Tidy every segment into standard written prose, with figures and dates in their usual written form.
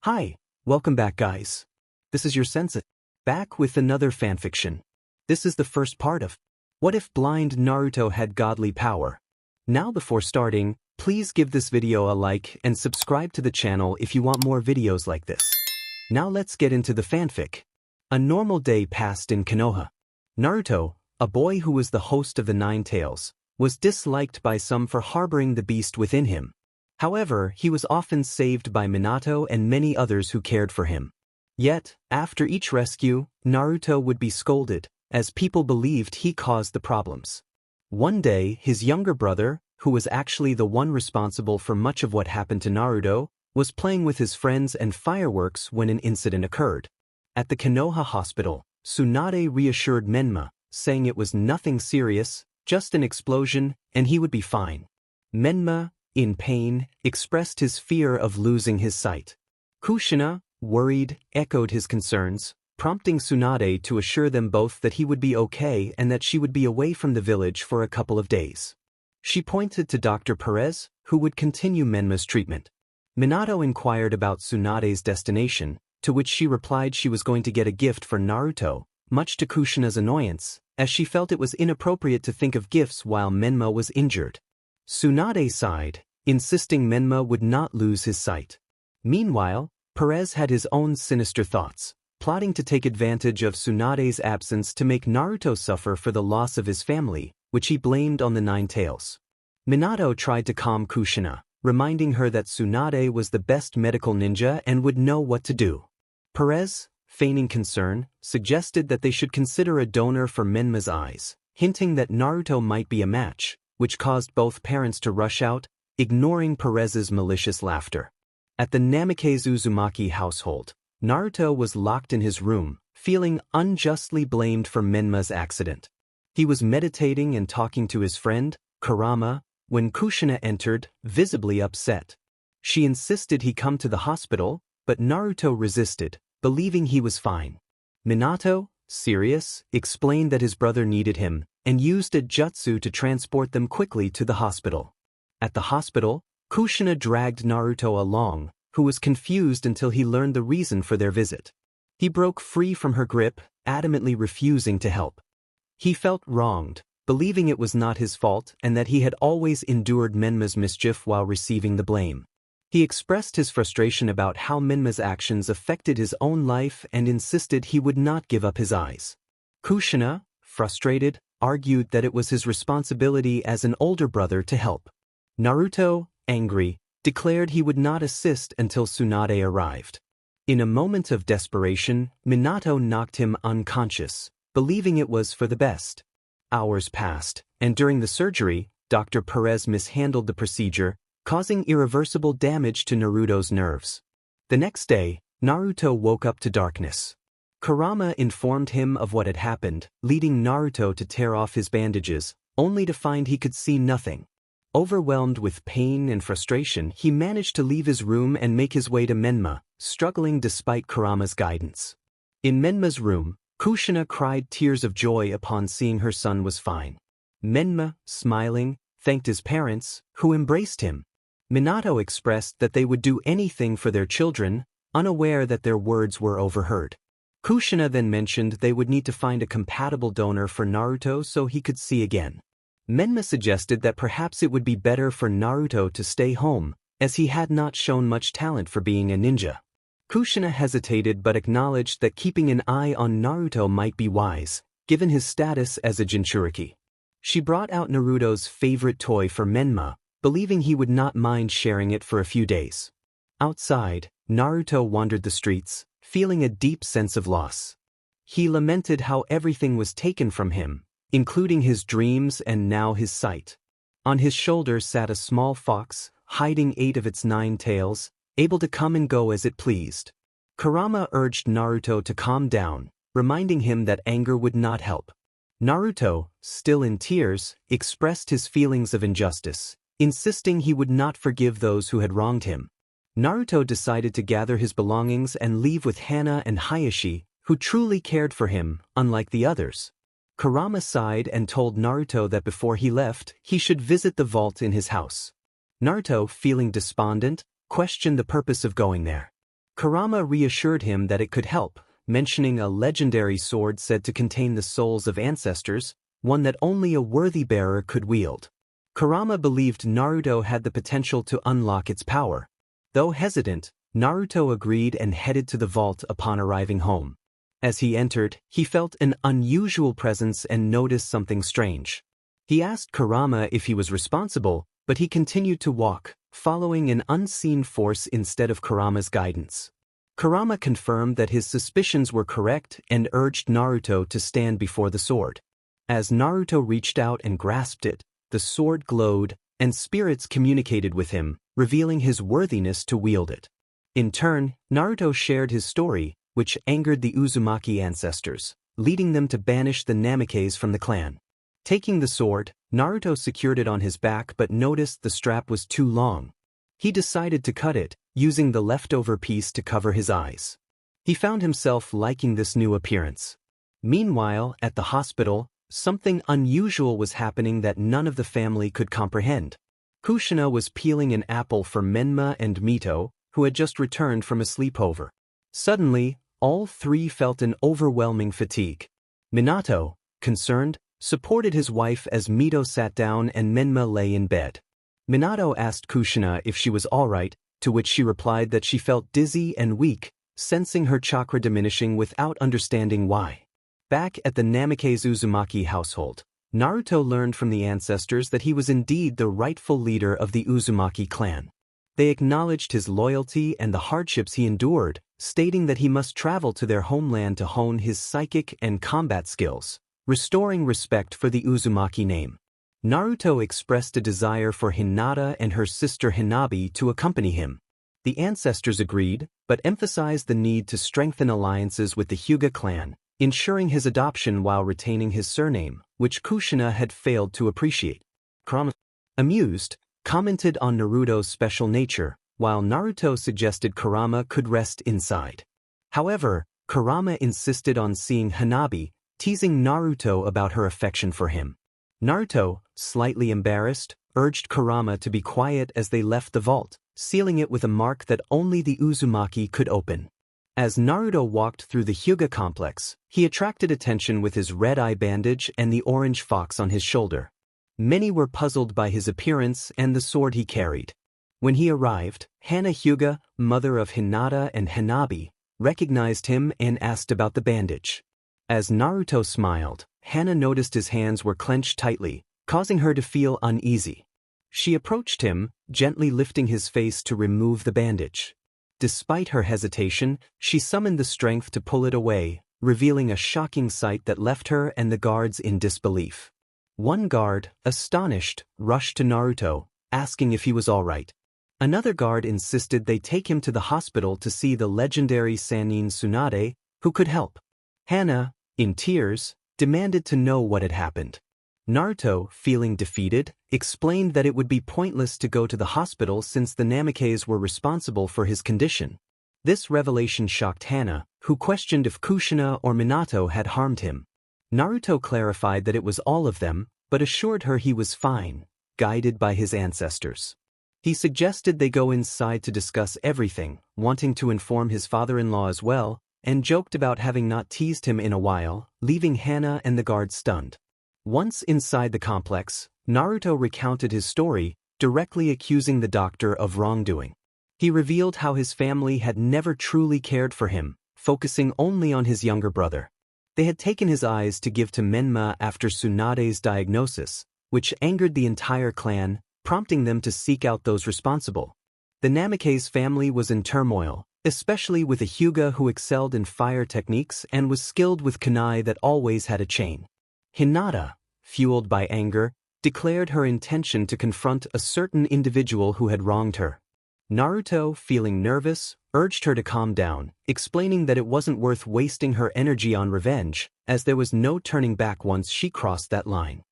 Hi, welcome back guys. This is your sensei, back with another fanfiction. This is the first part of What If Blind Naruto Had Godly Power? Now before starting, please give this video a like and subscribe to the channel if you want more videos like this. Now let's get into the fanfic. A normal day passed in Konoha. Naruto, a boy who was the host of the Nine Tails, was disliked by some for harboring the beast within him. However, he was often saved by Minato and many others who cared for him. Yet, after each rescue, Naruto would be scolded, as people believed he caused the problems. One day, his younger brother, who was actually the one responsible for much of what happened to Naruto, was playing with his friends and fireworks when an incident occurred. At the Konoha hospital, Tsunade reassured Menma, saying it was nothing serious, just an explosion, and he would be fine. Menma, in pain, expressed his fear of losing his sight. Kushina, worried, echoed his concerns, prompting Tsunade to assure them both that he would be okay and that she would be away from the village for a couple of days. She pointed to Dr. Perez, who would continue Menma's treatment. Minato inquired about Tsunade's destination, to which she replied she was going to get a gift for Naruto, much to Kushina's annoyance, as she felt it was inappropriate to think of gifts while Menma was injured. Tsunade sighed, insisting Menma would not lose his sight. Meanwhile, Perez had his own sinister thoughts, plotting to take advantage of Tsunade's absence to make Naruto suffer for the loss of his family, which he blamed on the Nine Tails. Minato tried to calm Kushina, reminding her that Tsunade was the best medical ninja and would know what to do. Perez, feigning concern, suggested that they should consider a donor for Menma's eyes, hinting that Naruto might be a match, which caused both parents to rush out, ignoring Perez's malicious laughter. At the Namikaze-Uzumaki household, Naruto was locked in his room, feeling unjustly blamed for Menma's accident. He was meditating and talking to his friend, Kurama, when Kushina entered, visibly upset. She insisted he come to the hospital, but Naruto resisted, believing he was fine. Minato, serious, explained that his brother needed him, and used a jutsu to transport them quickly to the hospital. At the hospital, Kushina dragged Naruto along, who was confused until he learned the reason for their visit. He broke free from her grip, adamantly refusing to help. He felt wronged, believing it was not his fault and that he had always endured Menma's mischief while receiving the blame. He expressed his frustration about how Menma's actions affected his own life and insisted he would not give up his eyes. Kushina, frustrated, argued that it was his responsibility as an older brother to help. Naruto, angry, declared he would not assist until Tsunade arrived. In a moment of desperation, Minato knocked him unconscious, believing it was for the best. Hours passed, and during the surgery, Dr. Perez mishandled the procedure, causing irreversible damage to Naruto's nerves. The next day, Naruto woke up to darkness. Kurama informed him of what had happened, leading Naruto to tear off his bandages, only to find he could see nothing. Overwhelmed with pain and frustration, he managed to leave his room and make his way to Menma, struggling despite Kurama's guidance. In Menma's room, Kushina cried tears of joy upon seeing her son was fine. Menma, smiling, thanked his parents, who embraced him. Minato expressed that they would do anything for their children, unaware that their words were overheard. Kushina then mentioned they would need to find a compatible donor for Naruto so he could see again. Menma suggested that perhaps it would be better for Naruto to stay home, as he had not shown much talent for being a ninja. Kushina hesitated but acknowledged that keeping an eye on Naruto might be wise, given his status as a Jinchuriki. She brought out Naruto's favorite toy for Menma, believing he would not mind sharing it for a few days. Outside, Naruto wandered the streets, feeling a deep sense of loss. He lamented how everything was taken from him, including his dreams and now his sight. On his shoulder sat a small fox, hiding 8 of its 9 tails, able to come and go as it pleased. Kurama urged Naruto to calm down, reminding him that anger would not help. Naruto, still in tears, expressed his feelings of injustice, insisting he would not forgive those who had wronged him. Naruto decided to gather his belongings and leave with Hana and Hayashi, who truly cared for him, unlike the others. Kurama sighed and told Naruto that before he left, he should visit the vault in his house. Naruto, feeling despondent, questioned the purpose of going there. Kurama reassured him that it could help, mentioning a legendary sword said to contain the souls of ancestors, one that only a worthy bearer could wield. Kurama believed Naruto had the potential to unlock its power. Though hesitant, Naruto agreed and headed to the vault upon arriving home. As he entered, he felt an unusual presence and noticed something strange. He asked Kurama if he was responsible, but he continued to walk, following an unseen force instead of Kurama's guidance. Kurama confirmed that his suspicions were correct and urged Naruto to stand before the sword. As Naruto reached out and grasped it, the sword glowed, and spirits communicated with him, revealing his worthiness to wield it. In turn, Naruto shared his story, which angered the Uzumaki ancestors, leading them to banish the Namikaze from the clan. Taking the sword, Naruto secured it on his back but noticed the strap was too long. He decided to cut it, using the leftover piece to cover his eyes. He found himself liking this new appearance. Meanwhile, at the hospital, something unusual was happening that none of the family could comprehend. Kushina was peeling an apple for Menma and Mito, who had just returned from a sleepover. Suddenly, all three felt an overwhelming fatigue. Minato, concerned, supported his wife as Mito sat down and Menma lay in bed. Minato asked Kushina if she was alright, to which she replied that she felt dizzy and weak, sensing her chakra diminishing without understanding why. Back at the Namikaze-Uzumaki household, Naruto learned from the ancestors that he was indeed the rightful leader of the Uzumaki clan. They acknowledged his loyalty and the hardships he endured, stating that he must travel to their homeland to hone his psychic and combat skills, restoring respect for the Uzumaki name. Naruto expressed a desire for Hinata and her sister Hanabi to accompany him. The ancestors agreed, but emphasized the need to strengthen alliances with the Hyuga clan, ensuring his adoption while retaining his surname, which Kushina had failed to appreciate. Kurama, amused, commented on Naruto's special nature, while Naruto suggested Kurama could rest inside. However, Kurama insisted on seeing Hanabi, teasing Naruto about her affection for him. Naruto, slightly embarrassed, urged Kurama to be quiet as they left the vault, sealing it with a mark that only the Uzumaki could open. As Naruto walked through the Hyuga complex, he attracted attention with his red-eye bandage and the orange fox on his shoulder. Many were puzzled by his appearance and the sword he carried. When he arrived, Hana Hyuga, mother of Hinata and Hanabi, recognized him and asked about the bandage. As Naruto smiled, Hana noticed his hands were clenched tightly, causing her to feel uneasy. She approached him, gently lifting his face to remove the bandage. Despite her hesitation, she summoned the strength to pull it away, revealing a shocking sight that left her and the guards in disbelief. One guard, astonished, rushed to Naruto, asking if he was all right. Another guard insisted they take him to the hospital to see the legendary Sannin Tsunade, who could help. Hana, in tears, demanded to know what had happened. Naruto, feeling defeated, explained that it would be pointless to go to the hospital since the Namikaze were responsible for his condition. This revelation shocked Hana, who questioned if Kushina or Minato had harmed him. Naruto clarified that it was all of them, but assured her he was fine, guided by his ancestors. He suggested they go inside to discuss everything, wanting to inform his father-in-law as well, and joked about having not teased him in a while, leaving Hana and the guards stunned. Once inside the complex, Naruto recounted his story, directly accusing the doctor of wrongdoing. He revealed how his family had never truly cared for him, focusing only on his younger brother. They had taken his eyes to give to Menma after Tsunade's diagnosis, which angered the entire clan, prompting them to seek out those responsible. The Namikaze family was in turmoil, especially with a Hyuga who excelled in fire techniques and was skilled with kunai that always had a chain. Hinata, fueled by anger, declared her intention to confront a certain individual who had wronged her. Naruto, feeling nervous, urged her to calm down, explaining that it wasn't worth wasting her energy on revenge, as there was no turning back once she crossed that line.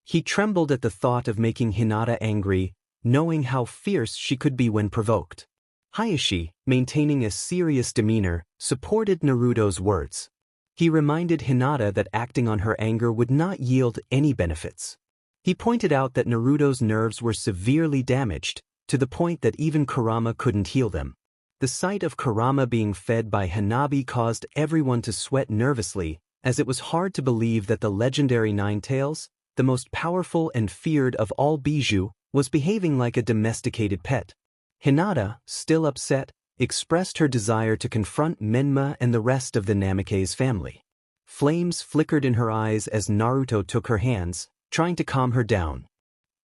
He trembled at the thought of making Hinata angry, knowing how fierce she could be when provoked. Hayashi, maintaining a serious demeanor, supported Naruto's words. He reminded Hinata that acting on her anger would not yield any benefits. He pointed out that Naruto's nerves were severely damaged, to the point that even Kurama couldn't heal them. The The sight of Kurama being fed by Hanabi caused everyone to sweat nervously, as it was hard to believe that the legendary Ninetales, the most powerful and feared of all Bijou, was behaving like a domesticated pet. Hinata, still upset, expressed her desire to confront Menma and the rest of the Namikaze family. Flames flickered in her eyes as Naruto took her hands, trying to calm her down.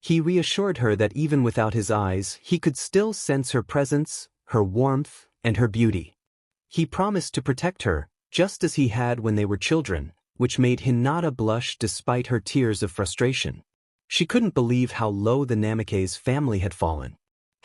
He reassured her that even without his eyes, he could still sense her presence, her warmth, and her beauty. He promised to protect her, just as he had when they were children, which made Hinata blush despite her tears of frustration. She couldn't believe how low the Namikaze family had fallen.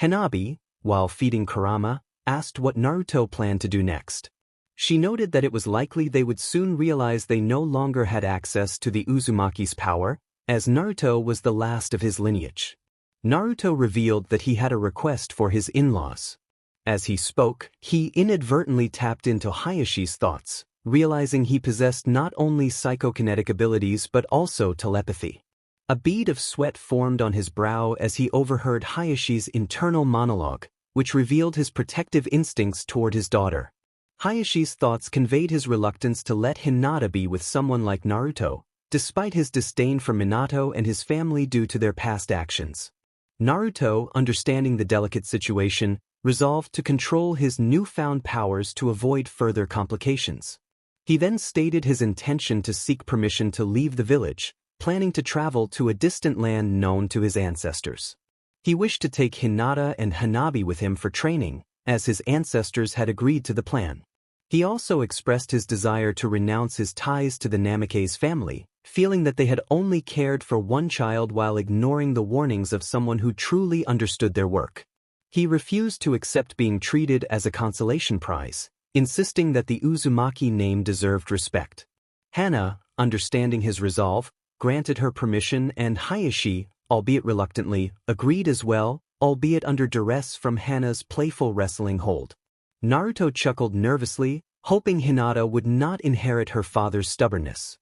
Hanabi, while feeding Kurama, asked what Naruto planned to do next. She noted that it was likely they would soon realize they no longer had access to the Uzumaki's power, as Naruto was the last of his lineage. Naruto revealed that he had a request for his in-laws. As he spoke, he inadvertently tapped into Hayashi's thoughts, realizing he possessed not only psychokinetic abilities but also telepathy. A bead of sweat formed on his brow as he overheard Hayashi's internal monologue, which revealed his protective instincts toward his daughter. Hayashi's thoughts conveyed his reluctance to let Hinata be with someone like Naruto, despite his disdain for Minato and his family due to their past actions. Naruto, understanding the delicate situation, resolved to control his newfound powers to avoid further complications. He then stated his intention to seek permission to leave the village, planning to travel to a distant land known to his ancestors. He wished to take Hinata and Hanabi with him for training, as his ancestors had agreed to the plan. He also expressed his desire to renounce his ties to the Namikaze family, feeling that they had only cared for one child while ignoring the warnings of someone who truly understood their work. He refused to accept being treated as a consolation prize, insisting that the Uzumaki name deserved respect. Hana, understanding his resolve, granted her permission, and Hayashi, albeit reluctantly, agreed as well, albeit under duress from Hana's playful wrestling hold. Naruto chuckled nervously, hoping Hinata would not inherit her father's stubbornness.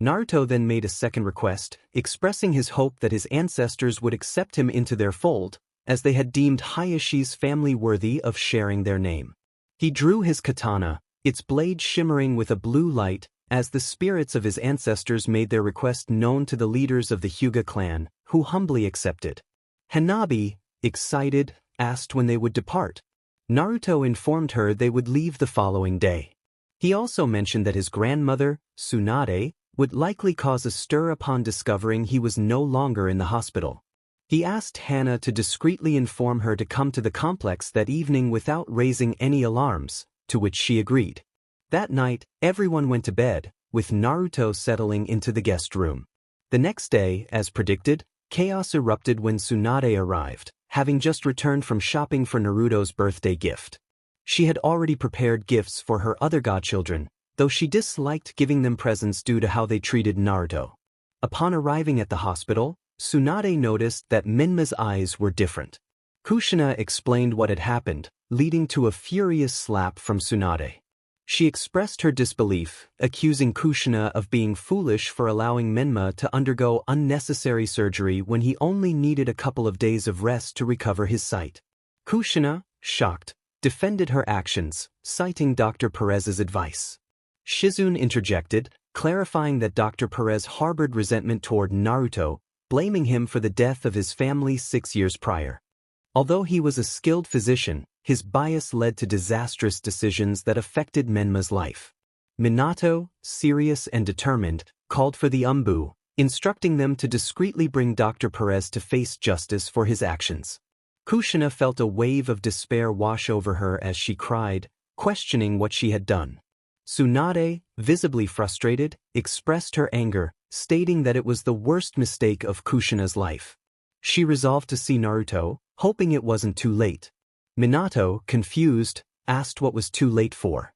Naruto then made a second request, expressing his hope that his ancestors would accept him into their fold, as they had deemed Hayashi's family worthy of sharing their name. He drew his katana, its blade shimmering with a blue light, as the spirits of his ancestors made their request known to the leaders of the Hyuga clan, who humbly accepted. Hanabi, excited, asked when they would depart. Naruto informed her they would leave the following day. He also mentioned that his grandmother, Tsunade, would likely cause a stir upon discovering he was no longer in the hospital. He asked Hana to discreetly inform her to come to the complex that evening without raising any alarms, to which she agreed. That night, everyone went to bed, with Naruto settling into the guest room. The next day, as predicted, chaos erupted when Tsunade arrived, having just returned from shopping for Naruto's birthday gift. She had already prepared gifts for her other godchildren, though she disliked giving them presents due to how they treated Naruto. Upon arriving at the hospital, Tsunade noticed that Menma's eyes were different. Kushina explained what had happened, leading to a furious slap from Tsunade. She expressed her disbelief, accusing Kushina of being foolish for allowing Menma to undergo unnecessary surgery when he only needed a couple of days of rest to recover his sight. Kushina, shocked, defended her actions, citing Dr. Perez's advice. Shizune interjected, clarifying that Dr. Perez harbored resentment toward Naruto, blaming him for the death of his family 6 years prior. Although he was a skilled physician, his bias led to disastrous decisions that affected Menma's life. Minato, serious and determined, called for the Umbu, instructing them to discreetly bring Dr. Perez to face justice for his actions. Kushina felt a wave of despair wash over her as she cried, questioning what she had done. Tsunade, visibly frustrated, expressed her anger, stating that it was the worst mistake of Kushina's life. She resolved to see Naruto, hoping it wasn't too late. Minato, confused, asked what was too late for.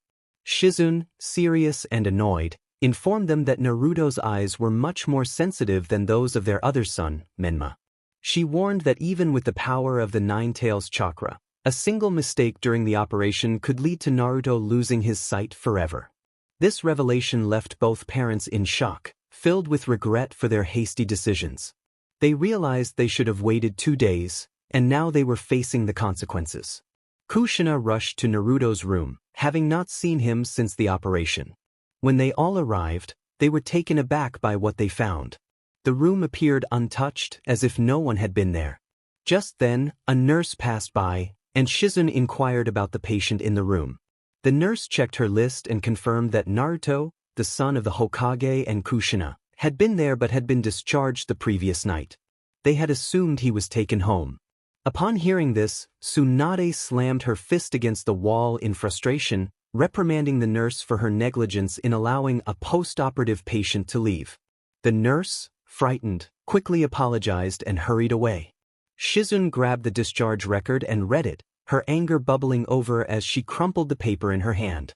Shizune, serious and annoyed, informed them that Naruto's eyes were much more sensitive than those of their other son, Menma. She warned that even with the power of the Nine Tails chakra, a single mistake during the operation could lead to Naruto losing his sight forever. This revelation left both parents in shock, filled with regret for their hasty decisions. They realized they should have waited 2 days, and now they were facing the consequences. Kushina rushed to Naruto's room, having not seen him since the operation. When they all arrived, they were taken aback by what they found. The room appeared untouched, as if no one had been there. Just then, a nurse passed by, and Shizune inquired about the patient in the room. The nurse checked her list and confirmed that Naruto, the son of the Hokage and Kushina, had been there but had been discharged the previous night. They had assumed he was taken home. Upon hearing this, Tsunade slammed her fist against the wall in frustration, reprimanding the nurse for her negligence in allowing a post-operative patient to leave. The nurse, frightened, quickly apologized and hurried away. Shizune grabbed the discharge record and read it, her anger bubbling over as she crumpled the paper in her hand.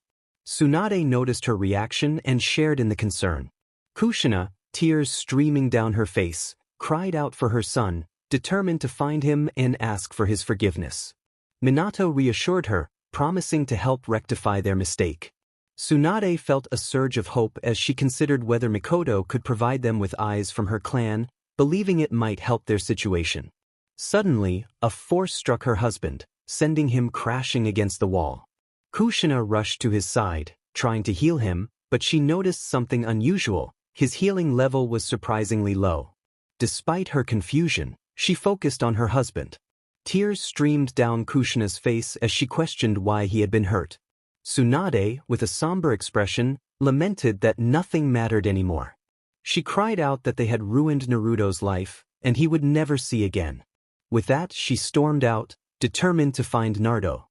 Tsunade noticed her reaction and shared in the concern. Kushina, tears streaming down her face, cried out for her son, determined to find him and ask for his forgiveness. Minato reassured her, promising to help rectify their mistake. Tsunade felt a surge of hope as she considered whether Mikoto could provide them with eyes from her clan, believing it might help their situation. Suddenly, a force struck her husband, sending him crashing against the wall. Kushina rushed to his side, trying to heal him, but she noticed something unusual. His healing level was surprisingly low. Despite her confusion, she focused on her husband. Tears streamed down Kushina's face as she questioned why he had been hurt. Tsunade, with a somber expression, lamented that nothing mattered anymore. She cried out that they had ruined Naruto's life, and he would never see again. With that, she stormed out, determined to find Naruto.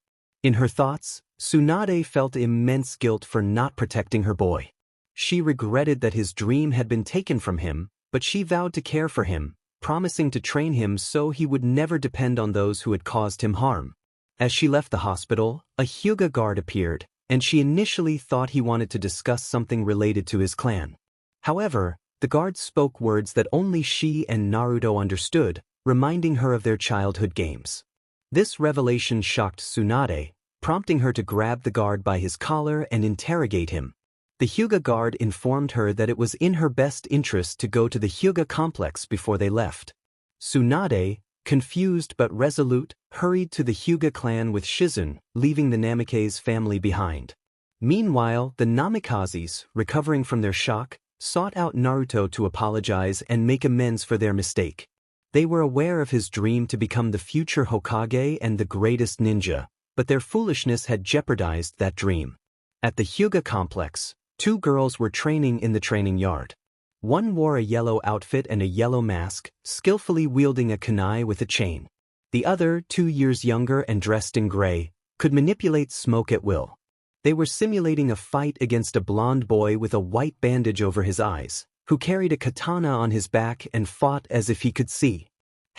In her thoughts, Tsunade felt immense guilt for not protecting her boy. She regretted that his dream had been taken from him, but she vowed to care for him, promising to train him so he would never depend on those who had caused him harm. As she left the hospital, a Hyuga guard appeared, and she initially thought he wanted to discuss something related to his clan. However, the guard spoke words that only she and Naruto understood, reminding her of their childhood games. This revelation shocked Tsunade, prompting her to grab the guard by his collar and interrogate him. The Hyuga guard informed her that it was in her best interest to go to the Hyuga complex before they left. Tsunade, confused but resolute, hurried to the Hyuga clan with Shizune, leaving the Namikaze family behind. Meanwhile, the Namikazes, recovering from their shock, sought out Naruto to apologize and make amends for their mistake. They were aware of his dream to become the future Hokage and the greatest ninja, but their foolishness had jeopardized that dream. At the Hyuga complex, two girls were training in the training yard. One wore a yellow outfit and a yellow mask, skillfully wielding a kunai with a chain. The other, 2 years younger and dressed in gray, could manipulate smoke at will. They were simulating a fight against a blond boy with a white bandage over his eyes, who carried a katana on his back and fought as if he could see.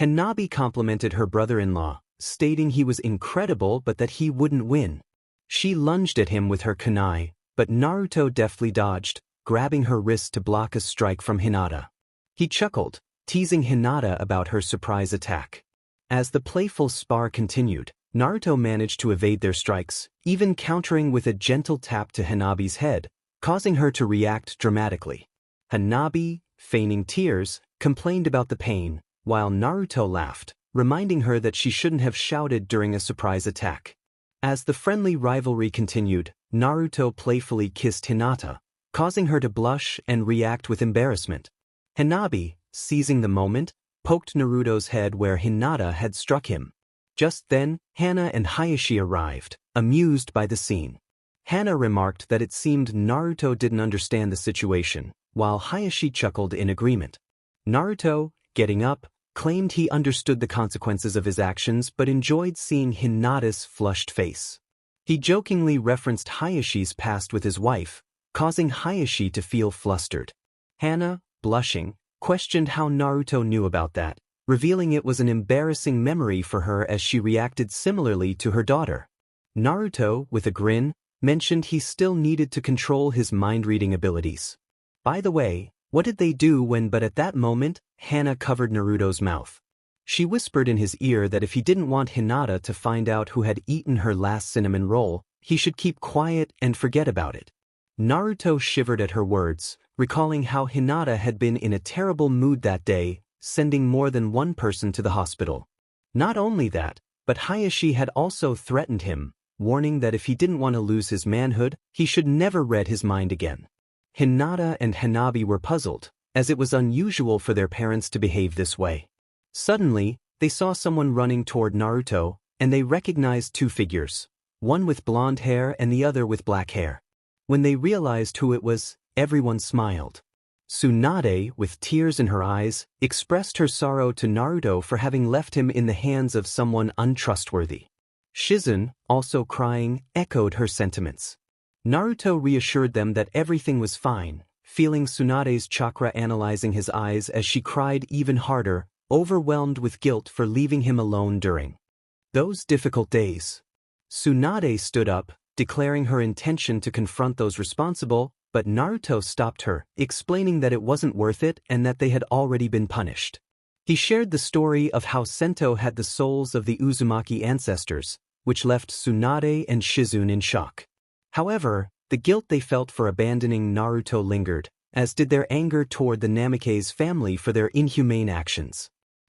Hanabi complimented her brother-in-law, stating he was incredible but that he wouldn't win. She lunged at him with her kunai, but Naruto deftly dodged, grabbing her wrist to block a strike from Hinata. He chuckled, teasing Hinata about her surprise attack. As the playful spar continued, Naruto managed to evade their strikes, even countering with a gentle tap to Hanabi's head, causing her to react dramatically. Hanabi, feigning tears, complained about the pain, while Naruto laughed, reminding her that she shouldn't have shouted during a surprise attack. As the friendly rivalry continued, Naruto playfully kissed Hinata, causing her to blush and react with embarrassment. Hanabi, seizing the moment, poked Naruto's head where Hinata had struck him. Just then, Hana and Hayashi arrived, amused by the scene. Hana remarked that it seemed Naruto didn't understand the situation, while Hayashi chuckled in agreement. Naruto, getting up, claimed he understood the consequences of his actions but enjoyed seeing Hinata's flushed face. He jokingly referenced Hayashi's past with his wife, causing Hayashi to feel flustered. Hana, blushing, questioned how Naruto knew about that, revealing it was an embarrassing memory for her as she reacted similarly to her daughter. Naruto, with a grin, mentioned he still needed to control his mind-reading abilities. By the way, what did they do when? But at that moment, Hana covered Naruto's mouth. She whispered in his ear that if he didn't want Hinata to find out who had eaten her last cinnamon roll, he should keep quiet and forget about it. Naruto shivered at her words, recalling how Hinata had been in a terrible mood that day, sending more than one person to the hospital. Not only that, But Hayashi had also threatened him, warning that if he didn't want to lose his manhood, he should never read his mind again. Hinata and Hanabi were puzzled, as it was unusual for their parents to behave this way. Suddenly, they saw someone running toward Naruto, and they recognized two figures, one with blonde hair and the other with black hair. When they realized who it was, everyone smiled. Tsunade, with tears in her eyes, expressed her sorrow to Naruto for having left him in the hands of someone untrustworthy. Shizune, also crying, echoed her sentiments. Naruto reassured them that everything was fine, feeling Tsunade's chakra analyzing his eyes as she cried even harder, overwhelmed with guilt for leaving him alone during those difficult days. Tsunade stood up, declaring her intention to confront those responsible, but Naruto stopped her, explaining that it wasn't worth it and that they had already been punished. He shared the story of how Sento had the souls of the Uzumaki ancestors, which left Tsunade and Shizune in shock. However, the guilt they felt for abandoning Naruto lingered, as did their anger toward the Namikaze family for their inhumane actions.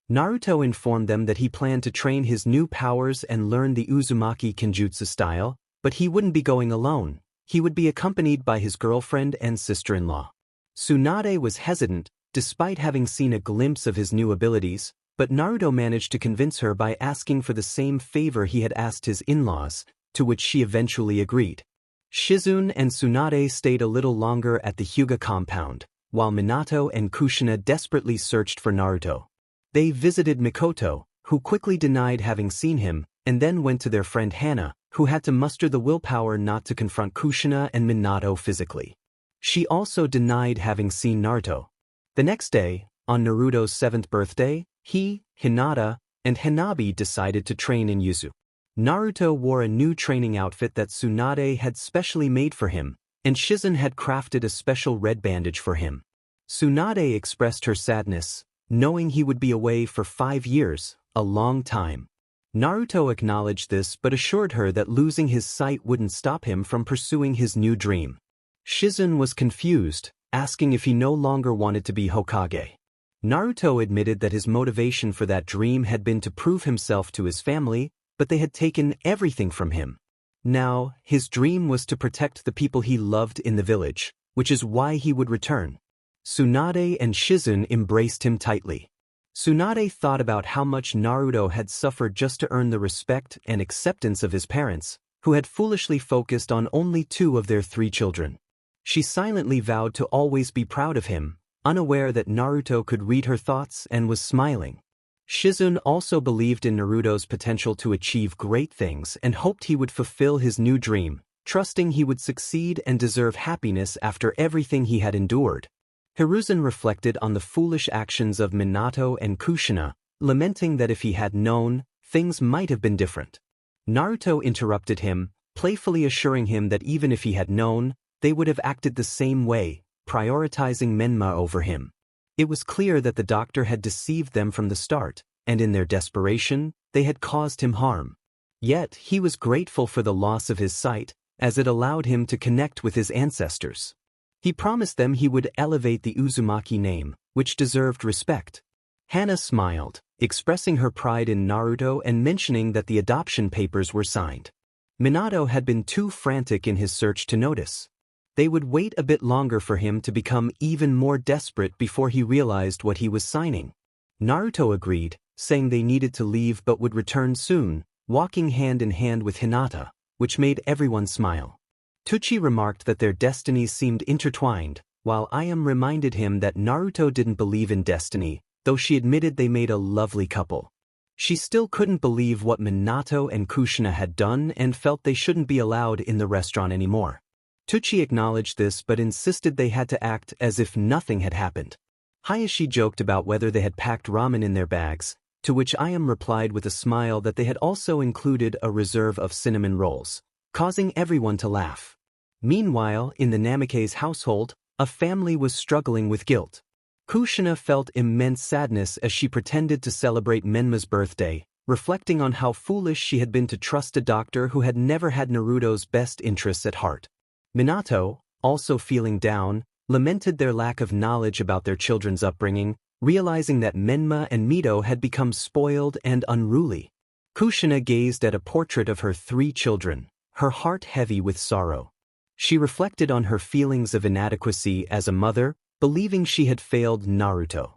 Naruto informed them that he planned to train his new powers and learn the Uzumaki Kenjutsu style, but he wouldn't be going alone. He would be accompanied by his girlfriend and sister-in-law. Tsunade was hesitant, despite having seen a glimpse of his new abilities, but Naruto managed to convince her by asking for the same favor he had asked his in-laws, to which she eventually agreed. Shizune and Tsunade stayed a little longer at the Hyuga compound, while Minato and Kushina desperately searched for Naruto. They visited Mikoto, who quickly denied having seen him, and then went to their friend Hana, who had to muster the willpower not to confront Kushina and Minato physically. She also denied having seen Naruto. The next day, on Naruto's 7th birthday, he, Hinata, and Hanabi decided to train in Yuzu. Naruto wore a new training outfit that Tsunade had specially made for him, and Shizune had crafted a special red bandage for him. Tsunade expressed her sadness, knowing he would be away for 5 years, a long time. Naruto acknowledged this but assured her that losing his sight wouldn't stop him from pursuing his new dream. Shizune was confused, asking if he no longer wanted to be Hokage. Naruto admitted that his motivation for that dream had been to prove himself to his family, but they had taken everything from him. Now, his dream was to protect the people he loved in the village, which is why he would return. Tsunade and Shizune embraced him tightly. Tsunade thought about how much Naruto had suffered just to earn the respect and acceptance of his parents, who had foolishly focused on only 2 of their 3 children. She silently vowed to always be proud of him, unaware that Naruto could read her thoughts and was smiling. Shizune also believed in Naruto's potential to achieve great things and hoped he would fulfill his new dream, trusting he would succeed and deserve happiness after everything he had endured. Hiruzen reflected on the foolish actions of Minato and Kushina, lamenting that if he had known, things might have been different. Naruto interrupted him, playfully assuring him that even if he had known, they would have acted the same way, prioritizing Menma over him. It was clear that the doctor had deceived them from the start, and in their desperation, they had caused him harm. Yet, he was grateful for the loss of his sight, as it allowed him to connect with his ancestors. He promised them he would elevate the Uzumaki name, which deserved respect. Hana smiled, expressing her pride in Naruto and mentioning that the adoption papers were signed. Minato had been too frantic in his search to notice. They would wait a bit longer for him to become even more desperate before he realized what he was signing. Naruto agreed, saying they needed to leave but would return soon, walking hand in hand with Hinata, which made everyone smile. Tucci remarked that their destinies seemed intertwined, while Ayam reminded him that Naruto didn't believe in destiny, though she admitted they made a lovely couple. She still couldn't believe what Minato and Kushina had done and felt they shouldn't be allowed in the restaurant anymore. Tucci acknowledged this but insisted they had to act as if nothing had happened. Hayashi joked about whether they had packed ramen in their bags, to which Ayam replied with a smile that they had also included a reserve of cinnamon rolls, causing everyone to laugh. Meanwhile, in the Namikaze household, a family was struggling with guilt. Kushina felt immense sadness as she pretended to celebrate Menma's birthday, reflecting on how foolish she had been to trust a doctor who had never had Naruto's best interests at heart. Minato, also feeling down, lamented their lack of knowledge about their children's upbringing, realizing that Menma and Mito had become spoiled and unruly. Kushina gazed at a portrait of her 3 children, her heart heavy with sorrow. She reflected on her feelings of inadequacy as a mother, believing she had failed Naruto.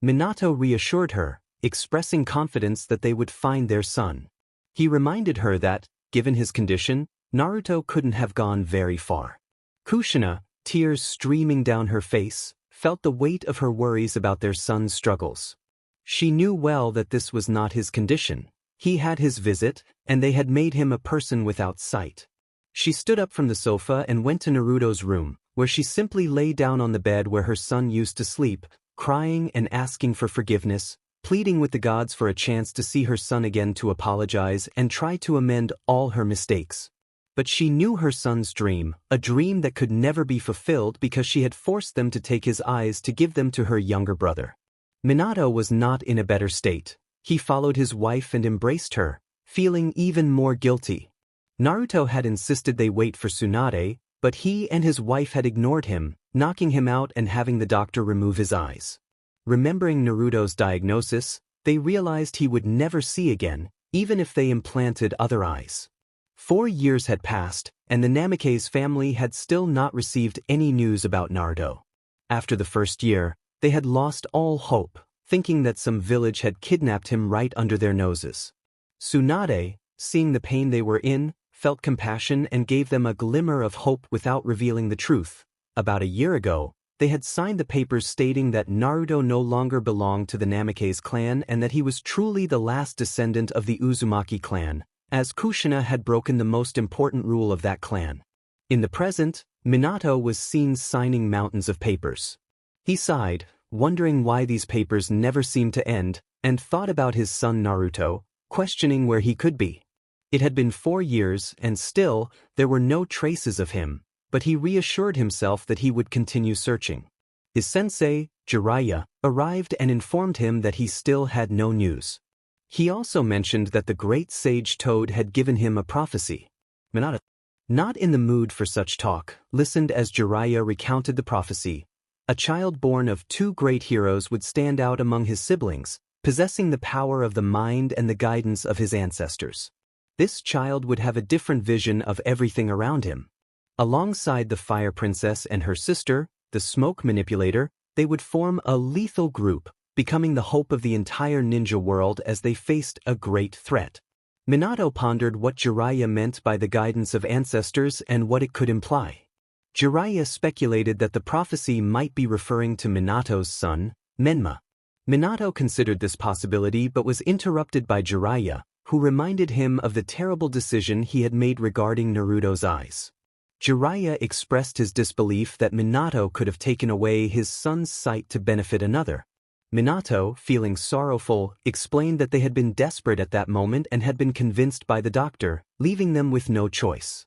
Minato reassured her, expressing confidence that they would find their son. He reminded her that, given his condition, Naruto couldn't have gone very far. Kushina, tears streaming down her face, felt the weight of her worries about their son's struggles. She knew well that this was not his condition. He had his visit, and they had made him a person without sight. She stood up from the sofa and went to Naruto's room, where she simply lay down on the bed where her son used to sleep, crying and asking for forgiveness, pleading with the gods for a chance to see her son again to apologize and try to amend all her mistakes. But she knew her son's dream, a dream that could never be fulfilled because she had forced them to take his eyes to give them to her younger brother. Minato was not in a better state. He followed his wife and embraced her, feeling even more guilty. Naruto had insisted they wait for Tsunade, but he and his wife had ignored him, knocking him out and having the doctor remove his eyes. Remembering Naruto's diagnosis, they realized he would never see again, even if they implanted other eyes. 4 years had passed, and the Namikaze family had still not received any news about Naruto. After the first year, they had lost all hope, thinking that some village had kidnapped him right under their noses. Tsunade, seeing the pain they were in, felt compassion and gave them a glimmer of hope without revealing the truth. About a year ago, they had signed the papers stating that Naruto no longer belonged to the Namikaze clan and that he was truly the last descendant of the Uzumaki clan, as Kushina had broken the most important rule of that clan. In the present, Minato was seen signing mountains of papers. He sighed, wondering why these papers never seemed to end, and thought about his son Naruto, questioning where he could be. It had been 4 years, and still, there were no traces of him, but he reassured himself that he would continue searching. His sensei, Jiraiya, arrived and informed him that he still had no news. He also mentioned that the great sage Toad had given him a prophecy. Minato, not in the mood for such talk, listened as Jiraiya recounted the prophecy. A child born of 2 great heroes would stand out among his siblings, possessing the power of the mind and the guidance of his ancestors. This child would have a different vision of everything around him. Alongside the Fire Princess and her sister, the Smoke Manipulator, they would form a lethal group, becoming the hope of the entire ninja world as they faced a great threat. Minato pondered what Jiraiya meant by the guidance of ancestors and what it could imply. Jiraiya speculated that the prophecy might be referring to Minato's son, Menma. Minato considered this possibility but was interrupted by Jiraiya, who reminded him of the terrible decision he had made regarding Naruto's eyes. Jiraiya expressed his disbelief that Minato could have taken away his son's sight to benefit another. Minato, feeling sorrowful, explained that they had been desperate at that moment and had been convinced by the doctor, leaving them with no choice.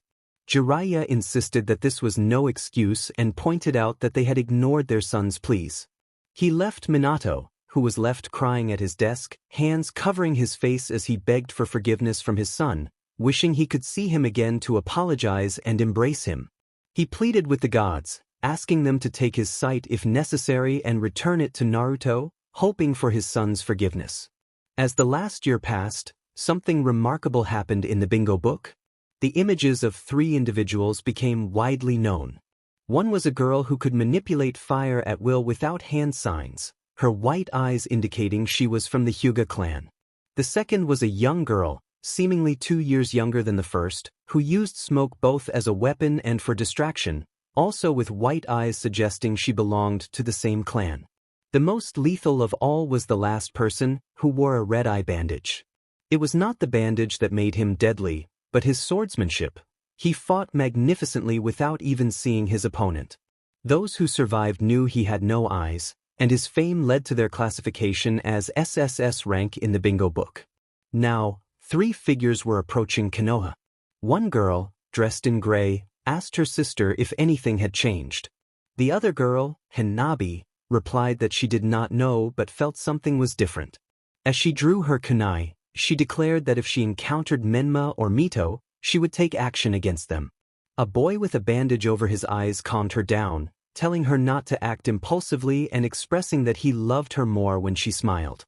Jiraiya insisted that this was no excuse and pointed out that they had ignored their son's pleas. He left Minato, who was left crying at his desk, hands covering his face as he begged for forgiveness from his son, wishing he could see him again to apologize and embrace him. He pleaded with the gods, asking them to take his sight if necessary and return it to Naruto, hoping for his son's forgiveness. As the last year passed, something remarkable happened in the bingo book. The images of 3 individuals became widely known. One was a girl who could manipulate fire at will without hand signs, her white eyes indicating she was from the Hyuga clan. The second was a young girl, seemingly 2 years younger than the first, who used smoke both as a weapon and for distraction, also with white eyes suggesting she belonged to the same clan. The most lethal of all was the last person, who wore a red-eye bandage. It was not the bandage that made him deadly, but his swordsmanship. He fought magnificently without even seeing his opponent. Those who survived knew he had no eyes, and his fame led to their classification as SSS rank in the bingo book. Now, 3 figures were approaching Konoha. One girl, dressed in gray, asked her sister if anything had changed. The other girl, Hanabi, replied that she did not know but felt something was different. As she drew her kunai, she declared that if she encountered Menma or Mito, she would take action against them. A boy with a bandage over his eyes calmed her down, telling her not to act impulsively and expressing that he loved her more when she smiled.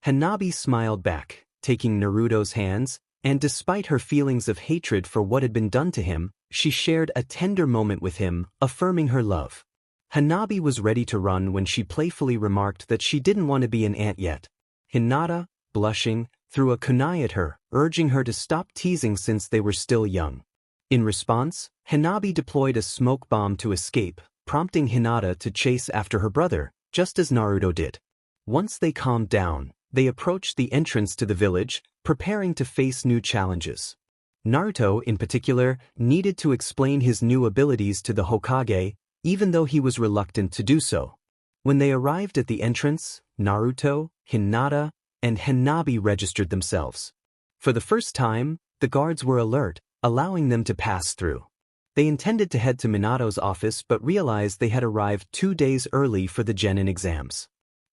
Hanabi smiled back, taking Naruto's hands, and despite her feelings of hatred for what had been done to him, she shared a tender moment with him, affirming her love. Hanabi was ready to run when she playfully remarked that she didn't want to be an ant yet. Hinata, blushing, threw a kunai at her, urging her to stop teasing since they were still young. In response, Hanabi deployed a smoke bomb to escape, prompting Hinata to chase after her brother, just as Naruto did. Once they calmed down, they approached the entrance to the village, preparing to face new challenges. Naruto, in particular, needed to explain his new abilities to the Hokage, even though he was reluctant to do so. When they arrived at the entrance, Naruto, Hinata, and Hanabi registered themselves. For the first time, the guards were alert, allowing them to pass through. They intended to head to Minato's office but realized they had arrived 2 days early for the Genin exams.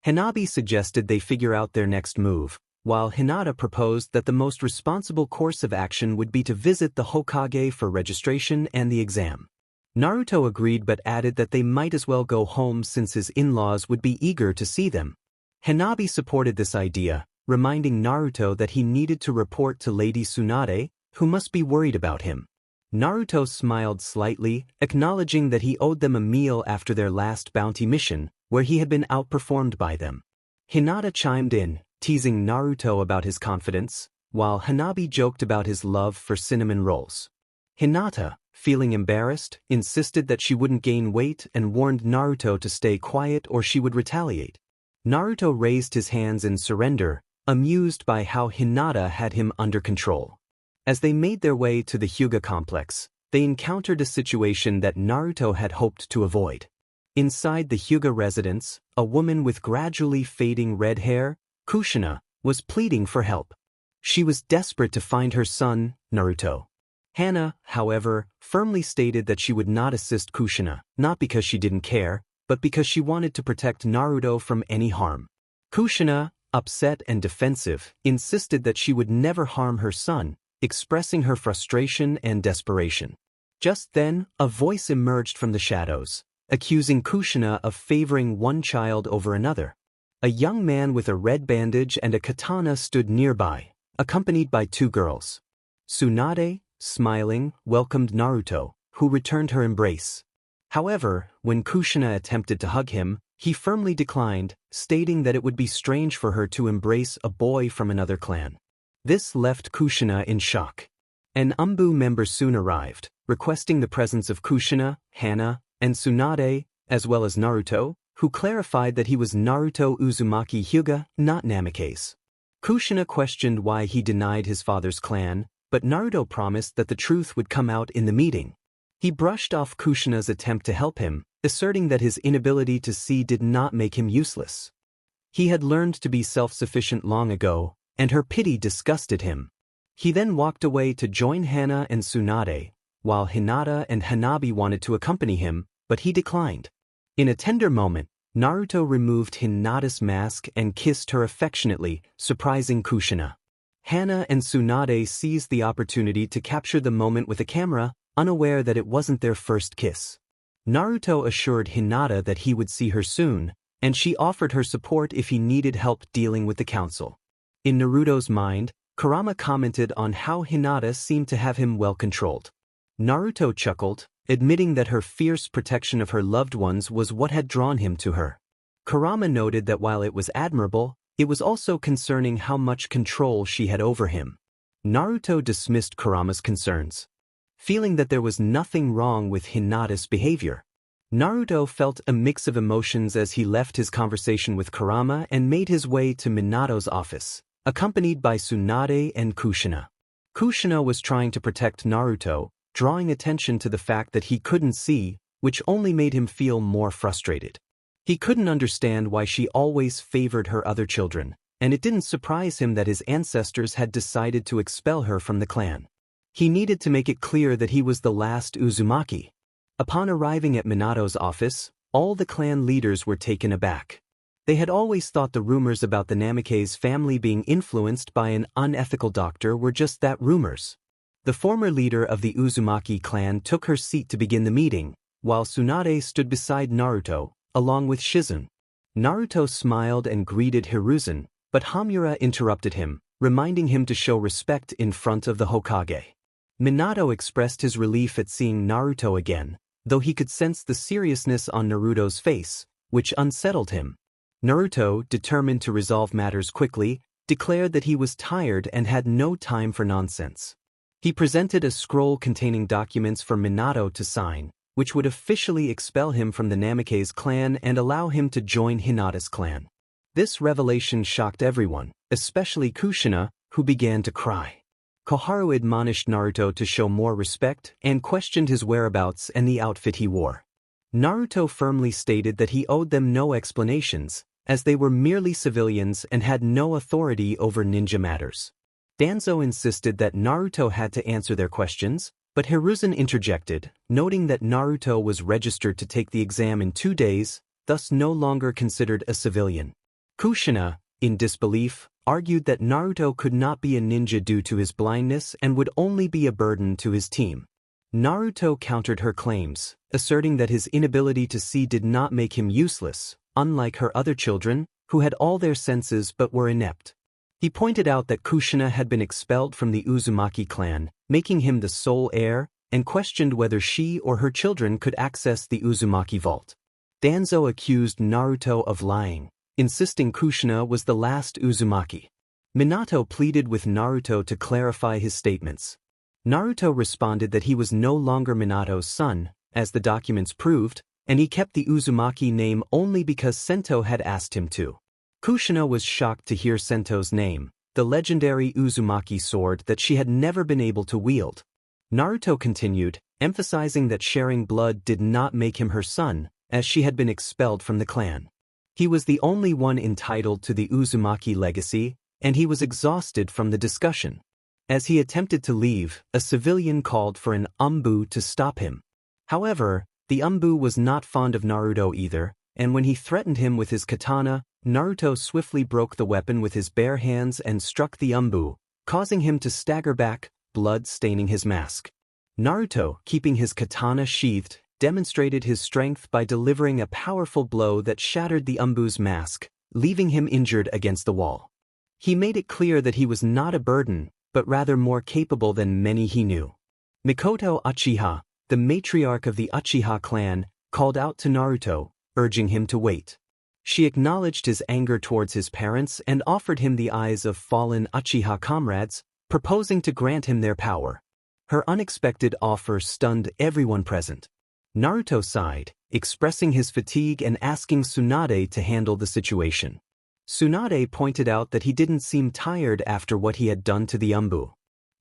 Hanabi suggested they figure out their next move, while Hinata proposed that the most responsible course of action would be to visit the Hokage for registration and the exam. Naruto agreed but added that they might as well go home since his in-laws would be eager to see them. Hanabi supported this idea, reminding Naruto that he needed to report to Lady Tsunade, who must be worried about him. Naruto smiled slightly, acknowledging that he owed them a meal after their last bounty mission, where he had been outperformed by them. Hinata chimed in, teasing Naruto about his confidence, while Hanabi joked about his love for cinnamon rolls. Hinata, feeling embarrassed, insisted that she wouldn't gain weight and warned Naruto to stay quiet or she would retaliate. Naruto raised his hands in surrender, amused by how Hinata had him under control. As they made their way to the Hyuga complex, they encountered a situation that Naruto had hoped to avoid. Inside the Hyuga residence, a woman with gradually fading red hair, Kushina, was pleading for help. She was desperate to find her son, Naruto. Hana, however, firmly stated that she would not assist Kushina, not because she didn't care, but because she wanted to protect Naruto from any harm. Kushina, upset and defensive, insisted that she would never harm her son, expressing her frustration and desperation. Just then, a voice emerged from the shadows, accusing Kushina of favoring one child over another. A young man with a red bandage and a katana stood nearby, accompanied by 2 girls. Tsunade, smiling, welcomed Naruto, who returned her embrace. However, when Kushina attempted to hug him, he firmly declined, stating that it would be strange for her to embrace a boy from another clan. This left Kushina in shock. An Umbu member soon arrived, requesting the presence of Kushina, Hana, and Tsunade, as well as Naruto, who clarified that he was Naruto-Uzumaki Hyuga, not Namikaze. Kushina questioned why he denied his father's clan, but Naruto promised that the truth would come out in the meeting. He brushed off Kushina's attempt to help him, asserting that his inability to see did not make him useless. He had learned to be self-sufficient long ago, and her pity disgusted him. He then walked away to join Hana and Tsunade, while Hinata and Hanabi wanted to accompany him, but he declined. In a tender moment, Naruto removed Hinata's mask and kissed her affectionately, surprising Kushina. Hana and Tsunade seized the opportunity to capture the moment with a camera, unaware that it wasn't their first kiss. Naruto assured Hinata that he would see her soon, and she offered her support if he needed help dealing with the council. In Naruto's mind, Kurama commented on how Hinata seemed to have him well controlled. Naruto chuckled, admitting that her fierce protection of her loved ones was what had drawn him to her. Kurama noted that while it was admirable, it was also concerning how much control she had over him. Naruto dismissed Kurama's concerns, feeling that there was nothing wrong with Hinata's behavior. Naruto felt a mix of emotions as he left his conversation with Kurama and made his way to Minato's office, accompanied by Tsunade and Kushina. Kushina was trying to protect Naruto, drawing attention to the fact that he couldn't see, which only made him feel more frustrated. He couldn't understand why she always favored her other children, and it didn't surprise him that his ancestors had decided to expel her from the clan. He needed to make it clear that he was the last Uzumaki. Upon arriving at Minato's office, all the clan leaders were taken aback. They had always thought the rumors about the Namikaze family being influenced by an unethical doctor were just that, rumors. The former leader of the Uzumaki clan took her seat to begin the meeting, while Tsunade stood beside Naruto, along with Shizun. Naruto smiled and greeted Hiruzen, but Hamura interrupted him, reminding him to show respect in front of the Hokage. Minato expressed his relief at seeing Naruto again, though he could sense the seriousness on Naruto's face, which unsettled him. Naruto, determined to resolve matters quickly, declared that he was tired and had no time for nonsense. He presented a scroll containing documents for Minato to sign, which would officially expel him from the Namikaze clan and allow him to join Hinata's clan. This revelation shocked everyone, especially Kushina, who began to cry. Koharu admonished Naruto to show more respect and questioned his whereabouts and the outfit he wore. Naruto firmly stated that he owed them no explanations, as they were merely civilians and had no authority over ninja matters. Danzo insisted that Naruto had to answer their questions, but Hiruzen interjected, noting that Naruto was registered to take the exam in 2 days, thus no longer considered a civilian. Kushina, in disbelief, argued that Naruto could not be a ninja due to his blindness and would only be a burden to his team. Naruto countered her claims, asserting that his inability to see did not make him useless, unlike her other children, who had all their senses but were inept. He pointed out that Kushina had been expelled from the Uzumaki clan, making him the sole heir, and questioned whether she or her children could access the Uzumaki vault. Danzo accused Naruto of lying, insisting Kushina was the last Uzumaki. Minato pleaded with Naruto to clarify his statements. Naruto responded that he was no longer Minato's son, as the documents proved, and he kept the Uzumaki name only because Sento had asked him to. Kushina was shocked to hear Sento's name, the legendary Uzumaki sword that she had never been able to wield. Naruto continued, emphasizing that sharing blood did not make him her son, as she had been expelled from the clan. He was the only one entitled to the Uzumaki legacy, and he was exhausted from the discussion. As he attempted to leave, a civilian called for an umbu to stop him. However, the umbu was not fond of Naruto either, and when he threatened him with his katana, Naruto swiftly broke the weapon with his bare hands and struck the umbu, causing him to stagger back, blood staining his mask. Naruto, keeping his katana sheathed, demonstrated his strength by delivering a powerful blow that shattered the umbu's mask, leaving him injured against the wall. He made it clear that he was not a burden, but rather more capable than many he knew. Mikoto Uchiha, the matriarch of the Uchiha clan, called out to Naruto, urging him to wait. She acknowledged his anger towards his parents and offered him the eyes of fallen Uchiha comrades, proposing to grant him their power. Her unexpected offer stunned everyone present. Naruto sighed, expressing his fatigue and asking Tsunade to handle the situation. Tsunade pointed out that he didn't seem tired after what he had done to the umbu.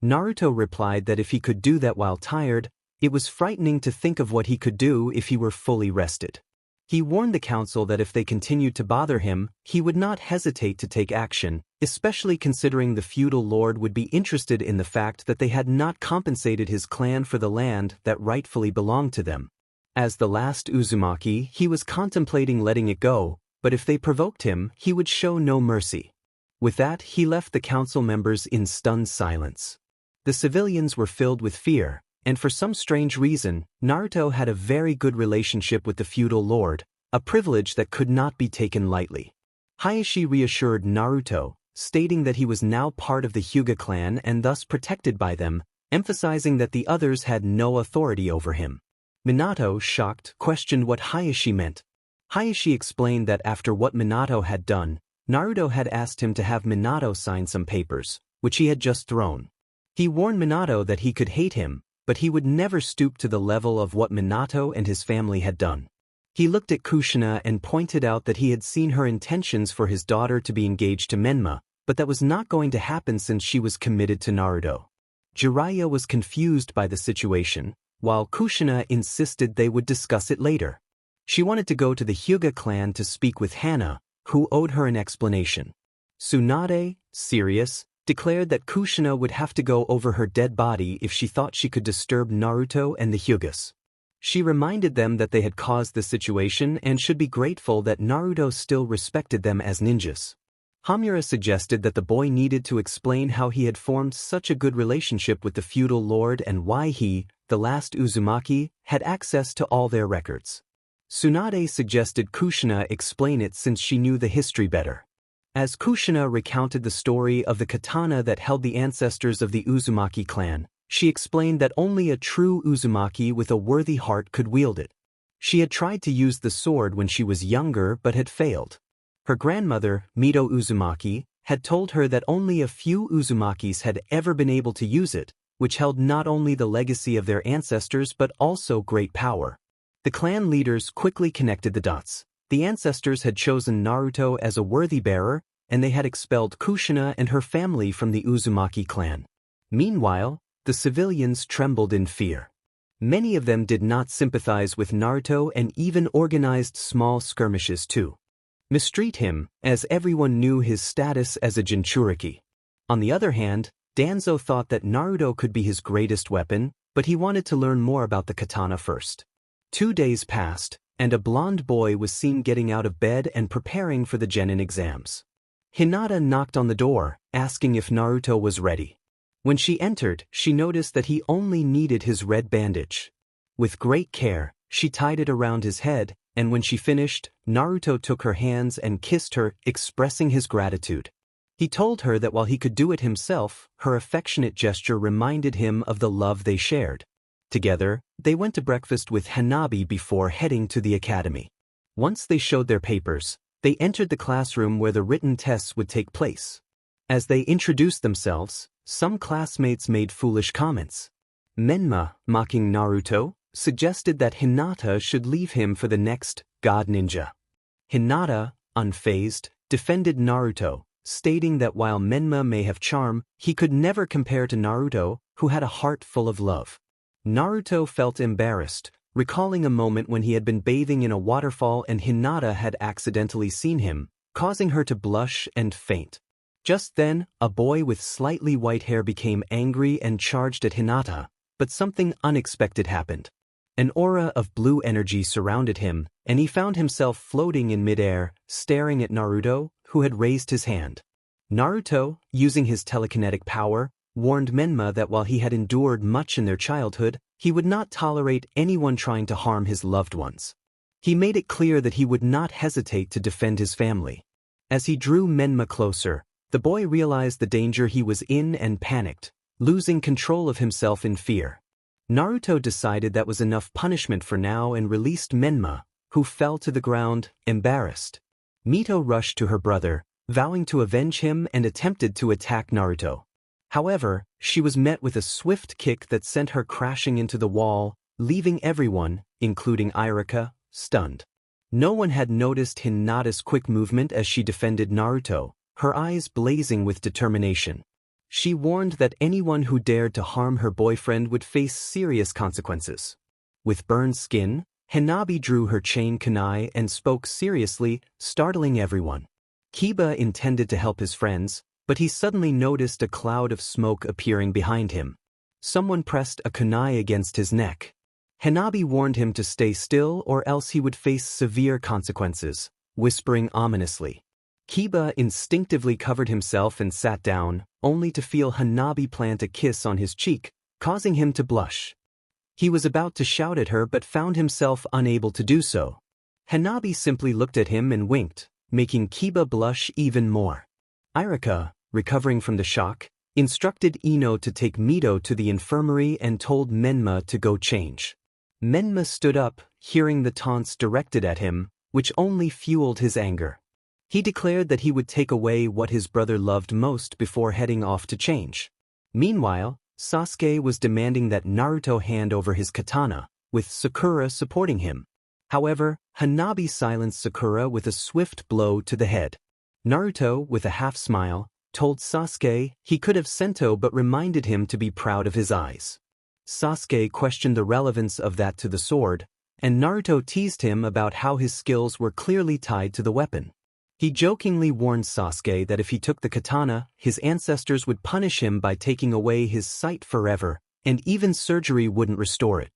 Naruto replied that if he could do that while tired, it was frightening to think of what he could do if he were fully rested. He warned the council that if they continued to bother him, he would not hesitate to take action, especially considering the feudal lord would be interested in the fact that they had not compensated his clan for the land that rightfully belonged to them. As the last Uzumaki, he was contemplating letting it go, but if they provoked him, he would show no mercy. With that, he left the council members in stunned silence. The civilians were filled with fear, and for some strange reason, Naruto had a very good relationship with the feudal lord, a privilege that could not be taken lightly. Hayashi reassured Naruto, stating that he was now part of the Hyuga clan and thus protected by them, emphasizing that the others had no authority over him. Minato, shocked, questioned what Hayashi meant. Hayashi explained that after what Minato had done, Naruto had asked him to have Minato sign some papers, which he had just thrown. He warned Minato that he could hate him, but he would never stoop to the level of what Minato and his family had done. He looked at Kushina and pointed out that he had seen her intentions for his daughter to be engaged to Menma, but that was not going to happen since she was committed to Naruto. Jiraiya was confused by the situation, while Kushina insisted they would discuss it later. She wanted to go to the Hyuga clan to speak with Hana, who owed her an explanation. Tsunade, serious, declared that Kushina would have to go over her dead body if she thought she could disturb Naruto and the Hyugas. She reminded them that they had caused the situation and should be grateful that Naruto still respected them as ninjas. Hamura suggested that the boy needed to explain how he had formed such a good relationship with the feudal lord and why he, the last Uzumaki, had access to all their records. Tsunade suggested Kushina explain it since she knew the history better. As Kushina recounted the story of the katana that held the ancestors of the Uzumaki clan, she explained that only a true Uzumaki with a worthy heart could wield it. She had tried to use the sword when she was younger but had failed. Her grandmother, Mito Uzumaki, had told her that only a few Uzumakis had ever been able to use it, which held not only the legacy of their ancestors but also great power. The clan leaders quickly connected the dots. The ancestors had chosen Naruto as a worthy bearer, and they had expelled Kushina and her family from the Uzumaki clan. Meanwhile, the civilians trembled in fear. Many of them did not sympathize with Naruto and even organized small skirmishes to mistreat him, as everyone knew his status as a Jinchuriki. On the other hand, Danzo thought that Naruto could be his greatest weapon, but he wanted to learn more about the katana first. 2 days passed, and a blond boy was seen getting out of bed and preparing for the Genin exams. Hinata knocked on the door, asking if Naruto was ready. When she entered, she noticed that he only needed his red bandage. With great care, she tied it around his head, and when she finished, Naruto took her hands and kissed her, expressing his gratitude. He told her that while he could do it himself, her affectionate gesture reminded him of the love they shared. Together, they went to breakfast with Hanabi before heading to the academy. Once they showed their papers, they entered the classroom where the written tests would take place. As they introduced themselves, some classmates made foolish comments. Menma, mocking Naruto, suggested that Hinata should leave him for the next god ninja. Hinata, unfazed, defended Naruto, stating that while Menma may have charm, he could never compare to Naruto, who had a heart full of love. Naruto felt embarrassed, recalling a moment when he had been bathing in a waterfall and Hinata had accidentally seen him, causing her to blush and faint. Just then, a boy with slightly white hair became angry and charged at Hinata, but something unexpected happened. An aura of blue energy surrounded him, and he found himself floating in midair, staring at Naruto, who had raised his hand. Naruto, using his telekinetic power, warned Menma that while he had endured much in their childhood, he would not tolerate anyone trying to harm his loved ones. He made it clear that he would not hesitate to defend his family. As he drew Menma closer, the boy realized the danger he was in and panicked, losing control of himself in fear. Naruto decided that was enough punishment for now and released Menma, who fell to the ground, embarrassed. Mito rushed to her brother, vowing to avenge him and attempted to attack Naruto. However, she was met with a swift kick that sent her crashing into the wall, leaving everyone, including Irika, stunned. No one had noticed Hinata's quick movement as she defended Naruto, her eyes blazing with determination. She warned that anyone who dared to harm her boyfriend would face serious consequences. With burned skin, Hanabi drew her chain kunai and spoke seriously, startling everyone. Kiba intended to help his friends, but he suddenly noticed a cloud of smoke appearing behind him. Someone pressed a kunai against his neck. Hanabi warned him to stay still or else he would face severe consequences, whispering ominously. Kiba instinctively covered himself and sat down, only to feel Hanabi plant a kiss on his cheek, causing him to blush. He was about to shout at her but found himself unable to do so. Hanabi simply looked at him and winked, making Kiba blush even more. Irika, recovering from the shock, instructed Ino to take Mito to the infirmary and told Menma to go change. Menma stood up, hearing the taunts directed at him, which only fueled his anger. He declared that he would take away what his brother loved most before heading off to change. Meanwhile, Sasuke was demanding that Naruto hand over his katana, with Sakura supporting him. However, Hanabi silenced Sakura with a swift blow to the head. Naruto, with a half-smile, told Sasuke he could have Sento but reminded him to be proud of his eyes. Sasuke questioned the relevance of that to the sword, and Naruto teased him about how his skills were clearly tied to the weapon. He jokingly warned Sasuke that if he took the katana, his ancestors would punish him by taking away his sight forever, and even surgery wouldn't restore it.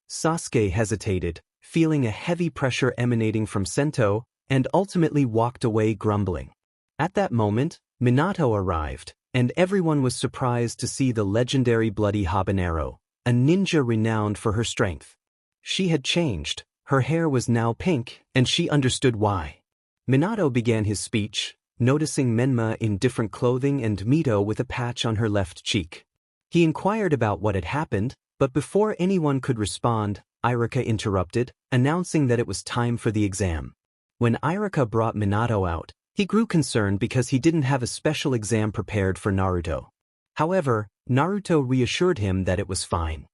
Sasuke hesitated, feeling a heavy pressure emanating from Sento, and ultimately walked away grumbling. At that moment, Minato arrived, and everyone was surprised to see the legendary Bloody Habanero, a ninja renowned for her strength. She had changed, her hair was now pink, and she understood why. Minato began his speech, noticing Menma in different clothing and Mito with a patch on her left cheek. He inquired about what had happened, but before anyone could respond, Irika interrupted, announcing that it was time for the exam. When Irika brought Minato out, he grew concerned because he didn't have a special exam prepared for Naruto. However, Naruto reassured him that it was fine.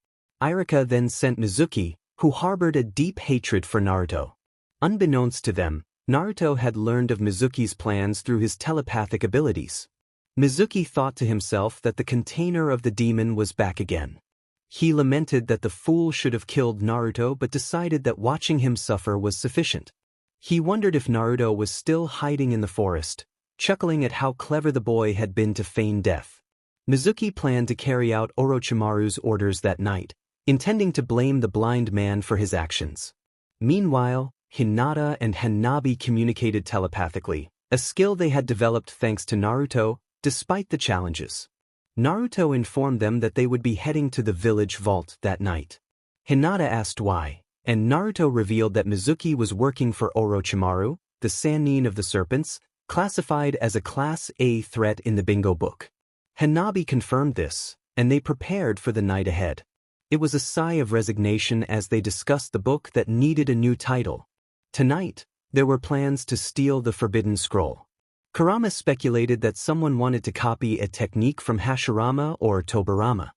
Irika then sent Mizuki, who harbored a deep hatred for Naruto. Unbeknownst to them, Naruto had learned of Mizuki's plans through his telepathic abilities. Mizuki thought to himself that the container of the demon was back again. He lamented that the fool should have killed Naruto but decided that watching him suffer was sufficient. He wondered if Naruto was still hiding in the forest, chuckling at how clever the boy had been to feign death. Mizuki planned to carry out Orochimaru's orders that night, intending to blame the blind man for his actions. Meanwhile, Hinata and Hanabi communicated telepathically, a skill they had developed thanks to Naruto, despite the challenges. Naruto informed them that they would be heading to the village vault that night. Hinata asked why, and Naruto revealed that Mizuki was working for Orochimaru, the Sannin of the Serpents, classified as a Class A threat in the bingo book. Hanabi confirmed this, and they prepared for the night ahead. It was a sigh of resignation as they discussed the book that needed a new title. Tonight, there were plans to steal the Forbidden Scroll. Kurama speculated that someone wanted to copy a technique from Hashirama or Tobirama.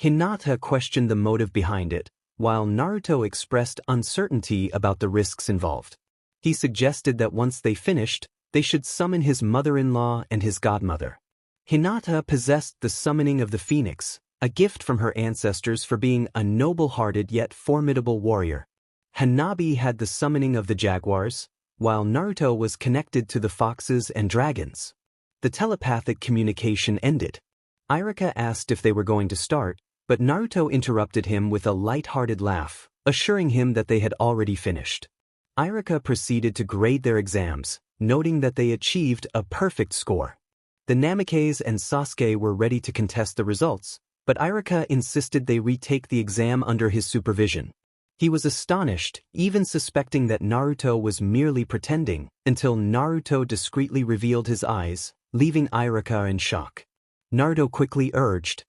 Hinata questioned the motive behind it, while Naruto expressed uncertainty about the risks involved. He suggested that once they finished, they should summon his mother-in-law and his godmother. Hinata possessed the summoning of the phoenix, a gift from her ancestors for being a noble-hearted yet formidable warrior. Hanabi had the summoning of the jaguars, while Naruto was connected to the foxes and dragons. The telepathic communication ended. Irika asked if they were going to start, but Naruto interrupted him with a light-hearted laugh, assuring him that they had already finished. Irika proceeded to grade their exams, noting that they achieved a perfect score. The Namikaze and Sasuke were ready to contest the results, but Irika insisted they retake the exam under his supervision. He was astonished, even suspecting that Naruto was merely pretending, until Naruto discreetly revealed his eyes, leaving Irika in shock. Naruto quickly urged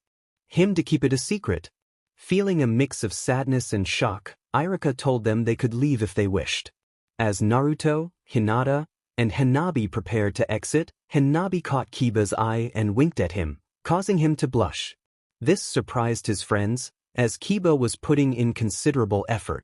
him to keep it a secret. Feeling a mix of sadness and shock, Irika told them they could leave if they wished. As Naruto, Hinata, and Hanabi prepared to exit, Hanabi caught Kiba's eye and winked at him, causing him to blush. This surprised his friends, as Kiba was putting in considerable effort.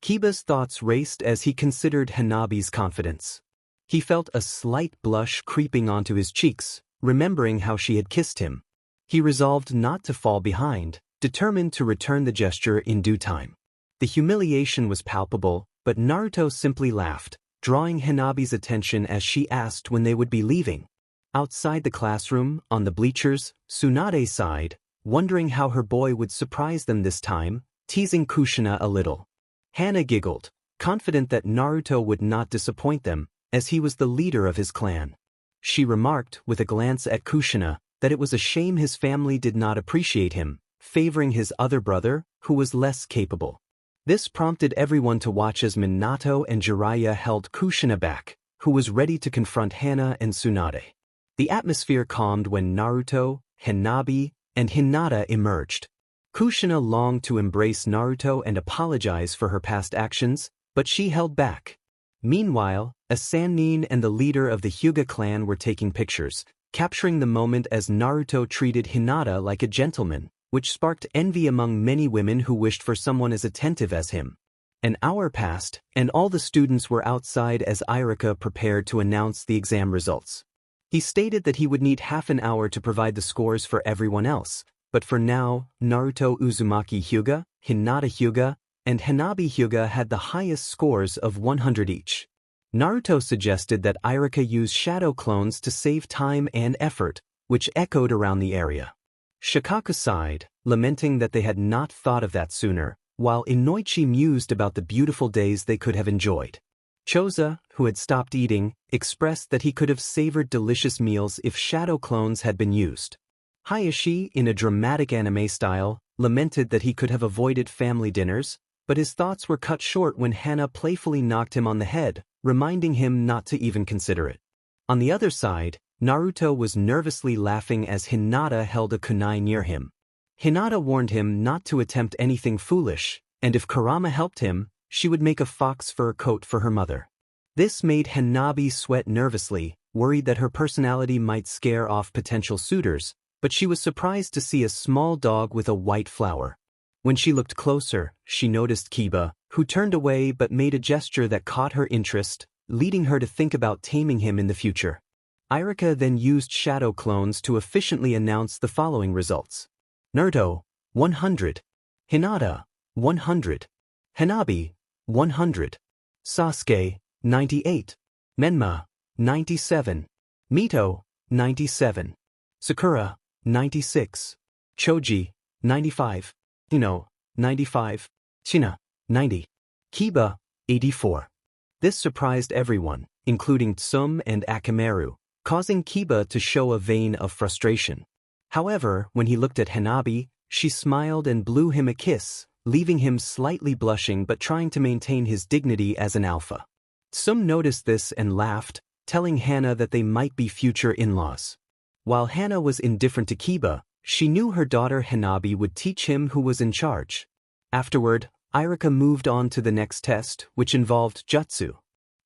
Kiba's thoughts raced as he considered Hanabi's confidence. He felt a slight blush creeping onto his cheeks, remembering how she had kissed him. He resolved not to fall behind, determined to return the gesture in due time. The humiliation was palpable, but Naruto simply laughed, drawing Hanabi's attention as she asked when they would be leaving. Outside the classroom, on the bleachers, Tsunade sighed, wondering how her boy would surprise them this time, teasing Kushina a little. Hana giggled, confident that Naruto would not disappoint them, as he was the leader of his clan. She remarked, with a glance at Kushina, that it was a shame his family did not appreciate him, favoring his other brother, who was less capable. This prompted everyone to watch as Minato and Jiraiya held Kushina back, who was ready to confront Hana and Tsunade. The atmosphere calmed when Naruto, Hanabi, and Hinata emerged. Kushina longed to embrace Naruto and apologize for her past actions, but she held back. Meanwhile, a Sannin and the leader of the Hyuga clan were taking pictures, capturing the moment as Naruto treated Hinata like a gentleman, which sparked envy among many women who wished for someone as attentive as him. An hour passed, and all the students were outside as Irika prepared to announce the exam results. He stated that he would need half an hour to provide the scores for everyone else, but for now, Naruto Uzumaki Hyuga, Hinata Hyuga, and Hanabi Hyuga had the highest scores of 100 each. Naruto suggested that Irika use shadow clones to save time and effort, which echoed around the area. Shikaku sighed, lamenting that they had not thought of that sooner, while Inoichi mused about the beautiful days they could have enjoyed. Choza, who had stopped eating, expressed that he could have savored delicious meals if shadow clones had been used. Hayashi, in a dramatic anime style, lamented that he could have avoided family dinners, but his thoughts were cut short when Hana playfully knocked him on the head, reminding him not to even consider it. On the other side, Naruto was nervously laughing as Hinata held a kunai near him. Hinata warned him not to attempt anything foolish, and if Kurama helped him, she would make a fox fur coat for her mother. This made Hanabi sweat nervously, worried that her personality might scare off potential suitors, but she was surprised to see a small dog with a white flower. When she looked closer, she noticed Kiba, who turned away but made a gesture that caught her interest, leading her to think about taming him in the future. Irika then used shadow clones to efficiently announce the following results. Naruto, 100. Hinata, 100. Hanabi, 100. Sasuke, 98. Menma, 97. Mito, 97. Sakura, 96. Choji, 95. Ino, 95. China, 90. Kiba, 84. This surprised everyone, including Tsum and Akamaru, causing Kiba to show a vein of frustration. However, when he looked at Hanabi, she smiled and blew him a kiss, leaving him slightly blushing but trying to maintain his dignity as an alpha. Tsum noticed this and laughed, telling Hana that they might be future in-laws. While Hana was indifferent to Kiba, she knew her daughter Hanabi would teach him who was in charge. Afterward, Irika moved on to the next test, which involved jutsu.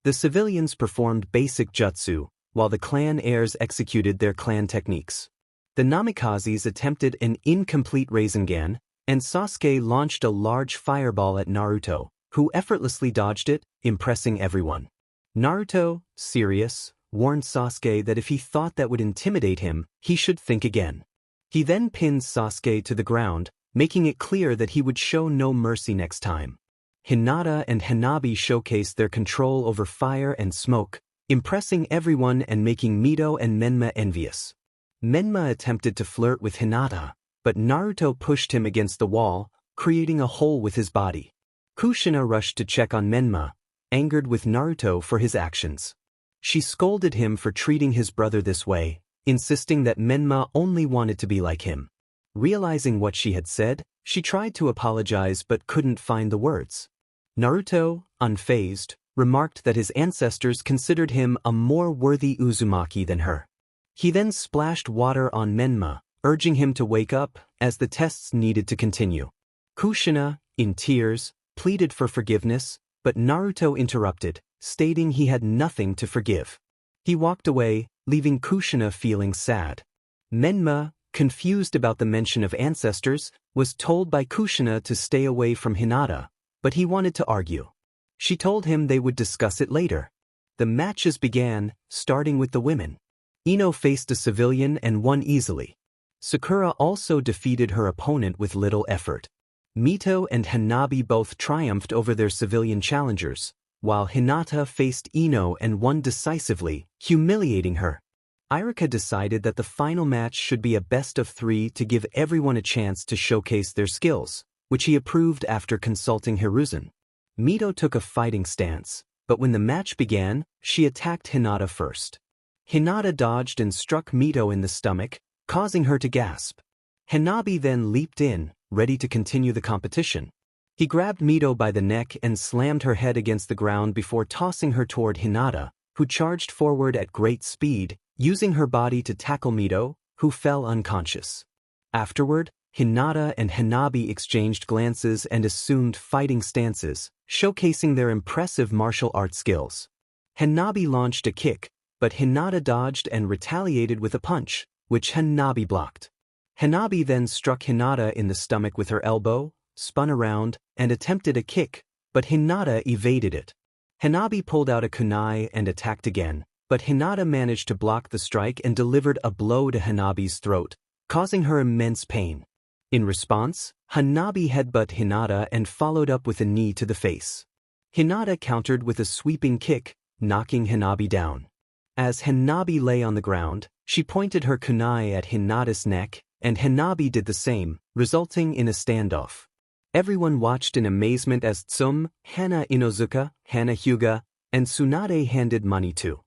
The civilians performed basic jutsu, while the clan heirs executed their clan techniques. The Namikazes attempted an incomplete Rasengan, and Sasuke launched a large fireball at Naruto, who effortlessly dodged it, impressing everyone. Naruto, serious, warned Sasuke that if he thought that would intimidate him, he should think again. He then pinned Sasuke to the ground, making it clear that he would show no mercy next time. Hinata and Hanabi showcased their control over fire and smoke, impressing everyone and making Mito and Menma envious. Menma attempted to flirt with Hinata, but Naruto pushed him against the wall, creating a hole with his body. Kushina rushed to check on Menma, angered with Naruto for his actions. She scolded him for treating his brother this way, insisting that Menma only wanted to be like him. Realizing what she had said, she tried to apologize but couldn't find the words. Naruto, unfazed, remarked that his ancestors considered him a more worthy Uzumaki than her. He then splashed water on Menma, urging him to wake up, as the tests needed to continue. Kushina, in tears, pleaded for forgiveness, but Naruto interrupted, stating he had nothing to forgive. He walked away, leaving Kushina feeling sad. Menma, confused about the mention of ancestors, was told by Kushina to stay away from Hinata, but he wanted to argue. She told him they would discuss it later. The matches began, starting with the women. Ino faced a civilian and won easily. Sakura also defeated her opponent with little effort. Mito and Hanabi both triumphed over their civilian challengers, while Hinata faced Ino and won decisively, humiliating her. Irika decided that the final match should be a best-of-3 to give everyone a chance to showcase their skills, which he approved after consulting Hiruzen. Mito took a fighting stance, but when the match began, she attacked Hinata first. Hinata dodged and struck Mito in the stomach, causing her to gasp. Hanabi then leaped in, ready to continue the competition. He grabbed Mito by the neck and slammed her head against the ground before tossing her toward Hinata, who charged forward at great speed, using her body to tackle Mito, who fell unconscious. Afterward, Hinata and Hanabi exchanged glances and assumed fighting stances, showcasing their impressive martial arts skills. Hanabi launched a kick, but Hinata dodged and retaliated with a punch, which Hanabi blocked. Hanabi then struck Hinata in the stomach with her elbow, spun around, and attempted a kick, but Hinata evaded it. Hanabi pulled out a kunai and attacked again, but Hinata managed to block the strike and delivered a blow to Hanabi's throat, causing her immense pain. In response, Hanabi headbutted Hinata and followed up with a knee to the face. Hinata countered with a sweeping kick, knocking Hanabi down. As Hanabi lay on the ground, she pointed her kunai at Hinata's neck, and Hanabi did the same, resulting in a standoff. Everyone watched in amazement as Tsum, Hana Inozuka, Hana Hyuga, and Tsunade handed money to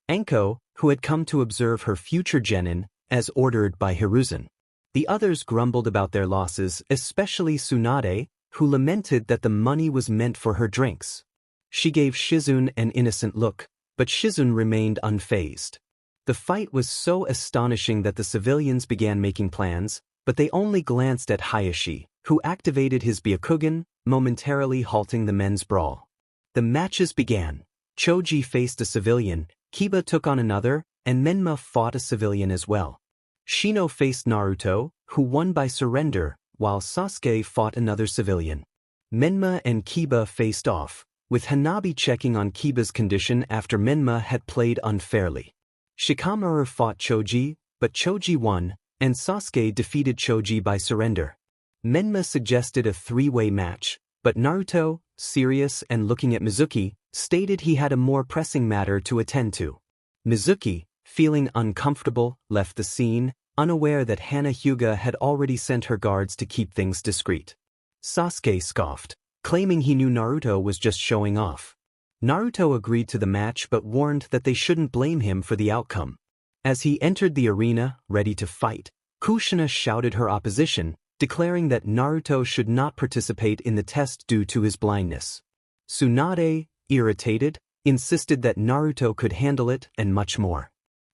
Anko, who had come to observe her future Genin, as ordered by Hiruzen. The others grumbled about their losses, especially Tsunade, who lamented that the money was meant for her drinks. She gave Shizune an innocent look, but Shizune remained unfazed. The fight was so astonishing that the civilians began making plans, but they only glanced at Hayashi, who activated his Byakugan, momentarily halting the men's brawl. The matches began. Choji faced a civilian, Kiba took on another, and Menma fought a civilian as well. Shino faced Naruto, who won by surrender, while Sasuke fought another civilian. Menma and Kiba faced off, with Hanabi checking on Kiba's condition after Menma had played unfairly. Shikamaru fought Choji, but Choji won, and Sasuke defeated Choji by surrender. Menma suggested a three-way match, but Naruto, serious and looking at Mizuki, stated he had a more pressing matter to attend to. Mizuki, feeling uncomfortable, left the scene, unaware that Hana Hyuga had already sent her guards to keep things discreet. Sasuke scoffed, claiming he knew Naruto was just showing off. Naruto agreed to the match but warned that they shouldn't blame him for the outcome. As he entered the arena, ready to fight, Kushina shouted her opposition, declaring that Naruto should not participate in the test due to his blindness. Tsunade, irritated, insisted that Naruto could handle it and much more.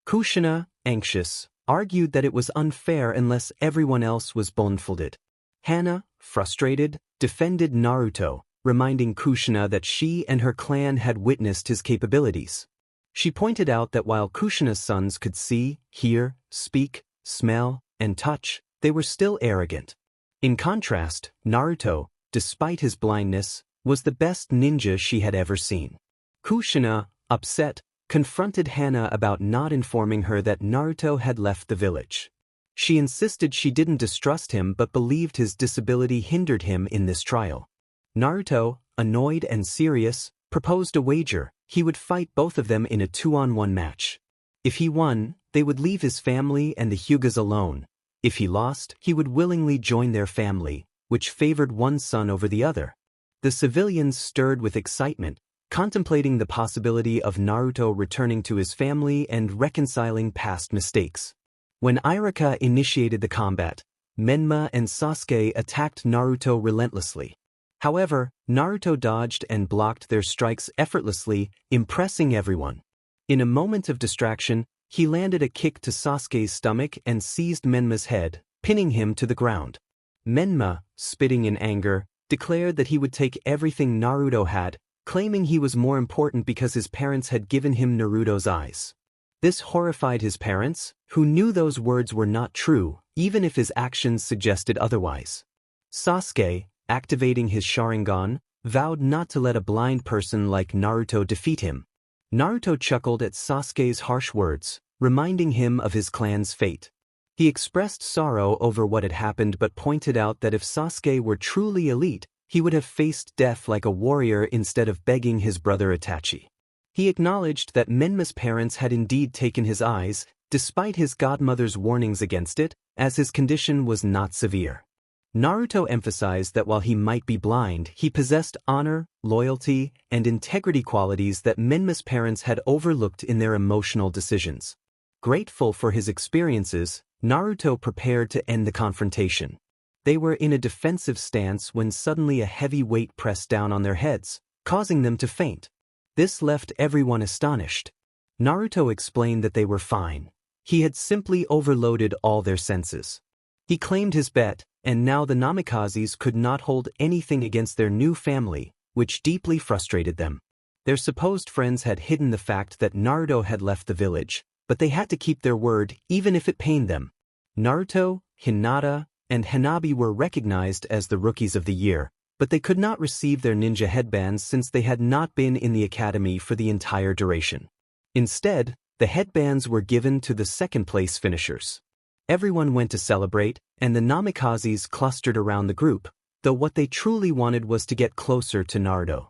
Kushina, anxious, argued that it was unfair unless everyone else was blindfolded. Hana, frustrated, defended Naruto, reminding Kushina that she and her clan had witnessed his capabilities. She pointed out that while Kushina's sons could see, hear, speak, smell, and touch, they were still arrogant. In contrast, Naruto, despite his blindness, was the best ninja she had ever seen. Kushina, upset, confronted Hana about not informing her that Naruto had left the village. She insisted she didn't distrust him but believed his disability hindered him in this trial. Naruto, annoyed and serious, proposed a wager. He would fight both of them in a 2-on-1 match. If he won, they would leave his family and the Hyugas alone. If he lost, he would willingly join their family, which favored one son over the other. The civilians stirred with excitement, contemplating the possibility of Naruto returning to his family and reconciling past mistakes. When Irika initiated the combat, Menma and Sasuke attacked Naruto relentlessly. However, Naruto dodged and blocked their strikes effortlessly, impressing everyone. In a moment of distraction, he landed a kick to Sasuke's stomach and seized Menma's head, pinning him to the ground. Menma, spitting in anger, declared that he would take everything Naruto had, claiming he was more important because his parents had given him Naruto's eyes. This horrified his parents, who knew those words were not true, even if his actions suggested otherwise. Sasuke, activating his Sharingan, vowed not to let a blind person like Naruto defeat him. Naruto chuckled at Sasuke's harsh words, reminding him of his clan's fate. He expressed sorrow over what had happened but pointed out that if Sasuke were truly elite, he would have faced death like a warrior instead of begging his brother Itachi. He acknowledged that Menma's parents had indeed taken his eyes, despite his godmother's warnings against it, as his condition was not severe. Naruto emphasized that while he might be blind, he possessed honor, loyalty, and integrity qualities that Menma's parents had overlooked in their emotional decisions. Grateful for his experiences, Naruto prepared to end the confrontation. They were in a defensive stance when suddenly a heavy weight pressed down on their heads, causing them to faint. This left everyone astonished. Naruto explained that they were fine. He had simply overloaded all their senses. He claimed his bet, and now the Namikazes could not hold anything against their new family, which deeply frustrated them. Their supposed friends had hidden the fact that Naruto had left the village, but they had to keep their word even if it pained them. Naruto, Hinata, and Hanabi were recognized as the Rookies of the Year, but they could not receive their ninja headbands since they had not been in the academy for the entire duration. Instead, the headbands were given to the second-place finishers. Everyone went to celebrate, and the Namikazes clustered around the group, though what they truly wanted was to get closer to Naruto.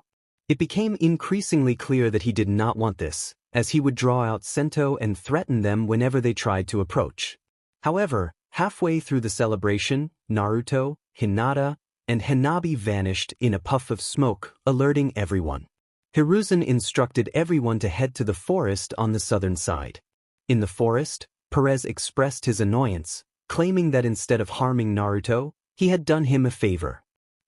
It became increasingly clear that he did not want this, as he would draw out Sento and threaten them whenever they tried to approach. However, halfway through the celebration, Naruto, Hinata, and Hanabi vanished in a puff of smoke, alerting everyone. Hiruzen instructed everyone to head to the forest on the southern side. In the forest, Perez expressed his annoyance, claiming that instead of harming Naruto, he had done him a favor.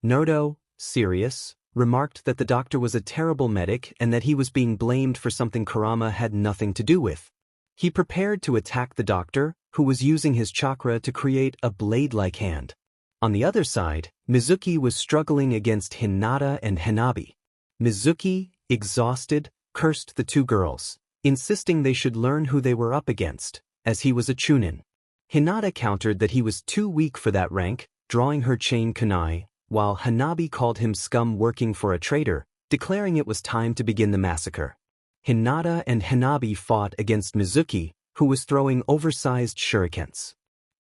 Naruto, serious, remarked that the doctor was a terrible medic and that he was being blamed for something Kurama had nothing to do with. He prepared to attack the doctor, who was using his chakra to create a blade-like hand. On the other side, Mizuki was struggling against Hinata and Hanabi. Mizuki, exhausted, cursed the two girls, insisting they should learn who they were up against, as he was a chunin. Hinata countered that he was too weak for that rank, drawing her chain kunai, while Hanabi called him scum working for a traitor, declaring it was time to begin the massacre. Hinata and Hanabi fought against Mizuki, who was throwing oversized shurikens.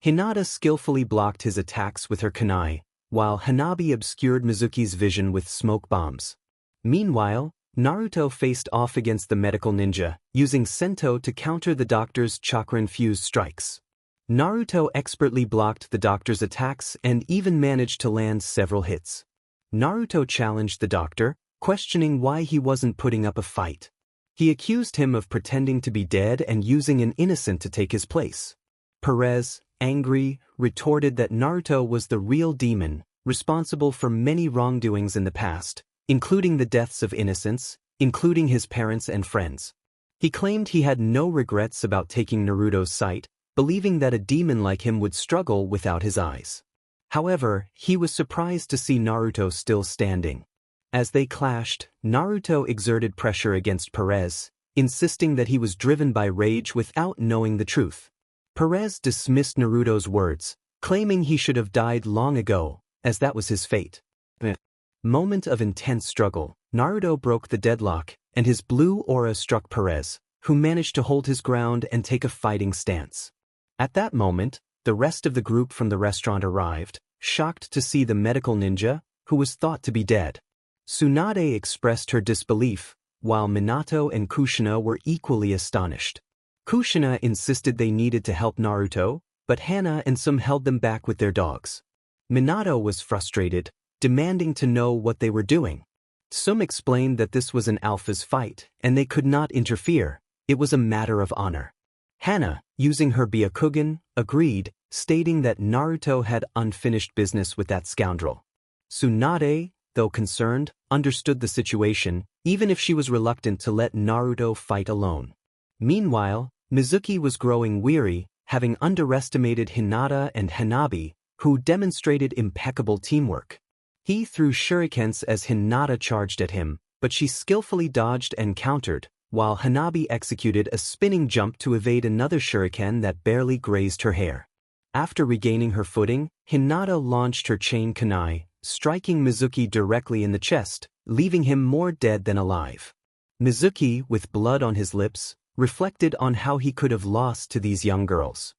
Hinata skillfully blocked his attacks with her kunai, while Hanabi obscured Mizuki's vision with smoke bombs. Meanwhile, Naruto faced off against the medical ninja, using Sento to counter the doctor's chakra-infused strikes. Naruto expertly blocked the doctor's attacks and even managed to land several hits. Naruto challenged the doctor, questioning why he wasn't putting up a fight. He accused him of pretending to be dead and using an innocent to take his place. Perez, angry, retorted that Naruto was the real demon, responsible for many wrongdoings in the past, including the deaths of innocents, including his parents and friends. He claimed he had no regrets about taking Naruto's sight, believing that a demon like him would struggle without his eyes. However, he was surprised to see Naruto still standing. As they clashed, Naruto exerted pressure against Perez, insisting that he was driven by rage without knowing the truth. Perez dismissed Naruto's words, claiming he should have died long ago, as that was his fate. Moment of intense struggle, Naruto broke the deadlock, and his blue aura struck Perez, who managed to hold his ground and take a fighting stance. At that moment, the rest of the group from the restaurant arrived, shocked to see the medical ninja, who was thought to be dead. Tsunade expressed her disbelief, while Minato and Kushina were equally astonished. Kushina insisted they needed to help Naruto, but Hana and some held them back with their dogs. Minato was frustrated, demanding to know what they were doing. Some explained that this was an alpha's fight, and they could not interfere. It was a matter of honor. Hana, using her Byakugan, agreed, stating that Naruto had unfinished business with that scoundrel. Tsunade, though concerned, understood the situation, even if she was reluctant to let Naruto fight alone. Meanwhile, Mizuki was growing weary, having underestimated Hinata and Hanabi, who demonstrated impeccable teamwork. He threw shurikens as Hinata charged at him, but she skillfully dodged and countered, while Hanabi executed a spinning jump to evade another shuriken that barely grazed her hair. After regaining her footing, Hinata launched her chain kunai, striking Mizuki directly in the chest, leaving him more dead than alive. Mizuki, with blood on his lips, reflected on how he could have lost to these young girls.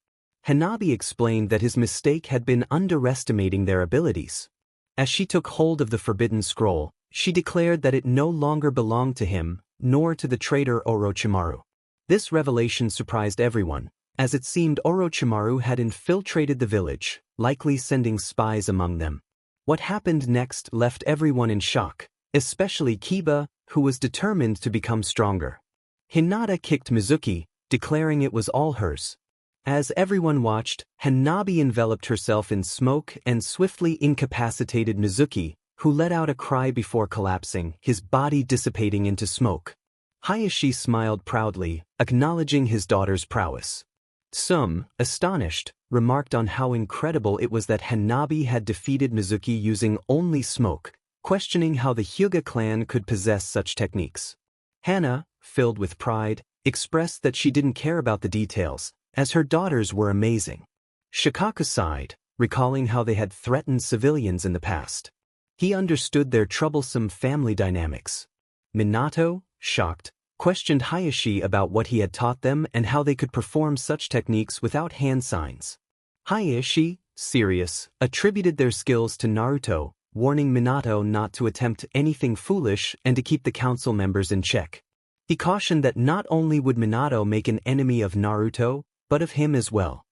Hanabi explained that his mistake had been underestimating their abilities. As she took hold of the forbidden scroll, she declared that it no longer belonged to him, nor to the traitor Orochimaru. This revelation surprised everyone, as it seemed Orochimaru had infiltrated the village, likely sending spies among them. What happened next left everyone in shock, especially Kiba, who was determined to become stronger. Hinata kicked Mizuki, declaring it was all hers. As everyone watched, Hanabi enveloped herself in smoke and swiftly incapacitated Mizuki, who let out a cry before collapsing, his body dissipating into smoke. Hayashi smiled proudly, acknowledging his daughter's prowess. Some, astonished, remarked on how incredible it was that Hanabi had defeated Mizuki using only smoke, questioning how the Hyuga clan could possess such techniques. Hana, filled with pride, expressed that she didn't care about the details, as her daughters were amazing. Shikaku sighed, recalling how they had threatened civilians in the past. He understood their troublesome family dynamics. Minato, shocked, questioned Hayashi about what he had taught them and how they could perform such techniques without hand signs. Hayashi, serious, attributed their skills to Naruto, warning Minato not to attempt anything foolish and to keep the council members in check. He cautioned that not only would Minato make an enemy of Naruto, but of him as well.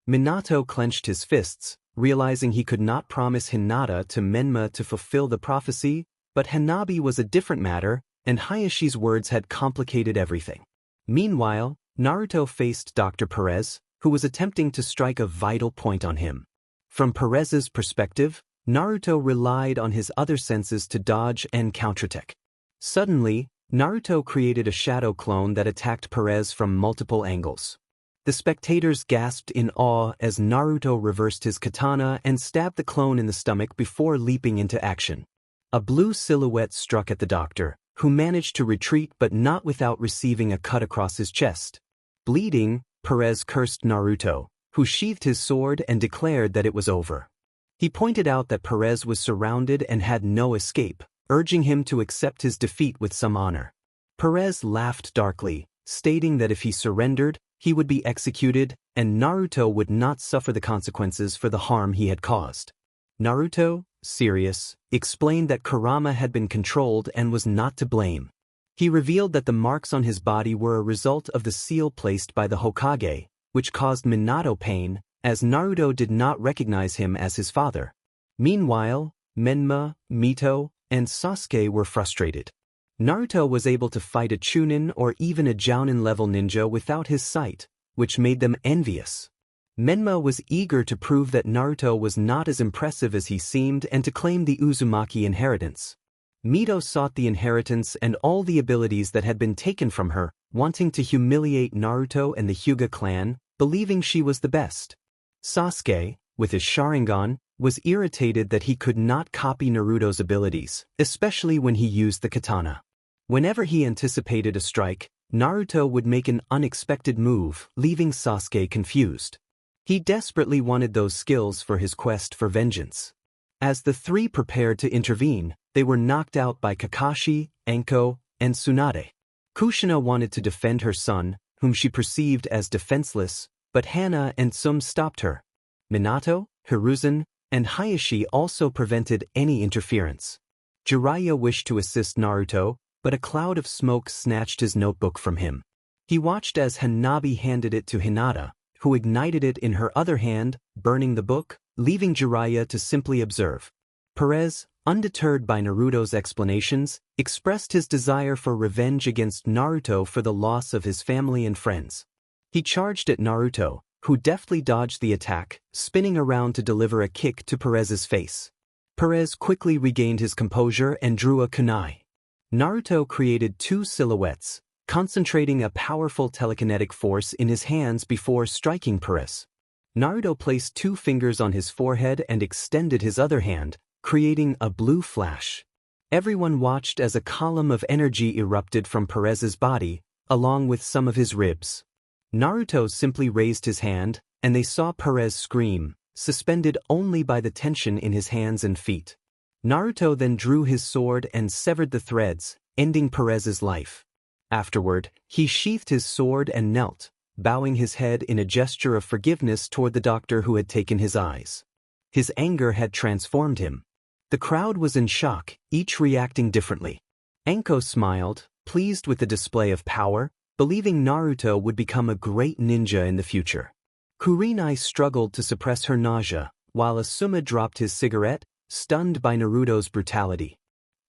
Minato clenched his fists, realizing he could not promise Hinata to Menma to fulfill the prophecy, but Hanabi was a different matter, and Hayashi's words had complicated everything. Meanwhile, Naruto faced Dr. Perez, who was attempting to strike a vital point on him. From Perez's perspective, Naruto relied on his other senses to dodge and counterattack. Suddenly, Naruto created a shadow clone that attacked Perez from multiple angles. The spectators gasped in awe as Naruto reversed his katana and stabbed the clone in the stomach before leaping into action. A blue silhouette struck at the doctor, who managed to retreat but not without receiving a cut across his chest. Bleeding, Perez cursed Naruto, who sheathed his sword and declared that it was over. He pointed out that Perez was surrounded and had no escape, urging him to accept his defeat with some honor. Perez laughed darkly, stating that if he surrendered, he would be executed, and Naruto would not suffer the consequences for the harm he had caused. Naruto, serious, explained that Kurama had been controlled and was not to blame. He revealed that the marks on his body were a result of the seal placed by the Hokage, which caused Minato pain, as Naruto did not recognize him as his father. Meanwhile, Menma, Mito, and Sasuke were frustrated. Naruto was able to fight a Chunin or even a Jounin-level ninja without his sight, which made them envious. Menma was eager to prove that Naruto was not as impressive as he seemed and to claim the Uzumaki inheritance. Mito sought the inheritance and all the abilities that had been taken from her, wanting to humiliate Naruto and the Hyuga clan, believing she was the best. Sasuke, with his Sharingan, was irritated that he could not copy Naruto's abilities, especially when he used the katana. Whenever he anticipated a strike, Naruto would make an unexpected move, leaving Sasuke confused. He desperately wanted those skills for his quest for vengeance. As the three prepared to intervene, they were knocked out by Kakashi, Enko, and Tsunade. Kushina wanted to defend her son, whom she perceived as defenseless, but Hana and Tsum stopped her. Minato, Hiruzen, and Hayashi also prevented any interference. Jiraiya wished to assist Naruto, but a cloud of smoke snatched his notebook from him. He watched as Hanabi handed it to Hinata, who ignited it in her other hand, burning the book, leaving Jiraiya to simply observe. Perez, undeterred by Naruto's explanations, expressed his desire for revenge against Naruto for the loss of his family and friends. He charged at Naruto, who deftly dodged the attack, spinning around to deliver a kick to Perez's face. Perez quickly regained his composure and drew a kunai. Naruto created two silhouettes, concentrating a powerful telekinetic force in his hands before striking Perez. Naruto placed 2 fingers on his forehead and extended his other hand, creating a blue flash. Everyone watched as a column of energy erupted from Perez's body, along with some of his ribs. Naruto simply raised his hand, and they saw Perez scream, suspended only by the tension in his hands and feet. Naruto then drew his sword and severed the threads, ending Perez's life. Afterward, he sheathed his sword and knelt, bowing his head in a gesture of forgiveness toward the doctor who had taken his eyes. His anger had transformed him. The crowd was in shock, each reacting differently. Enko smiled, pleased with the display of power, believing Naruto would become a great ninja in the future. Kurenai struggled to suppress her nausea, while Asuma dropped his cigarette, stunned by Naruto's brutality.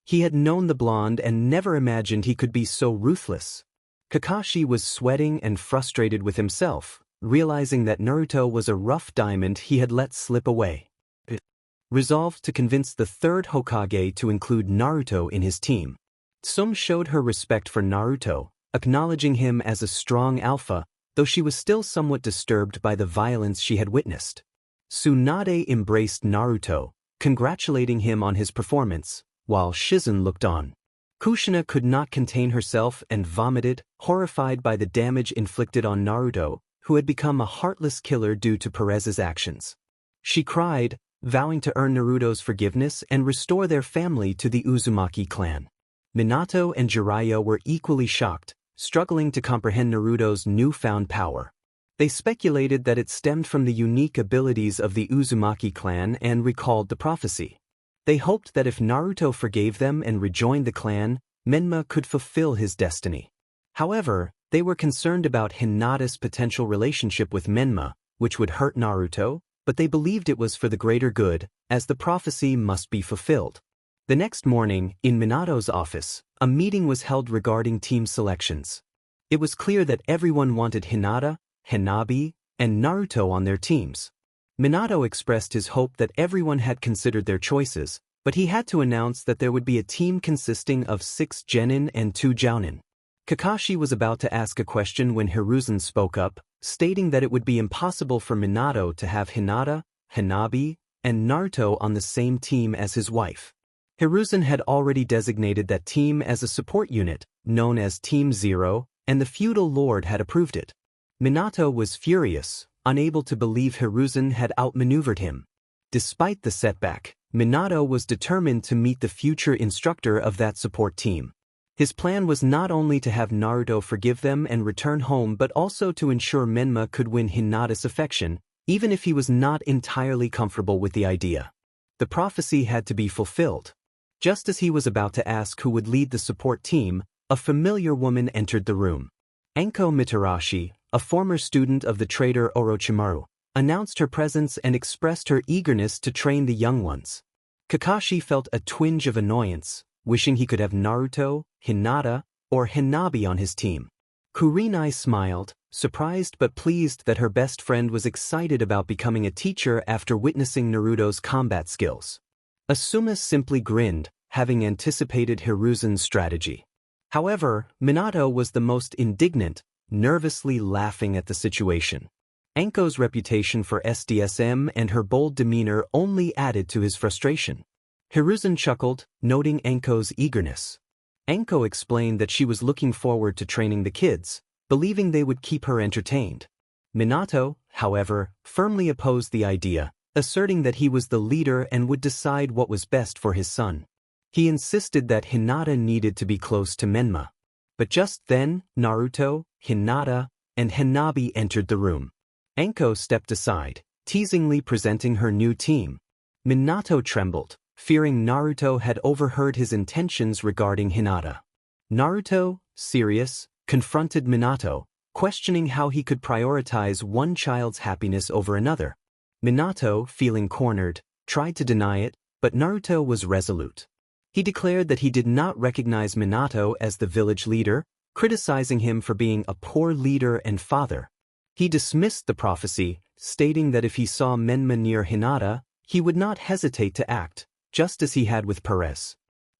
He had known the blonde and never imagined he could be so ruthless. Kakashi was sweating and frustrated with himself, realizing that Naruto was a rough diamond he had let slip away. Resolved to convince the third Hokage to include Naruto in his team, Tsum showed her respect for Naruto, acknowledging him as a strong alpha, though she was still somewhat disturbed by the violence she had witnessed. Tsunade embraced Naruto, congratulating him on his performance, while Shizen looked on. Kushina could not contain herself and vomited, horrified by the damage inflicted on Naruto, who had become a heartless killer due to Perez's actions. She cried, vowing to earn Naruto's forgiveness and restore their family to the Uzumaki clan. Minato and Jiraiya were equally shocked, struggling to comprehend Naruto's newfound power. They speculated that it stemmed from the unique abilities of the Uzumaki clan and recalled the prophecy. They hoped that if Naruto forgave them and rejoined the clan, Menma could fulfill his destiny. However, they were concerned about Hinata's potential relationship with Menma, which would hurt Naruto, but they believed it was for the greater good, as the prophecy must be fulfilled. The next morning, in Minato's office, a meeting was held regarding team selections. It was clear that everyone wanted Hinata, Hanabi, and Naruto on their teams. Minato expressed his hope that everyone had considered their choices, But he had to announce that there would be a team consisting of 6 Genin and 2 Jounin. Kakashi was about to ask a question when Hiruzen spoke up, stating that it would be impossible for Minato to have Hinata, Hanabi, and Naruto on the same team as his wife. Hiruzen had already designated that team as a support unit, known as Team Zero, and the feudal lord had approved it. Minato was furious, unable to believe Hiruzen had outmaneuvered him. Despite the setback, Minato was determined to meet the future instructor of that support team. His plan was not only to have Naruto forgive them and return home but also to ensure Menma could win Hinata's affection, even if he was not entirely comfortable with the idea. The prophecy had to be fulfilled. Just as he was about to ask who would lead the support team, a familiar woman entered the room. Anko Mitarashi, a former student of the traitor Orochimaru, announced her presence and expressed her eagerness to train the young ones. Kakashi felt a twinge of annoyance, wishing he could have Naruto, Hinata, or Hanabi on his team. Kurenai smiled, surprised but pleased that her best friend was excited about becoming a teacher after witnessing Naruto's combat skills. Asuma simply grinned, having anticipated Hiruzen's strategy. However, Minato was the most indignant, nervously laughing at the situation. Anko's reputation for SDSM and her bold demeanor only added to his frustration. Hiruzen chuckled, noting Anko's eagerness. Anko explained that she was looking forward to training the kids, believing they would keep her entertained. Minato, however, firmly opposed the idea, asserting that he was the leader and would decide what was best for his son. He insisted that Hinata needed to be close to Menma. But just then, Naruto, Hinata, and Hanabi entered the room. Anko stepped aside, teasingly presenting her new team. Minato trembled, fearing Naruto had overheard his intentions regarding Hinata. Naruto, serious, confronted Minato, questioning how he could prioritize one child's happiness over another. Minato, feeling cornered, tried to deny it, but Naruto was resolute. He declared that he did not recognize Minato as the village leader, criticizing him for being a poor leader and father. He dismissed the prophecy, stating that if he saw Menma near Hinata, he would not hesitate to act, just as he had with Perez.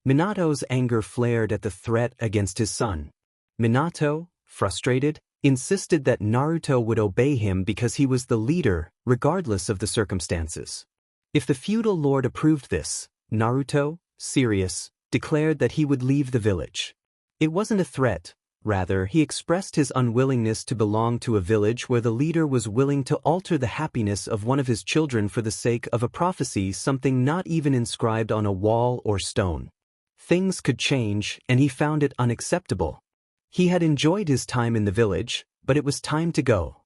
Minato's anger flared at the threat against his son. Minato, frustrated, insisted that Naruto would obey him because he was the leader, regardless of the circumstances. If the feudal lord approved this, Naruto, serious, declared that he would leave the village. It wasn't a threat, rather he expressed his unwillingness to belong to a village where the leader was willing to alter the happiness of one of his children for the sake of a prophecy, something not even inscribed on a wall or stone. Things could change, and he found it unacceptable. He had enjoyed his time in the village, but it was time to go.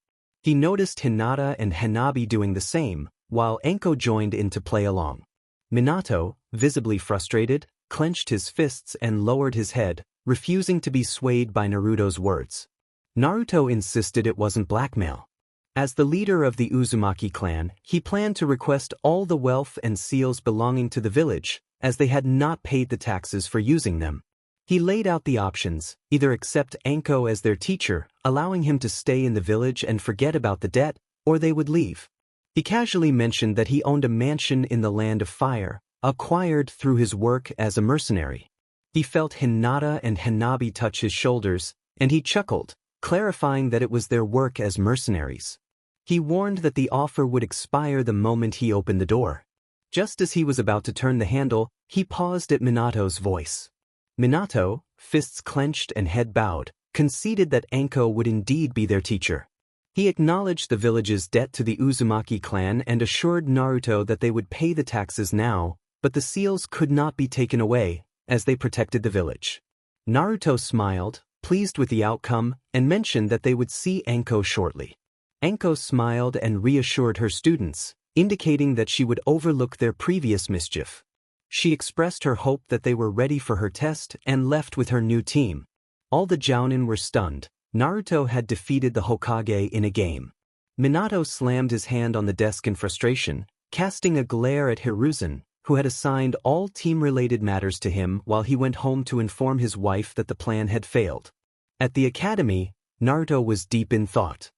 He noticed Hinata and Hanabi doing the same, while Anko joined in to play along. Minato, visibly frustrated, clenched his fists and lowered his head, refusing to be swayed by Naruto's words. Naruto insisted it wasn't blackmail. As the leader of the Uzumaki clan, he planned to request all the wealth and seals belonging to the village, as they had not paid the taxes for using them. He laid out the options, either accept Anko as their teacher, allowing him to stay in the village and forget about the debt, or they would leave. He casually mentioned that he owned a mansion in the Land of Fire, acquired through his work as a mercenary. He felt Hinata and Hanabi touch his shoulders, and he chuckled, clarifying that it was their work as mercenaries. He warned that the offer would expire the moment he opened the door. Just as he was about to turn the handle, he paused at Minato's voice. Minato, fists clenched and head bowed, conceded that Anko would indeed be their teacher. He acknowledged the village's debt to the Uzumaki clan and assured Naruto that they would pay the taxes now, but the seals could not be taken away, as they protected the village. Naruto smiled, pleased with the outcome, and mentioned that they would see Anko shortly. Anko smiled and reassured her students, indicating that she would overlook their previous mischief. She expressed her hope that they were ready for her test and left with her new team. All the Jounin were stunned. Naruto had defeated the Hokage in a game. Minato slammed his hand on the desk in frustration, casting a glare at Hiruzen, who had assigned all team-related matters to him while he went home to inform his wife that the plan had failed. At the academy, Naruto was deep in thought.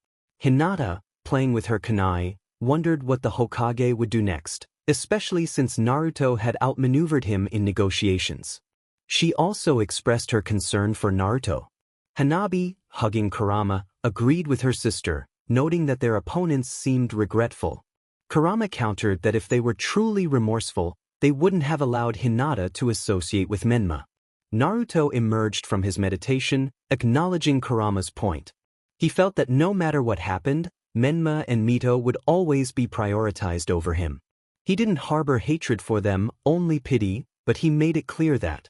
Hinata, playing with her kunai, wondered what the Hokage would do next, especially since Naruto had outmaneuvered him in negotiations. She also expressed her concern for Naruto. Hanabi, hugging Kurama, agreed with her sister, noting that their opponents seemed regretful. Kurama countered that if they were truly remorseful, they wouldn't have allowed Hinata to associate with Menma. Naruto emerged from his meditation, acknowledging Kurama's point. He felt that no matter what happened, Menma and Mito would always be prioritized over him. He didn't harbor hatred for them, only pity, but he made it clear that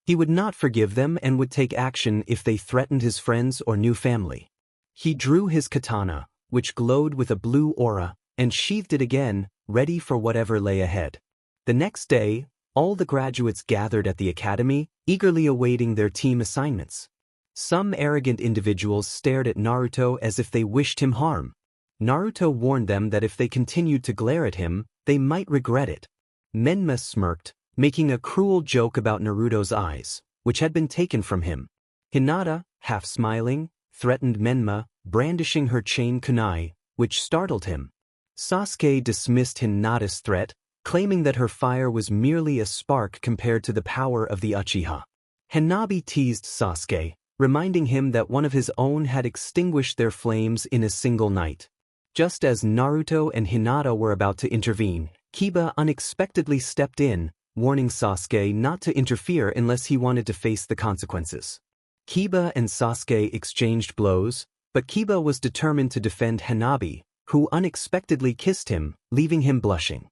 he would not forgive them and would take action if they threatened his friends or new family. He drew his katana, which glowed with a blue aura, and sheathed it again, ready for whatever lay ahead. The next day, all the graduates gathered at the academy, eagerly awaiting their team assignments. Some arrogant individuals stared at Naruto as if they wished him harm. Naruto warned them that if they continued to glare at him, they might regret it. Menma smirked, making a cruel joke about Naruto's eyes, which had been taken from him. Hinata, half smiling, threatened Menma, brandishing her chain kunai, which startled him. Sasuke dismissed Hinata's threat, claiming that her fire was merely a spark compared to the power of the Uchiha. Hanabi teased Sasuke, reminding him that one of his own had extinguished their flames in a single night. Just as Naruto and Hinata were about to intervene, Kiba unexpectedly stepped in, warning Sasuke not to interfere unless he wanted to face the consequences. Kiba and Sasuke exchanged blows, but Kiba was determined to defend Hanabi, who unexpectedly kissed him, leaving him blushing.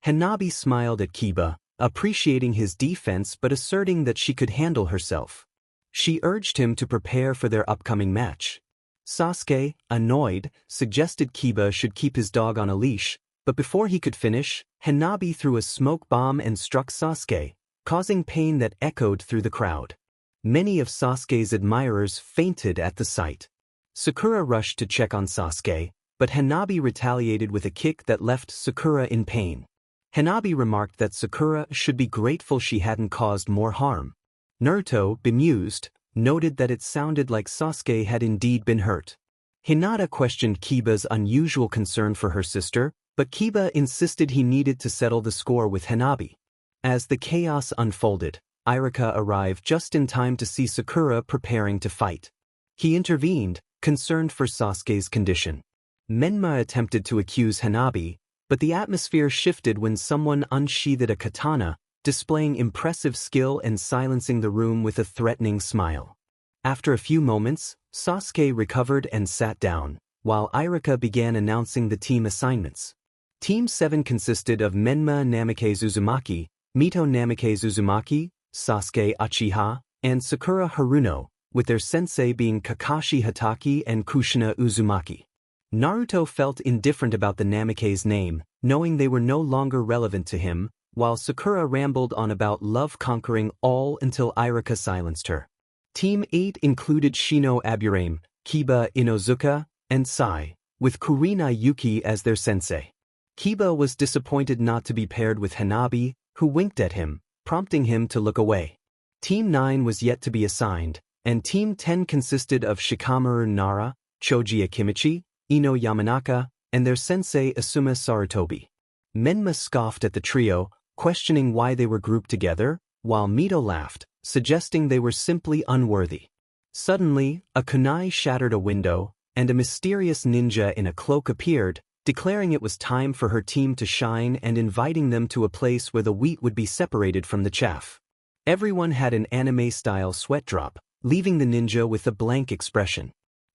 Hanabi smiled at Kiba, appreciating his defense but asserting that she could handle herself. She urged him to prepare for their upcoming match. Sasuke, annoyed, suggested Kiba should keep his dog on a leash, but before he could finish, Hanabi threw a smoke bomb and struck Sasuke, causing pain that echoed through the crowd. Many of Sasuke's admirers fainted at the sight. Sakura rushed to check on Sasuke, but Hanabi retaliated with a kick that left Sakura in pain. Hanabi remarked that Sakura should be grateful she hadn't caused more harm. Naruto, bemused, noted that it sounded like Sasuke had indeed been hurt. Hinata questioned Kiba's unusual concern for her sister, but Kiba insisted he needed to settle the score with Hanabi. As the chaos unfolded, Iruka arrived just in time to see Sakura preparing to fight. He intervened, concerned for Sasuke's condition. Menma attempted to accuse Hanabi, but the atmosphere shifted when someone unsheathed a katana, displaying impressive skill and silencing the room with a threatening smile. After a few moments, Sasuke recovered and sat down, while Iruka began announcing the team assignments. Team 7 consisted of Menma Namikaze-Uzumaki, Mito Namikaze-Uzumaki, Sasuke Uchiha, and Sakura Haruno, with their sensei being Kakashi Hatake and Kushina Uzumaki. Naruto felt indifferent about the Namikaze name, knowing they were no longer relevant to him, while Sakura rambled on about love conquering all until Iruka silenced her. Team 8 included Shino Aburame, Kiba Inozuka, and Sai, with Kurina Yuki as their sensei. Kiba was disappointed not to be paired with Hanabi, who winked at him, prompting him to look away. Team 9 was yet to be assigned, and Team 10 consisted of Shikamaru Nara, Choji Akimichi, Ino Yamanaka, and their sensei Asuma Sarutobi. Menma scoffed at the trio, questioning why they were grouped together, while Mito laughed, suggesting they were simply unworthy. Suddenly, a kunai shattered a window, and a mysterious ninja in a cloak appeared, declaring it was time for her team to shine and inviting them to a place where the wheat would be separated from the chaff. Everyone had an anime-style sweat drop, leaving the ninja with a blank expression.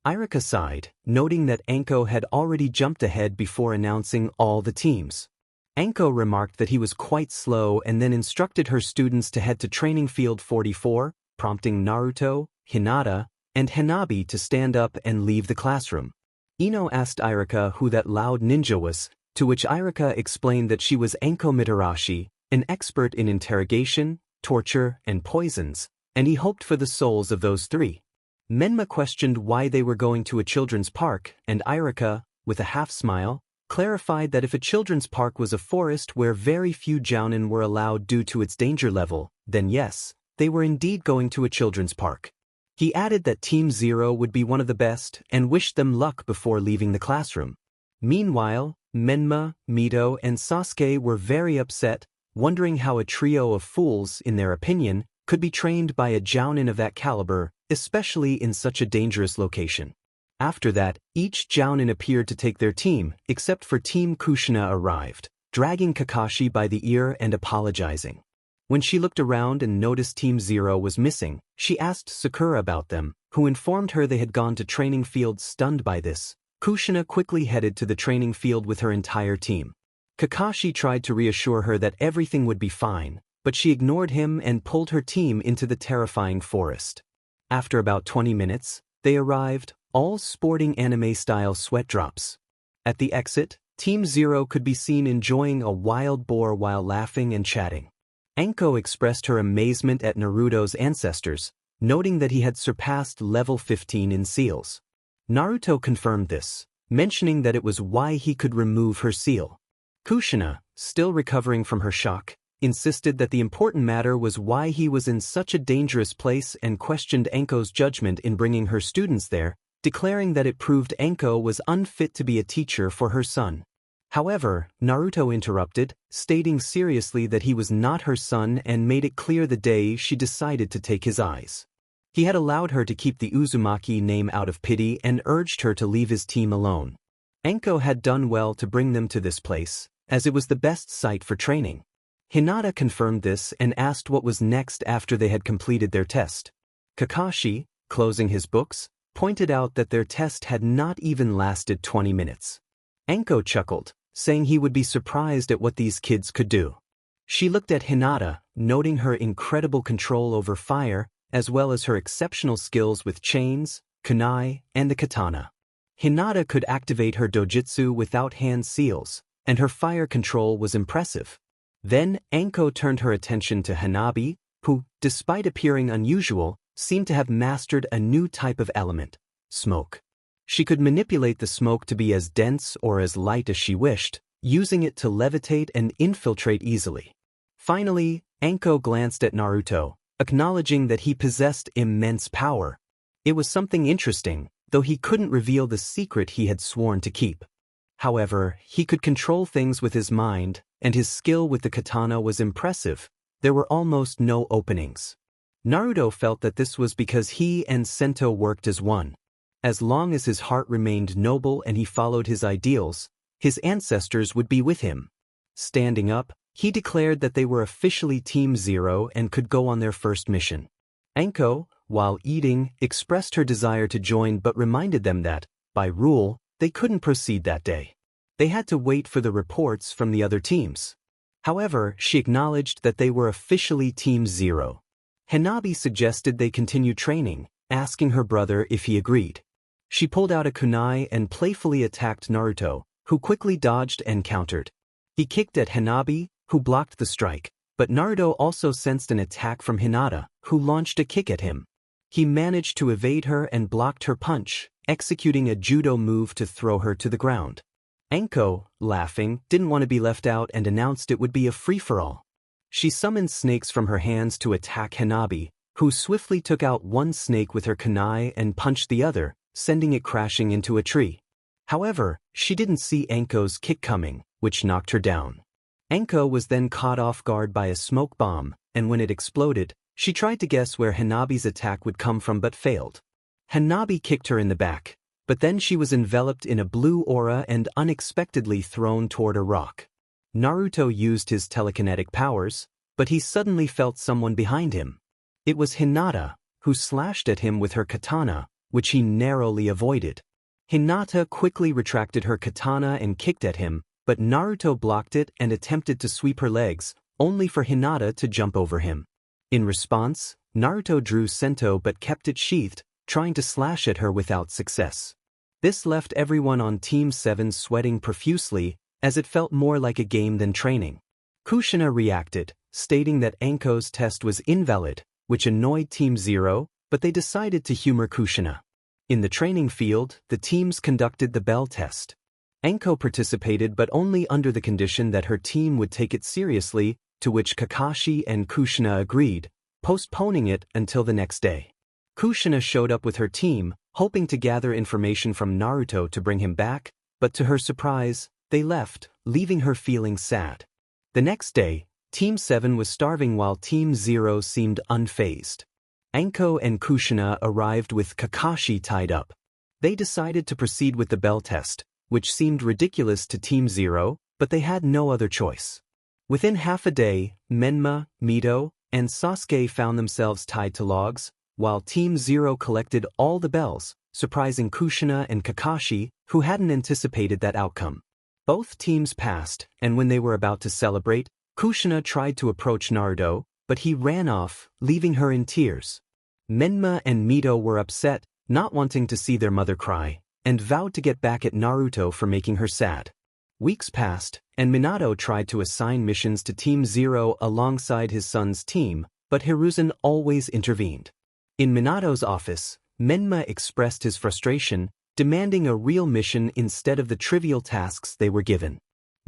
Iruka sighed, noting that Anko had already jumped ahead before announcing all the teams. Anko remarked that he was quite slow and then instructed her students to head to Training Field 44, prompting Naruto, Hinata, and Hanabi to stand up and leave the classroom. Ino asked Iruka who that loud ninja was, to which Iruka explained that she was Anko Mitarashi, an expert in interrogation, torture, and poisons, and he hoped for the souls of those three. Menma questioned why they were going to a children's park, and Iruka, with a half-smile, clarified that if a children's park was a forest where very few jounin were allowed due to its danger level, then yes, they were indeed going to a children's park. He added that Team 0 would be one of the best and wished them luck before leaving the classroom. Meanwhile, Menma, Mito, and Sasuke were very upset, wondering how a trio of fools, in their opinion, could be trained by a jounin of that caliber, especially in such a dangerous location. After that, each jounin appeared to take their team, except for Team Kushina arrived, dragging Kakashi by the ear and apologizing. When she looked around and noticed Team Zero was missing, she asked Sakura about them, who informed her they had gone to training field. Stunned by this, Kushina quickly headed to the training field with her entire team. Kakashi tried to reassure her that everything would be fine, but she ignored him and pulled her team into the terrifying forest. After about 20 minutes, they arrived, all sporting anime-style sweat drops. At the exit, Team Zero could be seen enjoying a wild boar while laughing and chatting. Anko expressed her amazement at Naruto's ancestors, noting that he had surpassed level 15 in seals. Naruto confirmed this, mentioning that it was why he could remove her seal. Kushina, still recovering from her shock, insisted that the important matter was why he was in such a dangerous place and questioned Anko's judgment in bringing her students there, declaring that it proved Anko was unfit to be a teacher for her son. However, Naruto interrupted, stating seriously that he was not her son and made it clear the day she decided to take his eyes. He had allowed her to keep the Uzumaki name out of pity and urged her to leave his team alone. Anko had done well to bring them to this place, as it was the best site for training. Hinata confirmed this and asked what was next after they had completed their test. Kakashi, closing his books, pointed out that their test had not even lasted 20 minutes. Anko chuckled, saying he would be surprised at what these kids could do. She looked at Hinata, noting her incredible control over fire, as well as her exceptional skills with chains, kunai, and the katana. Hinata could activate her dojutsu without hand seals, and her fire control was impressive. Then, Anko turned her attention to Hanabi, who, despite appearing unusual, seemed to have mastered a new type of element, smoke. She could manipulate the smoke to be as dense or as light as she wished, using it to levitate and infiltrate easily. Finally, Anko glanced at Naruto, acknowledging that he possessed immense power. It was something interesting, though he couldn't reveal the secret he had sworn to keep. However, he could control things with his mind, and his skill with the katana was impressive. There were almost no openings. Naruto felt that this was because he and Sento worked as one. As long as his heart remained noble and he followed his ideals, his ancestors would be with him. Standing up, he declared that they were officially Team Zero and could go on their first mission. Anko, while eating, expressed her desire to join but reminded them that, by rule, they couldn't proceed that day. They had to wait for the reports from the other teams. However, she acknowledged that they were officially Team Zero. Hanabi suggested they continue training, asking her brother if he agreed. She pulled out a kunai and playfully attacked Naruto, who quickly dodged and countered. He kicked at Hanabi, who blocked the strike, but Naruto also sensed an attack from Hinata, who launched a kick at him. He managed to evade her and blocked her punch, executing a judo move to throw her to the ground. Anko, laughing, didn't want to be left out and announced it would be a free-for-all. She summoned snakes from her hands to attack Hanabi, who swiftly took out one snake with her kunai and punched the other, sending it crashing into a tree. However, she didn't see Anko's kick coming, which knocked her down. Anko was then caught off guard by a smoke bomb, and when it exploded, she tried to guess where Hanabi's attack would come from but failed. Hanabi kicked her in the back, but then she was enveloped in a blue aura and unexpectedly thrown toward a rock. Naruto used his telekinetic powers, but he suddenly felt someone behind him. It was Hinata, who slashed at him with her katana, which he narrowly avoided. Hinata quickly retracted her katana and kicked at him, but Naruto blocked it and attempted to sweep her legs, only for Hinata to jump over him. In response, Naruto drew Sento but kept it sheathed, trying to slash at her without success. This left everyone on Team 7 sweating profusely, as it felt more like a game than training. Kushina reacted, stating that Anko's test was invalid, which annoyed Team 0, but they decided to humor Kushina. In the training field, the teams conducted the bell test. Anko participated but only under the condition that her team would take it seriously, to which Kakashi and Kushina agreed, postponing it until the next day. Kushina showed up with her team, hoping to gather information from Naruto to bring him back, but to her surprise, They left, leaving her feeling sad. The next day, Team 7 was starving while Team 0 seemed unfazed. Anko and Kushina arrived with Kakashi tied up. They decided to proceed with the bell test, which seemed ridiculous to Team 0, but they had no other choice. Within half a day, Menma, Mito, and Sasuke found themselves tied to logs, while Team 0 collected all the bells, surprising Kushina and Kakashi, who hadn't anticipated that outcome. Both teams passed, and when they were about to celebrate, Kushina tried to approach Naruto, but he ran off, leaving her in tears. Menma and Mito were upset, not wanting to see their mother cry, and vowed to get back at Naruto for making her sad. Weeks passed, and Minato tried to assign missions to Team 0 alongside his son's team, but Hiruzen always intervened. In Minato's office, Menma expressed his frustration, demanding a real mission instead of the trivial tasks they were given.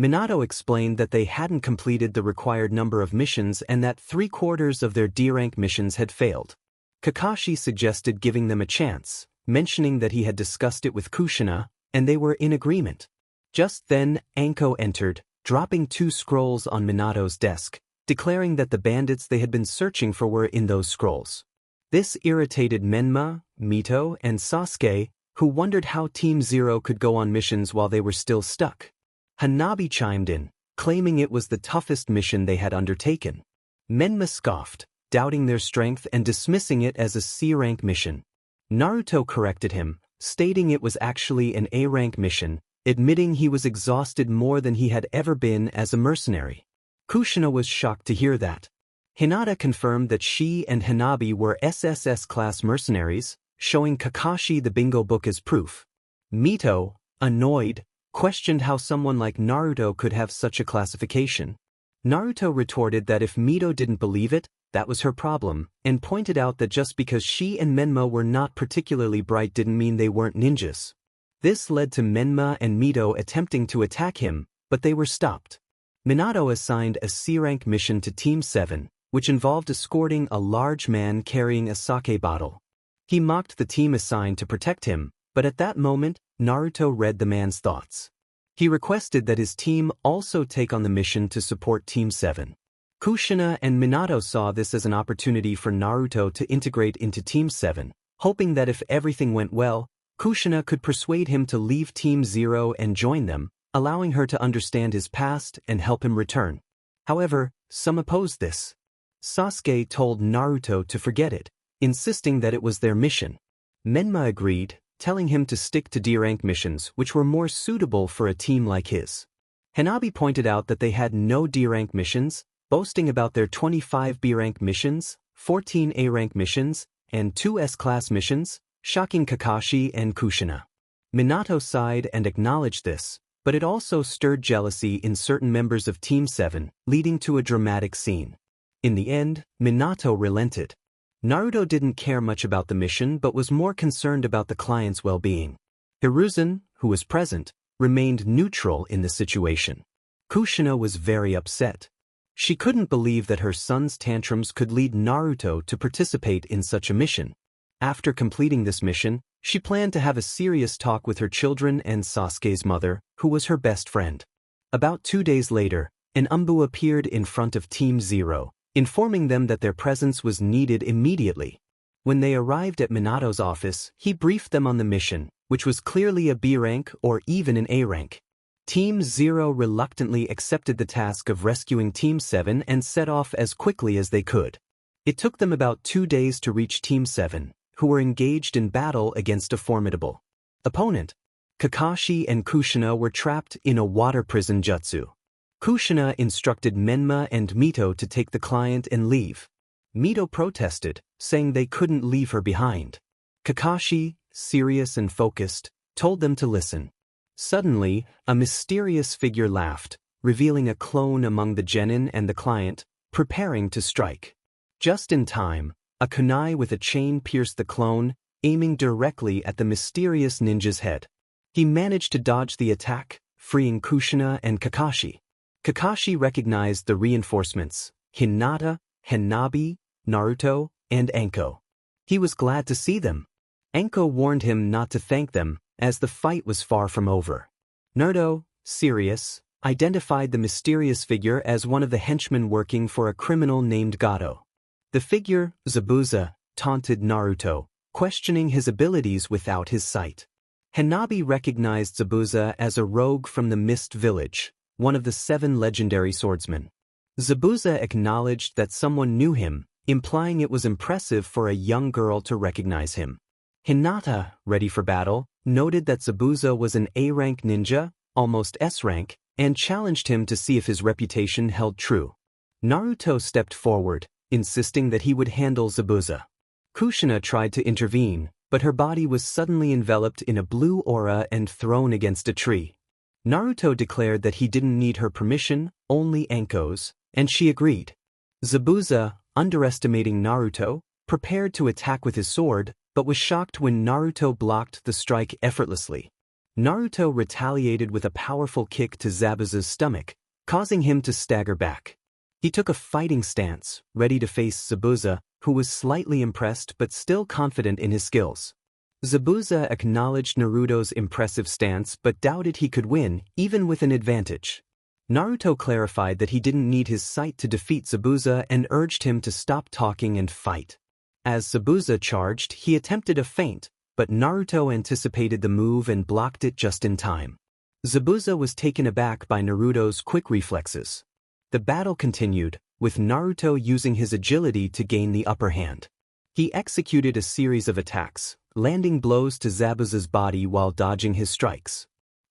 Minato explained that they hadn't completed the required number of missions and that 3/4 of their D-rank missions had failed. Kakashi suggested giving them a chance, mentioning that he had discussed it with Kushina, and they were in agreement. Just then, Anko entered, dropping 2 scrolls on Minato's desk, declaring that the bandits they had been searching for were in those scrolls. This irritated Menma, Mito, and Sasuke, who wondered how Team 0 could go on missions while they were still stuck. Hanabi chimed in, claiming it was the toughest mission they had undertaken. Menma scoffed, doubting their strength and dismissing it as a C-rank mission. Naruto corrected him, stating it was actually an A-rank mission, admitting he was exhausted more than he had ever been as a mercenary. Kushina was shocked to hear that. Hinata confirmed that she and Hanabi were SSS-class mercenaries, showing Kakashi the bingo book as proof. Mito, annoyed, questioned how someone like Naruto could have such a classification. Naruto retorted that if Mito didn't believe it, that was her problem, and pointed out that just because she and Menma were not particularly bright didn't mean they weren't ninjas. This led to Menma and Mito attempting to attack him, but they were stopped. Minato assigned a C-rank mission to Team 7, which involved escorting a large man carrying a sake bottle. He mocked the team assigned to protect him, but at that moment, Naruto read the man's thoughts. He requested that his team also take on the mission to support Team 7. Kushina and Minato saw this as an opportunity for Naruto to integrate into Team 7, hoping that if everything went well, Kushina could persuade him to leave Team 0 and join them, allowing her to understand his past and help him return. However, some opposed this. Sasuke told Naruto to forget it, insisting that it was their mission. Menma agreed, telling him to stick to D-rank missions which were more suitable for a team like his. Hanabi pointed out that they had no D-rank missions, boasting about their 25 B-rank missions, 14 A-rank missions, and 2 S-class missions, shocking Kakashi and Kushina. Minato sighed and acknowledged this, but it also stirred jealousy in certain members of Team 7, leading to a dramatic scene. In the end, Minato relented. Naruto didn't care much about the mission but was more concerned about the client's well-being. Hiruzen, who was present, remained neutral in the situation. Kushina was very upset. She couldn't believe that her son's tantrums could lead Naruto to participate in such a mission. After completing this mission, she planned to have a serious talk with her children and Sasuke's mother, who was her best friend. About 2 days later, an Umbu appeared in front of Team 0, informing them that their presence was needed immediately. When they arrived at Minato's office, he briefed them on the mission, which was clearly a B rank or even an A rank. Team 0 reluctantly accepted the task of rescuing Team 7 and set off as quickly as they could. It took them about 2 days to reach Team 7, who were engaged in battle against a formidable opponent. Kakashi and Kushina were trapped in a water prison jutsu. Kushina instructed Menma and Mito to take the client and leave. Mito protested, saying they couldn't leave her behind. Kakashi, serious and focused, told them to listen. Suddenly, a mysterious figure laughed, revealing a clone among the Genin and the client, preparing to strike. Just in time, a kunai with a chain pierced the clone, aiming directly at the mysterious ninja's head. He managed to dodge the attack, freeing Kushina and Kakashi. Kakashi recognized the reinforcements: Hinata, Hanabi, Naruto, and Anko. He was glad to see them. Anko warned him not to thank them, as the fight was far from over. Naruto, serious, identified the mysterious figure as one of the henchmen working for a criminal named Gato. The figure, Zabuza, taunted Naruto, questioning his abilities without his sight. Hanabi recognized Zabuza as a rogue from the Mist Village, one of the 7 legendary swordsmen. Zabuza acknowledged that someone knew him, implying it was impressive for a young girl to recognize him. Hinata, ready for battle, noted that Zabuza was an A-rank ninja, almost S-rank, and challenged him to see if his reputation held true. Naruto stepped forward, insisting that he would handle Zabuza. Kushina tried to intervene, but her body was suddenly enveloped in a blue aura and thrown against a tree. Naruto declared that he didn't need her permission, only Anko's, and she agreed. Zabuza, underestimating Naruto, prepared to attack with his sword, but was shocked when Naruto blocked the strike effortlessly. Naruto retaliated with a powerful kick to Zabuza's stomach, causing him to stagger back. He took a fighting stance, ready to face Zabuza, who was slightly impressed but still confident in his skills. Zabuza acknowledged Naruto's impressive stance but doubted he could win, even with an advantage. Naruto clarified that he didn't need his sight to defeat Zabuza and urged him to stop talking and fight. As Zabuza charged, he attempted a feint, but Naruto anticipated the move and blocked it just in time. Zabuza was taken aback by Naruto's quick reflexes. The battle continued, with Naruto using his agility to gain the upper hand. He executed a series of attacks, landing blows to Zabuza's body while dodging his strikes.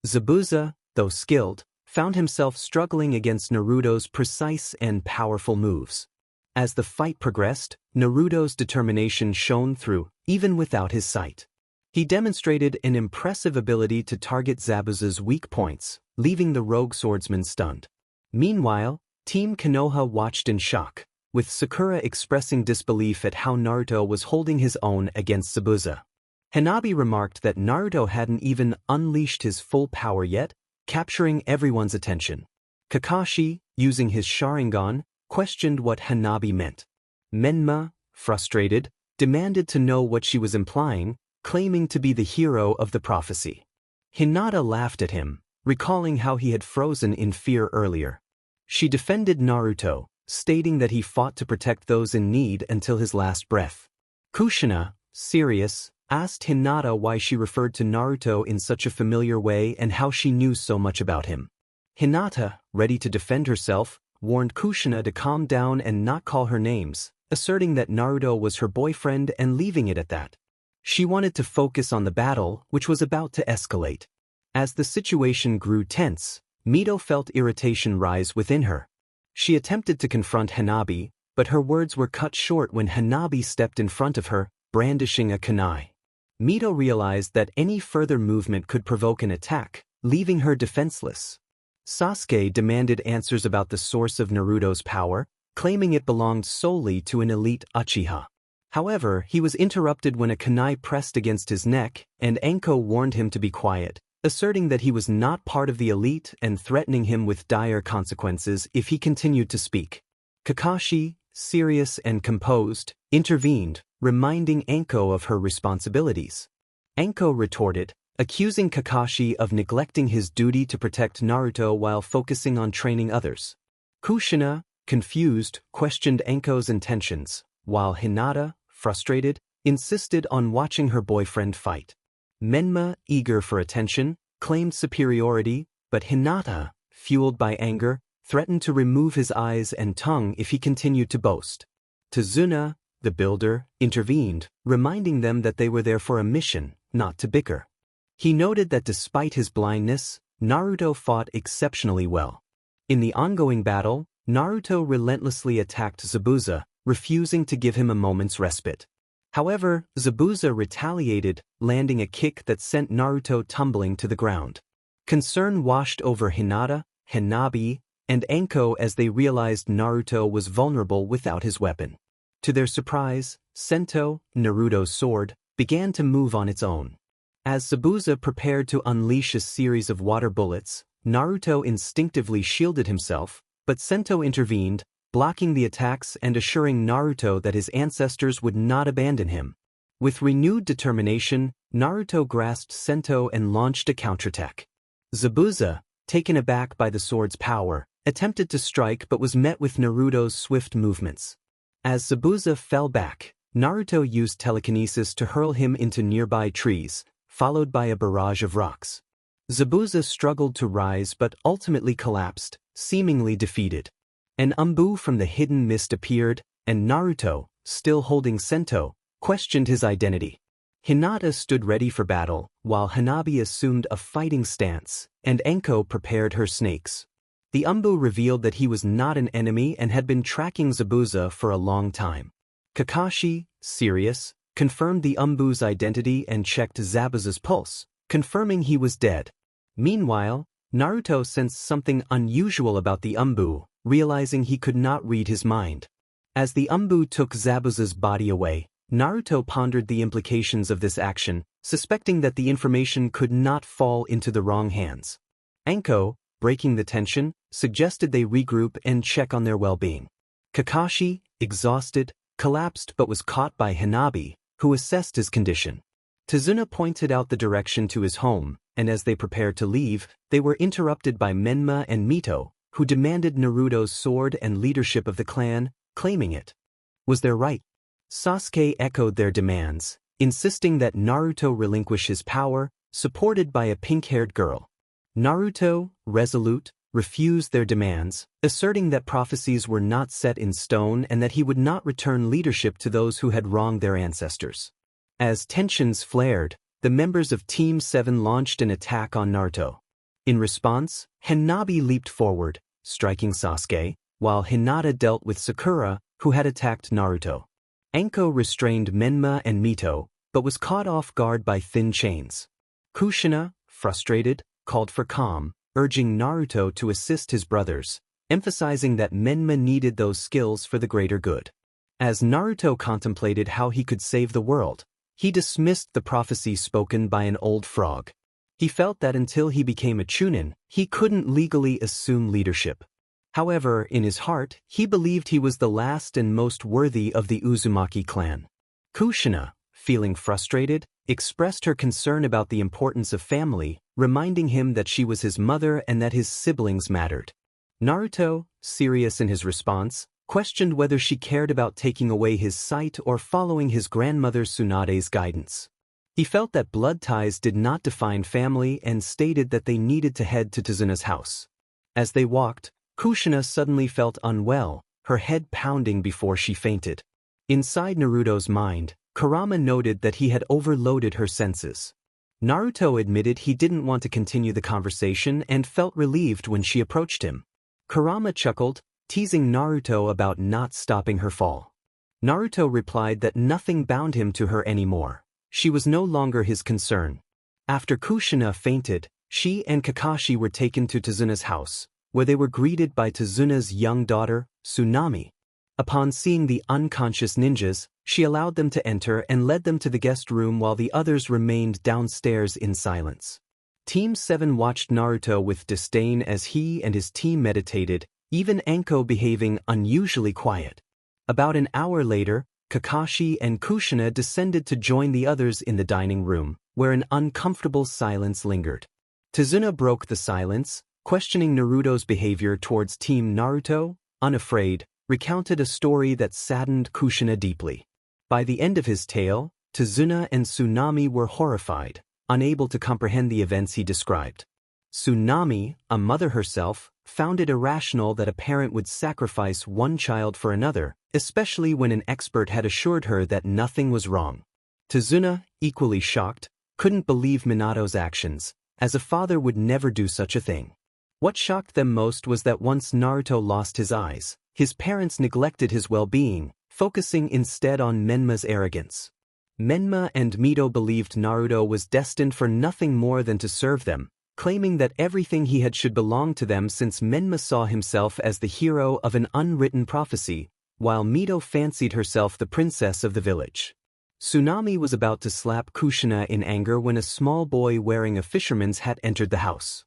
Zabuza, though skilled, found himself struggling against Naruto's precise and powerful moves. As the fight progressed, Naruto's determination shone through, even without his sight. He demonstrated an impressive ability to target Zabuza's weak points, leaving the rogue swordsman stunned. Meanwhile, Team Konoha watched in shock, with Sakura expressing disbelief at how Naruto was holding his own against Zabuza. Hanabi remarked that Naruto hadn't even unleashed his full power yet, capturing everyone's attention. Kakashi, using his Sharingan, questioned what Hanabi meant. Menma, frustrated, demanded to know what she was implying, claiming to be the hero of the prophecy. Hinata laughed at him, recalling how he had frozen in fear earlier. She defended Naruto, stating that he fought to protect those in need until his last breath. Kushina, serious, asked Hinata why she referred to Naruto in such a familiar way and how she knew so much about him. Hinata, ready to defend herself, warned Kushina to calm down and not call her names, asserting that Naruto was her boyfriend and leaving it at that. She wanted to focus on the battle, which was about to escalate. As the situation grew tense, Mito felt irritation rise within her. She attempted to confront Hanabi, but her words were cut short when Hanabi stepped in front of her, brandishing a kunai. Mito realized that any further movement could provoke an attack, leaving her defenseless. Sasuke demanded answers about the source of Naruto's power, claiming it belonged solely to an elite Uchiha. However, he was interrupted when a kunai pressed against his neck, and Anko warned him to be quiet, asserting that he was not part of the elite and threatening him with dire consequences if he continued to speak. Kakashi, serious and composed, intervened, reminding Anko of her responsibilities. Anko retorted, accusing Kakashi of neglecting his duty to protect Naruto while focusing on training others. Kushina, confused, questioned Anko's intentions, while Hinata, frustrated, insisted on watching her boyfriend fight. Menma, eager for attention, claimed superiority, but Hinata, fueled by anger, threatened to remove his eyes and tongue if he continued to boast. Tazuna, the builder, intervened, reminding them that they were there for a mission, not to bicker. He noted that despite his blindness, Naruto fought exceptionally well. In the ongoing battle, Naruto relentlessly attacked Zabuza, refusing to give him a moment's respite. However, Zabuza retaliated, landing a kick that sent Naruto tumbling to the ground. Concern washed over Hinata, Hanabi, and Anko as they realized Naruto was vulnerable without his weapon. To their surprise, Sento, Naruto's sword, began to move on its own. As Zabuza prepared to unleash a series of water bullets, Naruto instinctively shielded himself, but Sento intervened, blocking the attacks and assuring Naruto that his ancestors would not abandon him. With renewed determination, Naruto grasped Sento and launched a counterattack. Zabuza, taken aback by the sword's power, attempted to strike but was met with Naruto's swift movements. As Zabuza fell back, Naruto used telekinesis to hurl him into nearby trees, followed by a barrage of rocks. Zabuza struggled to rise but ultimately collapsed, seemingly defeated. An umbu from the hidden mist appeared, and Naruto, still holding Sento, questioned his identity. Hinata stood ready for battle, while Hanabi assumed a fighting stance, and Enko prepared her snakes. The umbu revealed that he was not an enemy and had been tracking Zabuza for a long time. Kakashi, serious, confirmed the umbu's identity and checked Zabuza's pulse, confirming he was dead. Meanwhile, Naruto sensed something unusual about the umbu, realizing he could not read his mind. As the umbu took Zabuza's body away, Naruto pondered the implications of this action, suspecting that the information could not fall into the wrong hands. Enko, breaking the tension, suggested they regroup and check on their well-being. Kakashi, exhausted, collapsed but was caught by Hanabi, who assessed his condition. Tazuna pointed out the direction to his home, and as they prepared to leave, they were interrupted by Menma and Mito, who demanded Naruto's sword and leadership of the clan, claiming it was their right. Sasuke echoed their demands, insisting that Naruto relinquish his power, supported by a pink-haired girl. Naruto, resolute, refused their demands, asserting that prophecies were not set in stone and that he would not return leadership to those who had wronged their ancestors. As tensions flared, the members of Team 7 launched an attack on Naruto. In response, Hanabi leaped forward, striking Sasuke, while Hinata dealt with Sakura, who had attacked Naruto. Enko restrained Menma and Mito, but was caught off guard by thin chains. Kushina, frustrated, called for calm, urging Naruto to assist his brothers, emphasizing that Menma needed those skills for the greater good. As Naruto contemplated how he could save the world, he dismissed the prophecy spoken by an old frog. He felt that until he became a Chunin, he couldn't legally assume leadership. However, in his heart, he believed he was the last and most worthy of the Uzumaki clan. Kushina, feeling frustrated, expressed her concern about the importance of family, reminding him that she was his mother and that his siblings mattered. Naruto, serious in his response, questioned whether she cared about taking away his sight or following his grandmother Tsunade's guidance. He felt that blood ties did not define family and stated that they needed to head to Tazuna's house. As they walked, Kushina suddenly felt unwell, her head pounding before she fainted. Inside Naruto's mind, Kurama noted that he had overloaded her senses. Naruto admitted he didn't want to continue the conversation and felt relieved when she approached him. Kurama chuckled, teasing Naruto about not stopping her fall. Naruto replied that nothing bound him to her anymore. She was no longer his concern. After Kushina fainted, she and Kakashi were taken to Tazuna's house, where they were greeted by Tazuna's young daughter, Tsunami. Upon seeing the unconscious ninjas, she allowed them to enter and led them to the guest room while the others remained downstairs in silence. Team 7 watched Naruto with disdain as he and his team meditated, even Enko behaving unusually quiet. About an hour later, Kakashi and Kushina descended to join the others in the dining room, where an uncomfortable silence lingered. Tazuna broke the silence, questioning Naruto's behavior towards Team Naruto, unafraid, recounted a story that saddened Kushina deeply. By the end of his tale, Tazuna and Tsunami were horrified, unable to comprehend the events he described. Tsunami, a mother herself, found it irrational that a parent would sacrifice one child for another, especially when an expert had assured her that nothing was wrong. Tazuna, equally shocked, couldn't believe Minato's actions, as a father would never do such a thing. What shocked them most was that once Naruto lost his eyes, his parents neglected his well-being, focusing instead on Menma's arrogance. Menma and Mito believed Naruto was destined for nothing more than to serve them, claiming that everything he had should belong to them since Menma saw himself as the hero of an unwritten prophecy, while Mito fancied herself the princess of the village. Tsunami was about to slap Kushina in anger when a small boy wearing a fisherman's hat entered the house.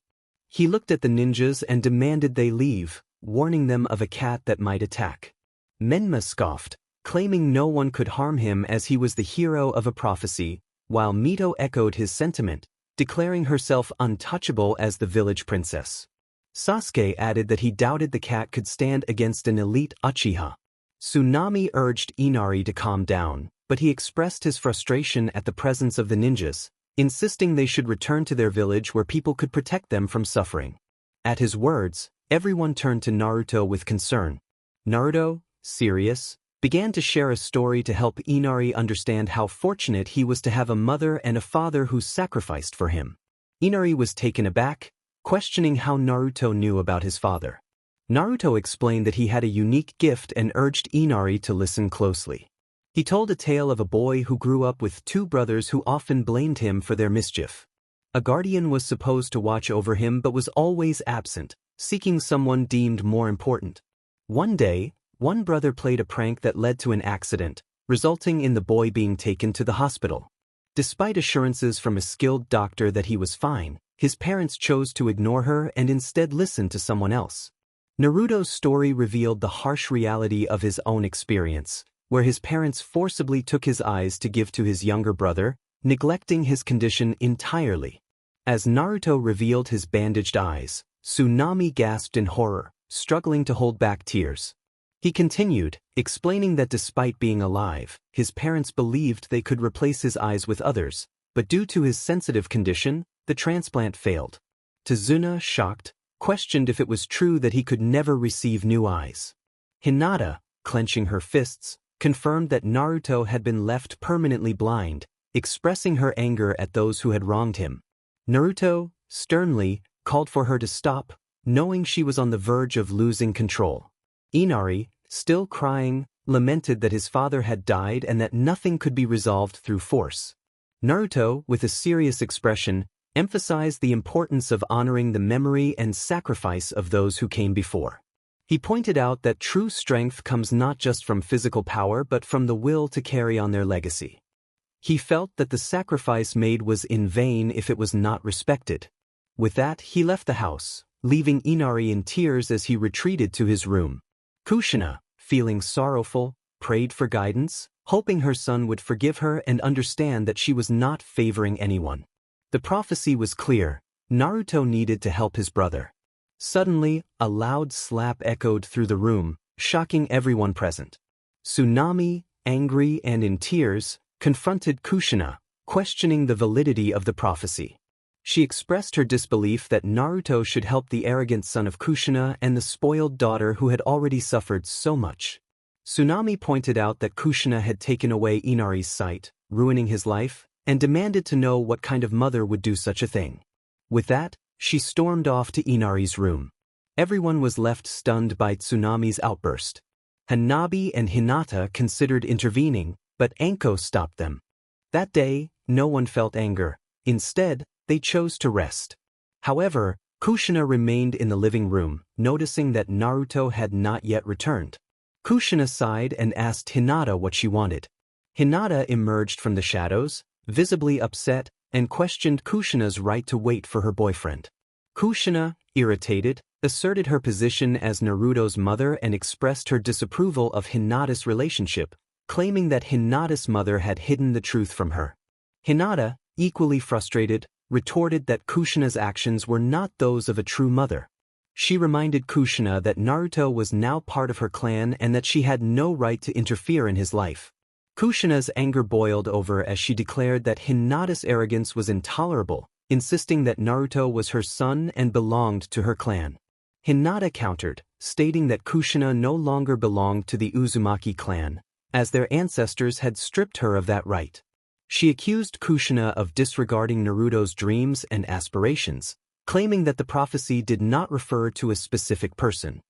He looked at the ninjas and demanded they leave, warning them of a cat that might attack. Menma scoffed, claiming no one could harm him as he was the hero of a prophecy, while Mito echoed his sentiment, declaring herself untouchable as the village princess. Sasuke added that he doubted the cat could stand against an elite Uchiha. Tsunami urged Inari to calm down, but he expressed his frustration at the presence of the ninjas, insisting they should return to their village where people could protect them from suffering. At his words, everyone turned to Naruto with concern. Naruto, serious, began to share a story to help Inari understand how fortunate he was to have a mother and a father who sacrificed for him. Inari was taken aback, questioning how Naruto knew about his father. Naruto explained that he had a unique gift and urged Inari to listen closely. He told a tale of a boy who grew up with two brothers who often blamed him for their mischief. A guardian was supposed to watch over him but was always absent, seeking someone deemed more important. One day, one brother played a prank that led to an accident, resulting in the boy being taken to the hospital. Despite assurances from a skilled doctor that he was fine, his parents chose to ignore her and instead listen to someone else. Naruto's story revealed the harsh reality of his own experience, where his parents forcibly took his eyes to give to his younger brother, neglecting his condition entirely. As Naruto revealed his bandaged eyes, Tsunami gasped in horror, struggling to hold back tears. He continued, explaining that despite being alive, his parents believed they could replace his eyes with others, but due to his sensitive condition, the transplant failed. Tazuna, shocked, questioned if it was true that he could never receive new eyes. Hinata, clenching her fists, confirmed that Naruto had been left permanently blind, expressing her anger at those who had wronged him. Naruto, sternly, called for her to stop, knowing she was on the verge of losing control. Inari, still crying, lamented that his father had died and that nothing could be resolved through force. Naruto, with a serious expression, emphasized the importance of honoring the memory and sacrifice of those who came before. He pointed out that true strength comes not just from physical power but from the will to carry on their legacy. He felt that the sacrifice made was in vain if it was not respected. With that, he left the house, leaving Inari in tears as he retreated to his room. Kushina, feeling sorrowful, prayed for guidance, hoping her son would forgive her and understand that she was not favoring anyone. The prophecy was clear: Naruto needed to help his brother. Suddenly, a loud slap echoed through the room, shocking everyone present. Tsunami, angry and in tears, confronted Kushina, questioning the validity of the prophecy. She expressed her disbelief that Naruto should help the arrogant son of Kushina and the spoiled daughter who had already suffered so much. Tsunami pointed out that Kushina had taken away Inari's sight, ruining his life, and demanded to know what kind of mother would do such a thing. With that, she stormed off to Inari's room. Everyone was left stunned by Tsunami's outburst. Hanabi and Hinata considered intervening, but Anko stopped them. That day, no one felt anger. Instead, they chose to rest. However, Kushina remained in the living room, noticing that Naruto had not yet returned. Kushina sighed and asked Hinata what she wanted. Hinata emerged from the shadows, visibly upset, and questioned Kushina's right to wait for her boyfriend. Kushina, irritated, asserted her position as Naruto's mother and expressed her disapproval of Hinata's relationship, claiming that Hinata's mother had hidden the truth from her. Hinata, equally frustrated, retorted that Kushina's actions were not those of a true mother. She reminded Kushina that Naruto was now part of her clan and that she had no right to interfere in his life. Kushina's anger boiled over as she declared that Hinata's arrogance was intolerable, insisting that Naruto was her son and belonged to her clan. Hinata countered, stating that Kushina no longer belonged to the Uzumaki clan, as their ancestors had stripped her of that right. She accused Kushina of disregarding Naruto's dreams and aspirations, claiming that the prophecy did not refer to a specific person.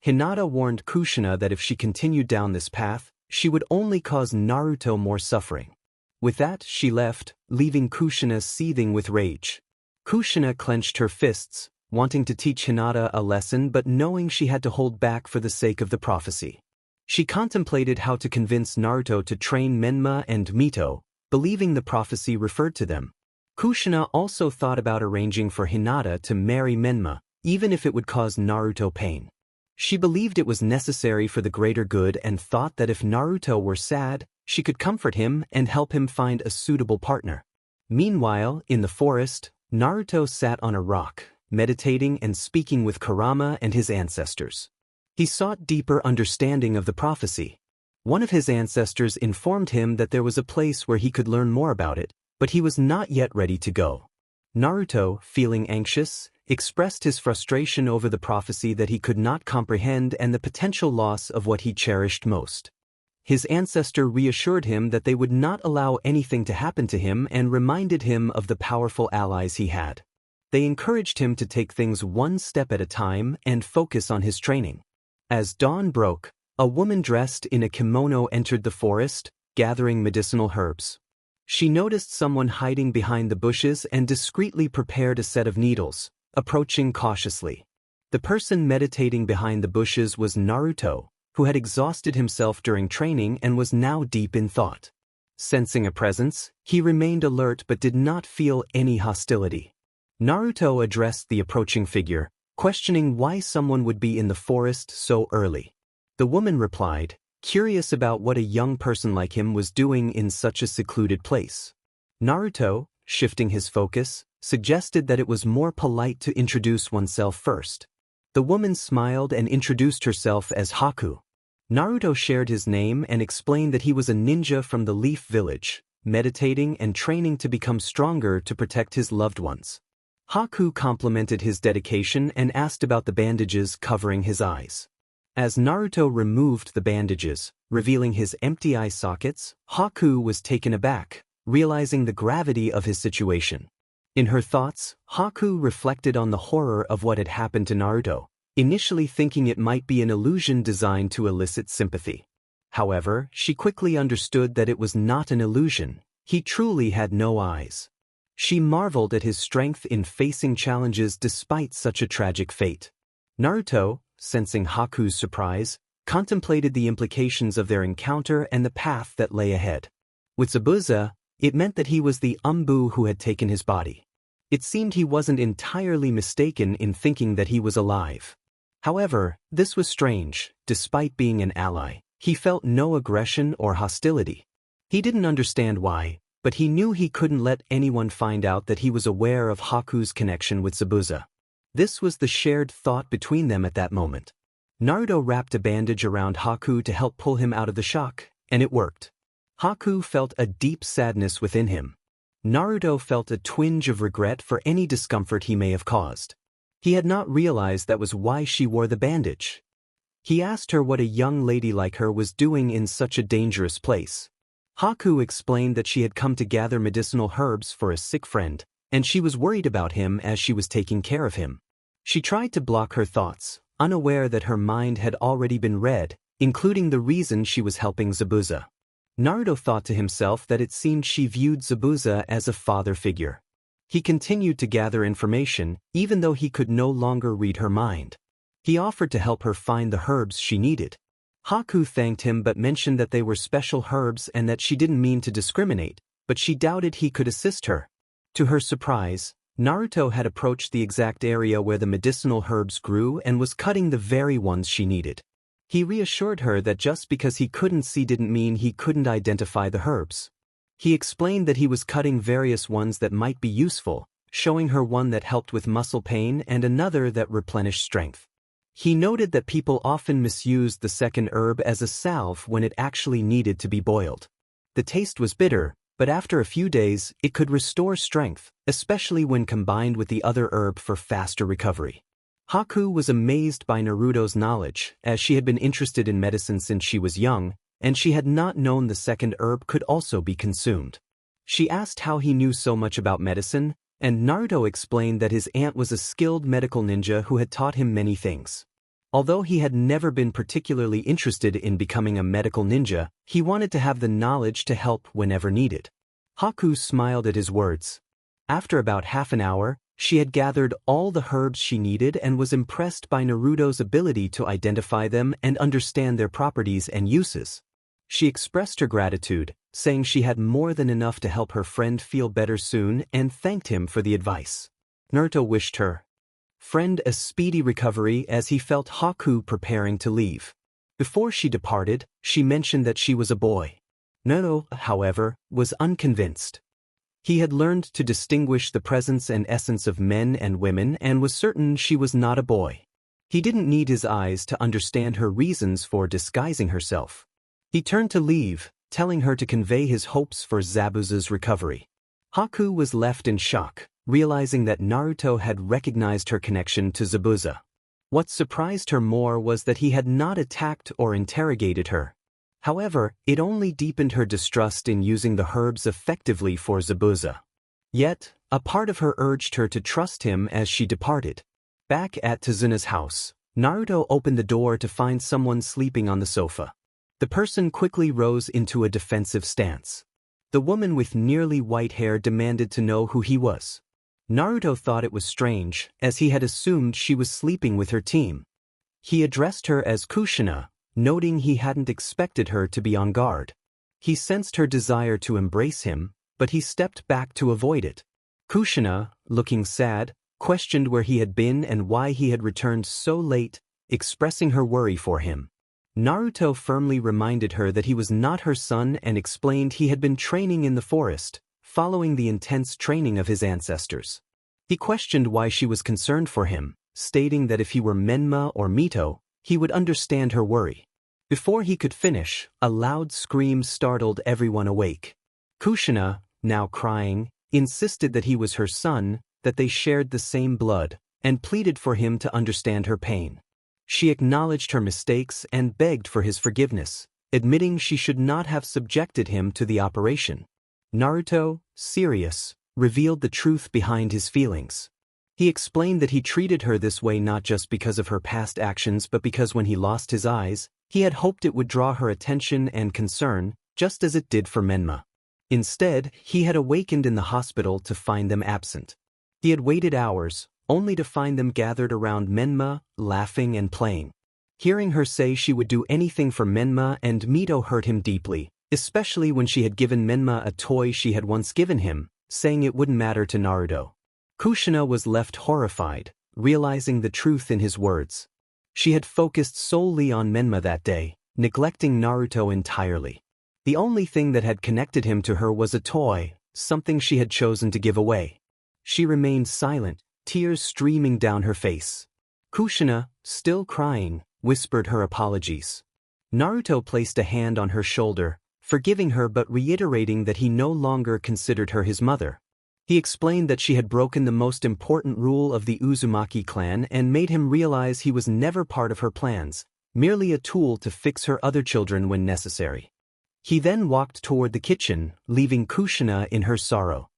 Hinata warned Kushina that if she continued down this path, she would only cause Naruto more suffering. With that, she left, leaving Kushina seething with rage. Kushina clenched her fists, wanting to teach Hinata a lesson but knowing she had to hold back for the sake of the prophecy. She contemplated how to convince Naruto to train Menma and Mito, believing the prophecy referred to them. Kushina also thought about arranging for Hinata to marry Menma, even if it would cause Naruto pain. She believed it was necessary for the greater good and thought that if Naruto were sad, she could comfort him and help him find a suitable partner. Meanwhile, in the forest, Naruto sat on a rock, meditating and speaking with Kurama and his ancestors. He sought deeper understanding of the prophecy. One of his ancestors informed him that there was a place where he could learn more about it, but he was not yet ready to go. Naruto, feeling anxious, expressed his frustration over the prophecy that he could not comprehend and the potential loss of what he cherished most. His ancestor reassured him that they would not allow anything to happen to him and reminded him of the powerful allies he had. They encouraged him to take things one step at a time and focus on his training. As dawn broke, a woman dressed in a kimono entered the forest, gathering medicinal herbs. She noticed someone hiding behind the bushes and discreetly prepared a set of needles, approaching cautiously. The person meditating behind the bushes was Naruto, who had exhausted himself during training and was now deep in thought. Sensing a presence, he remained alert but did not feel any hostility. Naruto addressed the approaching figure, questioning why someone would be in the forest so early. The woman replied, curious about what a young person like him was doing in such a secluded place. Naruto, shifting his focus, suggested that it was more polite to introduce oneself first. The woman smiled and introduced herself as Haku. Naruto shared his name and explained that he was a ninja from the Leaf Village, meditating and training to become stronger to protect his loved ones. Haku complimented his dedication and asked about the bandages covering his eyes. As Naruto removed the bandages, revealing his empty eye sockets, Haku was taken aback, realizing the gravity of his situation. In her thoughts, Haku reflected on the horror of what had happened to Naruto, initially thinking it might be an illusion designed to elicit sympathy. However, she quickly understood that it was not an illusion. He truly had no eyes. She marveled at his strength in facing challenges despite such a tragic fate. Naruto, sensing Haku's surprise, contemplated the implications of their encounter and the path that lay ahead. With Zabuza, it meant that he was the Umbu who had taken his body. It seemed he wasn't entirely mistaken in thinking that he was alive. However, this was strange. Despite being an ally, he felt no aggression or hostility. He didn't understand why, but he knew he couldn't let anyone find out that he was aware of Haku's connection with Zabuza. This was the shared thought between them at that moment. Naruto wrapped a bandage around Haku to help pull him out of the shock, and it worked. Haku felt a deep sadness within him. Naruto felt a twinge of regret for any discomfort he may have caused. He had not realized that was why she wore the bandage. He asked her what a young lady like her was doing in such a dangerous place. Haku explained that she had come to gather medicinal herbs for a sick friend, and she was worried about him as she was taking care of him. She tried to block her thoughts, unaware that her mind had already been read, including the reason she was helping Zabuza. Naruto thought to himself that it seemed she viewed Zabuza as a father figure. He continued to gather information, even though he could no longer read her mind. He offered to help her find the herbs she needed. Haku thanked him but mentioned that they were special herbs and that she didn't mean to discriminate, but she doubted he could assist her. To her surprise, Naruto had approached the exact area where the medicinal herbs grew and was cutting the very ones she needed. He reassured her that just because he couldn't see didn't mean he couldn't identify the herbs. He explained that he was cutting various ones that might be useful, showing her one that helped with muscle pain and another that replenished strength. He noted that people often misused the second herb as a salve when it actually needed to be boiled. The taste was bitter, but after a few days, it could restore strength, especially when combined with the other herb for faster recovery. Haku was amazed by Naruto's knowledge, as she had been interested in medicine since she was young, and she had not known the second herb could also be consumed. She asked how he knew so much about medicine, and Naruto explained that his aunt was a skilled medical ninja who had taught him many things. Although he had never been particularly interested in becoming a medical ninja, he wanted to have the knowledge to help whenever needed. Haku smiled at his words. After about half an hour, she had gathered all the herbs she needed and was impressed by Naruto's ability to identify them and understand their properties and uses. She expressed her gratitude, saying she had more than enough to help her friend feel better soon and thanked him for the advice. Naruto wished her friend a speedy recovery as he felt Haku preparing to leave. Before she departed, she mentioned that she was a boy. Naruto, however, was unconvinced. He had learned to distinguish the presence and essence of men and women and was certain she was not a boy. He didn't need his eyes to understand her reasons for disguising herself. He turned to leave, telling her to convey his hopes for Zabuza's recovery. Haku was left in shock, realizing that Naruto had recognized her connection to Zabuza. What surprised her more was that he had not attacked or interrogated her. However, it only deepened her distrust in using the herbs effectively for Zabuza. Yet, a part of her urged her to trust him as she departed. Back at Tazuna's house, Naruto opened the door to find someone sleeping on the sofa. The person quickly rose into a defensive stance. The woman with nearly white hair demanded to know who he was. Naruto thought it was strange, as he had assumed she was sleeping with her team. He addressed her as Kushina, noting he hadn't expected her to be on guard. He sensed her desire to embrace him, but he stepped back to avoid it. Kushina, looking sad, questioned where he had been and why he had returned so late, expressing her worry for him. Naruto firmly reminded her that he was not her son and explained he had been training in the forest, following the intense training of his ancestors. He questioned why she was concerned for him, stating that if he were Menma or Mito, he would understand her worry. Before he could finish, a loud scream startled everyone awake. Kushina, now crying, insisted that he was her son, that they shared the same blood, and pleaded for him to understand her pain. She acknowledged her mistakes and begged for his forgiveness, admitting she should not have subjected him to the operation. Naruto, serious, revealed the truth behind his feelings. He explained that he treated her this way not just because of her past actions but because when he lost his eyes, he had hoped it would draw her attention and concern, just as it did for Menma. Instead, he had awakened in the hospital to find them absent. He had waited hours, only to find them gathered around Menma, laughing and playing. Hearing her say she would do anything for Menma and Mito hurt him deeply, especially when she had given Menma a toy she had once given him, saying it wouldn't matter to Naruto. Kushina was left horrified, realizing the truth in his words. She had focused solely on Menma that day, neglecting Naruto entirely. The only thing that had connected him to her was a toy, something she had chosen to give away. She remained silent, tears streaming down her face. Kushina, still crying, whispered her apologies. Naruto placed a hand on her shoulder, forgiving her but reiterating that he no longer considered her his mother. He explained that she had broken the most important rule of the Uzumaki clan and made him realize he was never part of her plans, merely a tool to fix her other children when necessary. He then walked toward the kitchen, leaving Kushina in her sorrow.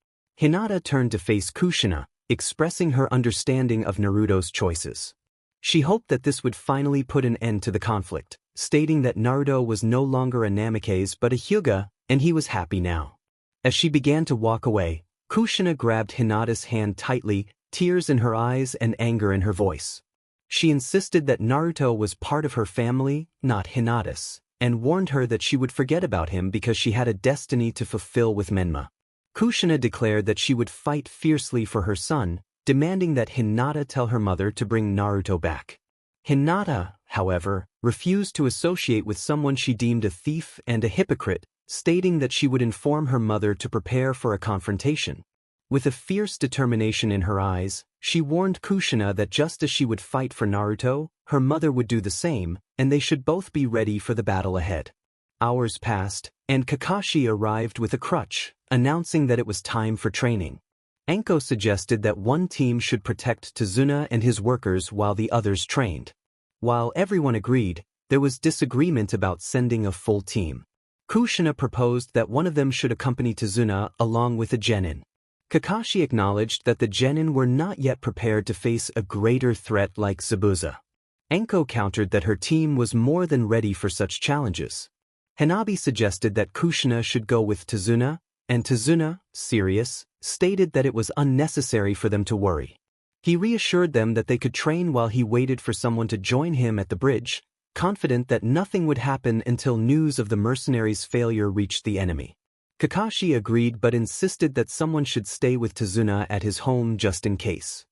Hinata turned to face Kushina, expressing her understanding of Naruto's choices. She hoped that this would finally put an end to the conflict, stating that Naruto was no longer a Namikaze but a Hyuga, and he was happy now. As she began to walk away, Kushina grabbed Hinata's hand tightly, tears in her eyes and anger in her voice. She insisted that Naruto was part of her family, not Hinata's, and warned her that she would forget about him because she had a destiny to fulfill with Menma. Kushina declared that she would fight fiercely for her son, demanding that Hinata tell her mother to bring Naruto back. Hinata, however, refused to associate with someone she deemed a thief and a hypocrite, stating that she would inform her mother to prepare for a confrontation. With a fierce determination in her eyes, she warned Kushina that just as she would fight for Naruto, her mother would do the same, and they should both be ready for the battle ahead. Hours passed, and Kakashi arrived with a crutch, announcing that it was time for training. Anko suggested that one team should protect Tazuna and his workers while the others trained. While everyone agreed, there was disagreement about sending a full team. Kushina proposed that one of them should accompany Tazuna along with a Genin. Kakashi acknowledged that the Genin were not yet prepared to face a greater threat like Zabuza. Anko countered that her team was more than ready for such challenges. Hanabi suggested that Kushina should go with Tazuna, and Tazuna, serious, stated that it was unnecessary for them to worry. He reassured them that they could train while he waited for someone to join him at the bridge, confident that nothing would happen until news of the mercenaries' failure reached the enemy. Kakashi agreed but insisted that someone should stay with Tazuna at his home just in case.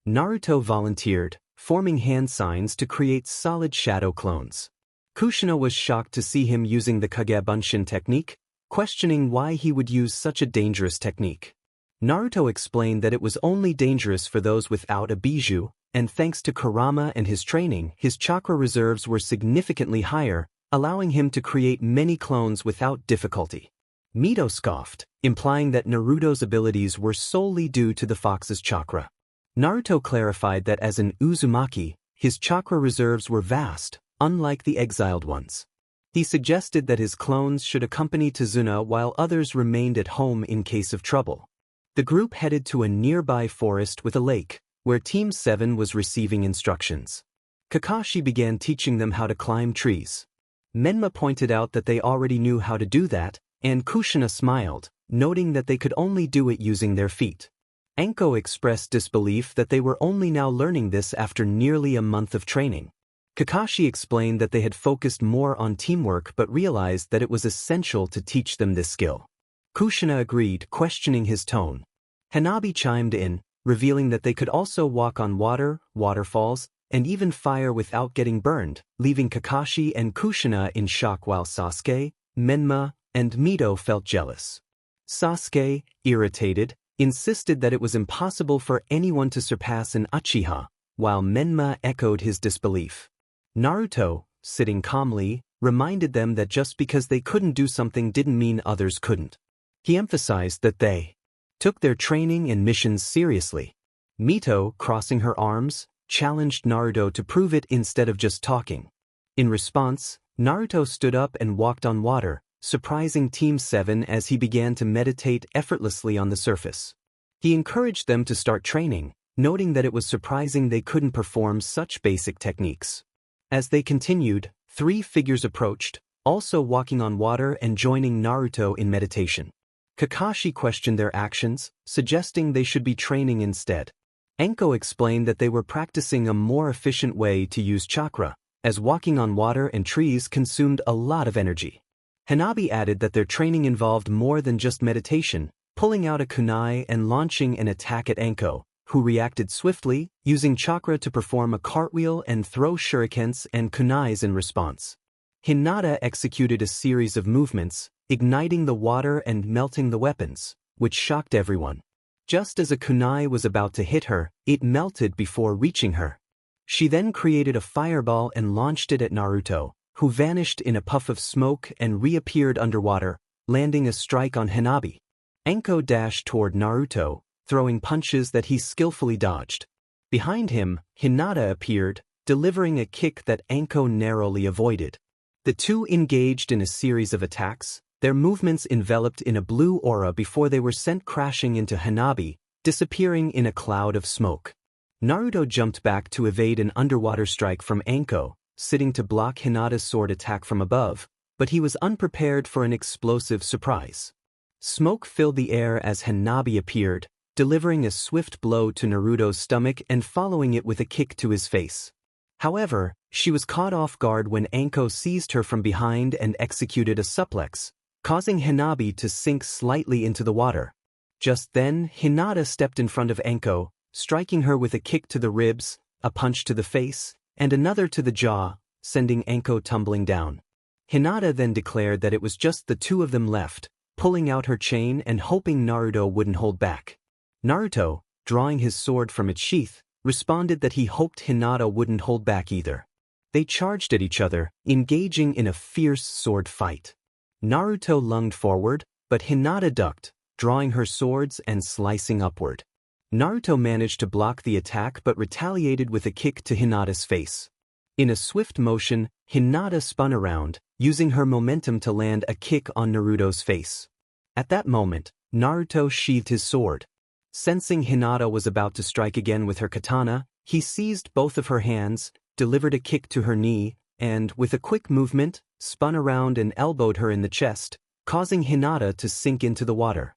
Naruto volunteered, forming hand signs to create solid shadow clones. Kushina was shocked to see him using the Kagebunshin technique, questioning why he would use such a dangerous technique. Naruto explained that it was only dangerous for those without a bijou, and thanks to Kurama and his training, his chakra reserves were significantly higher, allowing him to create many clones without difficulty. Mito scoffed, implying that Naruto's abilities were solely due to the fox's chakra. Naruto clarified that as an Uzumaki, his chakra reserves were vast, unlike the exiled ones. He suggested that his clones should accompany Tazuna while others remained at home in case of trouble. The group headed to a nearby forest with a lake, where Team 7 was receiving instructions. Kakashi began teaching them how to climb trees. Menma pointed out that they already knew how to do that, and Kushina smiled, noting that they could only do it using their feet. Anko expressed disbelief that they were only now learning this after nearly a month of training. Kakashi explained that they had focused more on teamwork but realized that it was essential to teach them this skill. Kushina agreed, questioning his tone. Hanabi chimed in, revealing that they could also walk on water, waterfalls, and even fire without getting burned, leaving Kakashi and Kushina in shock while Sasuke, Menma, and Mito felt jealous. Sasuke, irritated, insisted that it was impossible for anyone to surpass an Uchiha, while Menma echoed his disbelief. Naruto, sitting calmly, reminded them that just because they couldn't do something didn't mean others couldn't. He emphasized that they took their training and missions seriously. Mito, crossing her arms, challenged Naruto to prove it instead of just talking. In response, Naruto stood up and walked on water, surprising Team 7 as he began to meditate effortlessly on the surface. He encouraged them to start training, noting that it was surprising they couldn't perform such basic techniques. As they continued, 3 figures approached, also walking on water and joining Naruto in meditation. Kakashi questioned their actions, suggesting they should be training instead. Anko explained that they were practicing a more efficient way to use chakra, as walking on water and trees consumed a lot of energy. Hanabi added that their training involved more than just meditation, pulling out a kunai and launching an attack at Anko, who reacted swiftly, using chakra to perform a cartwheel and throw shurikens and kunais in response. Hinata executed a series of movements, igniting the water and melting the weapons, which shocked everyone. Just as a kunai was about to hit her, it melted before reaching her. She then created a fireball and launched it at Naruto, who vanished in a puff of smoke and reappeared underwater, landing a strike on Hanabi. Anko dashed toward Naruto, throwing punches that he skillfully dodged. Behind him, Hinata appeared, delivering a kick that Anko narrowly avoided. The two engaged in a series of attacks, their movements enveloped in a blue aura before they were sent crashing into Hanabi, disappearing in a cloud of smoke. Naruto jumped back to evade an underwater strike from Anko, sitting to block Hinata's sword attack from above, but he was unprepared for an explosive surprise. Smoke filled the air as Hanabi appeared, delivering a swift blow to Naruto's stomach and following it with a kick to his face. However, she was caught off guard when Anko seized her from behind and executed a suplex, causing Hanabi to sink slightly into the water. Just then, Hinata stepped in front of Anko, striking her with a kick to the ribs, a punch to the face, and another to the jaw, sending Anko tumbling down. Hinata then declared that it was just the two of them left, pulling out her chain and hoping Naruto wouldn't hold back. Naruto, drawing his sword from its sheath, responded that he hoped Hinata wouldn't hold back either. They charged at each other, engaging in a fierce sword fight. Naruto lunged forward, but Hinata ducked, drawing her swords and slicing upward. Naruto managed to block the attack but retaliated with a kick to Hinata's face. In a swift motion, Hinata spun around, using her momentum to land a kick on Naruto's face. At that moment, Naruto sheathed his sword. Sensing Hinata was about to strike again with her katana, he seized both of her hands, delivered a kick to her knee, and, with a quick movement, spun around and elbowed her in the chest, causing Hinata to sink into the water.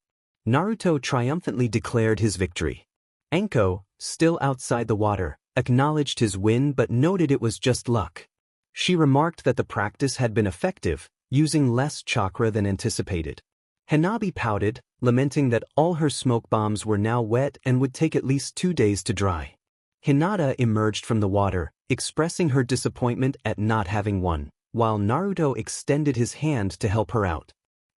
Naruto triumphantly declared his victory. Anko, still outside the water, acknowledged his win but noted it was just luck. She remarked that the practice had been effective, using less chakra than anticipated. Hanabi pouted, lamenting that all her smoke bombs were now wet and would take at least 2 days to dry. Hinata emerged from the water, expressing her disappointment at not having won, while Naruto extended his hand to help her out.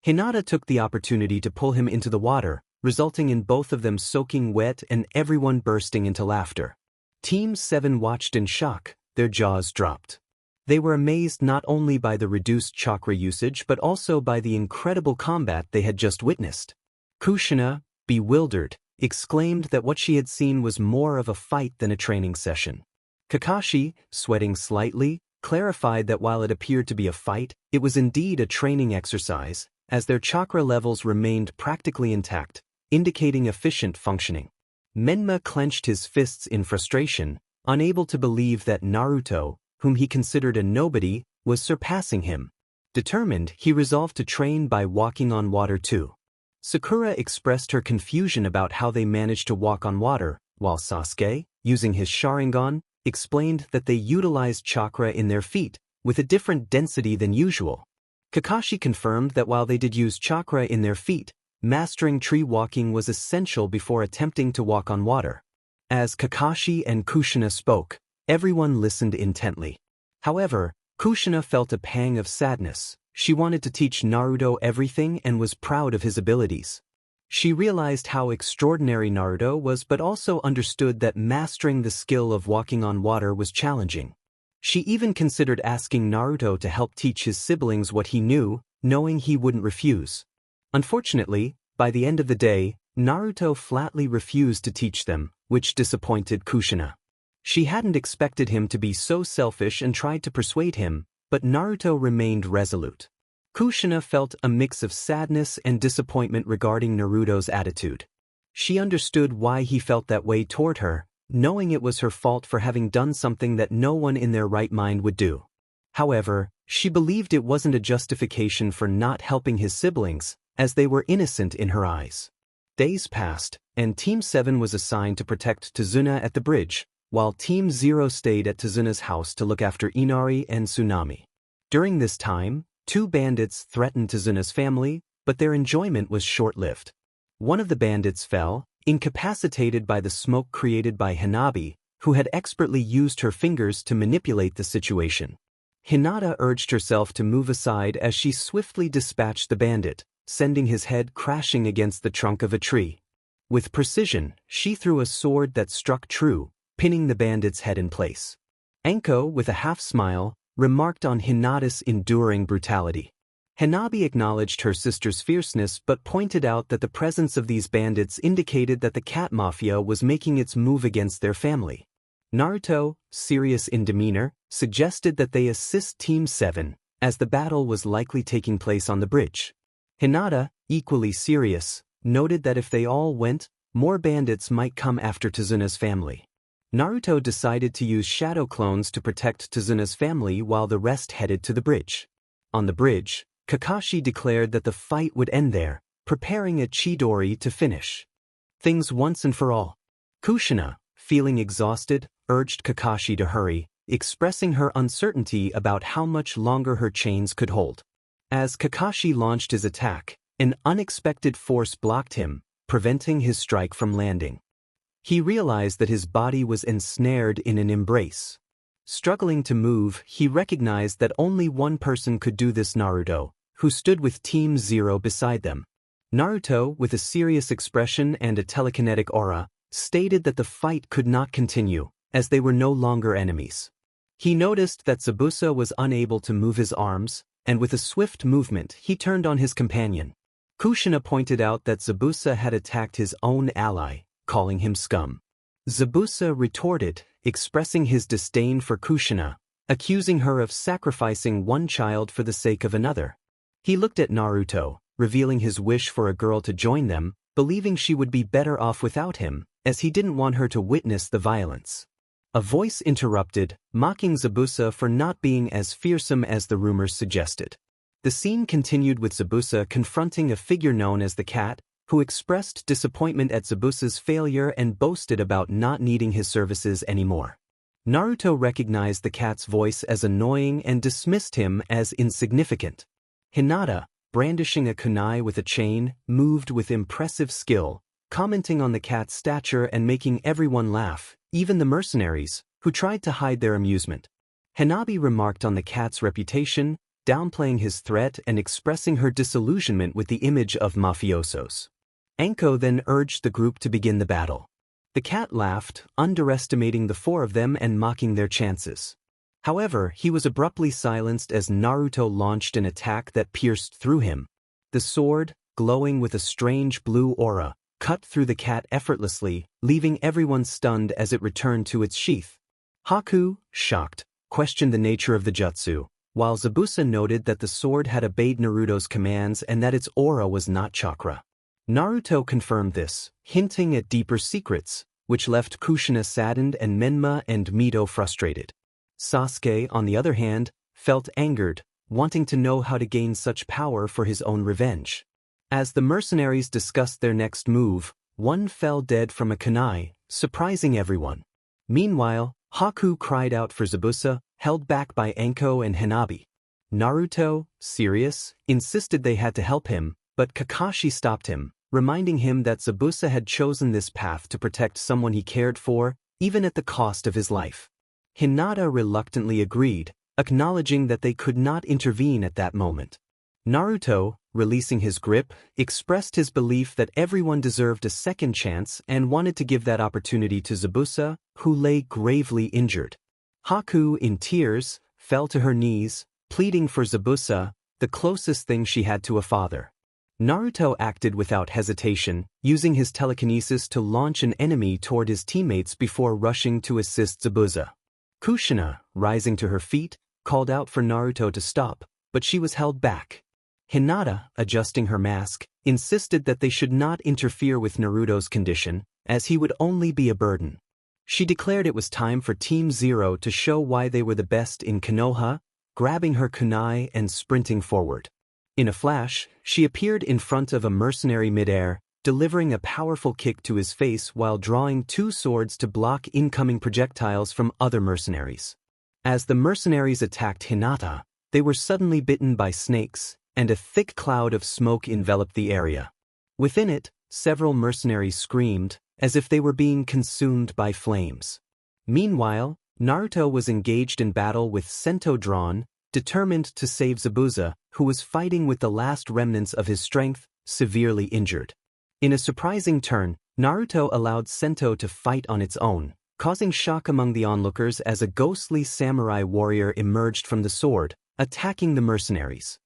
Hinata took the opportunity to pull him into the water, resulting in both of them soaking wet and everyone bursting into laughter. Team 7 watched in shock, their jaws dropped. They were amazed not only by the reduced chakra usage but also by the incredible combat they had just witnessed. Kushina, bewildered, exclaimed that what she had seen was more of a fight than a training session. Kakashi, sweating slightly, clarified that while it appeared to be a fight, it was indeed a training exercise, as their chakra levels remained practically intact, indicating efficient functioning. Menma clenched his fists in frustration, unable to believe that Naruto, whom he considered a nobody, was surpassing him. Determined, he resolved to train by walking on water too. Sakura expressed her confusion about how they managed to walk on water, while Sasuke, using his Sharingan, explained that they utilized chakra in their feet, with a different density than usual. Kakashi confirmed that while they did use chakra in their feet, mastering tree walking was essential before attempting to walk on water. As Kakashi and Kushina spoke, everyone listened intently. However, Kushina felt a pang of sadness. She wanted to teach Naruto everything and was proud of his abilities. She realized how extraordinary Naruto was but also understood that mastering the skill of walking on water was challenging. She even considered asking Naruto to help teach his siblings what he knew, knowing he wouldn't refuse. Unfortunately, by the end of the day, Naruto flatly refused to teach them, which disappointed Kushina. She hadn't expected him to be so selfish and tried to persuade him, but Naruto remained resolute. Kushina felt a mix of sadness and disappointment regarding Naruto's attitude. She understood why he felt that way toward her, knowing it was her fault for having done something that no one in their right mind would do. However, she believed it wasn't a justification for not helping his siblings, as they were innocent in her eyes. Days passed, and Team 7 was assigned to protect Tazuna at the bridge, while Team 0 stayed at Tazuna's house to look after Inari and Tsunami. During this time, 2 bandits threatened Tazuna's family, but their enjoyment was short-lived. One of the bandits fell, incapacitated by the smoke created by Hanabi, who had expertly used her fingers to manipulate the situation. Hinata urged herself to move aside as she swiftly dispatched the bandit, sending his head crashing against the trunk of a tree. With precision, she threw a sword that struck true, pinning the bandit's head in place. Anko, with a half-smile, remarked on Hinata's enduring brutality. Hanabi acknowledged her sister's fierceness but pointed out that the presence of these bandits indicated that the cat mafia was making its move against their family. Naruto, serious in demeanor, suggested that they assist Team 7, as the battle was likely taking place on the bridge. Hinata, equally serious, noted that if they all went, more bandits might come after Tazuna's family. Naruto decided to use shadow clones to protect Tazuna's family while the rest headed to the bridge. On the bridge, Kakashi declared that the fight would end there, preparing a Chidori to finish things once and for all. Kushina, feeling exhausted, urged Kakashi to hurry, expressing her uncertainty about how much longer her chains could hold. As Kakashi launched his attack, an unexpected force blocked him, preventing his strike from landing. He realized that his body was ensnared in an embrace. Struggling to move, he recognized that only one person could do this: Naruto, who stood with Team 0 beside them. Naruto, with a serious expression and a telekinetic aura, stated that the fight could not continue, as they were no longer enemies. He noticed that Zabuza was unable to move his arms, and with a swift movement he turned on his companion. Kushina pointed out that Zabuza had attacked his own ally, calling him scum. Zabuza retorted, expressing his disdain for Kushina, accusing her of sacrificing one child for the sake of another. He looked at Naruto, revealing his wish for a girl to join them, believing she would be better off without him, as he didn't want her to witness the violence. A voice interrupted, mocking Zabuza for not being as fearsome as the rumors suggested. The scene continued with Zabuza confronting a figure known as the Cat, who expressed disappointment at Zabuza's failure and boasted about not needing his services anymore. Naruto recognized the Cat's voice as annoying and dismissed him as insignificant. Hinata, brandishing a kunai with a chain, moved with impressive skill, commenting on the Cat's stature and making everyone laugh, even the mercenaries, who tried to hide their amusement. Hanabi remarked on the Cat's reputation, downplaying his threat and expressing her disillusionment with the image of mafiosos. Anko then urged the group to begin the battle. The cat laughed, underestimating the four of them and mocking their chances. However, he was abruptly silenced as Naruto launched an attack that pierced through him. The sword, glowing with a strange blue aura, cut through the cat effortlessly, leaving everyone stunned as it returned to its sheath. Haku, shocked, questioned the nature of the jutsu, while Zabuza noted that the sword had obeyed Naruto's commands and that its aura was not chakra. Naruto confirmed this, hinting at deeper secrets, which left Kushina saddened and Menma and Mito frustrated. Sasuke, on the other hand, felt angered, wanting to know how to gain such power for his own revenge. As the mercenaries discussed their next move, one fell dead from a kunai, surprising everyone. Meanwhile, Haku cried out for Zabuza, held back by Anko and Hanabi. Naruto, serious, insisted they had to help him, but Kakashi stopped him, reminding him that Zabuza had chosen this path to protect someone he cared for, even at the cost of his life. Hinata reluctantly agreed, acknowledging that they could not intervene at that moment. Naruto, releasing his grip, expressed his belief that everyone deserved a second chance and wanted to give that opportunity to Zabuza, who lay gravely injured. Haku, in tears, fell to her knees, pleading for Zabuza, the closest thing she had to a father. Naruto acted without hesitation, using his telekinesis to launch an enemy toward his teammates before rushing to assist Zabuza. Kushina, rising to her feet, called out for Naruto to stop, but she was held back. Hinata, adjusting her mask, insisted that they should not interfere with Naruto's condition, as he would only be a burden. She declared it was time for Team Zero to show why they were the best in Konoha, grabbing her kunai and sprinting forward. In a flash, she appeared in front of a mercenary midair, delivering a powerful kick to his face while drawing two swords to block incoming projectiles from other mercenaries. As the mercenaries attacked Hinata, they were suddenly bitten by snakes, and a thick cloud of smoke enveloped the area. Within it, several mercenaries screamed, as if they were being consumed by flames. Meanwhile, Naruto was engaged in battle with Sento drawn, determined to save Zabuza, who was fighting with the last remnants of his strength, severely injured. In a surprising turn, Naruto allowed Sento to fight on its own, causing shock among the onlookers as a ghostly samurai warrior emerged from the sword, attacking the mercenaries.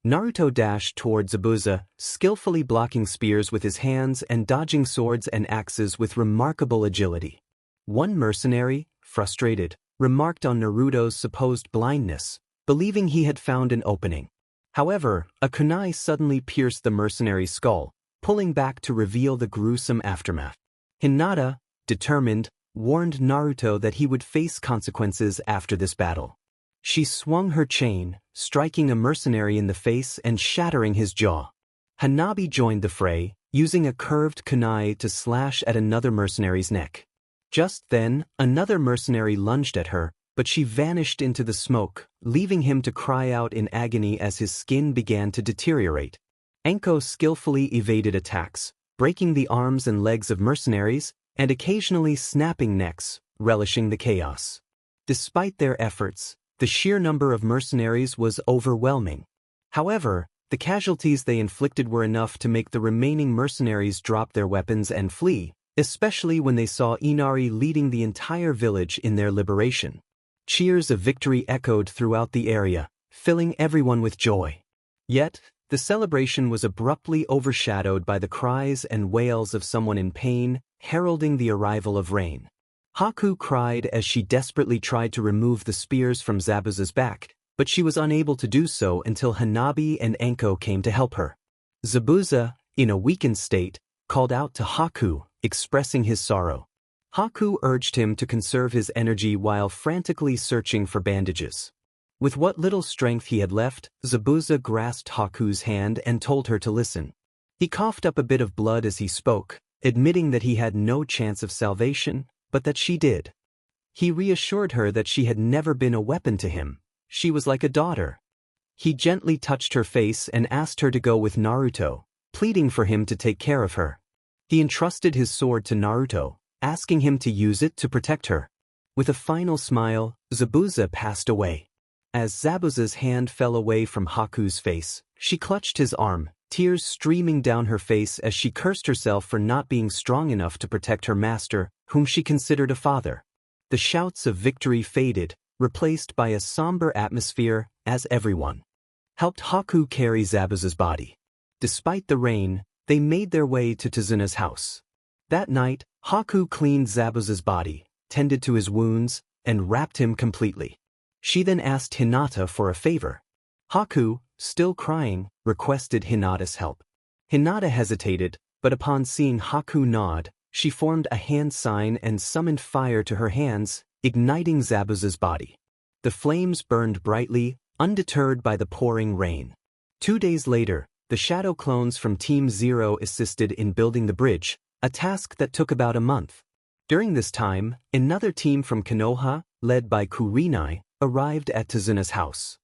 Naruto dashed toward Zabuza, skillfully blocking spears with his hands and dodging swords and axes with remarkable agility. One mercenary, frustrated, remarked on Naruto's supposed blindness, believing he had found an opening. However, a kunai suddenly pierced the mercenary's skull, pulling back to reveal the gruesome aftermath. Hinata, determined, warned Naruto that he would face consequences after this battle. She swung her chain, striking a mercenary in the face and shattering his jaw. Hanabi joined the fray, using a curved kunai to slash at another mercenary's neck. Just then, another mercenary lunged at her, but she vanished into the smoke, leaving him to cry out in agony as his skin began to deteriorate. Anko skillfully evaded attacks, breaking the arms and legs of mercenaries, and occasionally snapping necks, relishing the chaos. Despite their efforts, the sheer number of mercenaries was overwhelming. However, the casualties they inflicted were enough to make the remaining mercenaries drop their weapons and flee, especially when they saw Inari leading the entire village in their liberation. Cheers of victory echoed throughout the area, filling everyone with joy. Yet, the celebration was abruptly overshadowed by the cries and wails of someone in pain, heralding the arrival of rain. Haku cried as she desperately tried to remove the spears from Zabuza's back, but she was unable to do so until Hanabi and Anko came to help her. Zabuza, in a weakened state, called out to Haku, expressing his sorrow. Haku urged him to conserve his energy while frantically searching for bandages. With what little strength he had left, Zabuza grasped Haku's hand and told her to listen. He coughed up a bit of blood as he spoke, admitting that he had no chance of salvation, but that she did. He reassured her that she had never been a weapon to him. She was like a daughter. He gently touched her face and asked her to go with Naruto, pleading for him to take care of her. He entrusted his sword to Naruto, asking him to use it to protect her. With a final smile, Zabuza passed away. As Zabuza's hand fell away from Haku's face, she clutched his arm, tears streaming down her face as she cursed herself for not being strong enough to protect her master, whom she considered a father. The shouts of victory faded, replaced by a somber atmosphere as everyone helped Haku carry Zabuza's body. Despite the rain, they made their way to Tizuna's house. That night, Haku cleaned Zabuza's body, tended to his wounds, and wrapped him completely. She then asked Hinata for a favor. Haku, still crying, requested Hinata's help. Hinata hesitated, but upon seeing Haku nod, she formed a hand sign and summoned fire to her hands, igniting Zabuza's body. The flames burned brightly, undeterred by the pouring rain. 2 days later, the shadow clones from Team Zero assisted in building the bridge, a task that took about a month. During this time, another team from Konoha, led by Kurenai, arrived at Tizuna's house.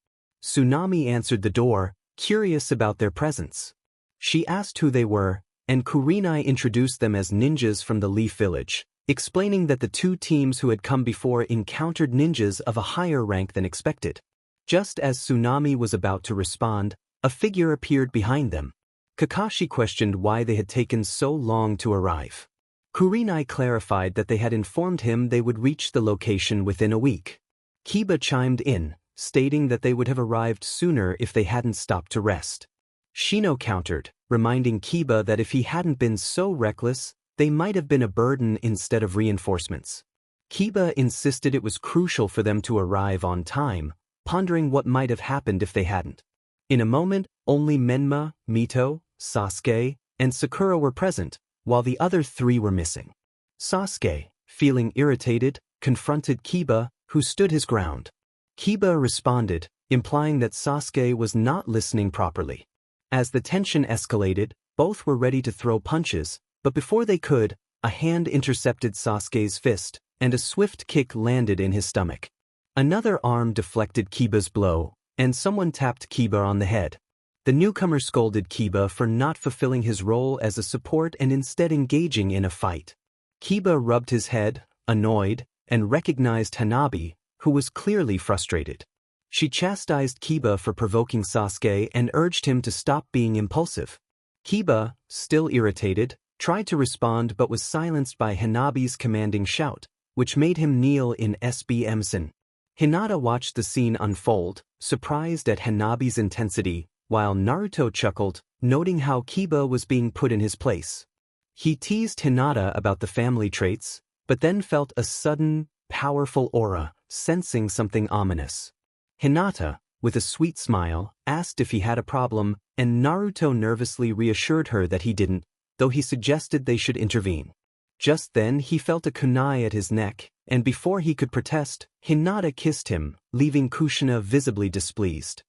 Tsunami answered the door, curious about their presence. She asked who they were, and Kurenai introduced them as ninjas from the Leaf Village, explaining that the two teams who had come before encountered ninjas of a higher rank than expected. Just as Tsunami was about to respond, a figure appeared behind them. Kakashi questioned why they had taken so long to arrive. Kurenai clarified that they had informed him they would reach the location within a week. Kiba chimed in, stating that they would have arrived sooner if they hadn't stopped to rest. Shino countered, reminding Kiba that if he hadn't been so reckless, they might have been a burden instead of reinforcements. Kiba insisted it was crucial for them to arrive on time, pondering what might have happened if they hadn't. In a moment, only Menma, Mito, Sasuke, and Sakura were present, while the other three were missing. Sasuke, feeling irritated, confronted Kiba, who stood his ground. Kiba responded, implying that Sasuke was not listening properly. As the tension escalated, both were ready to throw punches, but before they could, a hand intercepted Sasuke's fist, and a swift kick landed in his stomach. Another arm deflected Kiba's blow, and someone tapped Kiba on the head. The newcomer scolded Kiba for not fulfilling his role as a support and instead engaging in a fight. Kiba rubbed his head, annoyed, and recognized Hanabi, who was clearly frustrated. She chastised Kiba for provoking Sasuke and urged him to stop being impulsive. Kiba, still irritated, tried to respond but was silenced by Hanabi's commanding shout, which made him kneel in SBMsen. Hinata watched the scene unfold, surprised at Hanabi's intensity, while Naruto chuckled, noting how Kiba was being put in his place. He teased Hinata about the family traits, but then felt a sudden, powerful aura, sensing something ominous. Hinata, with a sweet smile, asked if he had a problem, and Naruto nervously reassured her that he didn't, though he suggested they should intervene. Just then he felt a kunai at his neck, and before he could protest, Hinata kissed him, leaving Kushina visibly displeased.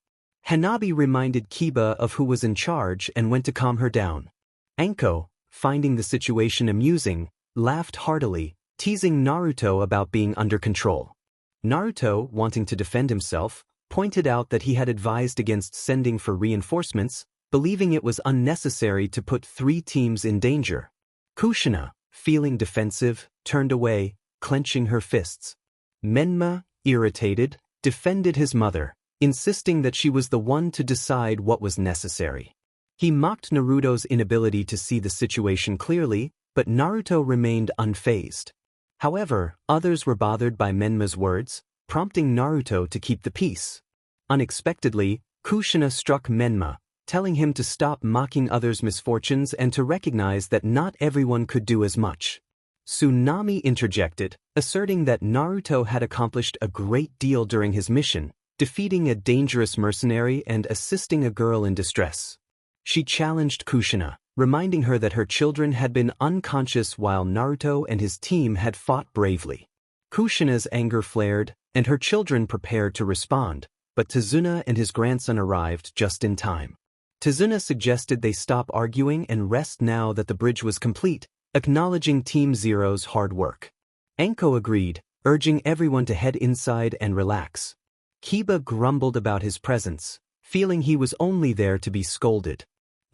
Hanabi reminded Kiba of who was in charge and went to calm her down. Anko, finding the situation amusing, laughed heartily, teasing Naruto about being under control. Naruto, wanting to defend himself, pointed out that he had advised against sending for reinforcements, believing it was unnecessary to put 3 teams in danger. Kushina, feeling defensive, turned away, clenching her fists. Menma, irritated, defended his mother, insisting that she was the one to decide what was necessary. He mocked Naruto's inability to see the situation clearly, but Naruto remained unfazed. However, others were bothered by Menma's words, prompting Naruto to keep the peace. Unexpectedly, Kushina struck Menma, telling him to stop mocking others' misfortunes and to recognize that not everyone could do as much. Tsunami interjected, asserting that Naruto had accomplished a great deal during his mission, defeating a dangerous mercenary and assisting a girl in distress. She challenged Kushina, reminding her that her children had been unconscious while Naruto and his team had fought bravely. Kushina's anger flared, and her children prepared to respond, but Tizuna and his grandson arrived just in time. Tizuna suggested they stop arguing and rest now that the bridge was complete, acknowledging Team Zero's hard work. Anko agreed, urging everyone to head inside and relax. Kiba grumbled about his presence, feeling he was only there to be scolded.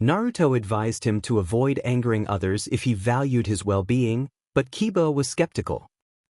Naruto advised him to avoid angering others if he valued his well-being, but Kiba was skeptical.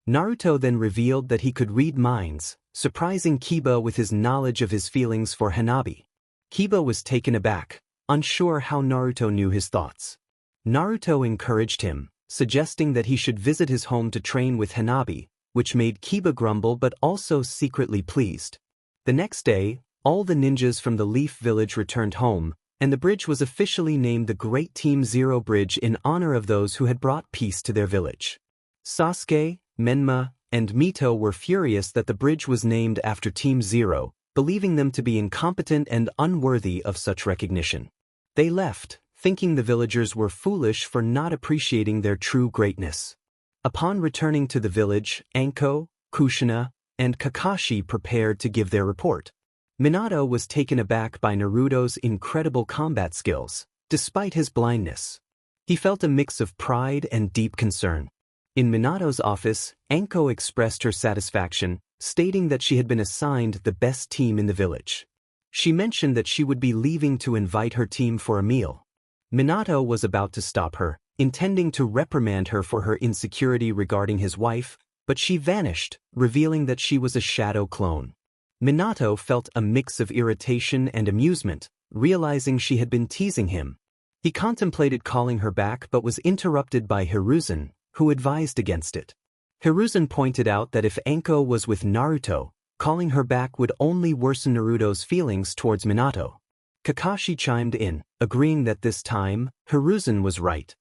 Naruto then revealed that he could read minds, surprising Kiba with his knowledge of his feelings for Hanabi. Kiba was taken aback, unsure how Naruto knew his thoughts. Naruto encouraged him, suggesting that he should visit his home to train with Hanabi, which made Kiba grumble but also secretly pleased. The next day, all the ninjas from the Leaf Village returned home, and the bridge was officially named the Great Team Zero Bridge in honor of those who had brought peace to their village. Sasuke, Menma, and Mito were furious that the bridge was named after Team Zero, believing them to be incompetent and unworthy of such recognition. They left, thinking the villagers were foolish for not appreciating their true greatness. Upon returning to the village, Anko, Kushina, and Kakashi prepared to give their report. Minato was taken aback by Naruto's incredible combat skills, despite his blindness. He felt a mix of pride and deep concern. In Minato's office, Anko expressed her satisfaction, stating that she had been assigned the best team in the village. She mentioned that she would be leaving to invite her team for a meal. Minato was about to stop her, intending to reprimand her for her insecurity regarding his wife, but she vanished, revealing that she was a shadow clone. Minato felt a mix of irritation and amusement, realizing she had been teasing him. He contemplated calling her back but was interrupted by Hiruzen, who advised against it. Hiruzen pointed out that if Anko was with Naruto, calling her back would only worsen Naruto's feelings towards Minato. Kakashi chimed in, agreeing that this time, Hiruzen was right.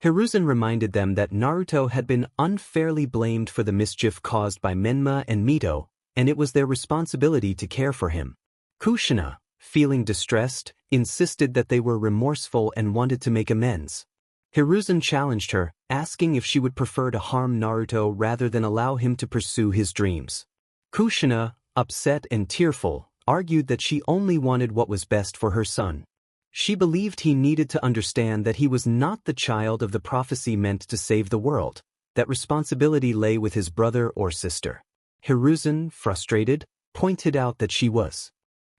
Hiruzen reminded them that Naruto had been unfairly blamed for the mischief caused by Menma and Mito, and it was their responsibility to care for him. Kushina, feeling distressed, insisted that they were remorseful and wanted to make amends. Hiruzen challenged her, asking if she would prefer to harm Naruto rather than allow him to pursue his dreams. Kushina, upset and tearful, argued that she only wanted what was best for her son. She believed he needed to understand that he was not the child of the prophecy meant to save the world, that responsibility lay with his brother or sister. Hiruzen, frustrated, pointed out that she was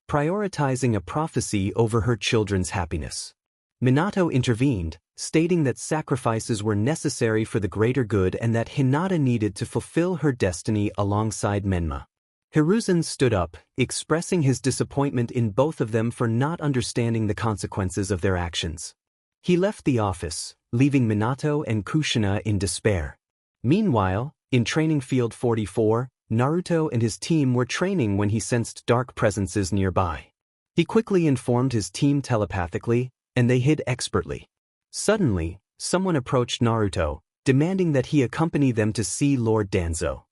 prioritizing a prophecy over her children's happiness. Minato intervened, stating that sacrifices were necessary for the greater good and that Hinata needed to fulfill her destiny alongside Menma. Hiruzen stood up, expressing his disappointment in both of them for not understanding the consequences of their actions. He left the office, leaving Minato and Kushina in despair. Meanwhile, in Training Field 44, Naruto and his team were training when he sensed dark presences nearby. He quickly informed his team telepathically, and they hid expertly. Suddenly, someone approached Naruto, demanding that he accompany them to see Lord Danzo.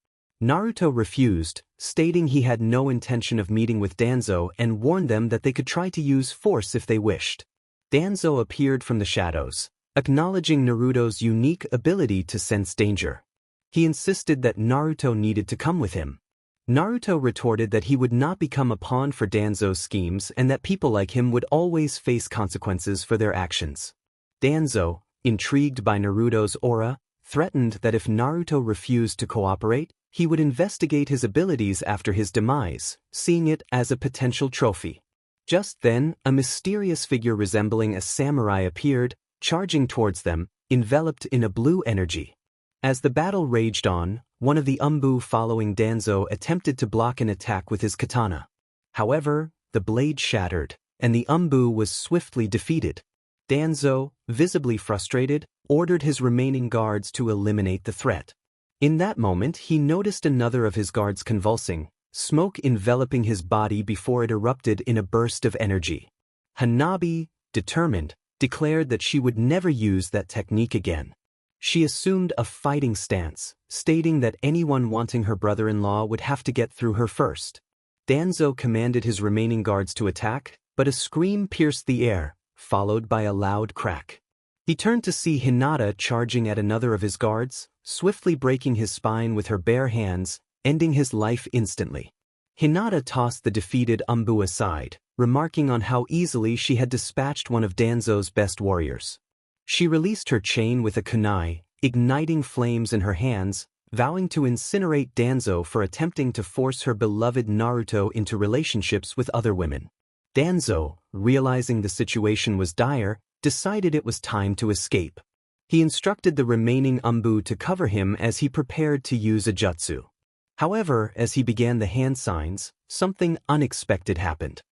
Naruto refused, stating he had no intention of meeting with Danzo and warned them that they could try to use force if they wished. Danzo appeared from the shadows, acknowledging Naruto's unique ability to sense danger. He insisted that Naruto needed to come with him. Naruto retorted that he would not become a pawn for Danzo's schemes and that people like him would always face consequences for their actions. Danzo, intrigued by Naruto's aura, threatened that if Naruto refused to cooperate, he would investigate his abilities after his demise, seeing it as a potential trophy. Just then, a mysterious figure resembling a samurai appeared, charging towards them, enveloped in a blue energy. As the battle raged on, one of the Umbu following Danzo attempted to block an attack with his katana. However, the blade shattered, and the Umbu was swiftly defeated. Danzo, visibly frustrated, ordered his remaining guards to eliminate the threat. In that moment he noticed another of his guards convulsing, smoke enveloping his body before it erupted in a burst of energy. Hanabi, determined, declared that she would never use that technique again. She assumed a fighting stance, stating that anyone wanting her brother-in-law would have to get through her first. Danzo commanded his remaining guards to attack, but a scream pierced the air, followed by a loud crack. He turned to see Hinata charging at another of his guards, swiftly breaking his spine with her bare hands, ending his life instantly. Hinata tossed the defeated Umbu aside, remarking on how easily she had dispatched one of Danzo's best warriors. She released her chain with a kunai, igniting flames in her hands, vowing to incinerate Danzo for attempting to force her beloved Naruto into relationships with other women. Danzo, realizing the situation was dire, decided it was time to escape. He instructed the remaining Umbu to cover him as he prepared to use a jutsu. However, as he began the hand signs, something unexpected happened.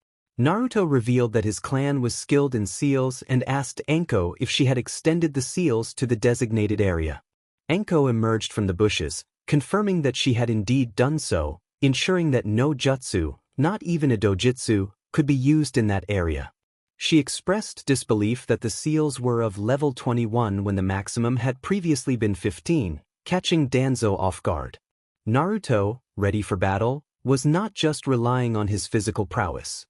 Naruto revealed that his clan was skilled in seals and asked Anko if she had extended the seals to the designated area. Anko emerged from the bushes, confirming that she had indeed done so, ensuring that no jutsu, not even a dojutsu, could be used in that area. She expressed disbelief that the seals were of level 21 when the maximum had previously been 15, catching Danzo off guard. Naruto, ready for battle, was not just relying on his physical prowess.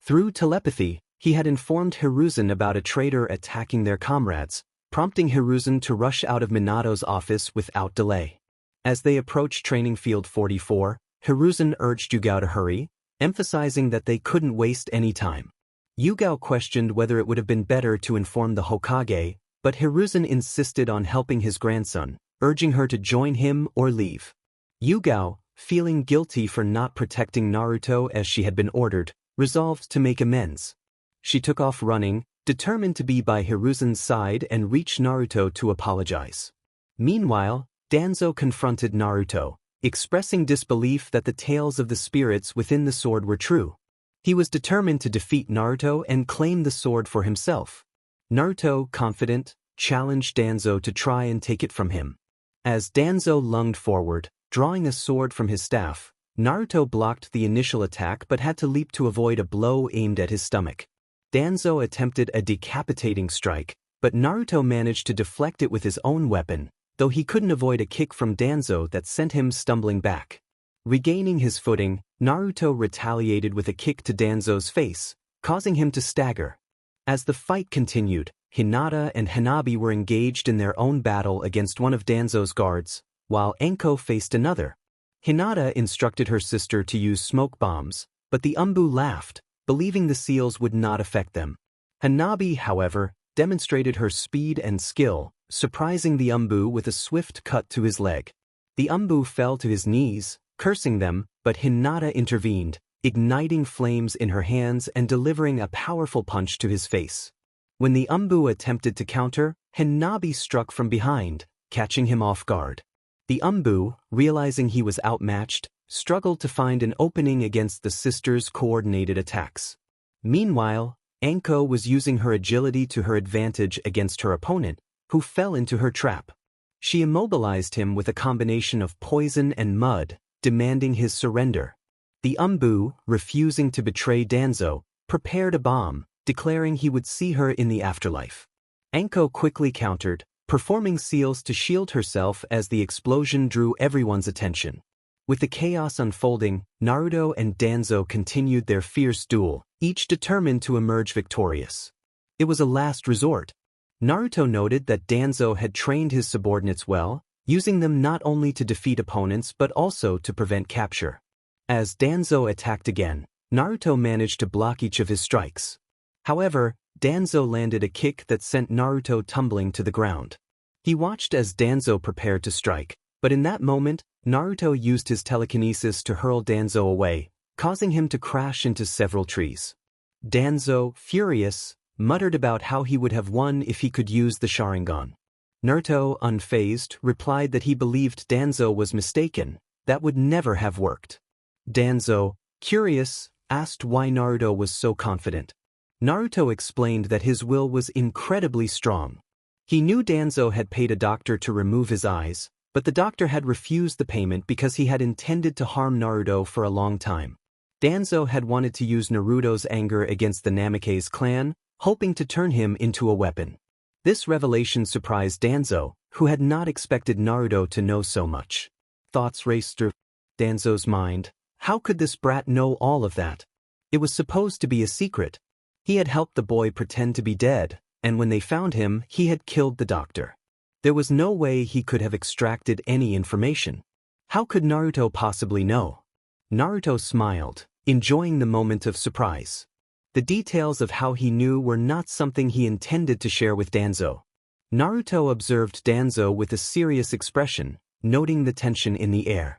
Through telepathy, he had informed Hiruzen about a traitor attacking their comrades, prompting Hiruzen to rush out of Minato's office without delay. As they approached Training Field 44, Hiruzen urged Hyuga to hurry, emphasizing that they couldn't waste any time. Hyuga questioned whether it would have been better to inform the Hokage, but Hiruzen insisted on helping his grandson, urging her to join him or leave. Hyuga, feeling guilty for not protecting Naruto as she had been ordered, resolved to make amends. She took off running, determined to be by Hiruzen's side and reach Naruto to apologize. Meanwhile, Danzo confronted Naruto, expressing disbelief that the tales of the spirits within the sword were true. He was determined to defeat Naruto and claim the sword for himself. Naruto, confident, challenged Danzo to try and take it from him. As Danzo lunged forward, drawing a sword from his staff, Naruto blocked the initial attack but had to leap to avoid a blow aimed at his stomach. Danzo attempted a decapitating strike, but Naruto managed to deflect it with his own weapon, though he couldn't avoid a kick from Danzo that sent him stumbling back. Regaining his footing, Naruto retaliated with a kick to Danzo's face, causing him to stagger. As the fight continued, Hinata and Hanabi were engaged in their own battle against one of Danzo's guards, while Anko faced another. Hinata instructed her sister to use smoke bombs, but the Umbu laughed, believing the seals would not affect them. Hanabi, however, demonstrated her speed and skill, surprising the Umbu with a swift cut to his leg. The Umbu fell to his knees, cursing them, but Hinata intervened, igniting flames in her hands and delivering a powerful punch to his face. When the Umbu attempted to counter, Hanabi struck from behind, catching him off guard. The Umbu, realizing he was outmatched, struggled to find an opening against the sisters' coordinated attacks. Meanwhile, Anko was using her agility to her advantage against her opponent, who fell into her trap. She immobilized him with a combination of poison and mud, demanding his surrender. The Umbu, refusing to betray Danzo, prepared a bomb, declaring he would see her in the afterlife. Anko quickly countered, performing seals to shield herself as the explosion drew everyone's attention. With the chaos unfolding, Naruto and Danzo continued their fierce duel, each determined to emerge victorious. It was a last resort. Naruto noted that Danzo had trained his subordinates well, using them not only to defeat opponents but also to prevent capture. As Danzo attacked again, Naruto managed to block each of his strikes. However, Danzo landed a kick that sent Naruto tumbling to the ground. He watched as Danzo prepared to strike, but in that moment, Naruto used his telekinesis to hurl Danzo away, causing him to crash into several trees. Danzo, furious, muttered about how he would have won if he could use the Sharingan. Naruto, unfazed, replied that he believed Danzo was mistaken, that would never have worked. Danzo, curious, asked why Naruto was so confident. Naruto explained that his will was incredibly strong. He knew Danzo had paid a doctor to remove his eyes, but the doctor had refused the payment because he had intended to harm Naruto for a long time. Danzo had wanted to use Naruto's anger against the Namikaze clan, hoping to turn him into a weapon. This revelation surprised Danzo, who had not expected Naruto to know so much. Thoughts raced through Danzo's mind. How could this brat know all of that? It was supposed to be a secret. He had helped the boy pretend to be dead, and when they found him, he had killed the doctor. There was no way he could have extracted any information. How could Naruto possibly know? Naruto smiled, enjoying the moment of surprise. The details of how he knew were not something he intended to share with Danzo. Naruto observed Danzo with a serious expression, noting the tension in the air.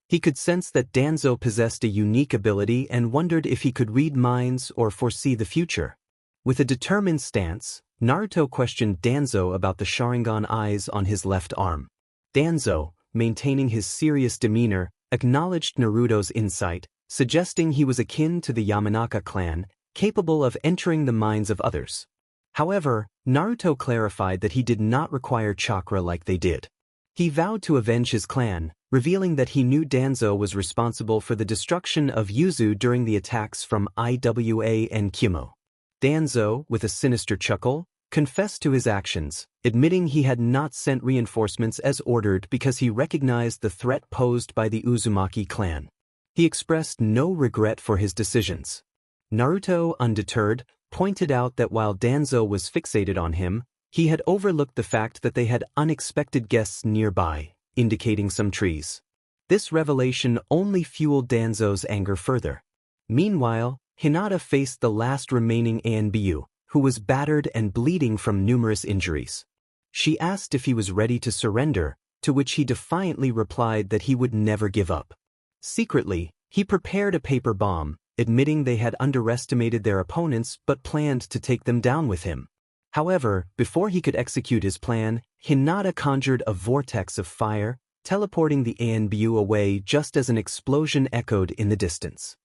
He could sense that Danzo possessed a unique ability and wondered if he could read minds or foresee the future. With a determined stance, Naruto questioned Danzo about the Sharingan eyes on his left arm. Danzo, maintaining his serious demeanor, acknowledged Naruto's insight, suggesting he was akin to the Yamanaka clan, capable of entering the minds of others. However, Naruto clarified that he did not require chakra like they did. He vowed to avenge his clan, revealing that he knew Danzo was responsible for the destruction of Yuzu during the attacks from Iwa and Kimo. Danzo, with a sinister chuckle, confessed to his actions, admitting he had not sent reinforcements as ordered because he recognized the threat posed by the Uzumaki clan. He expressed no regret for his decisions. Naruto, undeterred, pointed out that while Danzo was fixated on him, he had overlooked the fact that they had unexpected guests nearby, indicating some trees. This revelation only fueled Danzo's anger further. Meanwhile, Hinata faced the last remaining Anbu, who was battered and bleeding from numerous injuries. She asked if he was ready to surrender, to which he defiantly replied that he would never give up. Secretly, he prepared a paper bomb, admitting they had underestimated their opponents but planned to take them down with him. However, before he could execute his plan, Hinata conjured a vortex of fire, teleporting the Anbu away just as an explosion echoed in the distance.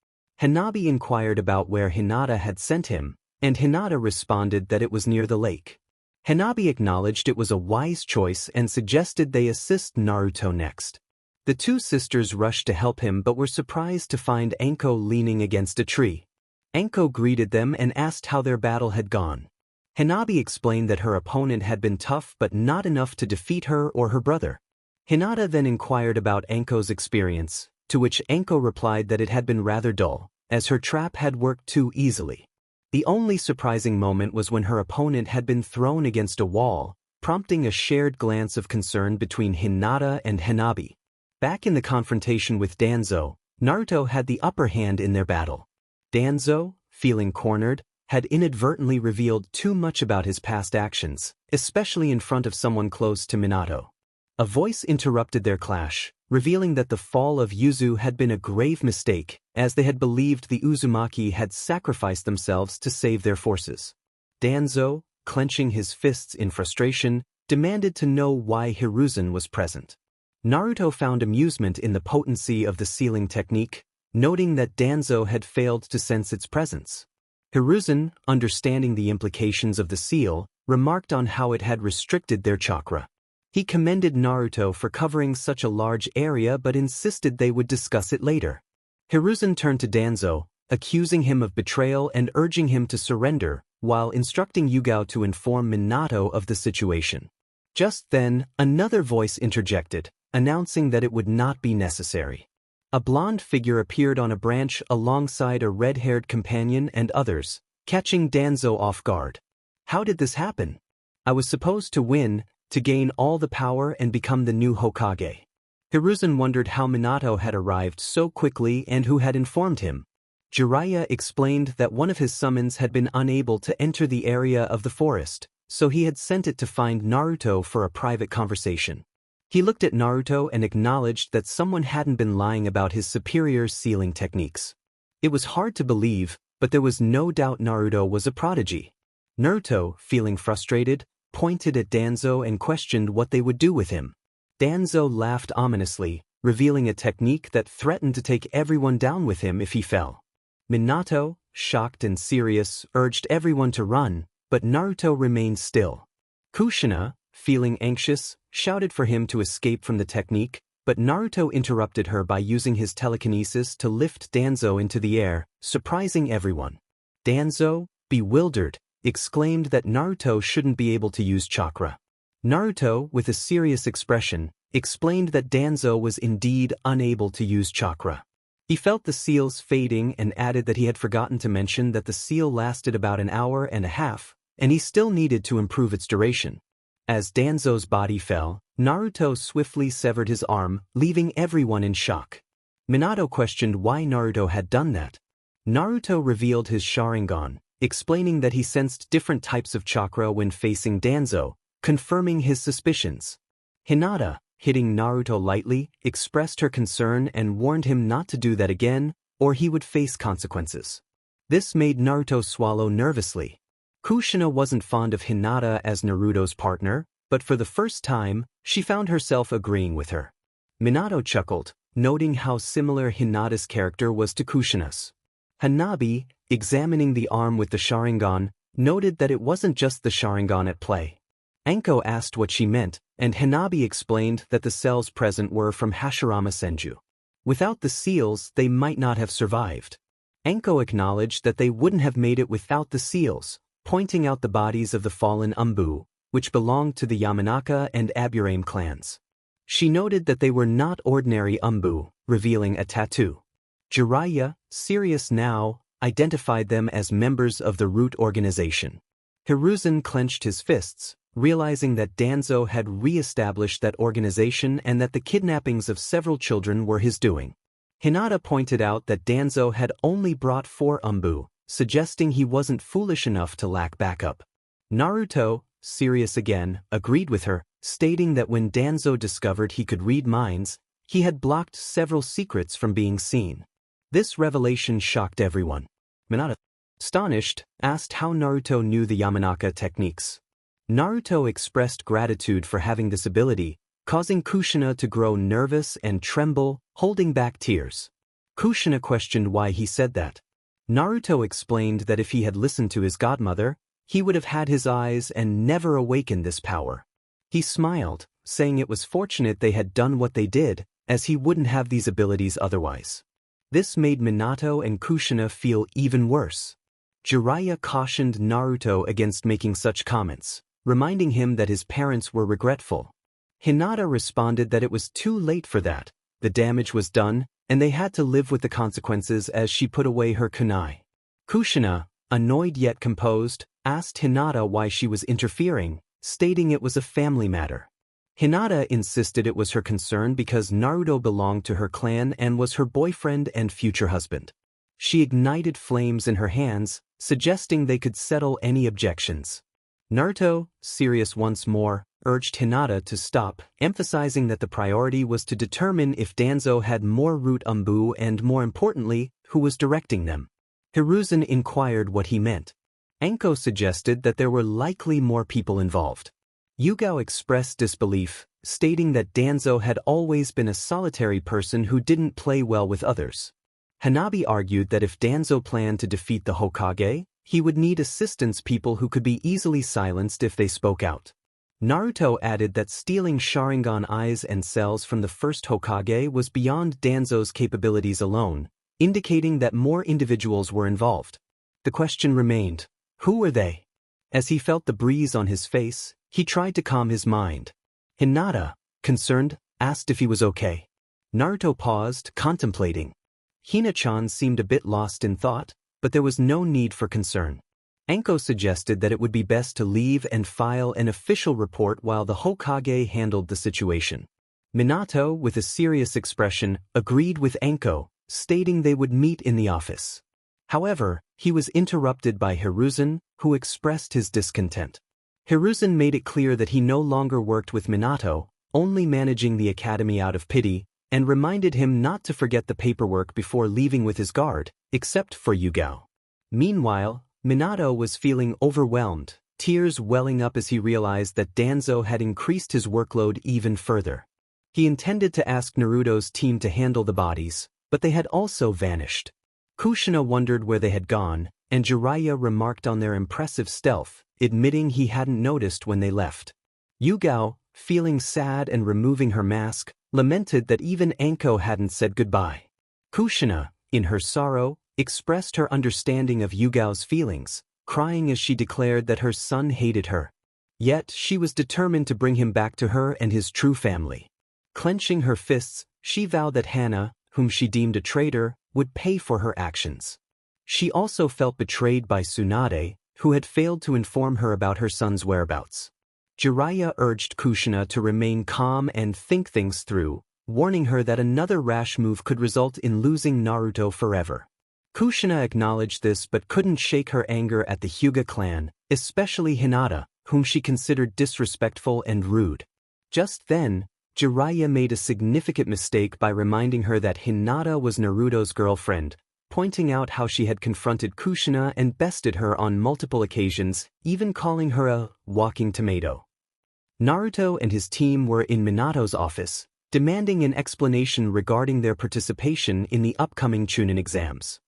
Hanabi inquired about where Hinata had sent him, and Hinata responded that it was near the lake. Hanabi acknowledged it was a wise choice and suggested they assist Naruto next. The two sisters rushed to help him but were surprised to find Anko leaning against a tree. Anko greeted them and asked how their battle had gone. Hanabi explained that her opponent had been tough but not enough to defeat her or her brother. Hinata then inquired about Anko's experience, to which Anko replied that it had been rather dull, as her trap had worked too easily. The only surprising moment was when her opponent had been thrown against a wall, prompting a shared glance of concern between Hinata and Hanabi. Back in the confrontation with Danzo, Naruto had the upper hand in their battle. Danzo, feeling cornered, had inadvertently revealed too much about his past actions, especially in front of someone close to Minato. A voice interrupted their clash, revealing that the fall of Yuzu had been a grave mistake, as they had believed the Uzumaki had sacrificed themselves to save their forces. Danzo, clenching his fists in frustration, demanded to know why Hiruzen was present. Naruto found amusement in the potency of the sealing technique, noting that Danzo had failed to sense its presence. Hiruzen, understanding the implications of the seal, remarked on how it had restricted their chakra. He commended Naruto for covering such a large area but insisted they would discuss it later. Hiruzen turned to Danzo, accusing him of betrayal and urging him to surrender, while instructing Hyuga to inform Minato of the situation. Just then, another voice interjected, announcing that it would not be necessary. A blonde figure appeared on a branch alongside a red-haired companion and others, catching Danzo off guard. How did this happen? I was supposed to win, to gain all the power and become the new Hokage. Hiruzen wondered how Minato had arrived so quickly and who had informed him. Jiraiya explained that one of his summons had been unable to enter the area of the forest, so he had sent it to find Naruto for a private conversation. He looked at Naruto and acknowledged that someone hadn't been lying about his superior sealing techniques. It was hard to believe, but there was no doubt Naruto was a prodigy. Naruto, feeling frustrated, pointed at Danzo and questioned what they would do with him. Danzo laughed ominously, revealing a technique that threatened to take everyone down with him if he fell. Minato, shocked and serious, urged everyone to run, but Naruto remained still. Kushina, feeling anxious, shouted for him to escape from the technique, but Naruto interrupted her by using his telekinesis to lift Danzo into the air, surprising everyone. Danzo, bewildered, exclaimed that Naruto shouldn't be able to use chakra. Naruto, with a serious expression, explained that Danzo was indeed unable to use chakra. He felt the seals fading and added that he had forgotten to mention that the seal lasted about an hour and a half, and he still needed to improve its duration. As Danzo's body fell, Naruto swiftly severed his arm, leaving everyone in shock. Minato questioned why Naruto had done that. Naruto revealed his Sharingan, explaining that he sensed different types of chakra when facing Danzo, confirming his suspicions. Hinata, hitting Naruto lightly, expressed her concern and warned him not to do that again, or he would face consequences. This made Naruto swallow nervously. Kushina wasn't fond of Hinata as Naruto's partner, but for the first time, she found herself agreeing with her. Minato chuckled, noting how similar Hinata's character was to Kushina's. Hanabi, examining the arm with the Sharingan, noted that it wasn't just the Sharingan at play. Anko asked what she meant, and Hanabi explained that the cells present were from Hashirama Senju. Without the seals, they might not have survived. Anko acknowledged that they wouldn't have made it without the seals, pointing out the bodies of the fallen Umbu, which belonged to the Yamanaka and Aburame clans. She noted that they were not ordinary Umbu, revealing a tattoo. Jiraiya, serious now, identified them as members of the Root organization. Hiruzen clenched his fists, realizing that Danzo had re-established that organization and that the kidnappings of several children were his doing. Hinata pointed out that Danzo had only brought 4 Umbu, suggesting he wasn't foolish enough to lack backup. Naruto, serious again, agreed with her, stating that when Danzo discovered he could read minds, he had blocked several secrets from being seen. This revelation shocked everyone. Minato, astonished, asked how Naruto knew the Yamanaka techniques. Naruto expressed gratitude for having this ability, causing Kushina to grow nervous and tremble, holding back tears. Kushina questioned why he said that. Naruto explained that if he had listened to his godmother, he would have had his eyes and never awakened this power. He smiled, saying it was fortunate they had done what they did, as he wouldn't have these abilities otherwise. This made Minato and Kushina feel even worse. Jiraiya cautioned Naruto against making such comments, reminding him that his parents were regretful. Hinata responded that it was too late for that, the damage was done, and they had to live with the consequences as she put away her kunai. Kushina, annoyed yet composed, asked Hinata why she was interfering, stating it was a family matter. Hinata insisted it was her concern because Naruto belonged to her clan and was her boyfriend and future husband. She ignited flames in her hands, suggesting they could settle any objections. Naruto, serious once more, urged Hinata to stop, emphasizing that the priority was to determine if Danzo had more Root Umbu and, more importantly, who was directing them. Hiruzen inquired what he meant. Anko suggested that there were likely more people involved. Hyuga expressed disbelief, stating that Danzo had always been a solitary person who didn't play well with others. Hanabi argued that if Danzo planned to defeat the Hokage, he would need assistance people who could be easily silenced if they spoke out. Naruto added that stealing Sharingan eyes and cells from the first Hokage was beyond Danzo's capabilities alone, indicating that more individuals were involved. The question remained, who were they? As he felt the breeze on his face, he tried to calm his mind. Hinata, concerned, asked if he was okay. Naruto paused, contemplating. Hina-chan seemed a bit lost in thought, but there was no need for concern. Anko suggested that it would be best to leave and file an official report while the Hokage handled the situation. Minato, with a serious expression, agreed with Anko, stating they would meet in the office. However, he was interrupted by Hiruzen, who expressed his discontent. Hiruzen made it clear that he no longer worked with Minato, only managing the academy out of pity, and reminded him not to forget the paperwork before leaving with his guard, except for Hyuga. Meanwhile, Minato was feeling overwhelmed, tears welling up as he realized that Danzo had increased his workload even further. He intended to ask Naruto's team to handle the bodies, but they had also vanished. Kushina wondered where they had gone, and Jiraiya remarked on their impressive stealth, admitting he hadn't noticed when they left. Hyuga, feeling sad and removing her mask, lamented that even Anko hadn't said goodbye. Kushina, in her sorrow, expressed her understanding of Hyuga's feelings, crying as she declared that her son hated her. Yet she was determined to bring him back to her and his true family. Clenching her fists, she vowed that Hana, whom she deemed a traitor, would pay for her actions. She also felt betrayed by Tsunade, who had failed to inform her about her son's whereabouts. Jiraiya urged Kushina to remain calm and think things through, warning her that another rash move could result in losing Naruto forever. Kushina acknowledged this but couldn't shake her anger at the Hyuga clan, especially Hinata, whom she considered disrespectful and rude. Just then, Jiraiya made a significant mistake by reminding her that Hinata was Naruto's girlfriend, pointing out how she had confronted Kushina and bested her on multiple occasions, even calling her a walking tomato. Naruto and his team were in Minato's office, demanding an explanation regarding their participation in the upcoming Chunin exams.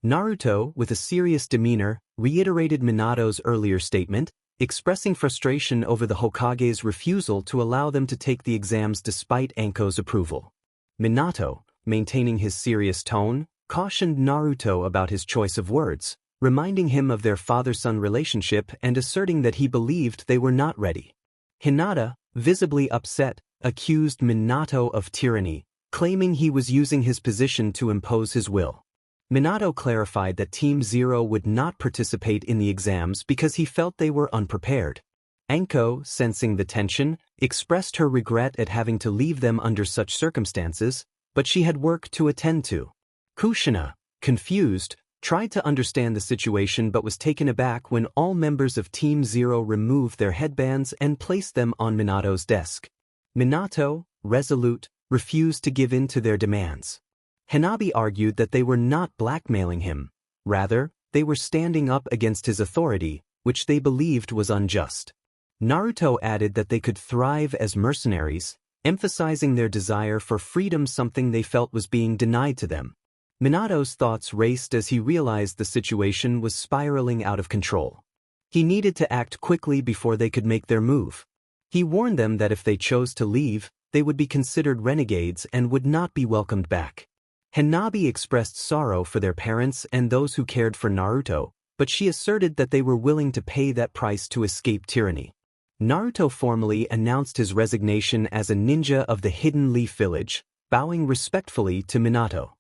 Naruto, with a serious demeanor, reiterated Minato's earlier statement, expressing frustration over the Hokage's refusal to allow them to take the exams despite Anko's approval. Minato, maintaining his serious tone, cautioned Naruto about his choice of words, reminding him of their father-son relationship and asserting that he believed they were not ready. Hinata, visibly upset, accused Minato of tyranny, claiming he was using his position to impose his will. Minato clarified that Team Zero would not participate in the exams because he felt they were unprepared. Anko, sensing the tension, expressed her regret at having to leave them under such circumstances, but she had work to attend to. Kushina, confused, tried to understand the situation but was taken aback when all members of Team Zero removed their headbands and placed them on Minato's desk. Minato, resolute, refused to give in to their demands. Hanabi argued that they were not blackmailing him. Rather, they were standing up against his authority, which they believed was unjust. Naruto added that they could thrive as mercenaries, emphasizing their desire for freedom, something they felt was being denied to them. Minato's thoughts raced as he realized the situation was spiraling out of control. He needed to act quickly before they could make their move. He warned them that if they chose to leave, they would be considered renegades and would not be welcomed back. Hanabi expressed sorrow for their parents and those who cared for Naruto, but she asserted that they were willing to pay that price to escape tyranny. Naruto formally announced his resignation as a ninja of the Hidden Leaf Village, bowing respectfully to Minato.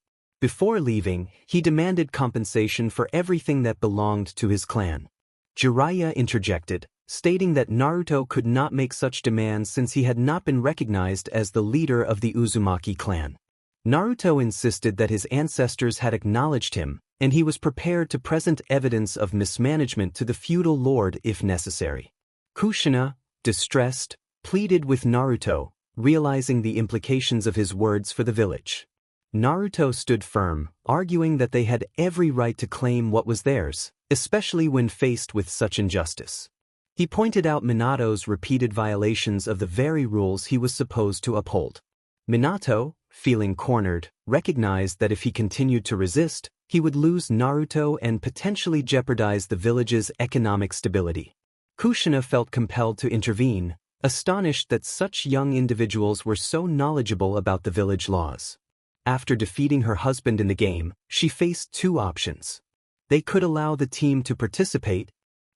Before leaving, he demanded compensation for everything that belonged to his clan. Jiraiya interjected, stating that Naruto could not make such demands since he had not been recognized as the leader of the Uzumaki clan. Naruto insisted that his ancestors had acknowledged him, and he was prepared to present evidence of mismanagement to the feudal lord if necessary. Kushina, distressed, pleaded with Naruto, realizing the implications of his words for the village. Naruto stood firm, arguing that they had every right to claim what was theirs, especially when faced with such injustice. He pointed out Minato's repeated violations of the very rules he was supposed to uphold. Minato, feeling cornered, recognized that if he continued to resist, he would lose Naruto and potentially jeopardize the village's economic stability. Kushina felt compelled to intervene, astonished that such young individuals were so knowledgeable about the village laws. After defeating her husband in the game, she faced two options. They could allow the team to participate,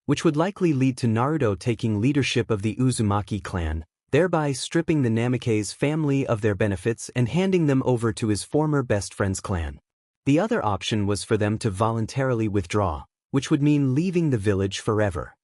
which would likely lead to Naruto taking leadership of the Uzumaki clan, thereby stripping the Namikaze family of their benefits and handing them over to his former best friend's clan. The other option was for them to voluntarily withdraw, which would mean leaving the village forever.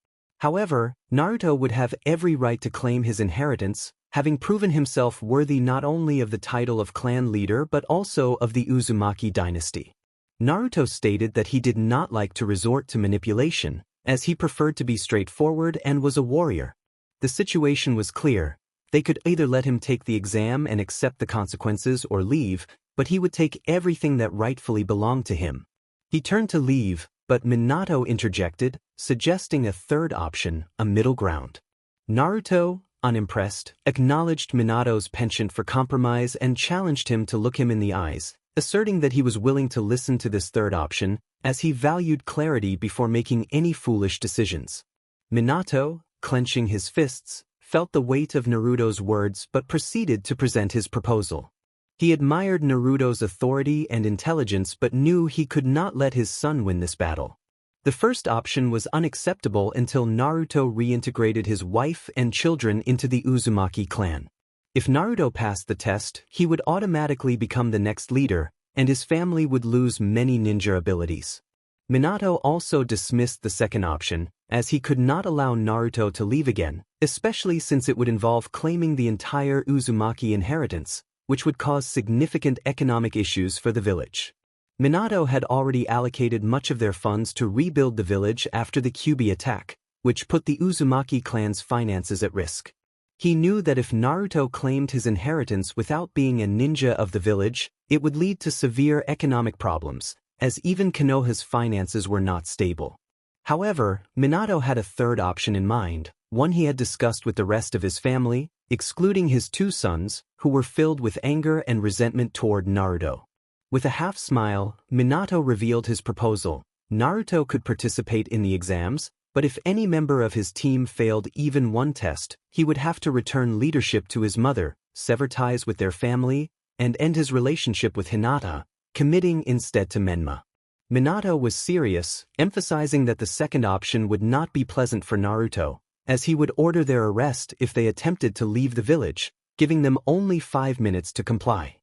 However, Naruto would have every right to claim his inheritance, having proven himself worthy not only of the title of clan leader but also of the Uzumaki dynasty. Naruto stated that he did not like to resort to manipulation, as he preferred to be straightforward and was a warrior. The situation was clear. They could either let him take the exam and accept the consequences or leave, but he would take everything that rightfully belonged to him. He turned to leave, but Minato interjected, suggesting a third option, a middle ground. Naruto, unimpressed, acknowledged Minato's penchant for compromise and challenged him to look him in the eyes, asserting that he was willing to listen to this third option, as he valued clarity before making any foolish decisions. Minato, clenching his fists, felt the weight of Naruto's words but proceeded to present his proposal. He admired Naruto's authority and intelligence but knew he could not let his son win this battle. The first option was unacceptable until Naruto reintegrated his wife and children into the Uzumaki clan. If Naruto passed the test, he would automatically become the next leader, and his family would lose many ninja abilities. Minato also dismissed the second option, as he could not allow Naruto to leave again, especially since it would involve claiming the entire Uzumaki inheritance, which would cause significant economic issues for the village. Minato had already allocated much of their funds to rebuild the village after the Kyuubi attack, which put the Uzumaki clan's finances at risk. He knew that if Naruto claimed his inheritance without being a ninja of the village, it would lead to severe economic problems, as even Konoha's finances were not stable. However, Minato had a third option in mind, one he had discussed with the rest of his family, excluding his two sons, who were filled with anger and resentment toward Naruto. With a half-smile, Minato revealed his proposal. Naruto could participate in the exams, but if any member of his team failed even one test, he would have to return leadership to his mother, sever ties with their family, and end his relationship with Hinata, committing instead to Menma. Minato was serious, emphasizing that the second option would not be pleasant for Naruto, as he would order their arrest if they attempted to leave the village, giving them only 5 minutes to comply.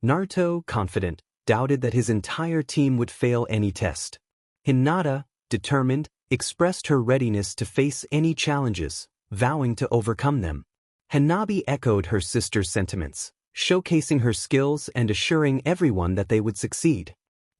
Naruto, confident, doubted that his entire team would fail any test. Hinata, determined, expressed her readiness to face any challenges, vowing to overcome them. Hanabi echoed her sister's sentiments, showcasing her skills and assuring everyone that they would succeed.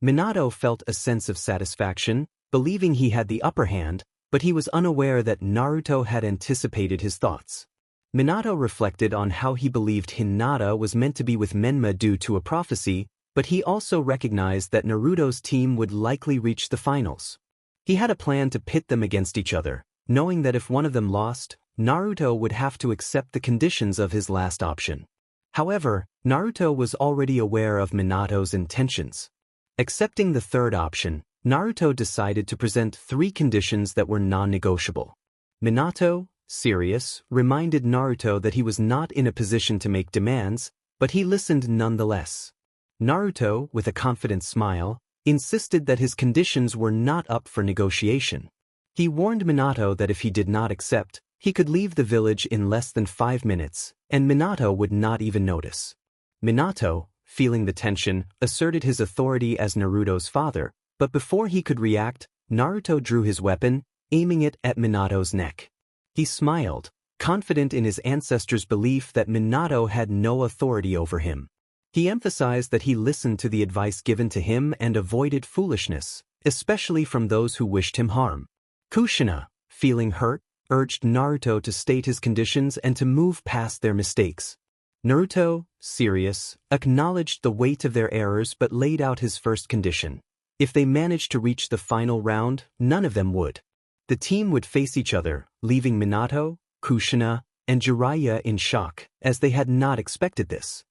Minato felt a sense of satisfaction, believing he had the upper hand, but he was unaware that Naruto had anticipated his thoughts. Minato reflected on how he believed Hinata was meant to be with Menma due to a prophecy, but he also recognized that Naruto's team would likely reach the finals. He had a plan to pit them against each other, knowing that if one of them lost, Naruto would have to accept the conditions of his last option. However, Naruto was already aware of Minato's intentions. Accepting the third option, Naruto decided to present 3 conditions that were non-negotiable. Minato, serious, reminded Naruto that he was not in a position to make demands, but he listened nonetheless. Naruto, with a confident smile, insisted that his conditions were not up for negotiation. He warned Minato that if he did not accept, he could leave the village in less than 5 minutes, and Minato would not even notice. Minato, feeling the tension, asserted his authority as Naruto's father, but before he could react, Naruto drew his weapon, aiming it at Minato's neck. He smiled, confident in his ancestors' belief that Minato had no authority over him. He emphasized that he listened to the advice given to him and avoided foolishness, especially from those who wished him harm. Kushina, feeling hurt, urged Naruto to state his conditions and to move past their mistakes. Naruto, serious, acknowledged the weight of their errors but laid out his first condition. If they managed to reach the final round, none of them would. The team would face each other, leaving Minato, Kushina, and Jiraiya in shock, as they had not expected this.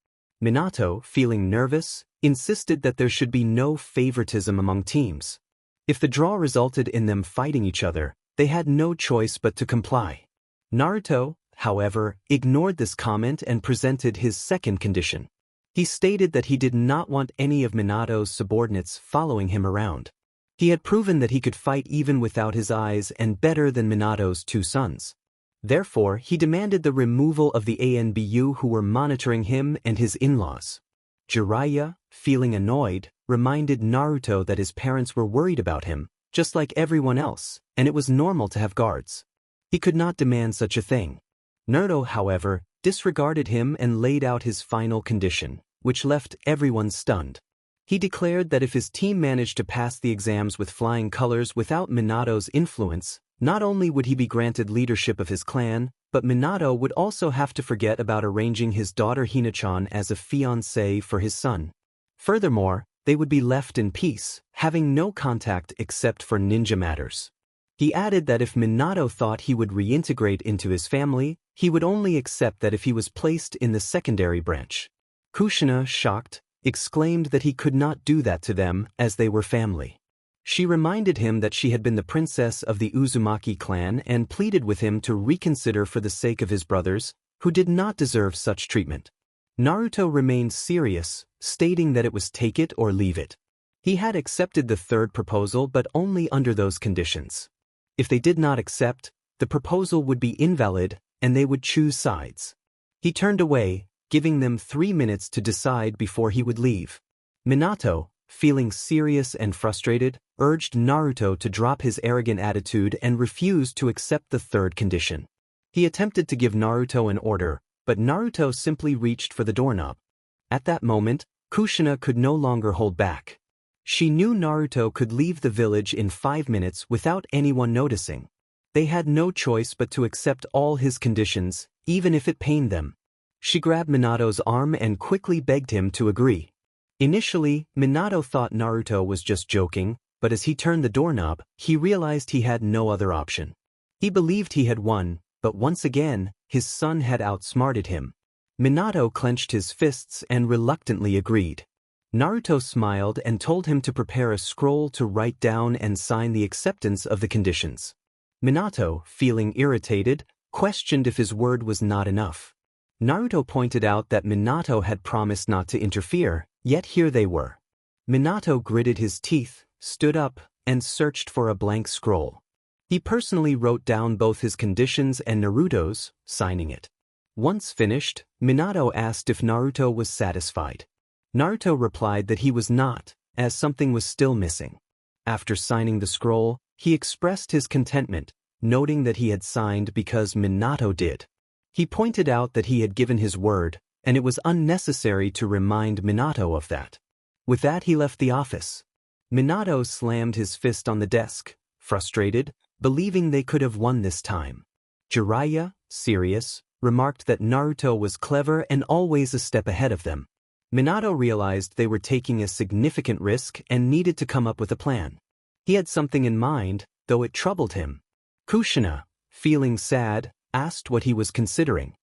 Minato, feeling nervous, insisted that there should be no favoritism among teams. If the draw resulted in them fighting each other, they had no choice but to comply. Naruto, however, ignored this comment and presented his second condition. He stated that he did not want any of Minato's subordinates following him around. He had proven that he could fight even without his eyes and better than Minato's 2 sons. Therefore, he demanded the removal of the ANBU who were monitoring him and his in-laws. Jiraiya, feeling annoyed, reminded Naruto that his parents were worried about him, just like everyone else, and it was normal to have guards. He could not demand such a thing. Naruto, however, disregarded him and laid out his final condition, which left everyone stunned. He declared that if his team managed to pass the exams with flying colors without Minato's influence, not only would he be granted leadership of his clan, but Minato would also have to forget about arranging his daughter Hinata as a fiancée for his son. Furthermore, they would be left in peace, having no contact except for ninja matters. He added that if Minato thought he would reintegrate into his family, he would only accept that if he was placed in the secondary branch. Kushina, shocked, exclaimed that he could not do that to them as they were family. She reminded him that she had been the princess of the Uzumaki clan and pleaded with him to reconsider for the sake of his brothers, who did not deserve such treatment. Naruto remained serious, stating that it was take it or leave it. He had accepted the third proposal but only under those conditions. If they did not accept, the proposal would be invalid and they would choose sides. He turned away, giving them 3 minutes to decide before he would leave. Minato, feeling serious and frustrated, urged Naruto to drop his arrogant attitude and refuse to accept the third condition. He attempted to give Naruto an order, but Naruto simply reached for the doorknob. At that moment, Kushina could no longer hold back. She knew Naruto could leave the village in 5 minutes without anyone noticing. They had no choice but to accept all his conditions, even if it pained them. She grabbed Minato's arm and quickly begged him to agree. Initially, Minato thought Naruto was just joking, but as he turned the doorknob, he realized he had no other option. He believed he had won, but once again, his son had outsmarted him. Minato clenched his fists and reluctantly agreed. Naruto smiled and told him to prepare a scroll to write down and sign the acceptance of the conditions. Minato, feeling irritated, questioned if his word was not enough. Naruto pointed out that Minato had promised not to interfere, yet here they were. Minato gritted his teeth, stood up, and searched for a blank scroll. He personally wrote down both his conditions and Naruto's, signing it. Once finished, Minato asked if Naruto was satisfied. Naruto replied that he was not, as something was still missing. After signing the scroll, he expressed his contentment, noting that he had signed because Minato did. He pointed out that he had given his word, and it was unnecessary to remind Minato of that. With that he left the office. Minato slammed his fist on the desk, frustrated, believing they could have won this time. Jiraiya, serious, remarked that Naruto was clever and always a step ahead of them. Minato realized they were taking a significant risk and needed to come up with a plan. He had something in mind, though it troubled him. Kushina, feeling sad, asked what he was considering.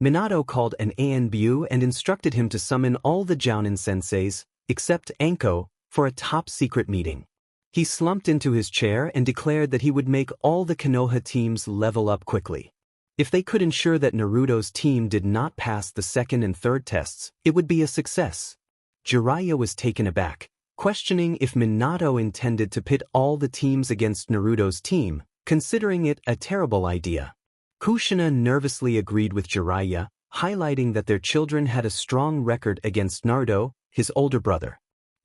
Minato called an Anbu and instructed him to summon all the Jounin senseis, except Anko, for a top-secret meeting. He slumped into his chair and declared that he would make all the Konoha teams level up quickly. If they could ensure that Naruto's team did not pass the second and third tests, it would be a success. Jiraiya was taken aback, questioning if Minato intended to pit all the teams against Naruto's team, considering it a terrible idea. Kushina nervously agreed with Jiraiya, highlighting that their children had a strong record against Naruto, his older brother.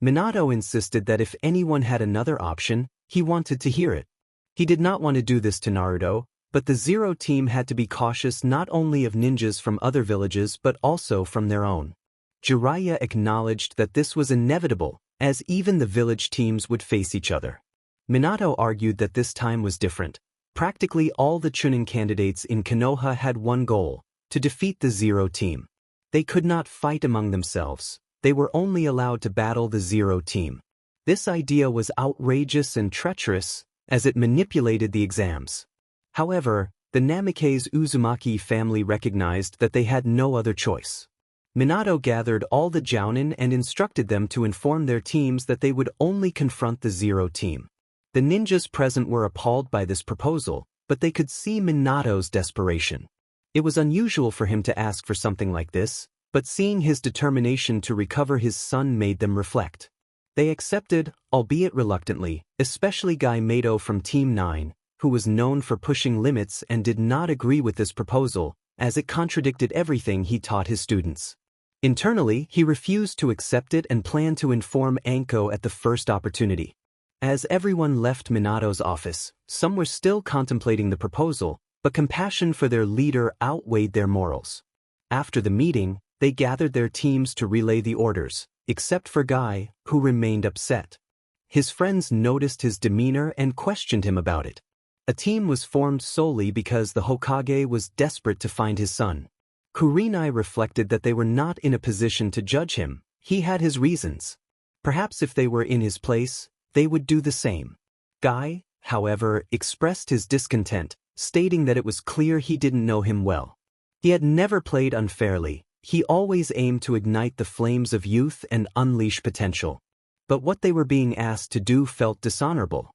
Minato insisted that if anyone had another option, he wanted to hear it. He did not want to do this to Naruto, but the Zero team had to be cautious not only of ninjas from other villages but also from their own. Jiraiya acknowledged that this was inevitable, as even the village teams would face each other. Minato argued that this time was different. Practically all the Chunin candidates in Konoha had one goal: to defeat the Zero team. They could not fight among themselves. They were only allowed to battle the Zero team. This idea was outrageous and treacherous, as it manipulated the exams. However, the Namikaze-Uzumaki family recognized that they had no other choice. Minato gathered all the Jounin and instructed them to inform their teams that they would only confront the Zero team. The ninjas present were appalled by this proposal, but they could see Minato's desperation. It was unusual for him to ask for something like this, but seeing his determination to recover his son made them reflect. They accepted, albeit reluctantly, especially Guy Mato from Team 9, who was known for pushing limits and did not agree with this proposal, as it contradicted everything he taught his students. Internally, he refused to accept it and planned to inform Anko at the first opportunity. As everyone left Minato's office, some were still contemplating the proposal, but compassion for their leader outweighed their morals. After the meeting, they gathered their teams to relay the orders, except for Guy, who remained upset. His friends noticed his demeanor and questioned him about it. A team was formed solely because the Hokage was desperate to find his son. Kurenai reflected that they were not in a position to judge him. He had his reasons. Perhaps if they were in his place, they would do the same. Guy, however, expressed his discontent, stating that it was clear he didn't know him well. He had never played unfairly. He always aimed to ignite the flames of youth and unleash potential. But what they were being asked to do felt dishonorable.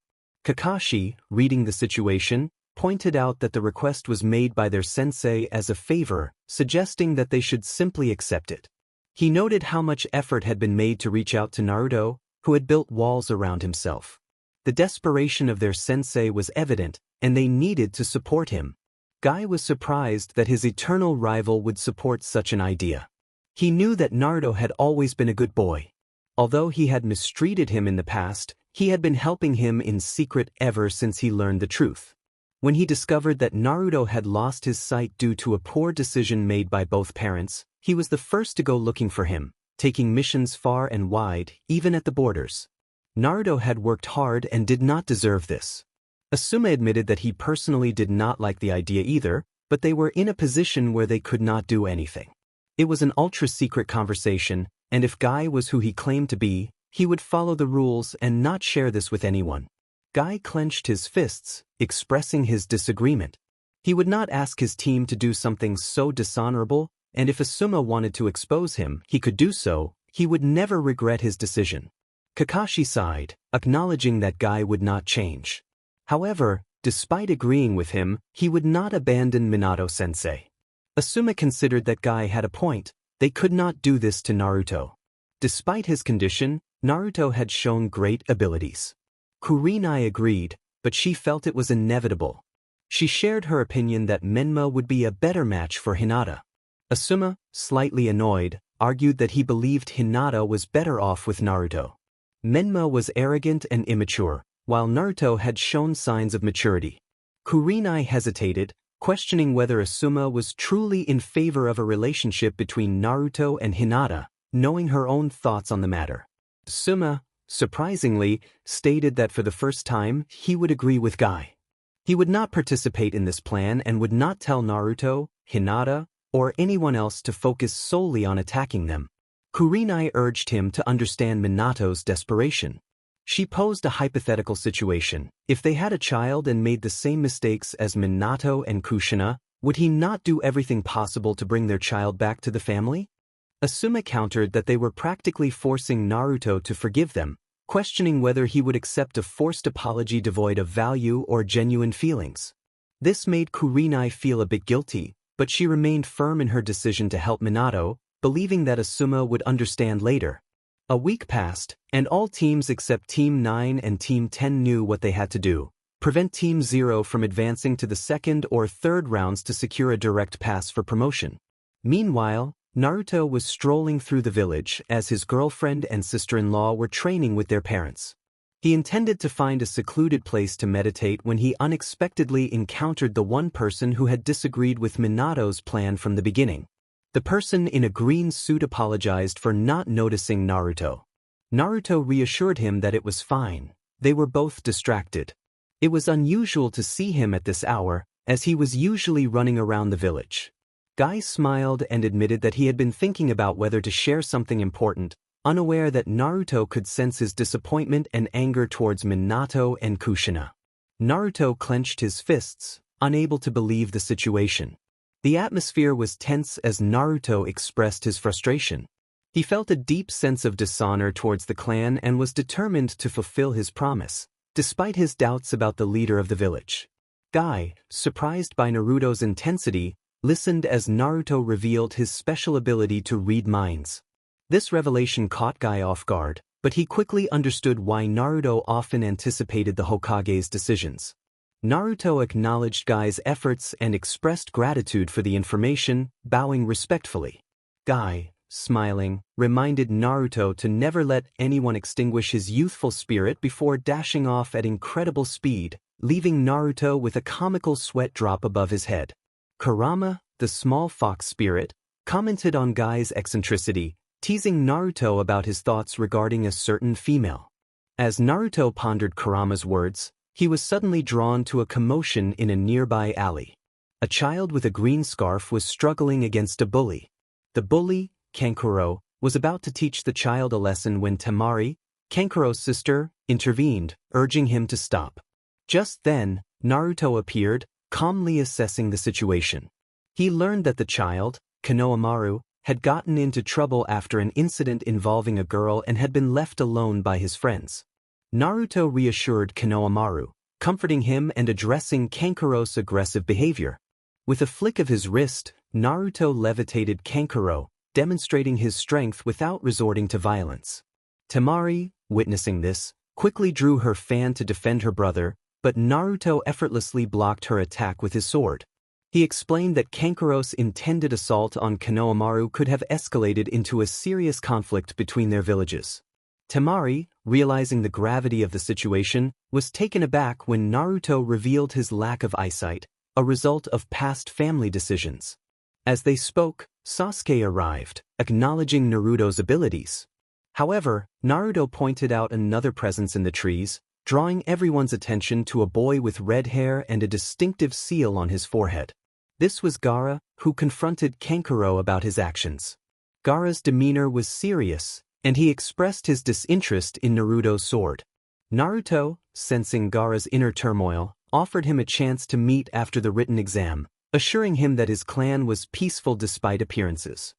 Kakashi, reading the situation, pointed out that the request was made by their sensei as a favor, suggesting that they should simply accept it. He noted how much effort had been made to reach out to Naruto, who had built walls around himself. The desperation of their sensei was evident, and they needed to support him. Guy was surprised that his eternal rival would support such an idea. He knew that Naruto had always been a good boy. Although he had mistreated him in the past, he had been helping him in secret ever since he learned the truth. When he discovered that Naruto had lost his sight due to a poor decision made by both parents, he was the first to go looking for him, taking missions far and wide, even at the borders. Naruto had worked hard and did not deserve this. Asuma admitted that he personally did not like the idea either, but they were in a position where they could not do anything. It was an ultra-secret conversation, and if Guy was who he claimed to be, he would follow the rules and not share this with anyone. Guy clenched his fists, expressing his disagreement. He would not ask his team to do something so dishonorable, and if Asuma wanted to expose him, he could do so, he would never regret his decision. Kakashi sighed, acknowledging that Guy would not change. However, despite agreeing with him, he would not abandon Minato-sensei. Asuma considered that Guy had a point. They could not do this to Naruto. Despite his condition, Naruto had shown great abilities. Kurenai agreed, but she felt it was inevitable. She shared her opinion that Menma would be a better match for Hinata. Asuma, slightly annoyed, argued that he believed Hinata was better off with Naruto. Menma was arrogant and immature, while Naruto had shown signs of maturity. Kurenai hesitated, questioning whether Asuma was truly in favor of a relationship between Naruto and Hinata, knowing her own thoughts on the matter. Asuma, surprisingly, stated that for the first time he would agree with Guy. He would not participate in this plan and would not tell Naruto, Hinata, or anyone else to focus solely on attacking them. Kurenai urged him to understand Minato's desperation. She posed a hypothetical situation. If they had a child and made the same mistakes as Minato and Kushina, would he not do everything possible to bring their child back to the family? Asuma countered that they were practically forcing Naruto to forgive them, questioning whether he would accept a forced apology devoid of value or genuine feelings. This made Kurenai feel a bit guilty, but she remained firm in her decision to help Minato, believing that Asuma would understand later. A week passed, and all teams except Team 9 and Team 10 knew what they had to do: prevent Team 0 from advancing to the second or third rounds to secure a direct pass for promotion. Meanwhile, Naruto was strolling through the village as his girlfriend and sister-in-law were training with their parents. He intended to find a secluded place to meditate when he unexpectedly encountered the one person who had disagreed with Minato's plan from the beginning. The person in a green suit apologized for not noticing Naruto. Naruto reassured him that it was fine. They were both distracted. It was unusual to see him at this hour, as he was usually running around the village. Guy smiled and admitted that he had been thinking about whether to share something important, unaware that Naruto could sense his disappointment and anger towards Minato and Kushina. Naruto clenched his fists, unable to believe the situation. The atmosphere was tense as Naruto expressed his frustration. He felt a deep sense of dishonor towards the clan and was determined to fulfill his promise, despite his doubts about the leader of the village. Guy, surprised by Naruto's intensity, listened as Naruto revealed his special ability to read minds. This revelation caught Guy off guard, but he quickly understood why Naruto often anticipated the Hokage's decisions. Naruto acknowledged Guy's efforts and expressed gratitude for the information, bowing respectfully. Guy, smiling, reminded Naruto to never let anyone extinguish his youthful spirit before dashing off at incredible speed, leaving Naruto with a comical sweat drop above his head. Kurama, the small fox spirit, commented on Guy's eccentricity, teasing Naruto about his thoughts regarding a certain female. As Naruto pondered Kurama's words, he was suddenly drawn to a commotion in a nearby alley. A child with a green scarf was struggling against a bully. The bully, Kankuro, was about to teach the child a lesson when Temari, Kankuro's sister, intervened, urging him to stop. Just then, Naruto appeared, calmly assessing the situation. He learned that the child, Konohamaru, had gotten into trouble after an incident involving a girl and had been left alone by his friends. Naruto reassured Konohamaru, comforting him and addressing Kankuro's aggressive behavior. With a flick of his wrist, Naruto levitated Kankuro, demonstrating his strength without resorting to violence. Temari, witnessing this, quickly drew her fan to defend her brother, but Naruto effortlessly blocked her attack with his sword. He explained that Kankuro's intended assault on Konohamaru could have escalated into a serious conflict between their villages. Temari, realizing the gravity of the situation, was taken aback when Naruto revealed his lack of eyesight, a result of past family decisions. As they spoke, Sasuke arrived, acknowledging Naruto's abilities. However, Naruto pointed out another presence in the trees, drawing everyone's attention to a boy with red hair and a distinctive seal on his forehead. This was Gaara, who confronted Kankuro about his actions. Gaara's demeanor was serious, and he expressed his disinterest in Naruto's sword. Naruto, sensing Gaara's inner turmoil, offered him a chance to meet after the written exam, assuring him that his clan was peaceful despite appearances.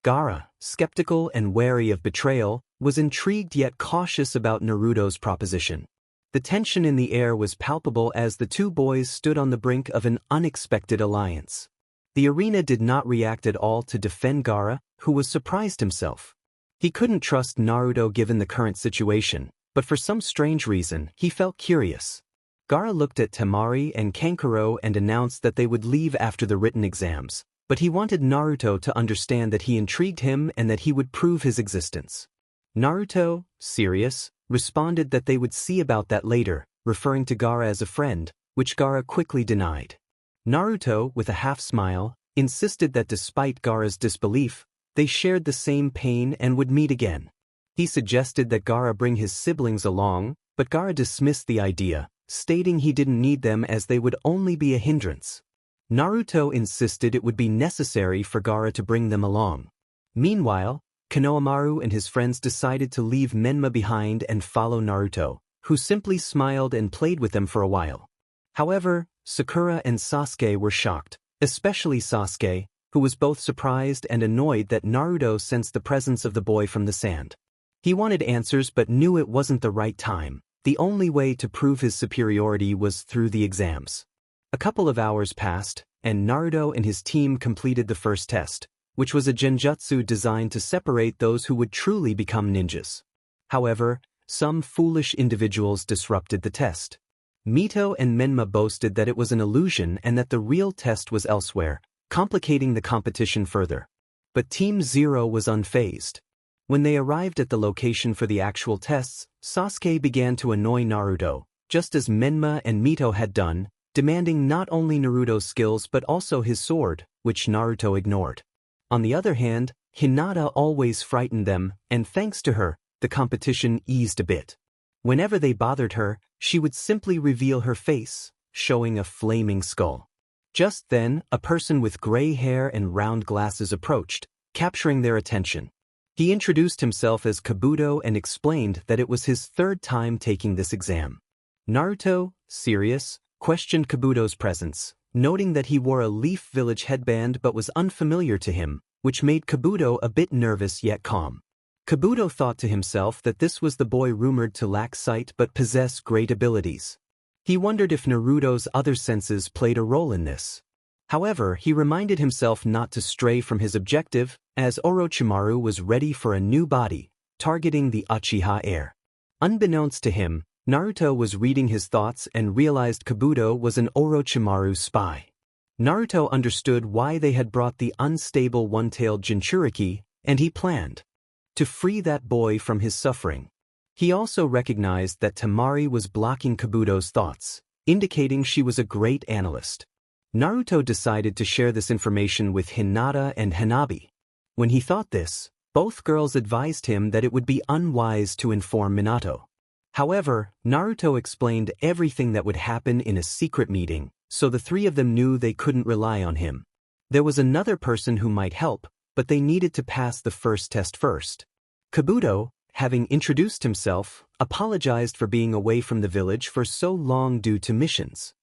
Gaara, skeptical and wary of betrayal, was intrigued yet cautious about Naruto's proposition. The tension in the air was palpable as the two boys stood on the brink of an unexpected alliance. The arena did not react at all to defend Gaara, who was surprised himself. He couldn't trust Naruto given the current situation, but for some strange reason, he felt curious. Gaara looked at Temari and Kankuro and announced that they would leave after the written exams, but he wanted Naruto to understand that he intrigued him and that he would prove his existence. Naruto, serious, responded that they would see about that later, referring to Gaara as a friend, which Gaara quickly denied. Naruto, with a half-smile, insisted that despite Gaara's disbelief, they shared the same pain and would meet again. He suggested that Gaara bring his siblings along, but Gaara dismissed the idea, stating he didn't need them as they would only be a hindrance. Naruto insisted it would be necessary for Gaara to bring them along. Meanwhile, Konohamaru and his friends decided to leave Menma behind and follow Naruto, who simply smiled and played with them for a while. However, Sakura and Sasuke were shocked, especially Sasuke, who was both surprised and annoyed that Naruto sensed the presence of the boy from the sand. He wanted answers but knew it wasn't the right time. The only way to prove his superiority was through the exams. A couple of hours passed, and Naruto and his team completed the first test, which was a genjutsu designed to separate those who would truly become ninjas. However, some foolish individuals disrupted the test. Mito and Menma boasted that it was an illusion and that the real test was elsewhere, complicating the competition further. But Team Zero was unfazed. When they arrived at the location for the actual tests, Sasuke began to annoy Naruto, just as Menma and Mito had done, demanding not only Naruto's skills but also his sword, which Naruto ignored. On the other hand, Hinata always frightened them, and thanks to her, the competition eased a bit. Whenever they bothered her, she would simply reveal her face, showing a flaming skull. Just then, a person with gray hair and round glasses approached, capturing their attention. He introduced himself as Kabuto and explained that it was his third time taking this exam. Naruto, serious, questioned Kabuto's presence, noting that he wore a Leaf Village headband but was unfamiliar to him, which made Kabuto a bit nervous yet calm. Kabuto thought to himself that this was the boy rumored to lack sight but possess great abilities. He wondered if Naruto's other senses played a role in this. However, he reminded himself not to stray from his objective, as Orochimaru was ready for a new body, targeting the Uchiha heir. Unbeknownst to him, Naruto was reading his thoughts and realized Kabuto was an Orochimaru spy. Naruto understood why they had brought the unstable one-tailed Jinchuriki, and he planned to free that boy from his suffering. He also recognized that Temari was blocking Kabuto's thoughts, indicating she was a great analyst. Naruto decided to share this information with Hinata and Hanabi. When he thought this, both girls advised him that it would be unwise to inform Minato. However, Naruto explained everything that would happen in a secret meeting, so the three of them knew they couldn't rely on him. There was another person who might help, but they needed to pass the first test first. Kabuto, having introduced himself, apologized for being away from the village for so long due to missions.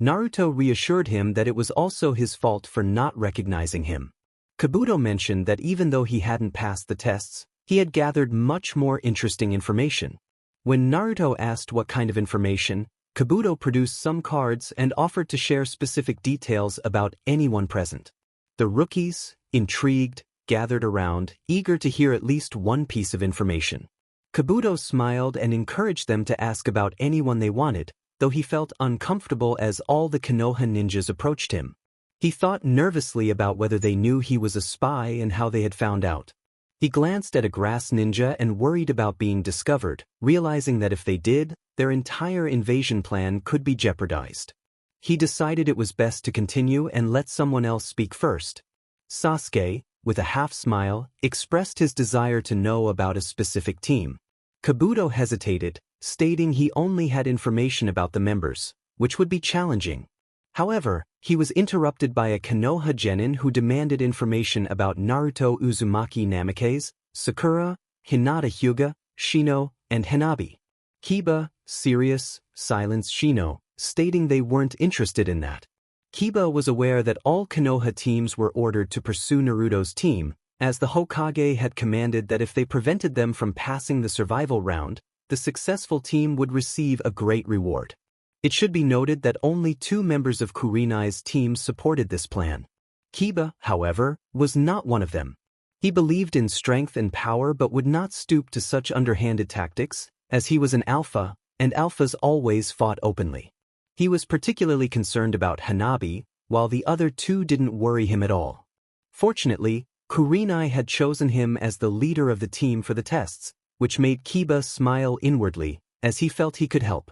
Naruto reassured him that it was also his fault for not recognizing him. Kabuto mentioned that even though he hadn't passed the tests, he had gathered much more interesting information. When Naruto asked what kind of information, Kabuto produced some cards and offered to share specific details about anyone present. The rookies, intrigued, gathered around, eager to hear at least one piece of information. Kabuto smiled and encouraged them to ask about anyone they wanted, though he felt uncomfortable as all the Konoha ninjas approached him. He thought nervously about whether they knew he was a spy and how they had found out. He glanced at a grass ninja and worried about being discovered, realizing that if they did, their entire invasion plan could be jeopardized. He decided it was best to continue and let someone else speak first. Sasuke, with a half-smile, expressed his desire to know about a specific team. Kabuto hesitated, stating he only had information about the members, which would be challenging. However, he was interrupted by a Konoha Genin who demanded information about Naruto Uzumaki Namikaze, Sakura, Hinata Hyuga, Shino, and Hanabi. Kiba, serious, silenced Shino, stating they weren't interested in that. Kiba was aware that all Konoha teams were ordered to pursue Naruto's team, as the Hokage had commanded that if they prevented them from passing the survival round, the successful team would receive a great reward. It should be noted that only 2 members of Kurenai's team supported this plan. Kiba, however, was not one of them. He believed in strength and power but would not stoop to such underhanded tactics, as he was an alpha, and alphas always fought openly. He was particularly concerned about Hanabi, while the other 2 didn't worry him at all. Fortunately, Kurenai had chosen him as the leader of the team for the tests, which made Kiba smile inwardly, as he felt he could help.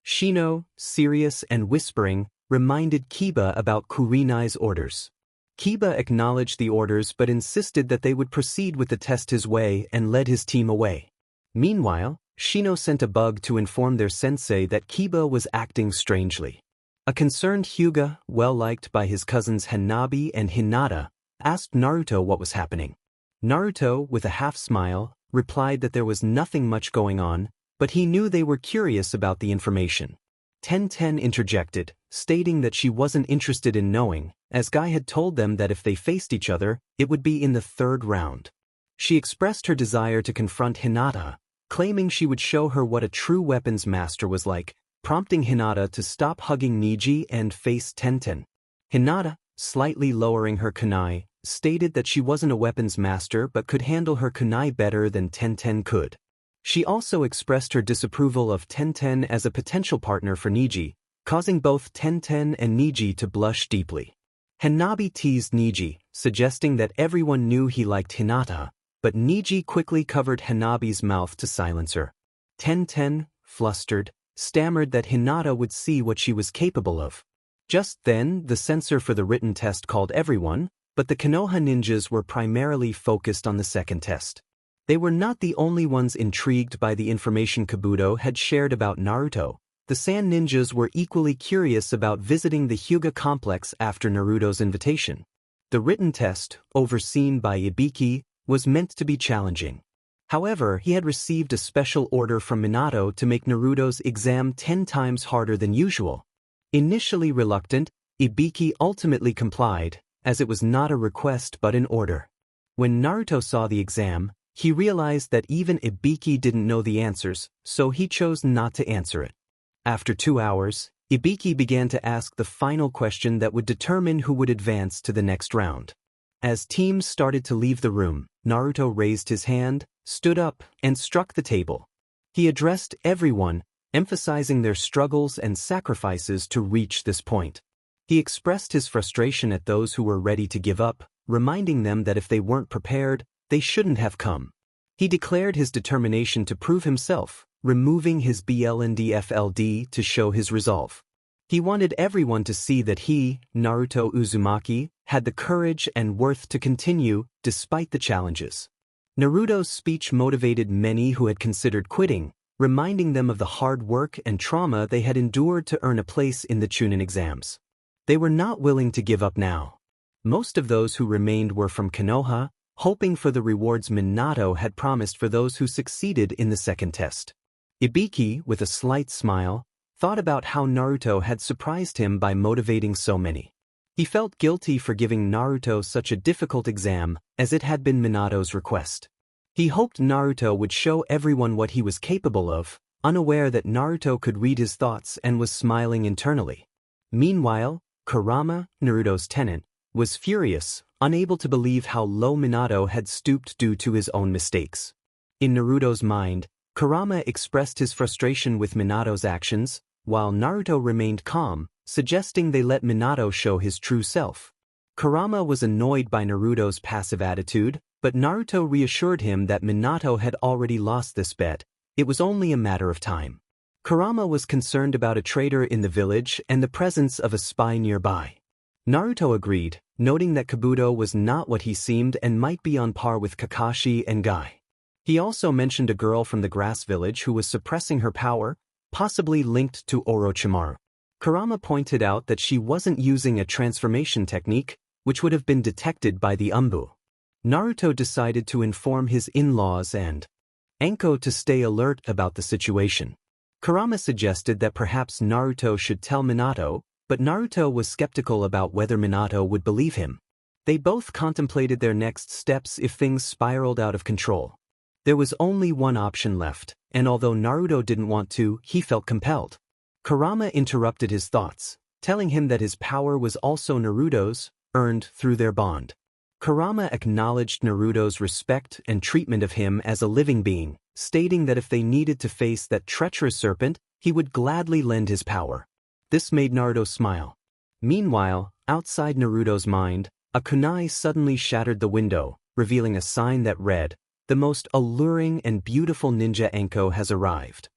Shino, serious and whispering, reminded Kiba about Kurenai's orders. Kiba acknowledged the orders but insisted that they would proceed with the test his way and led his team away. Meanwhile, Shino sent a bug to inform their sensei that Kiba was acting strangely. A concerned Hyuga, well liked by his cousins Hanabi and Hinata, asked Naruto what was happening. Naruto, with a half-smile, replied that there was nothing much going on, but he knew they were curious about the information. Tenten interjected, stating that she wasn't interested in knowing, as Guy had told them that if they faced each other, it would be in the 3rd round. She expressed her desire to confront Hinata, claiming she would show her what a true weapons master was like, prompting Hinata to stop hugging Niji and face Tenten. Hinata, slightly lowering her kunai, stated that she wasn't a weapons master but could handle her kunai better than Tenten could. She also expressed her disapproval of Tenten as a potential partner for Niji, causing both Tenten and Niji to blush deeply. Hanabi teased Niji, suggesting that everyone knew he liked Hinata, but Niji quickly covered Hanabi's mouth to silence her. Tenten, flustered, stammered that Hinata would see what she was capable of. Just then, the censor for the written test called everyone, but the Konoha ninjas were primarily focused on the 2nd test. They were not the only ones intrigued by the information Kabuto had shared about Naruto. The Sand ninjas were equally curious about visiting the Hyuga complex after Naruto's invitation. The written test, overseen by Ibiki, was meant to be challenging. However, he had received a special order from Minato to make Naruto's exam 10 times harder than usual. Initially reluctant, Ibiki ultimately complied, as it was not a request but an order. When Naruto saw the exam, he realized that even Ibiki didn't know the answers, so he chose not to answer it. After 2 hours, Ibiki began to ask the final question that would determine who would advance to the next round. As teams started to leave the room, Naruto raised his hand, stood up, and struck the table. He addressed everyone, emphasizing their struggles and sacrifices to reach this point. He expressed his frustration at those who were ready to give up, reminding them that if they weren't prepared, they shouldn't have come. He declared his determination to prove himself, removing his blnd to show his resolve. He wanted everyone to see that he, Naruto Uzumaki, had the courage and worth to continue, despite the challenges. Naruto's speech motivated many who had considered quitting, reminding them of the hard work and trauma they had endured to earn a place in the Chunin exams. They were not willing to give up now. Most of those who remained were from Konoha, hoping for the rewards Minato had promised for those who succeeded in the 2nd test. Ibiki, with a slight smile, thought about how Naruto had surprised him by motivating so many. He felt guilty for giving Naruto such a difficult exam, as it had been Minato's request. He hoped Naruto would show everyone what he was capable of, unaware that Naruto could read his thoughts and was smiling internally. Meanwhile, Kurama, Naruto's tenant, was furious, unable to believe how low Minato had stooped due to his own mistakes. In Naruto's mind, Kurama expressed his frustration with Minato's actions, while Naruto remained calm, suggesting they let Minato show his true self. Kurama was annoyed by Naruto's passive attitude, but Naruto reassured him that Minato had already lost this bet. It was only a matter of time. Kurama was concerned about a traitor in the village and the presence of a spy nearby. Naruto agreed, noting that Kabuto was not what he seemed and might be on par with Kakashi and Guy. He also mentioned a girl from the grass village who was suppressing her power, possibly linked to Orochimaru. Kurama pointed out that she wasn't using a transformation technique, which would have been detected by the Umbu. Naruto decided to inform his in-laws and Anko to stay alert about the situation. Kurama suggested that perhaps Naruto should tell Minato, but Naruto was skeptical about whether Minato would believe him. They both contemplated their next steps if things spiraled out of control. There was only one option left, and although Naruto didn't want to, he felt compelled. Kurama interrupted his thoughts, telling him that his power was also Naruto's, earned through their bond. Kurama acknowledged Naruto's respect and treatment of him as a living being, stating that if they needed to face that treacherous serpent, he would gladly lend his power. This made Naruto smile. Meanwhile, outside Naruto's mind, a kunai suddenly shattered the window, revealing a sign that read, "The most alluring and beautiful ninja Anko has arrived."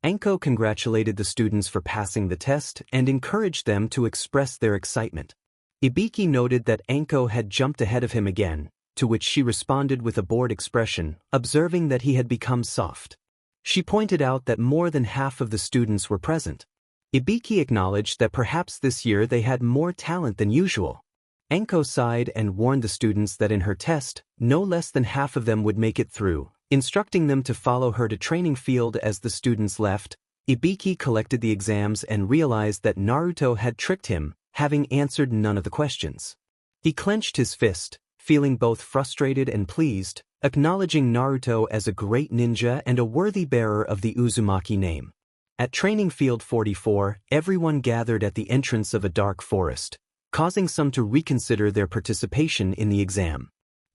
Anko congratulated the students for passing the test and encouraged them to express their excitement. Ibiki noted that Anko had jumped ahead of him again, to which she responded with a bored expression, observing that he had become soft. She pointed out that more than half of the students were present. Ibiki acknowledged that perhaps this year they had more talent than usual. Anko sighed and warned the students that in her test, no less than half of them would make it through, instructing them to follow her to training field. As the students left, Ibiki collected the exams and realized that Naruto had tricked him, having answered none of the questions. He clenched his fist, feeling both frustrated and pleased, acknowledging Naruto as a great ninja and a worthy bearer of the Uzumaki name. At Training Field 44, everyone gathered at the entrance of a dark forest, causing some to reconsider their participation in the exam.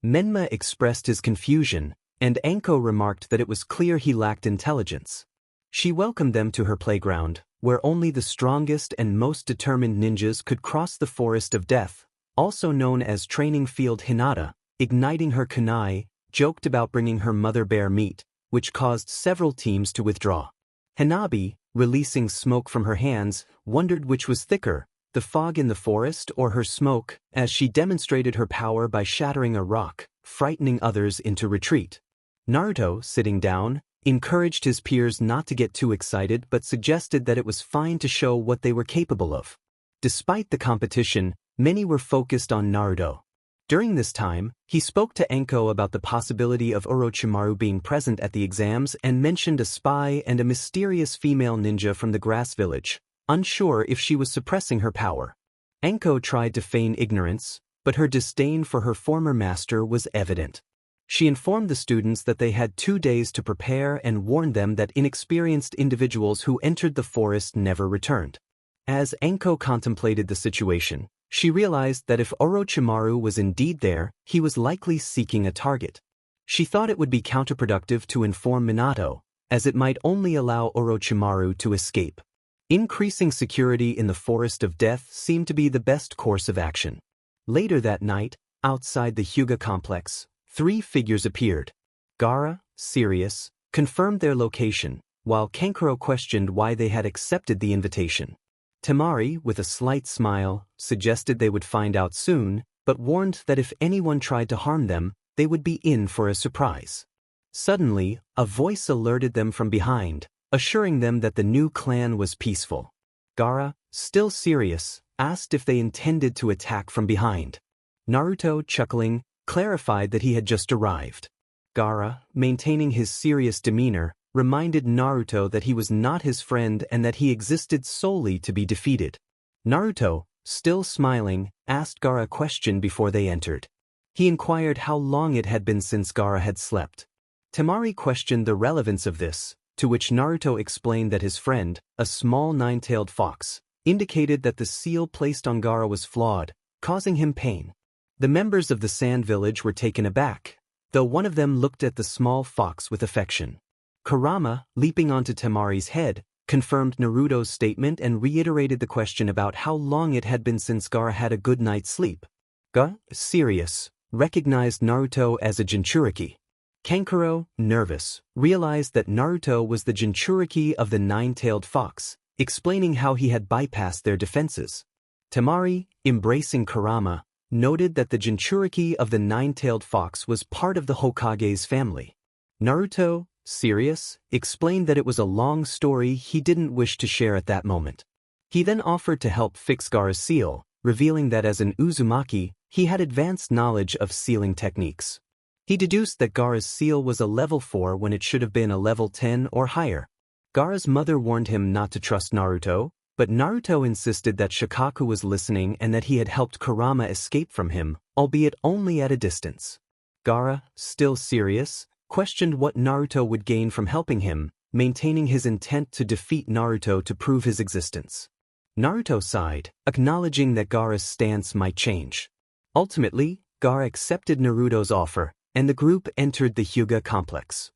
Menma expressed his confusion, and Anko remarked that it was clear he lacked intelligence. She welcomed them to her playground, where only the strongest and most determined ninjas could cross the Forest of Death, also known as Training Field. Hinata, igniting her kunai, joked about bringing her mother bear meat, which caused several teams to withdraw. Hanabi, releasing smoke from her hands, wondered which was thicker, the fog in the forest or her smoke, as she demonstrated her power by shattering a rock, frightening others into retreat. Naruto, sitting down, encouraged his peers not to get too excited but suggested that it was fine to show what they were capable of. Despite the competition, many were focused on Naruto. During this time, he spoke to Anko about the possibility of Orochimaru being present at the exams and mentioned a spy and a mysterious female ninja from the grass village, unsure if she was suppressing her power. Anko tried to feign ignorance, but her disdain for her former master was evident. She informed the students that they had 2 days to prepare and warned them that inexperienced individuals who entered the forest never returned. As Anko contemplated the situation, she realized that if Orochimaru was indeed there, he was likely seeking a target. She thought it would be counterproductive to inform Minato, as it might only allow Orochimaru to escape. Increasing security in the Forest of Death seemed to be the best course of action. Later that night, outside the Hyuga complex, 3 figures appeared. Gaara, serious, confirmed their location, while Kankuro questioned why they had accepted the invitation. Temari, with a slight smile, suggested they would find out soon, but warned that if anyone tried to harm them, they would be in for a surprise. Suddenly, a voice alerted them from behind, assuring them that the new clan was peaceful. Gaara, still serious, asked if they intended to attack from behind. Naruto, chuckling, clarified that he had just arrived. Gaara, maintaining his serious demeanor, reminded Naruto that he was not his friend and that he existed solely to be defeated. Naruto, still smiling, asked Gaara a question before they entered. He inquired how long it had been since Gaara had slept. Temari questioned the relevance of this, to which Naruto explained that his friend, a small 9-tailed fox, indicated that the seal placed on Gaara was flawed, causing him pain. The members of the Sand Village were taken aback, though one of them looked at the small fox with affection. Kurama, leaping onto Temari's head, confirmed Naruto's statement and reiterated the question about how long it had been since Gaara had a good night's sleep. Gaara, serious, recognized Naruto as a Jinchuriki. Kankuro, nervous, realized that Naruto was the Jinchuriki of the 9-tailed fox, explaining how he had bypassed their defenses. Temari, embracing Kurama, noted that the Jinchuriki of the 9-tailed fox was part of the Hokage's family. Naruto, serious, explained that it was a long story he didn't wish to share at that moment. He then offered to help fix Gaara's seal, revealing that as an Uzumaki, he had advanced knowledge of sealing techniques. He deduced that Gaara's seal was a level 4 when it should have been a level 10 or higher. Gaara's mother warned him not to trust Naruto, But Naruto insisted that Shikaku was listening and that he had helped Kurama escape from him, albeit only at a distance. Gaara, still serious, questioned what Naruto would gain from helping him, maintaining his intent to defeat Naruto to prove his existence. Naruto sighed, acknowledging that Gaara's stance might change. Ultimately, Gaara accepted Naruto's offer, and the group entered the Hyuga complex.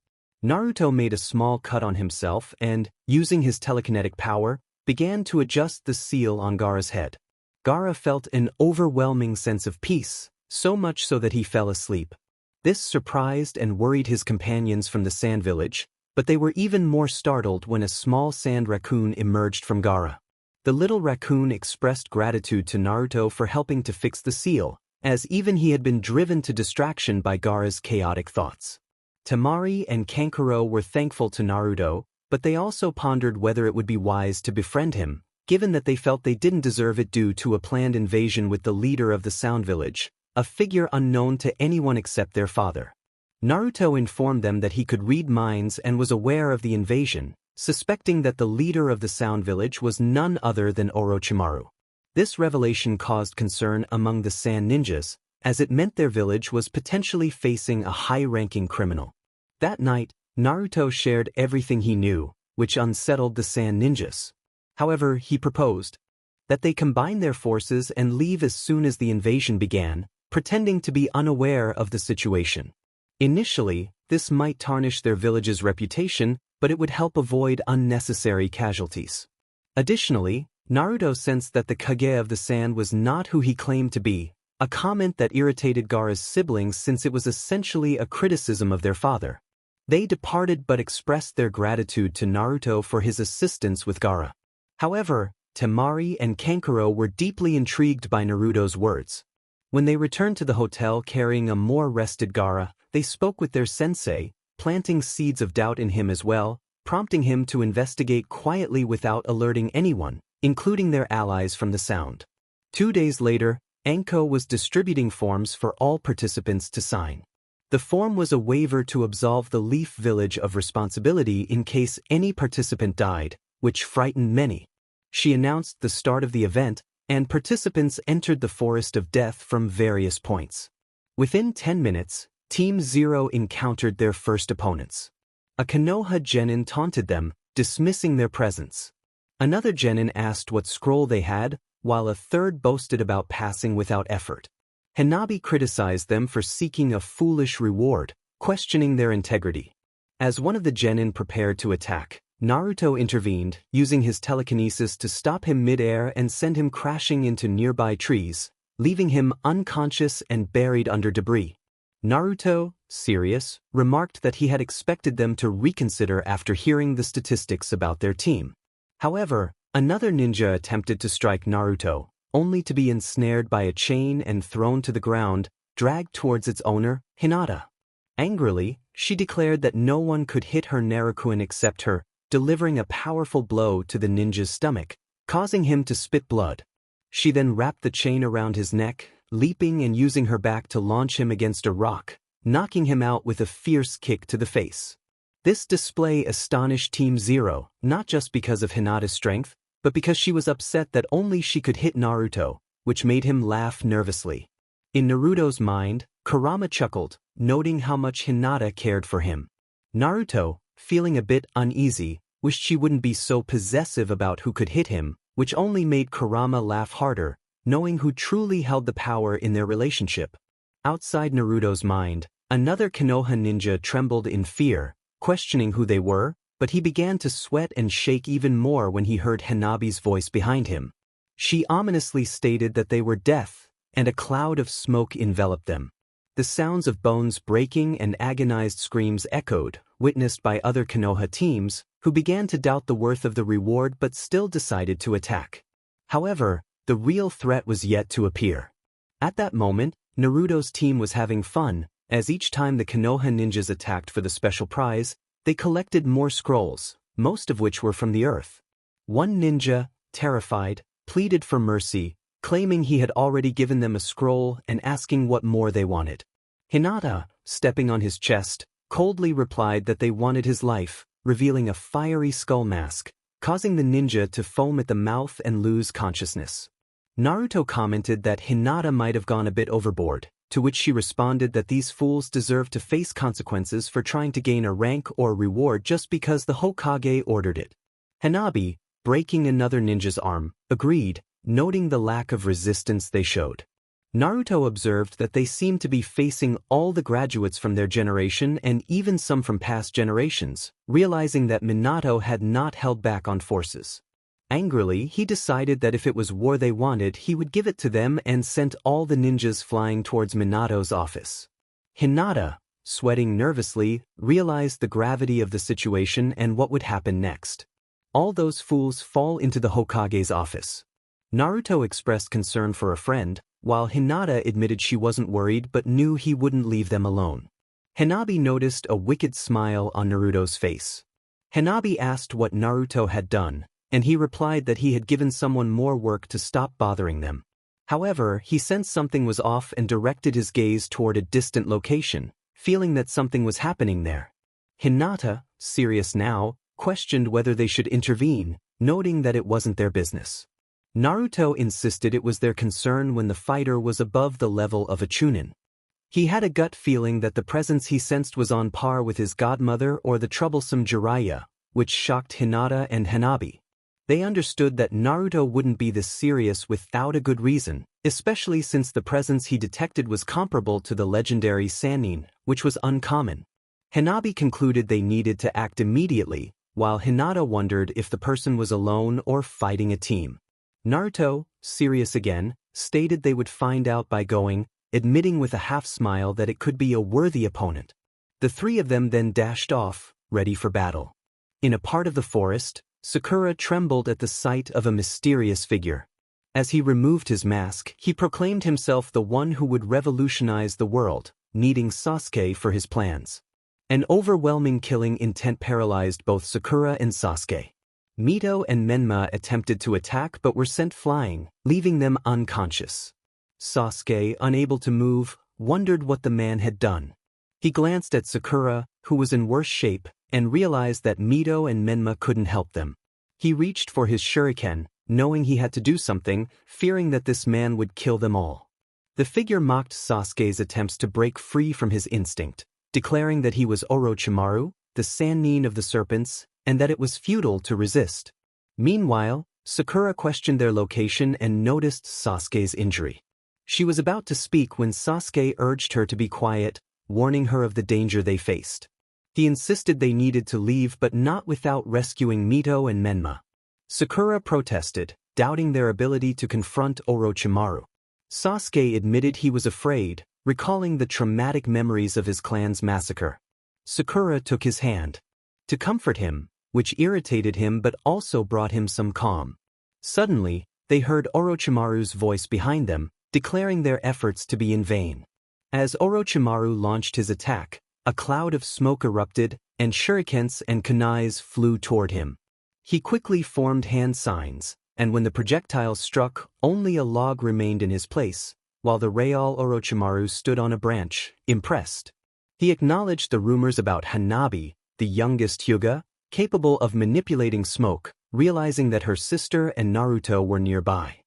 Naruto made a small cut on himself and, using his telekinetic power, began to adjust the seal on Gaara's head. Gaara felt an overwhelming sense of peace, so much so that he fell asleep. This surprised and worried his companions from the sand village, but they were even more startled when a small sand raccoon emerged from Gaara. The little raccoon expressed gratitude to Naruto for helping to fix the seal, as even he had been driven to distraction by Gaara's chaotic thoughts. Temari and Kankuro were thankful to Naruto, but they also pondered whether it would be wise to befriend him, given that they felt they didn't deserve it due to a planned invasion with the leader of the Sound Village, a figure unknown to anyone except their father. Naruto informed them that he could read minds and was aware of the invasion, suspecting that the leader of the Sound Village was none other than Orochimaru. This revelation caused concern among the Sand Ninjas, as it meant their village was potentially facing a high-ranking criminal. That night, Naruto shared everything he knew, which unsettled the Sand Ninjas. However, he proposed that they combine their forces and leave as soon as the invasion began, pretending to be unaware of the situation. Initially, this might tarnish their village's reputation, but it would help avoid unnecessary casualties. Additionally, Naruto sensed that the Kage of the Sand was not who he claimed to be, a comment that irritated Gaara's siblings since it was essentially a criticism of their father. They departed but expressed their gratitude to Naruto for his assistance with Gaara. However, Temari and Kankuro were deeply intrigued by Naruto's words. When they returned to the hotel carrying a more rested Gaara, they spoke with their sensei, planting seeds of doubt in him as well, prompting him to investigate quietly without alerting anyone, including their allies from the Sound. 2 days later, Anko was distributing forms for all participants to sign. The form was a waiver to absolve the Leaf Village of responsibility in case any participant died, which frightened many. She announced the start of the event, and participants entered the Forest of Death from various points. Within 10 minutes, Team Zero encountered their first opponents. A Konoha Genin taunted them, dismissing their presence. Another Genin asked what scroll they had, while a third boasted about passing without effort. Hanabi criticized them for seeking a foolish reward, questioning their integrity. As one of the Genin prepared to attack, Naruto intervened, using his telekinesis to stop him mid-air and send him crashing into nearby trees, leaving him unconscious and buried under debris. Naruto, serious, remarked that he had expected them to reconsider after hearing the statistics about their team. However, another ninja attempted to strike Naruto, only to be ensnared by a chain and thrown to the ground, dragged towards its owner, Hinata. Angrily, she declared that no one could hit her Narukuin except her, delivering a powerful blow to the ninja's stomach, causing him to spit blood. She then wrapped the chain around his neck, leaping and using her back to launch him against a rock, knocking him out with a fierce kick to the face. This display astonished Team Zero, not just because of Hinata's strength, but because she was upset that only she could hit Naruto, which made him laugh nervously. In Naruto's mind, Kurama chuckled, noting how much Hinata cared for him. Naruto, feeling a bit uneasy, wished she wouldn't be so possessive about who could hit him, which only made Kurama laugh harder, knowing who truly held the power in their relationship. Outside Naruto's mind, another Konoha ninja trembled in fear, questioning who they were, but he began to sweat and shake even more when he heard Hanabi's voice behind him. She ominously stated that they were death, and a cloud of smoke enveloped them. The sounds of bones breaking and agonized screams echoed, witnessed by other Konoha teams, who began to doubt the worth of the reward but still decided to attack. However, the real threat was yet to appear. At that moment, Naruto's team was having fun, as each time the Konoha ninjas attacked for the special prize, they collected more scrolls, most of which were from the earth. One ninja, terrified, pleaded for mercy, claiming he had already given them a scroll and asking what more they wanted. Hinata, stepping on his chest, coldly replied that they wanted his life, revealing a fiery skull mask, causing the ninja to foam at the mouth and lose consciousness. Naruto commented that Hinata might have gone a bit overboard, to which she responded that these fools deserve to face consequences for trying to gain a rank or reward just because the Hokage ordered it. Hanabi, breaking another ninja's arm, agreed, noting the lack of resistance they showed. Naruto observed that they seemed to be facing all the graduates from their generation and even some from past generations, realizing that Minato had not held back on forces. Angrily, he decided that if it was war they wanted, he would give it to them and sent all the ninjas flying towards Minato's office. Hinata, sweating nervously, realized the gravity of the situation and what would happen next. All those fools fall into the Hokage's office. Naruto expressed concern for a friend, while Hinata admitted she wasn't worried but knew he wouldn't leave them alone. Hanabi noticed a wicked smile on Naruto's face. Hanabi asked what Naruto had done, and he replied that he had given someone more work to stop bothering them. However, he sensed something was off and directed his gaze toward a distant location, feeling that something was happening there. Hinata, serious now, questioned whether they should intervene, noting that it wasn't their business. Naruto insisted it was their concern when the fighter was above the level of a chunin. He had a gut feeling that the presence he sensed was on par with his godmother or the troublesome Jiraiya, which shocked Hinata and Hanabi. They understood that Naruto wouldn't be this serious without a good reason, especially since the presence he detected was comparable to the legendary Sannin, which was uncommon. Hanabi concluded they needed to act immediately, while Hinata wondered if the person was alone or fighting a team. Naruto, serious again, stated they would find out by going, admitting with a half-smile that it could be a worthy opponent. The three of them then dashed off, ready for battle. In a part of the forest, Sakura trembled at the sight of a mysterious figure. As he removed his mask, he proclaimed himself the one who would revolutionize the world, needing Sasuke for his plans. An overwhelming killing intent paralyzed both Sakura and Sasuke. Mito and Menma attempted to attack but were sent flying, leaving them unconscious. Sasuke, unable to move, wondered what the man had done. He glanced at Sakura, who was in worse shape, and realized that Mito and Menma couldn't help them. He reached for his shuriken, knowing he had to do something, fearing that this man would kill them all. The figure mocked Sasuke's attempts to break free from his instinct, declaring that he was Orochimaru, the Sannin of the serpents, and that it was futile to resist. Meanwhile, Sakura questioned their location and noticed Sasuke's injury. She was about to speak when Sasuke urged her to be quiet, warning her of the danger they faced. He insisted they needed to leave but not without rescuing Mito and Menma. Sakura protested, doubting their ability to confront Orochimaru. Sasuke admitted he was afraid, recalling the traumatic memories of his clan's massacre. Sakura took his hand to comfort him, which irritated him but also brought him some calm. Suddenly, they heard Orochimaru's voice behind them, declaring their efforts to be in vain. As Orochimaru launched his attack, a cloud of smoke erupted, and shurikens and kunais flew toward him. He quickly formed hand signs, and when the projectile struck, only a log remained in his place, while the real Orochimaru stood on a branch, impressed. He acknowledged the rumors about Hanabi, the youngest Hyuga, capable of manipulating smoke, realizing that her sister and Naruto were nearby.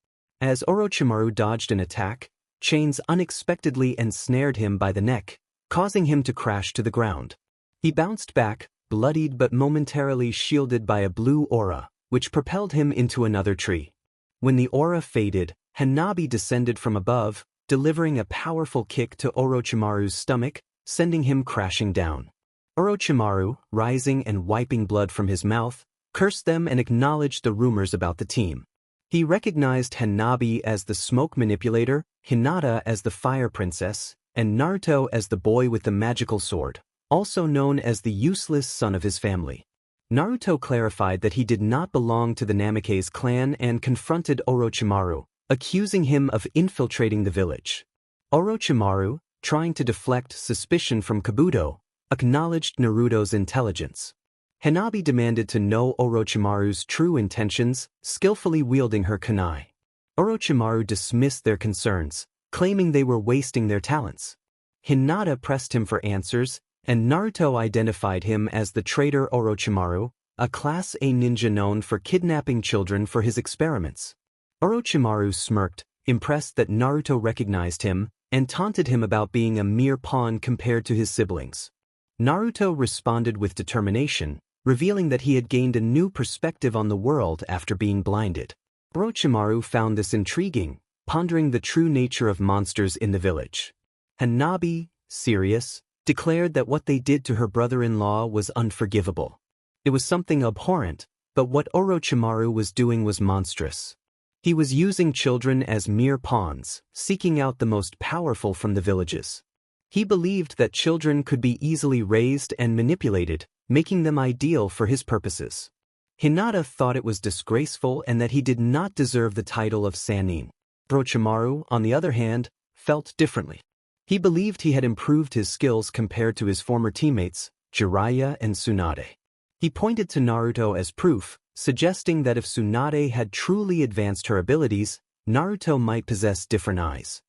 As Orochimaru dodged an attack, chains unexpectedly ensnared him by the neck, causing him to crash to the ground. He bounced back, bloodied but momentarily shielded by a blue aura, which propelled him into another tree. When the aura faded, Hanabi descended from above, delivering a powerful kick to Orochimaru's stomach, sending him crashing down. Orochimaru, rising and wiping blood from his mouth, cursed them and acknowledged the rumors about the team. He recognized Hanabi as the smoke manipulator, Hinata as the fire princess, and Naruto as the boy with the magical sword, also known as the useless son of his family. Naruto clarified that he did not belong to the Namikaze clan and confronted Orochimaru, accusing him of infiltrating the village. Orochimaru, trying to deflect suspicion from Kabuto, acknowledged Naruto's intelligence. Hanabi demanded to know Orochimaru's true intentions, skillfully wielding her kunai. Orochimaru dismissed their concerns, claiming they were wasting their talents. Hinata pressed him for answers, and Naruto identified him as the traitor Orochimaru, a Class A ninja known for kidnapping children for his experiments. Orochimaru smirked, impressed that Naruto recognized him, and taunted him about being a mere pawn compared to his siblings. Naruto responded with determination, revealing that he had gained a new perspective on the world after being blinded. Orochimaru found this intriguing, pondering the true nature of monsters in the village. Hanabi, serious, declared that what they did to her brother-in-law was unforgivable. It was something abhorrent, but what Orochimaru was doing was monstrous. He was using children as mere pawns, seeking out the most powerful from the villages. He believed that children could be easily raised and manipulated, making them ideal for his purposes. Hinata thought it was disgraceful and that he did not deserve the title of Sannin. Orochimaru, on the other hand, felt differently. He believed he had improved his skills compared to his former teammates, Jiraiya and Tsunade. He pointed to Naruto as proof, suggesting that if Tsunade had truly advanced her abilities, Naruto might possess different eyes.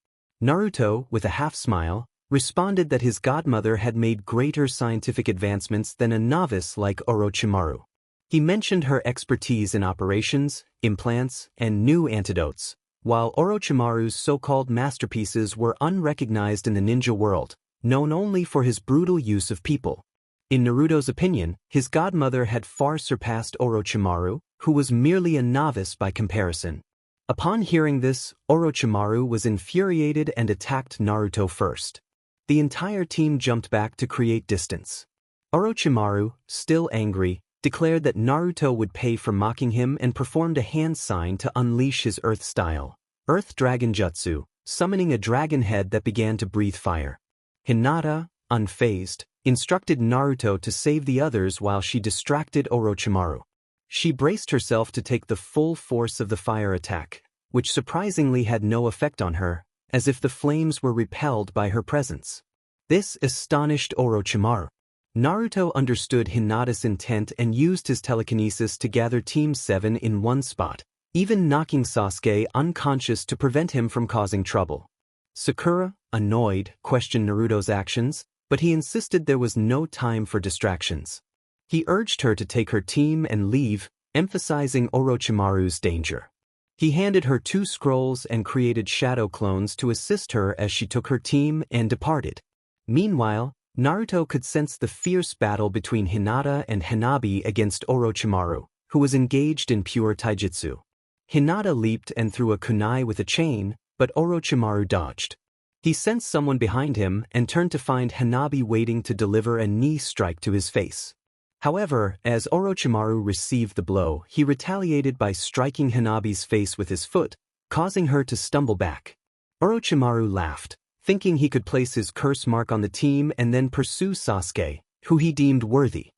Naruto, with a half-smile, responded that his godmother had made greater scientific advancements than a novice like Orochimaru. He mentioned her expertise in operations, implants, and new antidotes, while Orochimaru's so-called masterpieces were unrecognized in the ninja world, known only for his brutal use of people. In Naruto's opinion, his godmother had far surpassed Orochimaru, who was merely a novice by comparison. Upon hearing this, Orochimaru was infuriated and attacked Naruto first. The entire team jumped back to create distance. Orochimaru, still angry, declared that Naruto would pay for mocking him and performed a hand sign to unleash his Earth style, Earth Dragon Jutsu, summoning a dragon head that began to breathe fire. Hinata, unfazed, instructed Naruto to save the others while she distracted Orochimaru. She braced herself to take the full force of the fire attack, which surprisingly had no effect on her, as if the flames were repelled by her presence. This astonished Orochimaru. Naruto understood Hinata's intent and used his telekinesis to gather Team 7 in one spot, even knocking Sasuke unconscious to prevent him from causing trouble. Sakura, annoyed, questioned Naruto's actions, but he insisted there was no time for distractions. He urged her to take her team and leave, emphasizing Orochimaru's danger. He handed her 2 scrolls and created shadow clones to assist her as she took her team and departed. Meanwhile, Naruto could sense the fierce battle between Hinata and Hanabi against Orochimaru, who was engaged in pure taijutsu. Hinata leaped and threw a kunai with a chain, but Orochimaru dodged. He sensed someone behind him and turned to find Hanabi waiting to deliver a knee strike to his face. However, as Orochimaru received the blow, he retaliated by striking Hanabi's face with his foot, causing her to stumble back. Orochimaru laughed, thinking he could place his curse mark on the team and then pursue Sasuke, who he deemed worthy.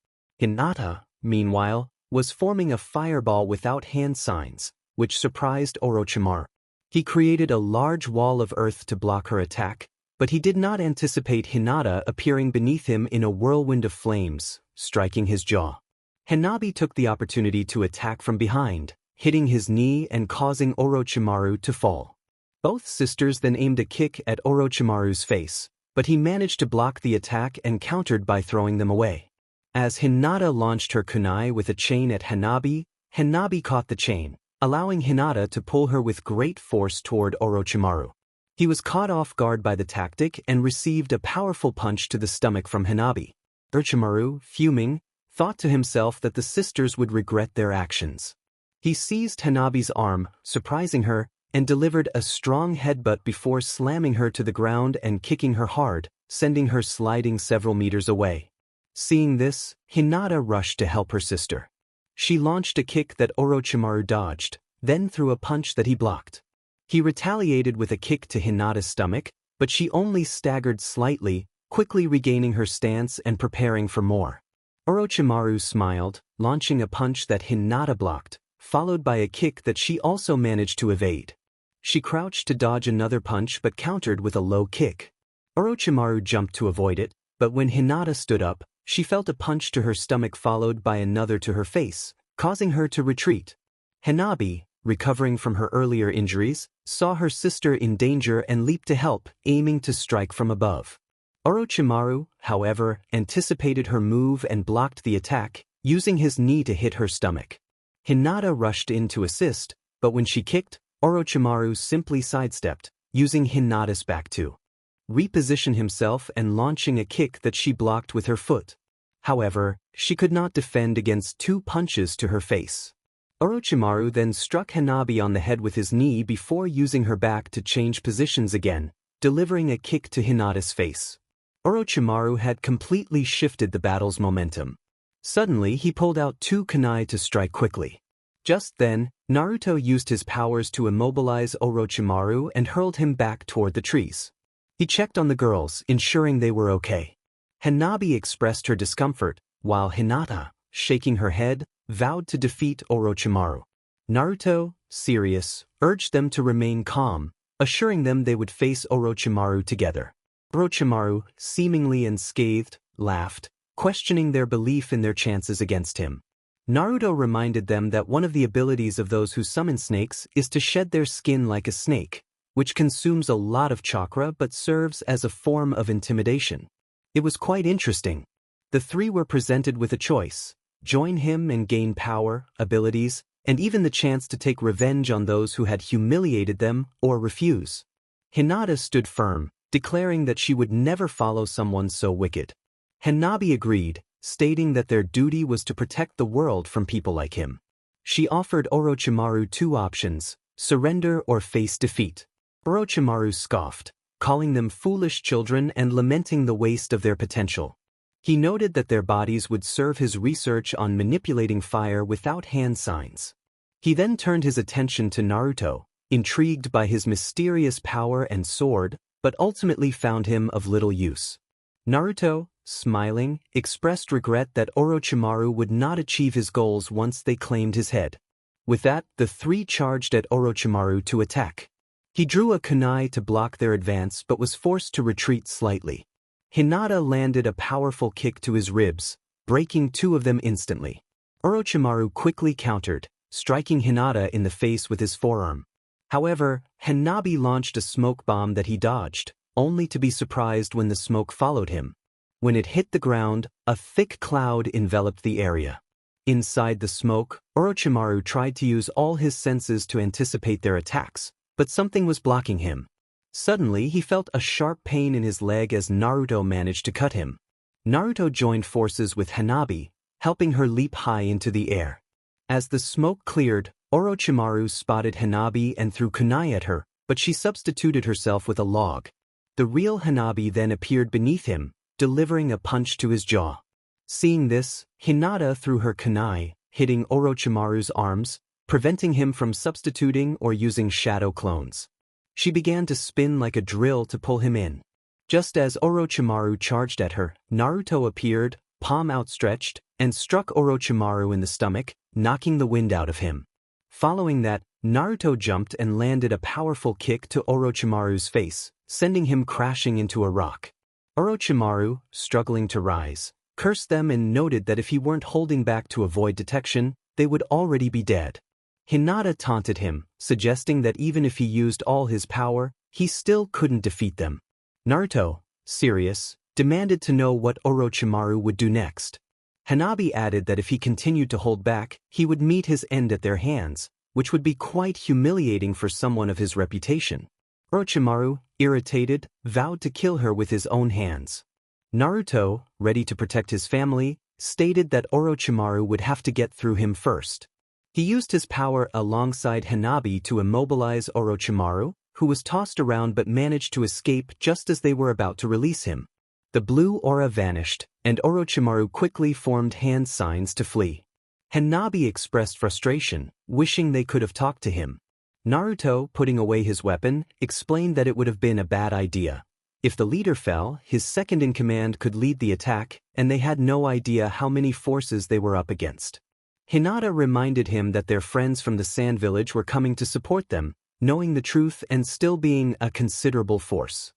Hinata, meanwhile, was forming a fireball without hand signs, which surprised Orochimaru. He created a large wall of earth to block her attack, but he did not anticipate Hinata appearing beneath him in a whirlwind of flames, striking his jaw. Hanabi took the opportunity to attack from behind, hitting his knee and causing Orochimaru to fall. Both sisters then aimed a kick at Orochimaru's face, but he managed to block the attack and countered by throwing them away. As Hinata launched her kunai with a chain at Hanabi, Hanabi caught the chain, allowing Hinata to pull her with great force toward Orochimaru. He was caught off guard by the tactic and received a powerful punch to the stomach from Hanabi. Orochimaru, fuming, thought to himself that the sisters would regret their actions. He seized Hanabi's arm, surprising her, and delivered a strong headbutt before slamming her to the ground and kicking her hard, sending her sliding several meters away. Seeing this, Hinata rushed to help her sister. She launched a kick that Orochimaru dodged, then threw a punch that he blocked. He retaliated with a kick to Hinata's stomach, but she only staggered slightly, quickly regaining her stance and preparing for more. Orochimaru smiled, launching a punch that Hinata blocked, followed by a kick that she also managed to evade. She crouched to dodge another punch but countered with a low kick. Orochimaru jumped to avoid it, but when Hinata stood up, she felt a punch to her stomach followed by another to her face, causing her to retreat. Hanabi, recovering from her earlier injuries, saw her sister in danger and leaped to help, aiming to strike from above. Orochimaru, however, anticipated her move and blocked the attack, using his knee to hit her stomach. Hinata rushed in to assist, but when she kicked, Orochimaru simply sidestepped, using Hinata's back to reposition himself and launching a kick that she blocked with her foot. However, she could not defend against 2 punches to her face. Orochimaru then struck Hanabi on the head with his knee before using her back to change positions again, delivering a kick to Hinata's face. Orochimaru had completely shifted the battle's momentum. Suddenly he pulled out 2 kunai to strike quickly. Just then, Naruto used his powers to immobilize Orochimaru and hurled him back toward the trees. He checked on the girls, ensuring they were okay. Hanabi expressed her discomfort, while Hinata, shaking her head, vowed to defeat Orochimaru. Naruto, serious, urged them to remain calm, assuring them they would face Orochimaru together. Orochimaru, seemingly unscathed, laughed, questioning their belief in their chances against him. Naruto reminded them that one of the abilities of those who summon snakes is to shed their skin like a snake, which consumes a lot of chakra but serves as a form of intimidation. It was quite interesting. The 3 were presented with a choice: join him and gain power, abilities, and even the chance to take revenge on those who had humiliated them, or refuse. Hinata stood firm, declaring that she would never follow someone so wicked. Hanabi agreed, stating that their duty was to protect the world from people like him. She offered Orochimaru 2 options: surrender or face defeat. Orochimaru scoffed, calling them foolish children and lamenting the waste of their potential. He noted that their bodies would serve his research on manipulating fire without hand signs. He then turned his attention to Naruto, intrigued by his mysterious power and sword, but ultimately found him of little use. Naruto, smiling, expressed regret that Orochimaru would not achieve his goals once they claimed his head. With that, the 3 charged at Orochimaru to attack. He drew a kunai to block their advance but was forced to retreat slightly. Hinata landed a powerful kick to his ribs, breaking 2 of them instantly. Orochimaru quickly countered, striking Hinata in the face with his forearm. However, Hanabi launched a smoke bomb that he dodged, only to be surprised when the smoke followed him. When it hit the ground, a thick cloud enveloped the area. Inside the smoke, Orochimaru tried to use all his senses to anticipate their attacks, but something was blocking him. Suddenly, he felt a sharp pain in his leg as Naruto managed to cut him. Naruto joined forces with Hanabi, helping her leap high into the air. As the smoke cleared, Orochimaru spotted Hanabi and threw kunai at her, but she substituted herself with a log. The real Hanabi then appeared beneath him, delivering a punch to his jaw. Seeing this, Hinata threw her kunai, hitting Orochimaru's arms, preventing him from substituting or using shadow clones. She began to spin like a drill to pull him in. Just as Orochimaru charged at her, Naruto appeared, palm outstretched, and struck Orochimaru in the stomach, knocking the wind out of him. Following that, Naruto jumped and landed a powerful kick to Orochimaru's face, sending him crashing into a rock. Orochimaru, struggling to rise, cursed them and noted that if he weren't holding back to avoid detection, they would already be dead. Hinata taunted him, suggesting that even if he used all his power, he still couldn't defeat them. Naruto, serious, demanded to know what Orochimaru would do next. Hanabi added that if he continued to hold back, he would meet his end at their hands, which would be quite humiliating for someone of his reputation. Orochimaru, irritated, vowed to kill her with his own hands. Naruto, ready to protect his family, stated that Orochimaru would have to get through him first. He used his power alongside Hanabi to immobilize Orochimaru, who was tossed around but managed to escape just as they were about to release him. The blue aura vanished, and Orochimaru quickly formed hand signs to flee. Hanabi expressed frustration, wishing they could have talked to him. Naruto, putting away his weapon, explained that it would have been a bad idea. If the leader fell, his second-in-command could lead the attack, and they had no idea how many forces they were up against. Hinata reminded him that their friends from the Sand Village were coming to support them, knowing the truth and still being a considerable force.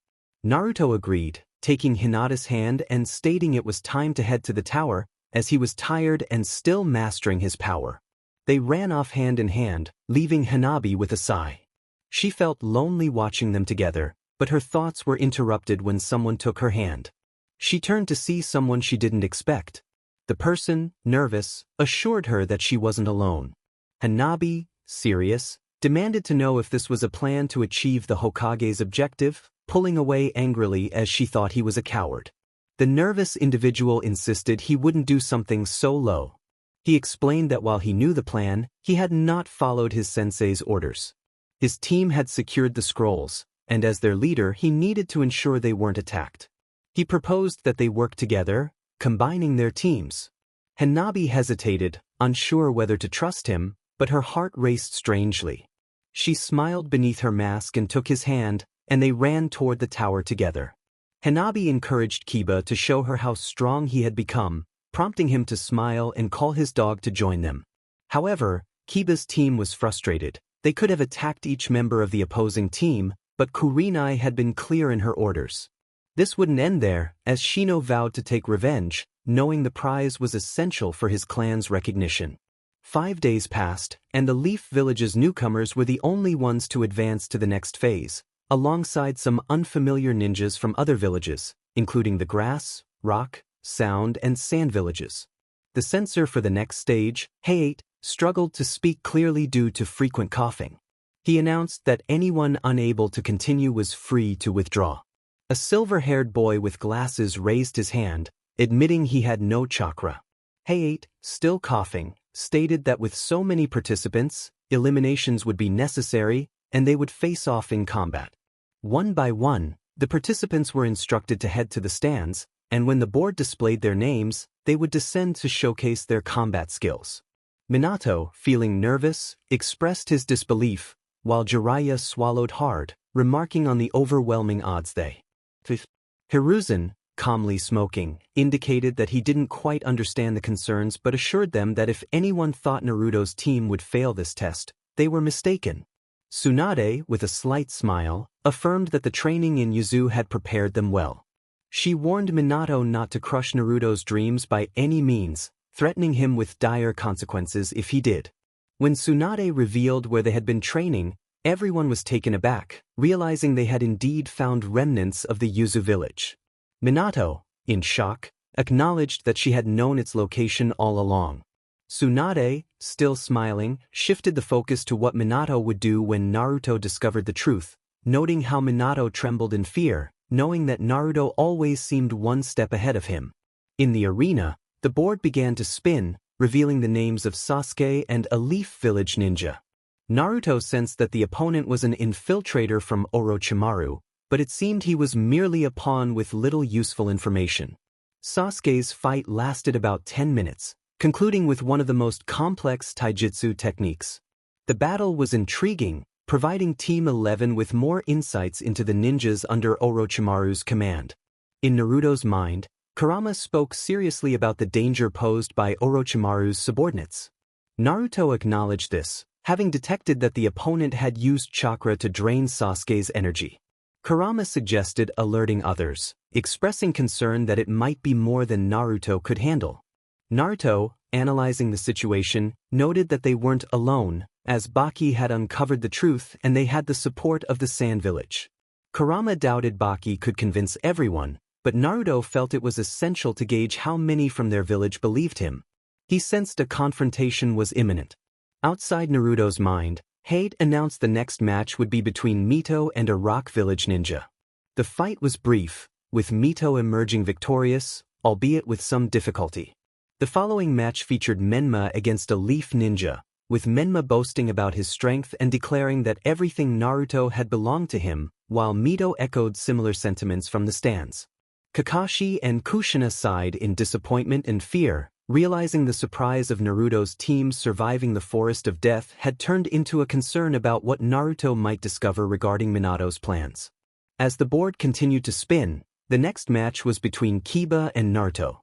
Naruto agreed, taking Hinata's hand and stating it was time to head to the tower, as he was tired and still mastering his power. They ran off hand in hand, leaving Hanabi with a sigh. She felt lonely watching them together, but her thoughts were interrupted when someone took her hand. She turned to see someone she didn't expect. The person, nervous, assured her that she wasn't alone. Hanabi, serious, demanded to know if this was a plan to achieve the Hokage's objective, pulling away angrily as she thought he was a coward. The nervous individual insisted he wouldn't do something so low. He explained that while he knew the plan, he had not followed his sensei's orders. His team had secured the scrolls, and as their leader he needed to ensure they weren't attacked. He proposed that they work together, combining their teams. Hanabi hesitated, unsure whether to trust him, but her heart raced strangely. She smiled beneath her mask and took his hand, and they ran toward the tower together. Hanabi encouraged Kiba to show her how strong he had become, prompting him to smile and call his dog to join them. However, Kiba's team was frustrated. They could have attacked each member of the opposing team, but Kurenai had been clear in her orders. This wouldn't end there, as Shino vowed to take revenge, knowing the prize was essential for his clan's recognition. 5 days passed, and the Leaf Village's newcomers were the only ones to advance to the next phase, alongside some unfamiliar ninjas from other villages, including the Grass, Rock, Sound, and Sand villages. The censor for the next stage, Hayate, struggled to speak clearly due to frequent coughing. He announced that anyone unable to continue was free to withdraw. A silver-haired boy with glasses raised his hand, admitting he had no chakra. Hayate, still coughing, stated that with so many participants, eliminations would be necessary, and they would face off in combat. One by one, the participants were instructed to head to the stands, and when the board displayed their names, they would descend to showcase their combat skills. Minato, feeling nervous, expressed his disbelief, while Jiraiya swallowed hard, remarking on the overwhelming odds they. Hiruzen, calmly smoking, indicated that he didn't quite understand the concerns but assured them that if anyone thought Naruto's team would fail this test, they were mistaken. Tsunade, with a slight smile, affirmed that the training in Yuzu had prepared them well. She warned Minato not to crush Naruto's dreams by any means, threatening him with dire consequences if he did. When Tsunade revealed where they had been training, everyone was taken aback, realizing they had indeed found remnants of the Yuzu village. Minato, in shock, acknowledged that she had known its location all along. Tsunade, still smiling, shifted the focus to what Minato would do when Naruto discovered the truth, noting how Minato trembled in fear, knowing that Naruto always seemed one step ahead of him. In the arena, the board began to spin, revealing the names of Sasuke and a Leaf Village ninja. Naruto sensed that the opponent was an infiltrator from Orochimaru, but it seemed he was merely a pawn with little useful information. Sasuke's fight lasted about 10 minutes, concluding with one of the most complex taijutsu techniques. The battle was intriguing, providing Team 11 with more insights into the ninjas under Orochimaru's command. In Naruto's mind, Kurama spoke seriously about the danger posed by Orochimaru's subordinates. Naruto acknowledged this, having detected that the opponent had used chakra to drain Sasuke's energy. Kurama suggested alerting others, expressing concern that it might be more than Naruto could handle. Naruto, analyzing the situation, noted that they weren't alone, as Baki had uncovered the truth and they had the support of the Sand Village. Kurama doubted Baki could convince everyone, but Naruto felt it was essential to gauge how many from their village believed him. He sensed a confrontation was imminent. Outside Naruto's mind, Hayate announced the next match would be between Mito and a Rock Village ninja. The fight was brief, with Mito emerging victorious, albeit with some difficulty. The following match featured Menma against a Leaf ninja, with Menma boasting about his strength and declaring that everything Naruto had belonged to him, while Mito echoed similar sentiments from the stands. Kakashi and Kushina sighed in disappointment and fear, realizing the surprise of Naruto's team surviving the Forest of Death had turned into a concern about what Naruto might discover regarding Minato's plans. As the board continued to spin, the next match was between Kiba and Naruto.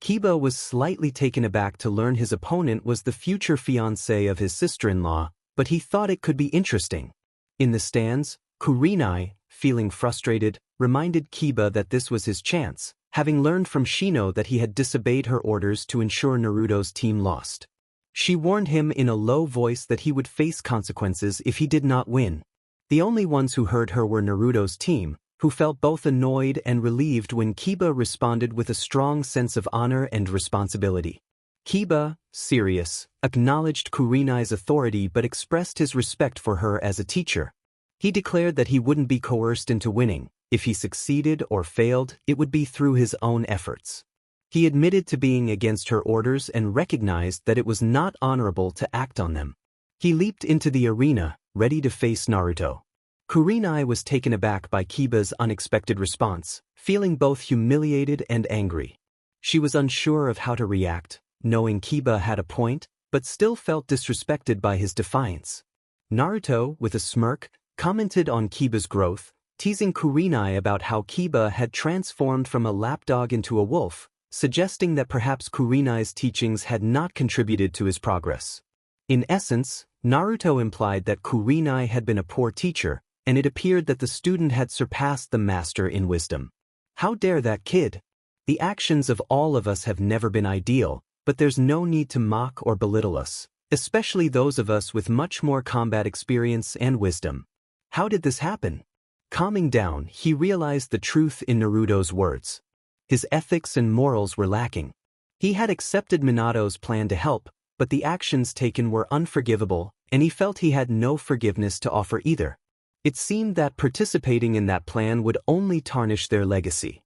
Kiba was slightly taken aback to learn his opponent was the future fiancé of his sister-in-law, but he thought it could be interesting. In the stands, Kurenai, feeling frustrated, reminded Kiba that this was his chance, having learned from Shino that he had disobeyed her orders to ensure Naruto's team lost. She warned him in a low voice that he would face consequences if he did not win. The only ones who heard her were Naruto's team, who felt both annoyed and relieved when Kiba responded with a strong sense of honor and responsibility. Kiba, serious, acknowledged Kurenai's authority but expressed his respect for her as a teacher. He declared that he wouldn't be coerced into winning. If he succeeded or failed, it would be through his own efforts. He admitted to being against her orders and recognized that it was not honorable to act on them. He leaped into the arena, ready to face Naruto. Kurenai was taken aback by Kiba's unexpected response, feeling both humiliated and angry. She was unsure of how to react, knowing Kiba had a point, but still felt disrespected by his defiance. Naruto, with a smirk, commented on Kiba's growth, teasing Kurenai about how Kiba had transformed from a lapdog into a wolf, suggesting that perhaps Kurenai's teachings had not contributed to his progress. In essence, Naruto implied that Kurenai had been a poor teacher, and it appeared that the student had surpassed the master in wisdom. How dare that kid? The actions of all of us have never been ideal, but there's no need to mock or belittle us, especially those of us with much more combat experience and wisdom. How did this happen? Calming down, he realized the truth in Naruto's words. His ethics and morals were lacking. He had accepted Minato's plan to help, but the actions taken were unforgivable, and he felt he had no forgiveness to offer either. It seemed that participating in that plan would only tarnish their legacy.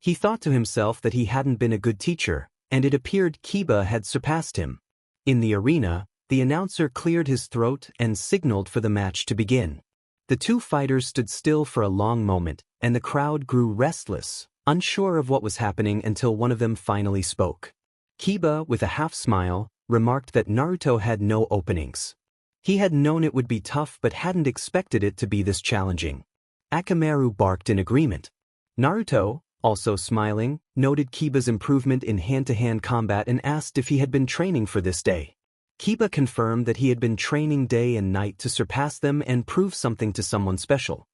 He thought to himself that he hadn't been a good teacher, and it appeared Kiba had surpassed him. In the arena, the announcer cleared his throat and signaled for the match to begin. The two fighters stood still for a long moment, and the crowd grew restless, unsure of what was happening until one of them finally spoke. Kiba, with a half-smile, remarked that Naruto had no openings. He had known it would be tough but hadn't expected it to be this challenging. Akamaru barked in agreement. Naruto, also smiling, noted Kiba's improvement in hand-to-hand combat and asked if he had been training for this day. Kiba confirmed that he had been training day and night to surpass them and prove something to someone special.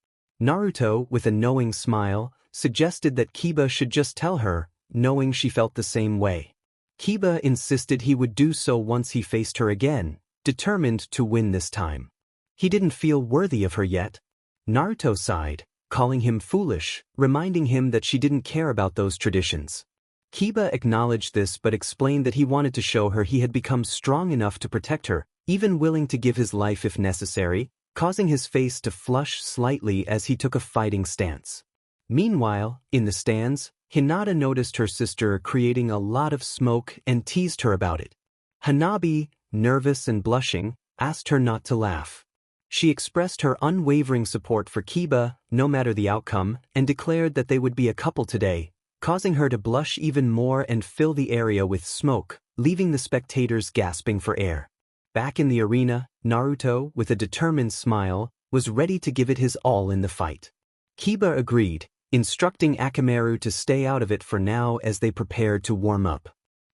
Naruto, with a knowing smile, suggested that Kiba should just tell her, knowing she felt the same way. Kiba insisted he would do so once he faced her again, determined to win this time. He didn't feel worthy of her yet. Naruto sighed, calling him foolish, reminding him that she didn't care about those traditions. Kiba acknowledged this but explained that he wanted to show her he had become strong enough to protect her, even willing to give his life if necessary, causing his face to flush slightly as he took a fighting stance. Meanwhile, in the stands, Hinata noticed her sister creating a lot of smoke and teased her about it. Hanabi, nervous and blushing, asked her not to laugh. She expressed her unwavering support for Kiba, no matter the outcome, and declared that they would be a couple today, causing her to blush even more and fill the area with smoke, leaving the spectators gasping for air. Back in the arena, Naruto, with a determined smile, was ready to give it his all in the fight. Kiba agreed, instructing Akamaru to stay out of it for now as they prepared to warm up.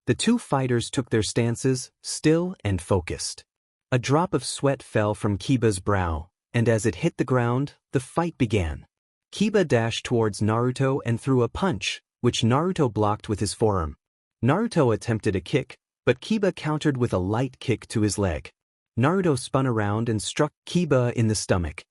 The two fighters took their stances, still and focused. A drop of sweat fell from Kiba's brow, and as it hit the ground, the fight began. Kiba dashed towards Naruto and threw a punch, which Naruto blocked with his forearm. Naruto attempted a kick, but Kiba countered with a light kick to his leg. Naruto spun around and struck Kiba in the stomach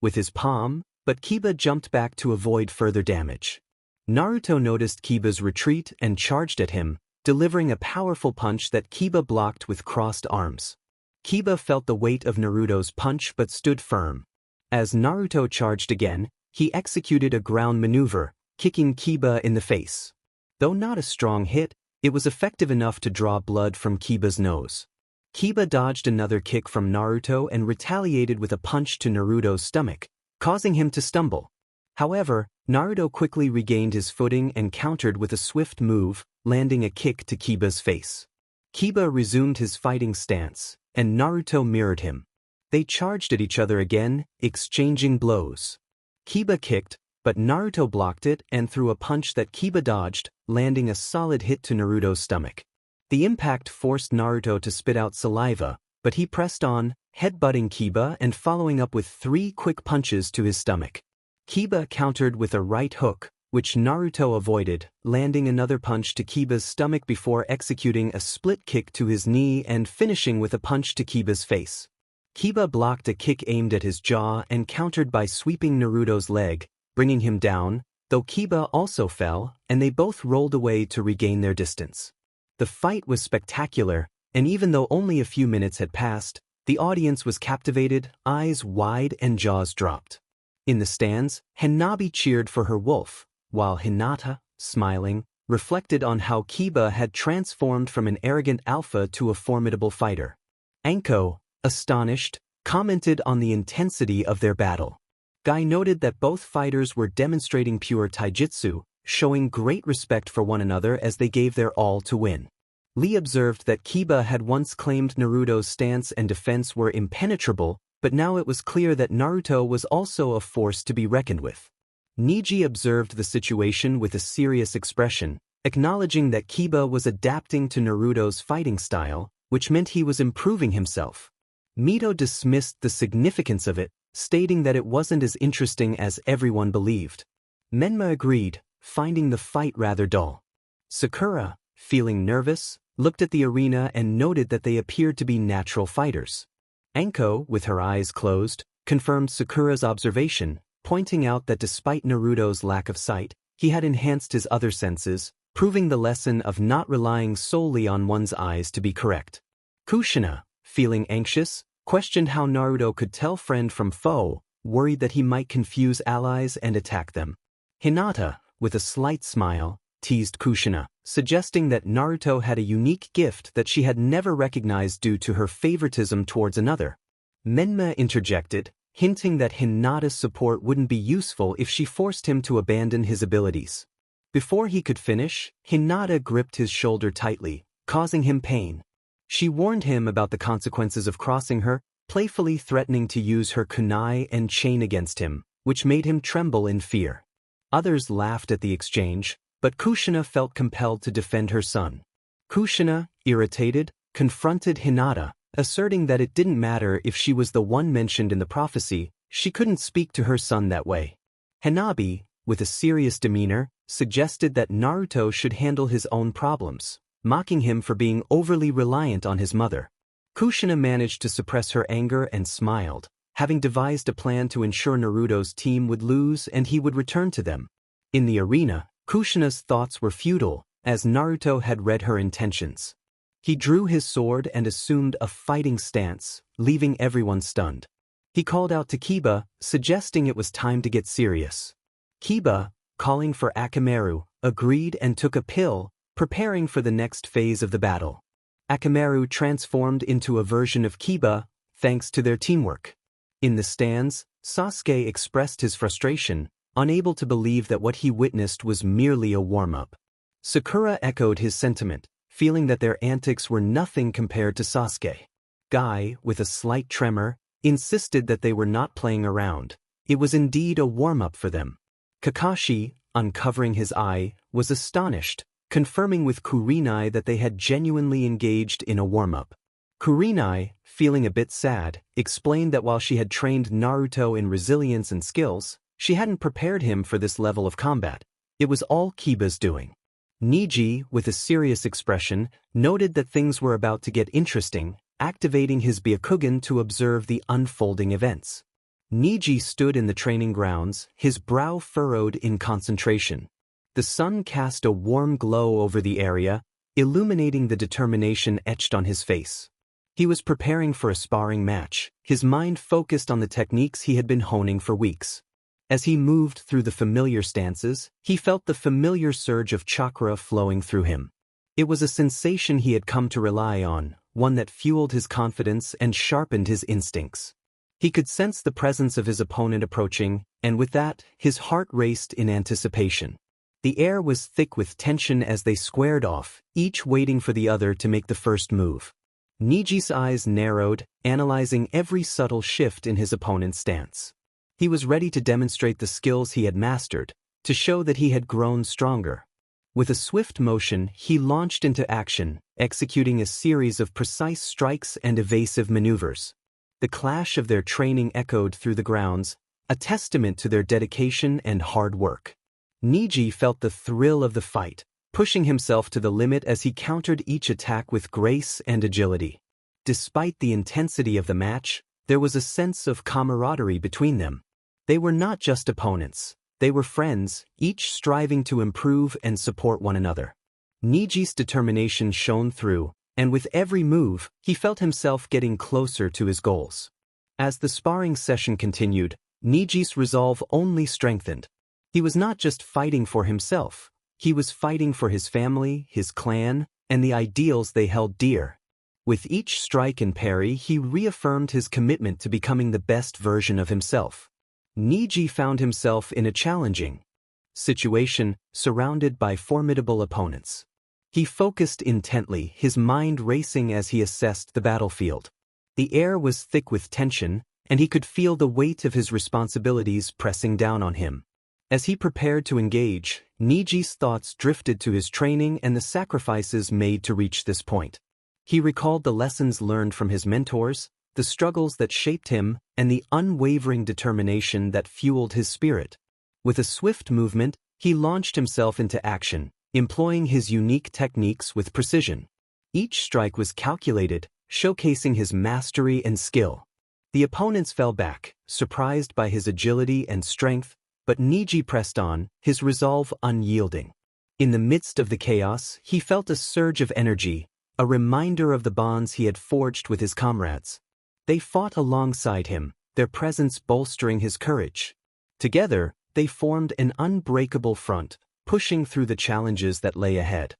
with his palm, but Kiba jumped back to avoid further damage. Naruto noticed Kiba's retreat and charged at him, delivering a powerful punch that Kiba blocked with crossed arms. Kiba felt the weight of Naruto's punch but stood firm. As Naruto charged again, he executed a ground maneuver, kicking Kiba in the face. Though not a strong hit, it was effective enough to draw blood from Kiba's nose. Kiba dodged another kick from Naruto and retaliated with a punch to Naruto's stomach, causing him to stumble. However, Naruto quickly regained his footing and countered with a swift move, landing a kick to Kiba's face. Kiba resumed his fighting stance, and Naruto mirrored him. They charged at each other again, exchanging blows. Kiba kicked, but Naruto blocked it and threw a punch that Kiba dodged, landing a solid hit to Naruto's stomach. The impact forced Naruto to spit out saliva, but he pressed on, headbutting Kiba and following up with 3 quick punches to his stomach. Kiba countered with a right hook, which Naruto avoided, landing another punch to Kiba's stomach before executing a split kick to his knee and finishing with a punch to Kiba's face. Kiba blocked a kick aimed at his jaw and countered by sweeping Naruto's leg, bringing him down, though Kiba also fell, and they both rolled away to regain their distance. The fight was spectacular, and even though only a few minutes had passed, the audience was captivated, eyes wide and jaws dropped. In the stands, Hanabi cheered for her wolf, while Hinata, smiling, reflected on how Kiba had transformed from an arrogant alpha to a formidable fighter. Anko, astonished, commented on the intensity of their battle. Guy noted that both fighters were demonstrating pure taijutsu, showing great respect for one another as they gave their all to win. Lee observed that Kiba had once claimed Naruto's stance and defense were impenetrable, but now it was clear that Naruto was also a force to be reckoned with. Niji observed the situation with a serious expression, acknowledging that Kiba was adapting to Naruto's fighting style, which meant he was improving himself. Mito dismissed the significance of it, stating that it wasn't as interesting as everyone believed. Menma agreed, finding the fight rather dull. Sakura, feeling nervous, looked at the arena and noted that they appeared to be natural fighters. Anko, with her eyes closed, confirmed Sakura's observation, pointing out that despite Naruto's lack of sight, he had enhanced his other senses, proving the lesson of not relying solely on one's eyes to be correct. Kushina, feeling anxious, questioned how Naruto could tell friend from foe, worried that he might confuse allies and attack them. Hinata, with a slight smile, teased Kushina, suggesting that Naruto had a unique gift that she had never recognized due to her favoritism towards another. Menma interjected, hinting that Hinata's support wouldn't be useful if she forced him to abandon his abilities. Before he could finish, Hinata gripped his shoulder tightly, causing him pain. She warned him about the consequences of crossing her, playfully threatening to use her kunai and chain against him, which made him tremble in fear. Others laughed at the exchange, but Kushina felt compelled to defend her son. Kushina, irritated, confronted Hinata, asserting that it didn't matter if she was the one mentioned in the prophecy, she couldn't speak to her son that way. Hanabi, with a serious demeanor, suggested that Naruto should handle his own problems, mocking him for being overly reliant on his mother. Kushina managed to suppress her anger and smiled, having devised a plan to ensure Naruto's team would lose and he would return to them. In the arena, Kushina's thoughts were futile, as Naruto had read her intentions. He drew his sword and assumed a fighting stance, leaving everyone stunned. He called out to Kiba, suggesting it was time to get serious. Kiba, calling for Akamaru, agreed and took a pill, preparing for the next phase of the battle. Akamaru transformed into a version of Kiba, thanks to their teamwork. In the stands, Sasuke expressed his frustration, unable to believe that what he witnessed was merely a warm-up. Sakura echoed his sentiment, feeling that their antics were nothing compared to Sasuke. Guy, with a slight tremor, insisted that they were not playing around. It was indeed a warm-up for them. Kakashi, uncovering his eye, was astonished, confirming with Kurenai that they had genuinely engaged in a warm-up. Kurenai, feeling a bit sad, explained that while she had trained Naruto in resilience and skills, she hadn't prepared him for this level of combat. It was all Kiba's doing. Niji, with a serious expression, noted that things were about to get interesting, activating his Byakugan to observe the unfolding events. Niji stood in the training grounds, his brow furrowed in concentration. The sun cast a warm glow over the area, illuminating the determination etched on his face. He was preparing for a sparring match, his mind focused on the techniques he had been honing for weeks. As he moved through the familiar stances, he felt the familiar surge of chakra flowing through him. It was a sensation he had come to rely on, one that fueled his confidence and sharpened his instincts. He could sense the presence of his opponent approaching, and with that, his heart raced in anticipation. The air was thick with tension as they squared off, each waiting for the other to make the first move. Niji's eyes narrowed, analyzing every subtle shift in his opponent's stance. He was ready to demonstrate the skills he had mastered, to show that he had grown stronger. With a swift motion, he launched into action, executing a series of precise strikes and evasive maneuvers. The clash of their training echoed through the grounds, a testament to their dedication and hard work. Niji felt the thrill of the fight, pushing himself to the limit as he countered each attack with grace and agility. Despite the intensity of the match, there was a sense of camaraderie between them. They were not just opponents, They were friends, each striving to improve and support one another. Niji's determination shone through, and with every move, he felt himself getting closer to his goals. As the sparring session continued, Niji's resolve only strengthened. He was not just fighting for himself, he was fighting for his family, his clan, and the ideals they held dear. With each strike and parry, he reaffirmed his commitment to becoming the best version of himself. Niji found himself in a challenging situation, surrounded by formidable opponents. He focused intently, his mind racing as he assessed the battlefield. The air was thick with tension, and he could feel the weight of his responsibilities pressing down on him. As he prepared to engage, Niji's thoughts drifted to his training and the sacrifices made to reach this point. He recalled the lessons learned from his mentors, the struggles that shaped him, and the unwavering determination that fueled his spirit. With a swift movement, he launched himself into action, employing his unique techniques with precision. Each strike was calculated, showcasing his mastery and skill. The opponents fell back, surprised by his agility and strength, but Niji pressed on, his resolve unyielding. In the midst of the chaos, he felt a surge of energy, a reminder of the bonds he had forged with his comrades. They fought alongside him, their presence bolstering his courage. Together, they formed an unbreakable front, pushing through the challenges that lay ahead.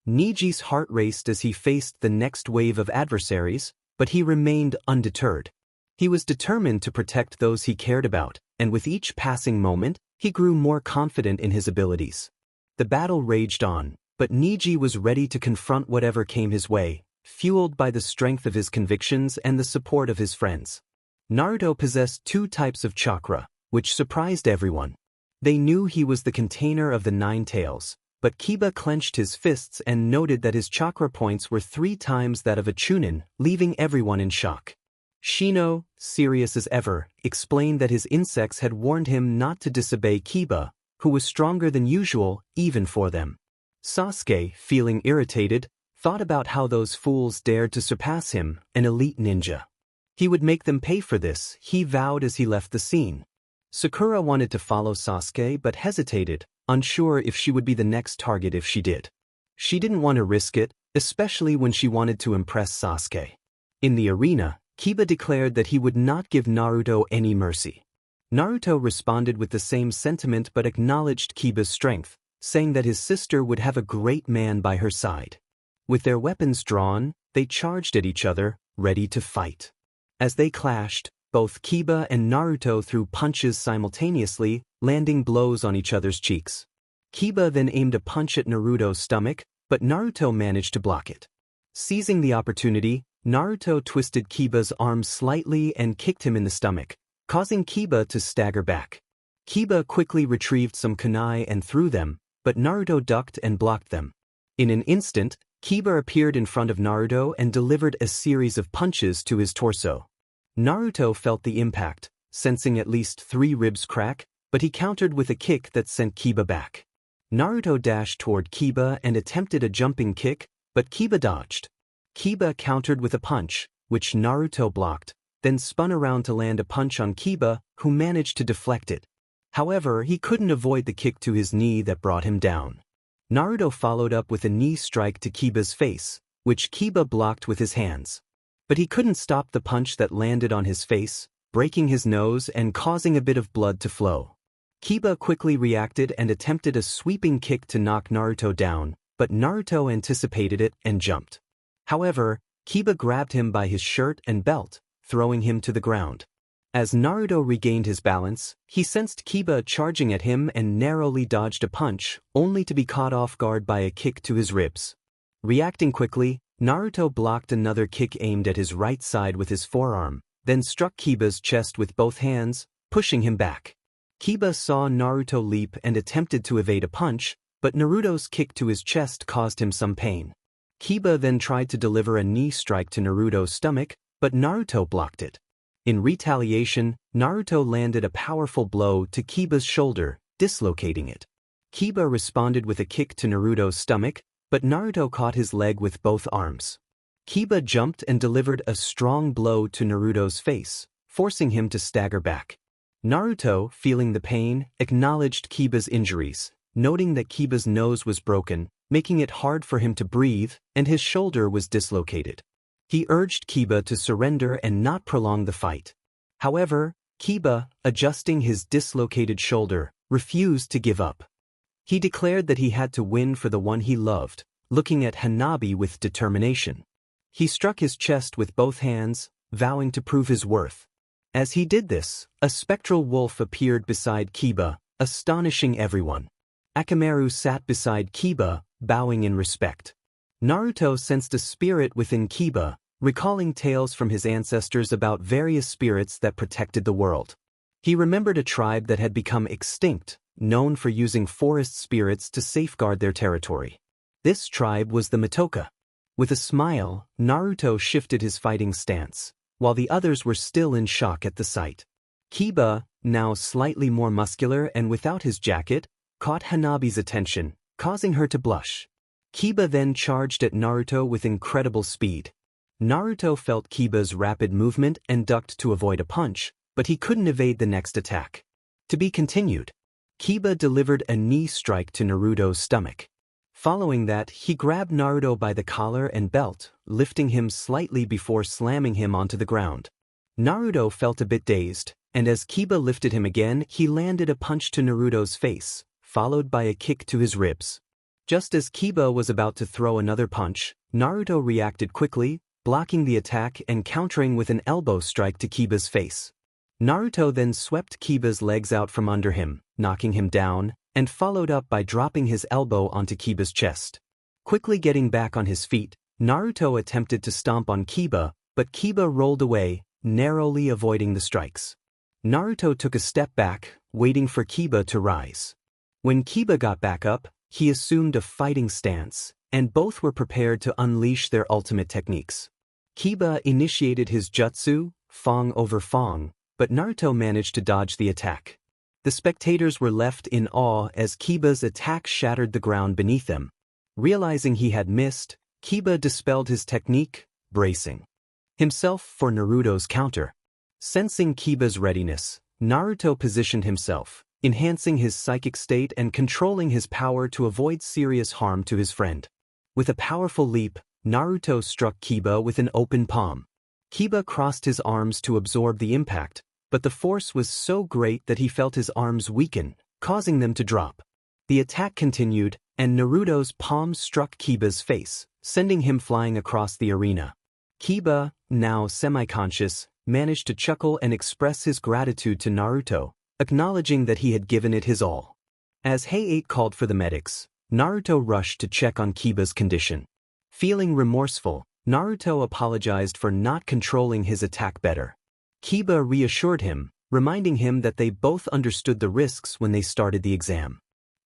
Niji's heart raced as he faced the next wave of adversaries, but he remained undeterred. He was determined to protect those he cared about, and with each passing moment, he grew more confident in his abilities. The battle raged on, but Niji was ready to confront whatever came his way, fueled by the strength of his convictions and the support of his friends. Naruto possessed two types of chakra, which surprised everyone. They knew he was the container of the nine tails, but Kiba clenched his fists and noted that his chakra points were 3 times that of a Chunin, leaving everyone in shock. Shino, serious as ever, explained that his insects had warned him not to disobey Kiba, who was stronger than usual, even for them. Sasuke, feeling irritated, thought about how those fools dared to surpass him, an elite ninja. He would make them pay for this, he vowed as he left the scene. Sakura wanted to follow Sasuke but hesitated, unsure if she would be the next target if she did. She didn't want to risk it, especially when she wanted to impress Sasuke. In the arena, Kiba declared that he would not give Naruto any mercy. Naruto responded with the same sentiment but acknowledged Kiba's strength, saying that his sister would have a great man by her side. With their weapons drawn, they charged at each other, ready to fight. As they clashed, both Kiba and Naruto threw punches simultaneously, landing blows on each other's cheeks. Kiba then aimed a punch at Naruto's stomach, but Naruto managed to block it. Seizing the opportunity, Naruto twisted Kiba's arm slightly and kicked him in the stomach, causing Kiba to stagger back. Kiba quickly retrieved some kunai and threw them, but Naruto ducked and blocked them. In an instant, Kiba appeared in front of Naruto and delivered a series of punches to his torso. Naruto felt the impact, sensing at least 3 ribs crack, but he countered with a kick that sent Kiba back. Naruto dashed toward Kiba and attempted a jumping kick, but Kiba dodged. Kiba countered with a punch, which Naruto blocked, then spun around to land a punch on Kiba, who managed to deflect it. However, he couldn't avoid the kick to his knee that brought him down. Naruto followed up with a knee strike to Kiba's face, which Kiba blocked with his hands. But he couldn't stop the punch that landed on his face, breaking his nose and causing a bit of blood to flow. Kiba quickly reacted and attempted a sweeping kick to knock Naruto down, but Naruto anticipated it and jumped. However, Kiba grabbed him by his shirt and belt, throwing him to the ground. As Naruto regained his balance, he sensed Kiba charging at him and narrowly dodged a punch, only to be caught off guard by a kick to his ribs. Reacting quickly, Naruto blocked another kick aimed at his right side with his forearm, then struck Kiba's chest with both hands, pushing him back. Kiba saw Naruto leap and attempted to evade a punch, but Naruto's kick to his chest caused him some pain. Kiba then tried to deliver a knee strike to Naruto's stomach, but Naruto blocked it. In retaliation, Naruto landed a powerful blow to Kiba's shoulder, dislocating it. Kiba responded with a kick to Naruto's stomach, but Naruto caught his leg with both arms. Kiba jumped and delivered a strong blow to Naruto's face, forcing him to stagger back. Naruto, feeling the pain, acknowledged Kiba's injuries, noting that Kiba's nose was broken, making it hard for him to breathe, and his shoulder was dislocated. He urged Kiba to surrender and not prolong the fight. However, Kiba, adjusting his dislocated shoulder, refused to give up. He declared that he had to win for the one he loved, looking at Hanabi with determination. He struck his chest with both hands, vowing to prove his worth. As he did this, a spectral wolf appeared beside Kiba, astonishing everyone. Akamaru sat beside Kiba, bowing in respect. Naruto sensed a spirit within Kiba, recalling tales from his ancestors about various spirits that protected the world. He remembered a tribe that had become extinct, known for using forest spirits to safeguard their territory. This tribe was the Mitoka. With a smile, Naruto shifted his fighting stance, while the others were still in shock at the sight. Kiba, now slightly more muscular and without his jacket, caught Hanabi's attention, causing her to blush. Kiba then charged at Naruto with incredible speed. Naruto felt Kiba's rapid movement and ducked to avoid a punch, but he couldn't evade the next attack. To be continued. Kiba delivered a knee strike to Naruto's stomach. Following that, he grabbed Naruto by the collar and belt, lifting him slightly before slamming him onto the ground. Naruto felt a bit dazed, and as Kiba lifted him again, he landed a punch to Naruto's face, followed by a kick to his ribs. Just as Kiba was about to throw another punch, Naruto reacted quickly, blocking the attack and countering with an elbow strike to Kiba's face. Naruto then swept Kiba's legs out from under him, knocking him down, and followed up by dropping his elbow onto Kiba's chest. Quickly getting back on his feet, Naruto attempted to stomp on Kiba, but Kiba rolled away, narrowly avoiding the strikes. Naruto took a step back, waiting for Kiba to rise. When Kiba got back up, he assumed a fighting stance, and both were prepared to unleash their ultimate techniques. Kiba initiated his jutsu, Fong over Fong, but Naruto managed to dodge the attack. The spectators were left in awe as Kiba's attack shattered the ground beneath them. Realizing he had missed, Kiba dispelled his technique, bracing himself for Naruto's counter. Sensing Kiba's readiness, Naruto positioned himself, enhancing his psychic state and controlling his power to avoid serious harm to his friend. With a powerful leap, Naruto struck Kiba with an open palm. Kiba crossed his arms to absorb the impact, but the force was so great that he felt his arms weaken, causing them to drop. The attack continued, and Naruto's palm struck Kiba's face, sending him flying across the arena. Kiba, now semi-conscious, managed to chuckle and express his gratitude to Naruto, acknowledging that he had given it his all. As Hay-8 called for the medics, Naruto rushed to check on Kiba's condition. Feeling remorseful, Naruto apologized for not controlling his attack better. Kiba reassured him, reminding him that they both understood the risks when they started the exam.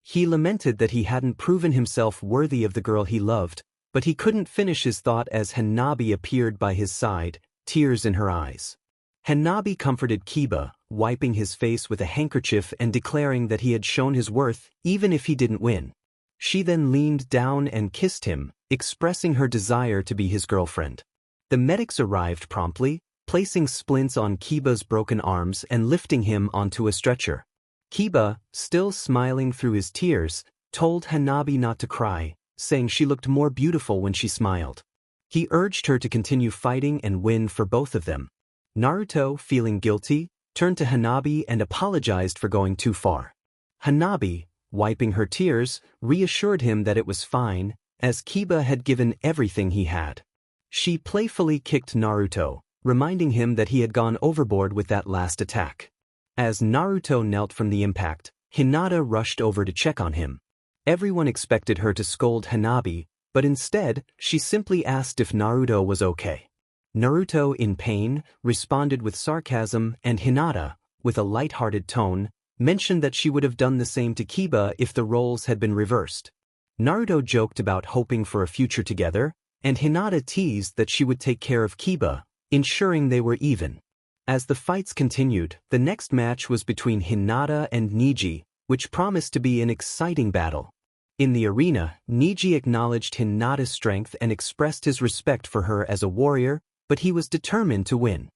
He lamented that he hadn't proven himself worthy of the girl he loved, but he couldn't finish his thought as Hanabi appeared by his side, tears in her eyes. Hanabi comforted Kiba, wiping his face with a handkerchief and declaring that he had shown his worth even if he didn't win. She then leaned down and kissed him, expressing her desire to be his girlfriend. The medics arrived promptly, placing splints on Kiba's broken arms and lifting him onto a stretcher. Kiba, still smiling through his tears, told Hanabi not to cry, saying she looked more beautiful when she smiled. He urged her to continue fighting and win for both of them. Naruto, feeling guilty, turned to Hanabi and apologized for going too far. Hanabi, wiping her tears, reassured him that it was fine, as Kiba had given everything he had. She playfully kicked Naruto, reminding him that he had gone overboard with that last attack. As Naruto knelt from the impact, Hinata rushed over to check on him. Everyone expected her to scold Hanabi, but instead, she simply asked if Naruto was okay. Naruto, in pain, responded with sarcasm, and Hinata, with a light-hearted tone, mentioned that she would have done the same to Kiba if the roles had been reversed. Naruto joked about hoping for a future together, and Hinata teased that she would take care of Kiba, ensuring they were even. As the fights continued, the next match was between Hinata and Niji, which promised to be an exciting battle. In the arena, Niji acknowledged Hinata's strength and expressed his respect for her as a warrior, but he was determined to win.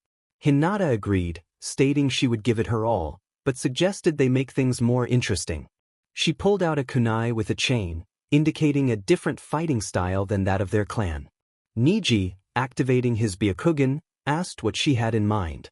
Hinata agreed, stating she would give it her all, but suggested they make things more interesting. She pulled out a kunai with a chain, indicating a different fighting style than that of their clan. Niji, activating his Byakugan, asked what she had in mind.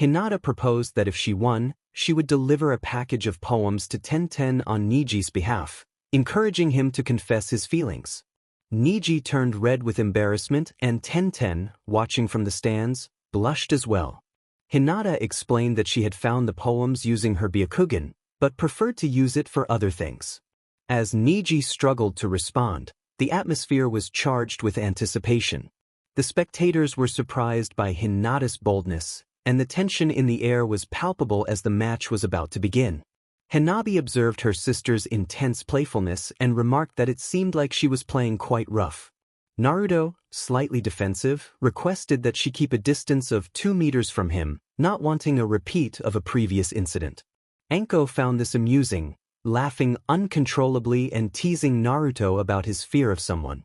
Hinata proposed that if she won, she would deliver a package of poems to Tenten on Niji's behalf, encouraging him to confess his feelings. Niji turned red with embarrassment and Tenten, watching from the stands, blushed as well. Hinata explained that she had found the poems using her Byakugan, but preferred to use it for other things. As Niji struggled to respond, the atmosphere was charged with anticipation. The spectators were surprised by Hinata's boldness, and the tension in the air was palpable as the match was about to begin. Hanabi observed her sister's intense playfulness and remarked that it seemed like she was playing quite rough. Naruto, slightly defensive, requested that she keep a distance of 2 meters from him, not wanting a repeat of a previous incident. Anko found this amusing, laughing uncontrollably and teasing Naruto about his fear of someone.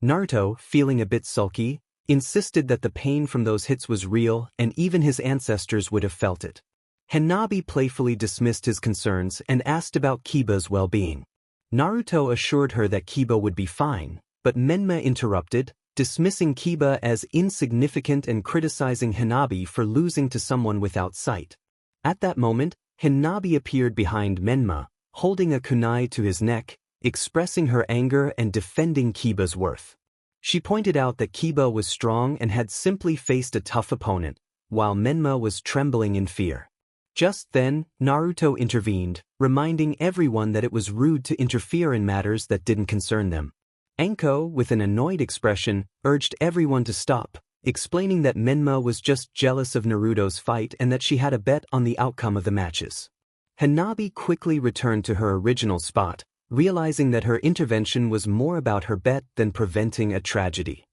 Naruto, feeling a bit sulky, insisted that the pain from those hits was real and even his ancestors would have felt it. Hanabi playfully dismissed his concerns and asked about Kiba's well-being. Naruto assured her that Kiba would be fine, but Menma interrupted, dismissing Kiba as insignificant and criticizing Hanabi for losing to someone without sight. At that moment, Hanabi appeared behind Menma, holding a kunai to his neck, expressing her anger and defending Kiba's worth. She pointed out that Kiba was strong and had simply faced a tough opponent, while Menma was trembling in fear. Just then, Naruto intervened, reminding everyone that it was rude to interfere in matters that didn't concern them. Anko, with an annoyed expression, urged everyone to stop, explaining that Menma was just jealous of Naruto's fight and that she had a bet on the outcome of the matches. Hanabi quickly returned to her original spot, realizing that her intervention was more about her bet than preventing a tragedy.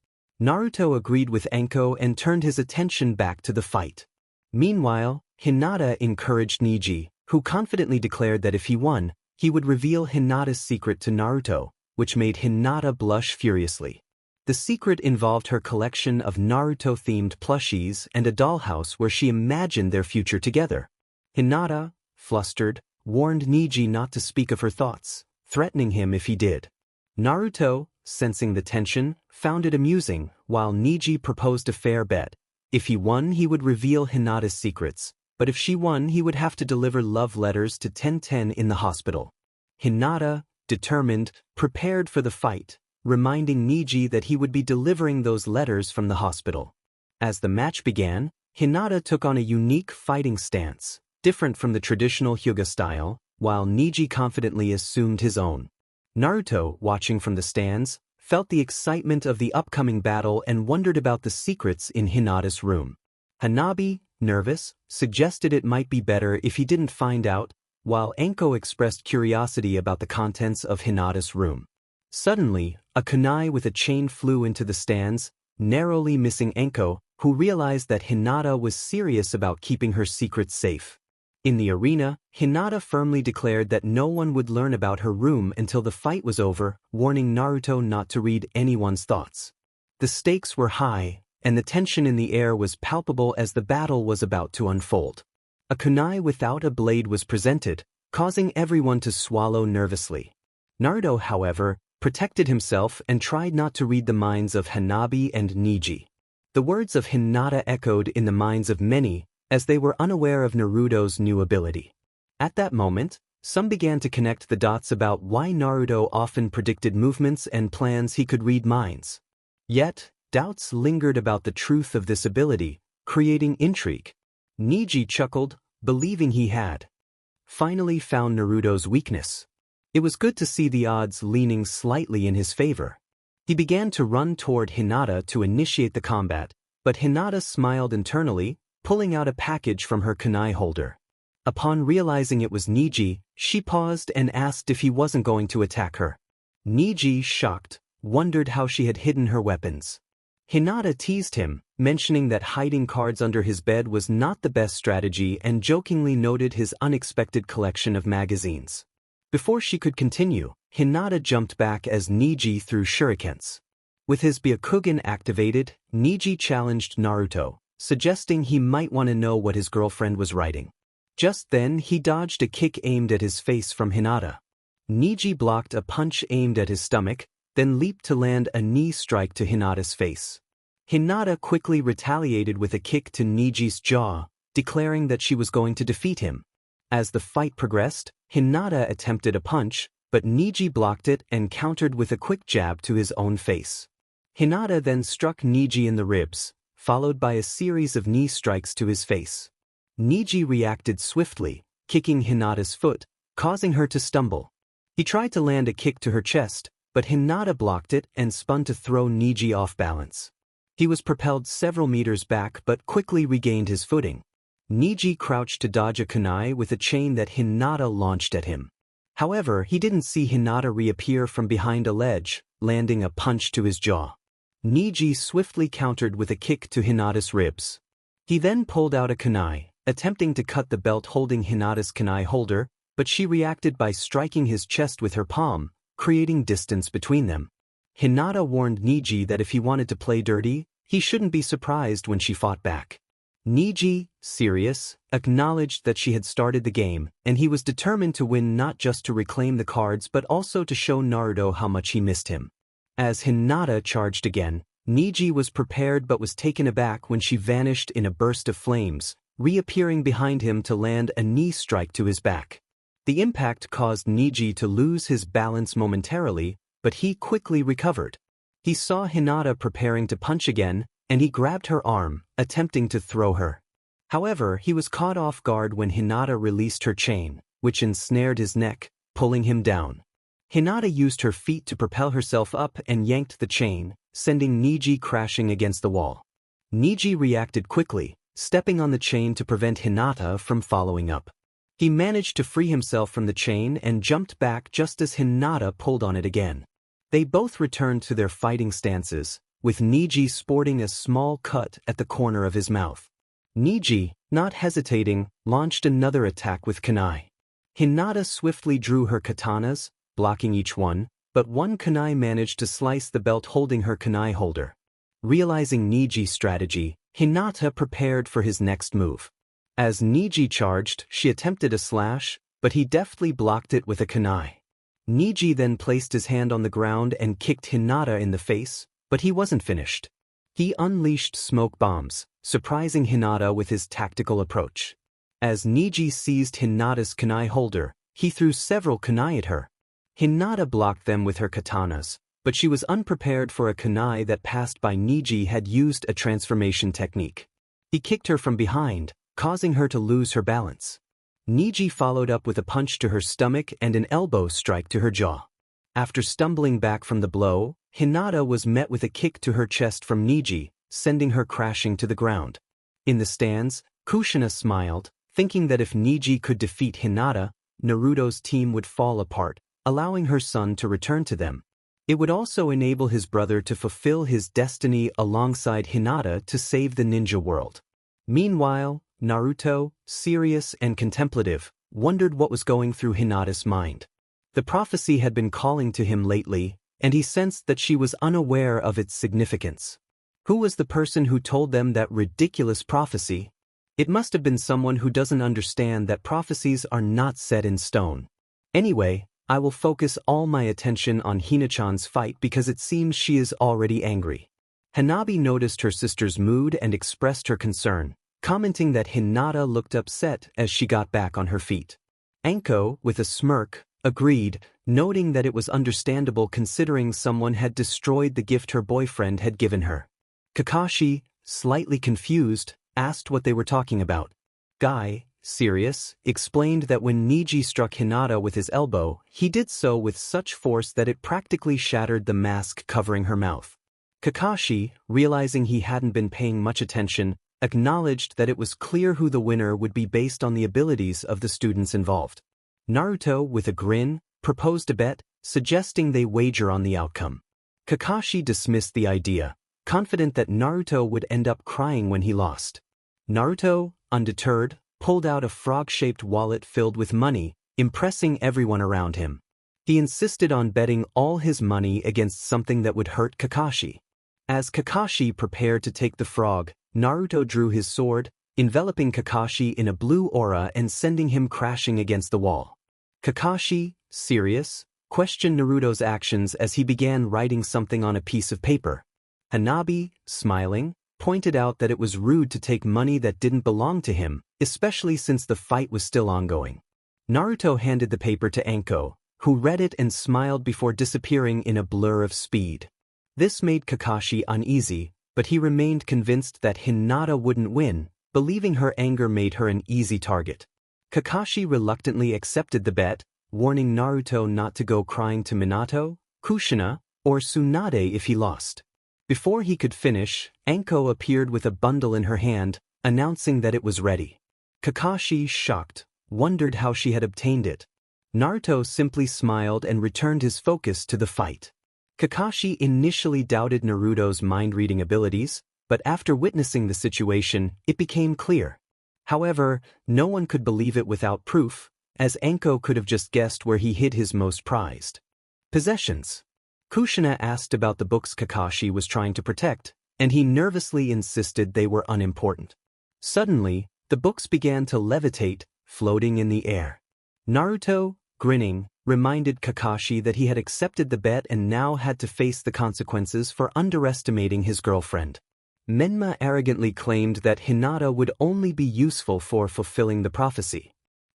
Naruto agreed with Anko and turned his attention back to the fight. Meanwhile, Hinata encouraged Niji, who confidently declared that if he won, he would reveal Hinata's secret to Naruto, which made Hinata blush furiously. The secret involved her collection of Naruto-themed plushies and a dollhouse where she imagined their future together. Hinata, flustered, warned Niji not to speak of her thoughts, threatening him if he did. Naruto, sensing the tension, found it amusing, while Niji proposed a fair bet. If he won, he would reveal Hinata's secrets, but if she won, he would have to deliver love letters to Tenten in the hospital. Hinata, determined, prepared for the fight, reminding Niji that he would be delivering those letters from the hospital. As the match began, Hinata took on a unique fighting stance, different from the traditional Hyuga style, while Niji confidently assumed his own. Naruto, watching from the stands, felt the excitement of the upcoming battle and wondered about the secrets in Hinata's room. Hanabi, nervous, suggested it might be better if he didn't find out, while Anko expressed curiosity about the contents of Hinata's room. Suddenly, a kunai with a chain flew into the stands, narrowly missing Anko, who realized that Hinata was serious about keeping her secrets safe. In the arena, Hinata firmly declared that no one would learn about her room until the fight was over, warning Naruto not to read anyone's thoughts. The stakes were high, and the tension in the air was palpable as the battle was about to unfold. A kunai without a blade was presented, causing everyone to swallow nervously. Naruto, however, protected himself and tried not to read the minds of Hanabi and Niji. The words of Hinata echoed in the minds of many, as they were unaware of Naruto's new ability. At that moment, some began to connect the dots about why Naruto often predicted movements and plans he could read minds. Yet, doubts lingered about the truth of this ability, creating intrigue. Niji chuckled, believing he had finally found Naruto's weakness. It was good to see the odds leaning slightly in his favor. He began to run toward Hinata to initiate the combat, but Hinata smiled internally, pulling out a package from her kunai holder. Upon realizing it was Niji, she paused and asked if he wasn't going to attack her. Niji, shocked, wondered how she had hidden her weapons. Hinata teased him, mentioning that hiding cards under his bed was not the best strategy and jokingly noted his unexpected collection of magazines. Before she could continue, Hinata jumped back as Niji threw shurikens. With his Byakugan activated, Niji challenged Naruto, suggesting he might want to know what his girlfriend was writing. Just then he dodged a kick aimed at his face from Hinata. Niji blocked a punch aimed at his stomach, then leaped to land a knee strike to Hinata's face. Hinata quickly retaliated with a kick to Niji's jaw, declaring that she was going to defeat him. As the fight progressed, Hinata attempted a punch, but Niji blocked it and countered with a quick jab to his own face. Hinata then struck Niji in the ribs, followed by a series of knee strikes to his face. Niji reacted swiftly, kicking Hinata's foot, causing her to stumble. He tried to land a kick to her chest, but Hinata blocked it and spun to throw Niji off balance. He was propelled several meters back but quickly regained his footing. Niji crouched to dodge a kunai with a chain that Hinata launched at him. However, he didn't see Hinata reappear from behind a ledge, landing a punch to his jaw. Niji swiftly countered with a kick to Hinata's ribs. He then pulled out a kunai, attempting to cut the belt holding Hinata's kunai holder, but she reacted by striking his chest with her palm, creating distance between them. Hinata warned Niji that if he wanted to play dirty, he shouldn't be surprised when she fought back. Niji, serious, acknowledged that she had started the game, and he was determined to win not just to reclaim the cards but also to show Naruto how much he missed him. As Hinata charged again, Niji was prepared but was taken aback when she vanished in a burst of flames, reappearing behind him to land a knee strike to his back. The impact caused Niji to lose his balance momentarily, but he quickly recovered. He saw Hinata preparing to punch again, and he grabbed her arm, attempting to throw her. However, he was caught off guard when Hinata released her chain, which ensnared his neck, pulling him down. Hinata used her feet to propel herself up and yanked the chain, sending Niji crashing against the wall. Niji reacted quickly, stepping on the chain to prevent Hinata from following up. He managed to free himself from the chain and jumped back just as Hinata pulled on it again. They both returned to their fighting stances, with Niji sporting a small cut at the corner of his mouth. Niji, not hesitating, launched another attack with kunai. Hinata swiftly drew her katanas, blocking each one, but one kunai managed to slice the belt holding her kunai holder. Realizing Niji's strategy, Hinata prepared for his next move. As Niji charged, she attempted a slash, but he deftly blocked it with a kunai. Niji then placed his hand on the ground and kicked Hinata in the face, but he wasn't finished. He unleashed smoke bombs, surprising Hinata with his tactical approach. As Niji seized Hinata's kunai holder, he threw several kunai at her. Hinata blocked them with her katanas, but she was unprepared for a kunai that passed by. Niji had used a transformation technique. He kicked her from behind, causing her to lose her balance. Niji followed up with a punch to her stomach and an elbow strike to her jaw. After stumbling back from the blow, Hinata was met with a kick to her chest from Niji, sending her crashing to the ground. In the stands, Kushina smiled, thinking that if Niji could defeat Hinata, Naruto's team would fall apart, allowing her son to return to them. It would also enable his brother to fulfill his destiny alongside Hinata to save the ninja world. Meanwhile, Naruto, serious and contemplative, wondered what was going through Hinata's mind. The prophecy had been calling to him lately, and he sensed that she was unaware of its significance. Who was the person who told them that ridiculous prophecy? It must have been someone who doesn't understand that prophecies are not set in stone. Anyway, I will focus all my attention on Hina-chan's fight because it seems she is already angry. Hanabi noticed her sister's mood and expressed her concern, commenting that Hinata looked upset as she got back on her feet. Anko, with a smirk, agreed, noting that it was understandable considering someone had destroyed the gift her boyfriend had given her. Kakashi, slightly confused, asked what they were talking about. Guy, serious, explained that when Niji struck Hinata with his elbow, he did so with such force that it practically shattered the mask covering her mouth. Kakashi, realizing he hadn't been paying much attention, acknowledged that it was clear who the winner would be based on the abilities of the students involved. Naruto, with a grin, proposed a bet, suggesting they wager on the outcome. Kakashi dismissed the idea, confident that Naruto would end up crying when he lost. Naruto, undeterred, pulled out a frog-shaped wallet filled with money, impressing everyone around him. He insisted on betting all his money against something that would hurt Kakashi. As Kakashi prepared to take the frog, Naruto drew his sword, enveloping Kakashi in a blue aura and sending him crashing against the wall. Kakashi, serious, questioned Naruto's actions as he began writing something on a piece of paper. Hanabi, smiling, pointed out that it was rude to take money that didn't belong to him, especially since the fight was still ongoing. Naruto handed the paper to Anko, who read it and smiled before disappearing in a blur of speed. This made Kakashi uneasy, but he remained convinced that Hinata wouldn't win, believing her anger made her an easy target. Kakashi reluctantly accepted the bet, warning Naruto not to go crying to Minato, Kushina, or Tsunade if he lost. Before he could finish, Anko appeared with a bundle in her hand, announcing that it was ready. Kakashi, shocked, wondered how she had obtained it. Naruto simply smiled and returned his focus to the fight. Kakashi initially doubted Naruto's mind-reading abilities, but after witnessing the situation, it became clear. However, no one could believe it without proof, as Anko could have just guessed where he hid his most prized possessions. Kushina asked about the books Kakashi was trying to protect, and he nervously insisted they were unimportant. Suddenly, the books began to levitate, floating in the air. Naruto, grinning, reminded Kakashi that he had accepted the bet and now had to face the consequences for underestimating his girlfriend. Menma arrogantly claimed that Hinata would only be useful for fulfilling the prophecy.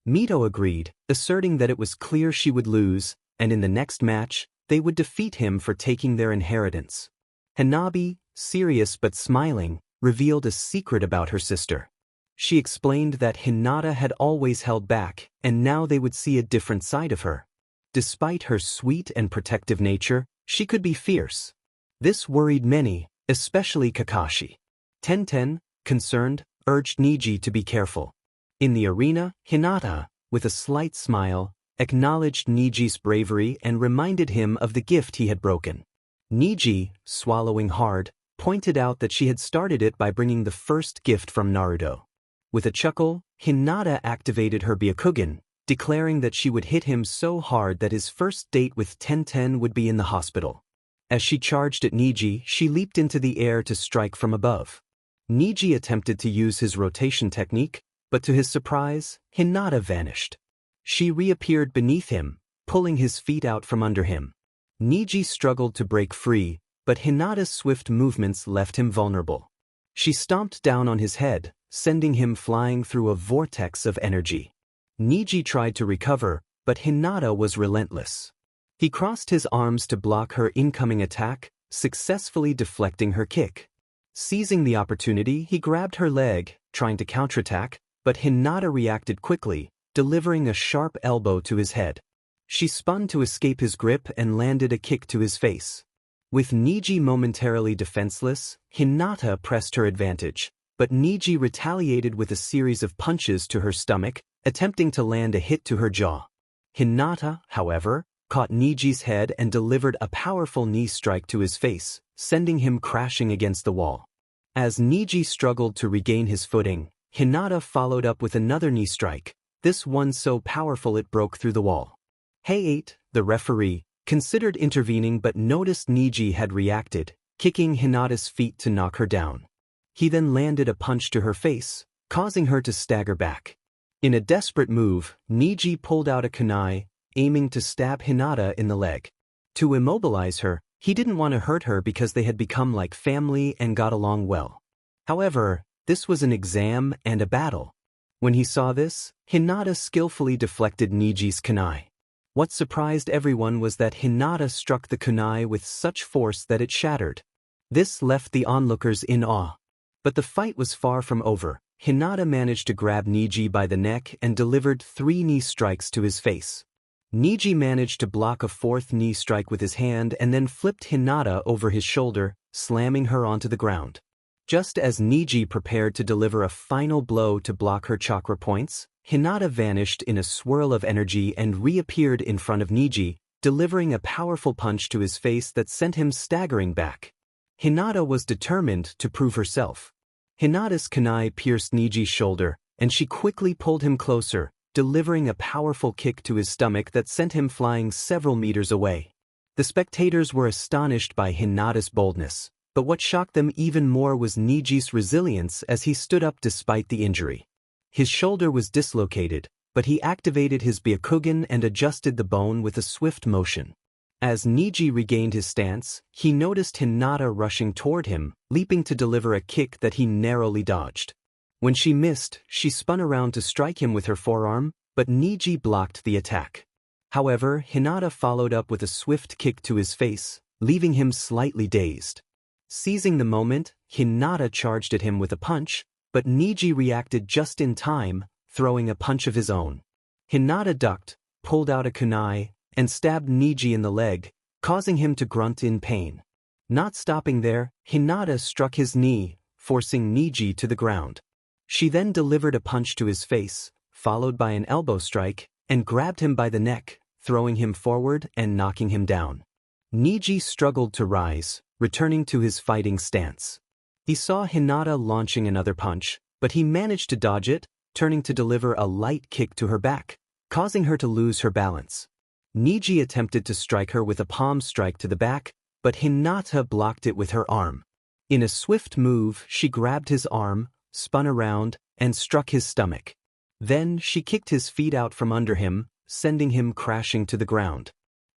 Mito agreed, asserting that it was clear she would lose, and in the next match, they would defeat him for taking their inheritance. Hanabi, serious but smiling, revealed a secret about her sister. She explained that Hinata had always held back, and now they would see a different side of her. Despite her sweet and protective nature, she could be fierce. This worried many, especially Kakashi. Tenten, concerned, urged Niji to be careful. In the arena, Hinata, with a slight smile, acknowledged Niji's bravery and reminded him of the gift he had broken. Niji, swallowing hard, pointed out that she had started it by bringing the first gift from Naruto. With a chuckle, Hinata activated her Byakugan, declaring that she would hit him so hard that his first date with Tenten would be in the hospital. As she charged at Niji, she leaped into the air to strike from above. Niji attempted to use his rotation technique, but to his surprise, Hinata vanished. She reappeared beneath him, pulling his feet out from under him. Niji struggled to break free, but Hinata's swift movements left him vulnerable. She stomped down on his head, sending him flying through a vortex of energy. Niji tried to recover, but Hinata was relentless. He crossed his arms to block her incoming attack, successfully deflecting her kick. Seizing the opportunity, he grabbed her leg, trying to counterattack, but Hinata reacted quickly, delivering a sharp elbow to his head. She spun to escape his grip and landed a kick to his face. With Niji momentarily defenseless, Hinata pressed her advantage, but Niji retaliated with a series of punches to her stomach, attempting to land a hit to her jaw. Hinata, however, caught Niji's head and delivered a powerful knee strike to his face, sending him crashing against the wall. As Niji struggled to regain his footing, Hinata followed up with another knee strike, this one so powerful it broke through the wall. Height, the referee, considered intervening but noticed Niji had reacted, kicking Hinata's feet to knock her down. He then landed a punch to her face, causing her to stagger back. In a desperate move, Niji pulled out a kunai, aiming to stab Hinata in the leg. To immobilize her, he didn't want to hurt her because they had become like family and got along well. However, this was an exam and a battle. When he saw this, Hinata skillfully deflected Niji's kunai. What surprised everyone was that Hinata struck the kunai with such force that it shattered. This left the onlookers in awe. But the fight was far from over. Hinata managed to grab Niji by the neck and delivered 3 knee strikes to his face. Niji managed to block a 4th knee strike with his hand and then flipped Hinata over his shoulder, slamming her onto the ground. Just as Niji prepared to deliver a final blow to block her chakra points, Hinata vanished in a swirl of energy and reappeared in front of Niji, delivering a powerful punch to his face that sent him staggering back. Hinata was determined to prove herself. Hinata's kunai pierced Niji's shoulder, and she quickly pulled him closer, delivering a powerful kick to his stomach that sent him flying several meters away. The spectators were astonished by Hinata's boldness, But what shocked them even more was Niji's resilience as he stood up despite the injury. His shoulder was dislocated, but he activated his Byakugan and adjusted the bone with a swift motion. As Niji regained his stance, he noticed Hinata rushing toward him, leaping to deliver a kick that he narrowly dodged. When she missed, she spun around to strike him with her forearm, but Niji blocked the attack. However, Hinata followed up with a swift kick to his face, leaving him slightly dazed. Seizing the moment, Hinata charged at him with a punch, but Niji reacted just in time, throwing a punch of his own. Hinata ducked, pulled out a kunai, and stabbed Niji in the leg, causing him to grunt in pain. Not stopping there, Hinata struck his knee, forcing Niji to the ground. She then delivered a punch to his face, followed by an elbow strike, and grabbed him by the neck, throwing him forward and knocking him down. Niji struggled to rise, returning to his fighting stance. He saw Hinata launching another punch, but he managed to dodge it, turning to deliver a light kick to her back, causing her to lose her balance. Niji attempted to strike her with a palm strike to the back, but Hinata blocked it with her arm. In a swift move, she grabbed his arm, spun around, and struck his stomach. Then she kicked his feet out from under him, sending him crashing to the ground.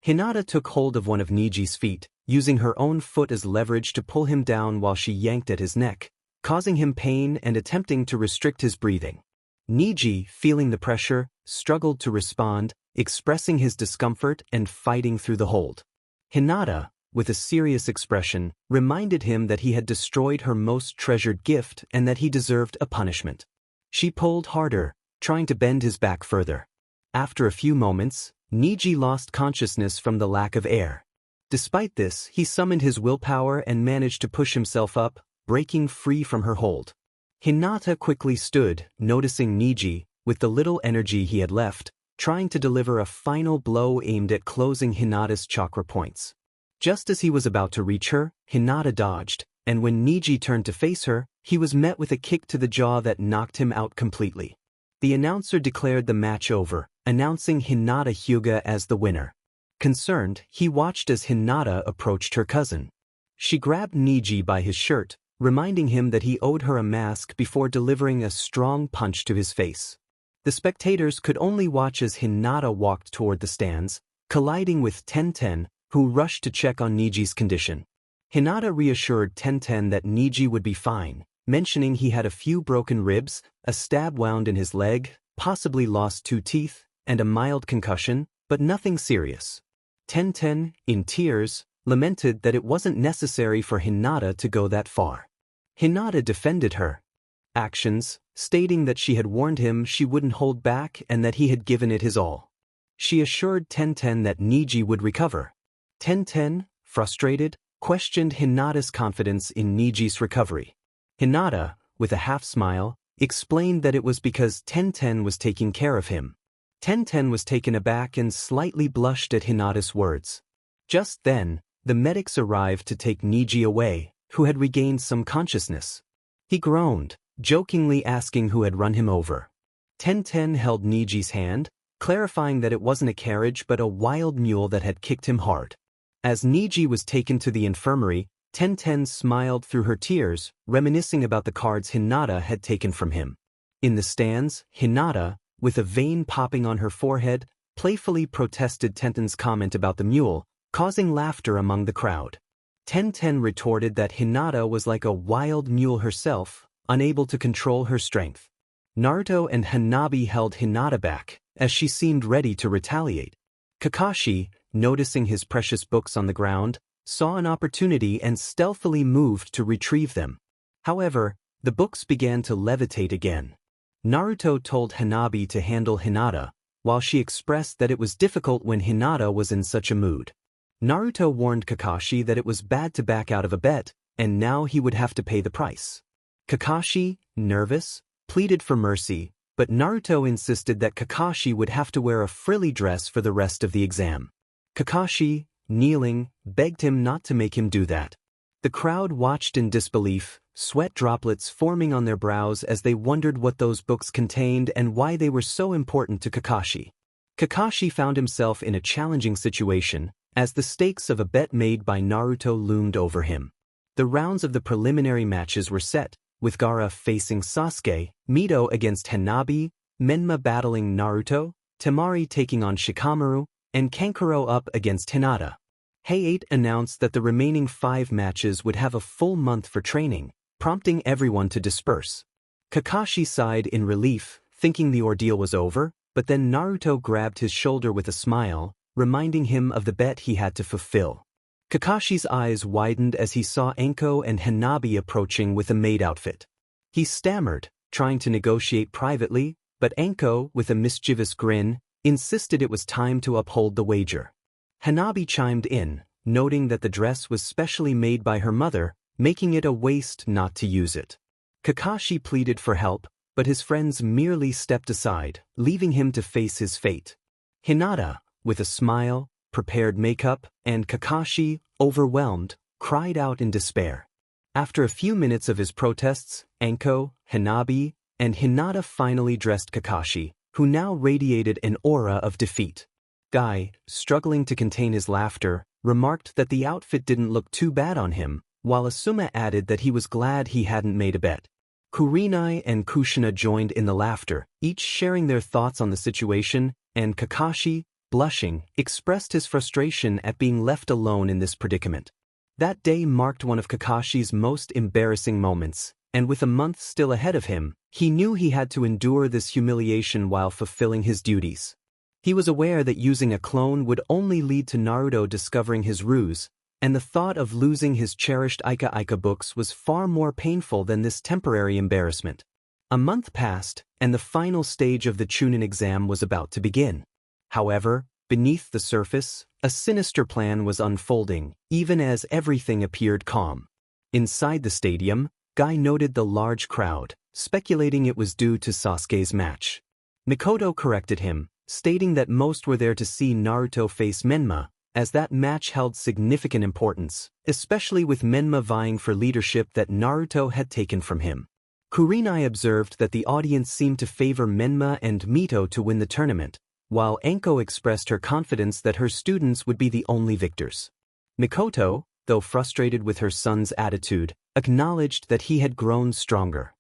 Hinata took hold of one of Niji's feet, using her own foot as leverage to pull him down while she yanked at his neck, causing him pain and attempting to restrict his breathing. Niji, feeling the pressure, struggled to respond, expressing his discomfort and fighting through the hold. Hinata, with a serious expression, reminded him that he had destroyed her most treasured gift and that he deserved a punishment. She pulled harder, trying to bend his back further. After a few moments, Niji lost consciousness from the lack of air. Despite this, he summoned his willpower and managed to push himself up, breaking free from her hold. Hinata quickly stood, noticing Niji, with the little energy he had left, trying to deliver a final blow aimed at closing Hinata's chakra points. Just as he was about to reach her, Hinata dodged, and when Niji turned to face her, he was met with a kick to the jaw that knocked him out completely. The announcer declared the match over, announcing Hinata Hyuga as the winner. Concerned, he watched as Hinata approached her cousin. She grabbed Niji by his shirt, reminding him that he owed her a mask before delivering a strong punch to his face. The spectators could only watch as Hinata walked toward the stands, colliding with Tenten, who rushed to check on Niji's condition. Hinata reassured Tenten that Niji would be fine, mentioning he had a few broken ribs, a stab wound in his leg, possibly lost 2 teeth, and a mild concussion, but nothing serious. Tenten, in tears, lamented that it wasn't necessary for Hinata to go that far. Hinata defended her actions, stating that she had warned him she wouldn't hold back and that he had given it his all. She assured Tenten that Niji would recover. Tenten, frustrated, questioned Hinata's confidence in Niji's recovery. Hinata, with a half-smile, explained that it was because Tenten was taking care of him. Tenten was taken aback and slightly blushed at Hinata's words. Just then, the medics arrived to take Niji away, who had regained some consciousness. He groaned, jokingly asking who had run him over. Tenten held Niji's hand, clarifying that it wasn't a carriage but a wild mule that had kicked him hard. As Niji was taken to the infirmary, Tenten smiled through her tears, reminiscing about the cards Hinata had taken from him. In the stands, Hinata, with a vein popping on her forehead, playfully protested Tenten's comment about the mule, causing laughter among the crowd. Tenten retorted that Hinata was like a wild mule herself, unable to control her strength. Naruto and Hanabi held Hinata back, as she seemed ready to retaliate. Kakashi, noticing his precious books on the ground, saw an opportunity and stealthily moved to retrieve them. However, the books began to levitate again. Naruto told Hanabi to handle Hinata, while she expressed that it was difficult when Hinata was in such a mood. Naruto warned Kakashi that it was bad to back out of a bet, and now he would have to pay the price. Kakashi, nervous, pleaded for mercy, but Naruto insisted that Kakashi would have to wear a frilly dress for the rest of the exam. Kakashi, kneeling, begged him not to make him do that. The crowd watched in disbelief, sweat droplets forming on their brows as they wondered what those books contained and why they were so important to Kakashi. Kakashi found himself in a challenging situation, as the stakes of a bet made by Naruto loomed over him. The rounds of the preliminary matches were set, with Gaara facing Sasuke, Mito against Hanabi, Menma battling Naruto, Temari taking on Shikamaru, and Kankuro up against Hinata. Hay8 announced that the remaining 5 matches would have a full month for training, prompting everyone to disperse. Kakashi sighed in relief, thinking the ordeal was over, but then Naruto grabbed his shoulder with a smile, reminding him of the bet he had to fulfill. Kakashi's eyes widened as he saw Anko and Hanabi approaching with a maid outfit. He stammered, trying to negotiate privately, but Anko, with a mischievous grin, insisted it was time to uphold the wager. Hanabi chimed in, noting that the dress was specially made by her mother, making it a waste not to use it. Kakashi pleaded for help, but his friends merely stepped aside, leaving him to face his fate. Hinata, with a smile, prepared makeup, and Kakashi, overwhelmed, cried out in despair. After a few minutes of his protests, Anko, Hanabi, and Hinata finally dressed Kakashi, who now radiated an aura of defeat. Guy, struggling to contain his laughter, remarked that the outfit didn't look too bad on him, while Asuma added that he was glad he hadn't made a bet. Kurenai and Kushina joined in the laughter, each sharing their thoughts on the situation, and Kakashi, blushing, expressed his frustration at being left alone in this predicament. That day marked one of Kakashi's most embarrassing moments, and with a month still ahead of him, he knew he had to endure this humiliation while fulfilling his duties. He was aware that using a clone would only lead to Naruto discovering his ruse, and the thought of losing his cherished Ika books was far more painful than this temporary embarrassment. A month passed, and the final stage of the Chunin exam was about to begin. However, beneath the surface, a sinister plan was unfolding, even as everything appeared calm. Inside the stadium, Guy noted the large crowd, speculating it was due to Sasuke's match. Mikoto corrected him, stating that most were there to see Naruto face Menma, as that match held significant importance, especially with Menma vying for leadership that Naruto had taken from him. Kurenai observed that the audience seemed to favor Menma and Mito to win the tournament, while Anko expressed her confidence that her students would be the only victors. Mikoto, though frustrated with her son's attitude, acknowledged that he had grown stronger.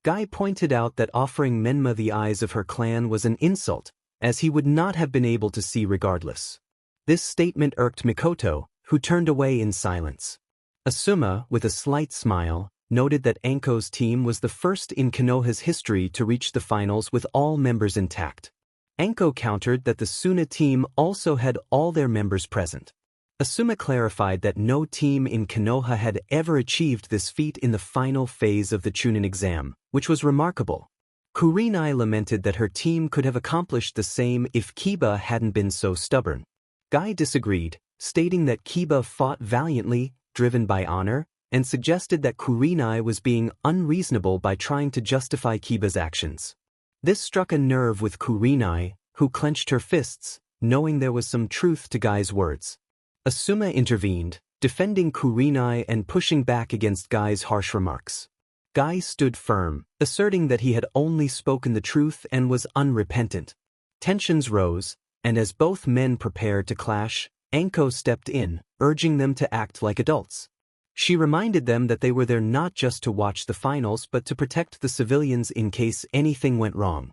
Guy pointed out that offering Menma the eyes of her clan was an insult, as he would not have been able to see regardless. This statement irked Mikoto, who turned away in silence. Asuma, with a slight smile, noted that Anko's team was the first in Konoha's history to reach the finals with all members intact. Anko countered that the Suna team also had all their members present. Asuma clarified that no team in Konoha had ever achieved this feat in the final phase of the Chunin exam, which was remarkable. Kurenai lamented that her team could have accomplished the same if Kiba hadn't been so stubborn. Guy disagreed, stating that Kiba fought valiantly, driven by honor, and suggested that Kurenai was being unreasonable by trying to justify Kiba's actions. This struck a nerve with Kurenai, who clenched her fists, knowing there was some truth to Guy's words. Asuma intervened, defending Kurenai and pushing back against Guy's harsh remarks. Guy stood firm, asserting that he had only spoken the truth and was unrepentant. Tensions rose, and as both men prepared to clash, Anko stepped in, urging them to act like adults. She reminded them that they were there not just to watch the finals but to protect the civilians in case anything went wrong.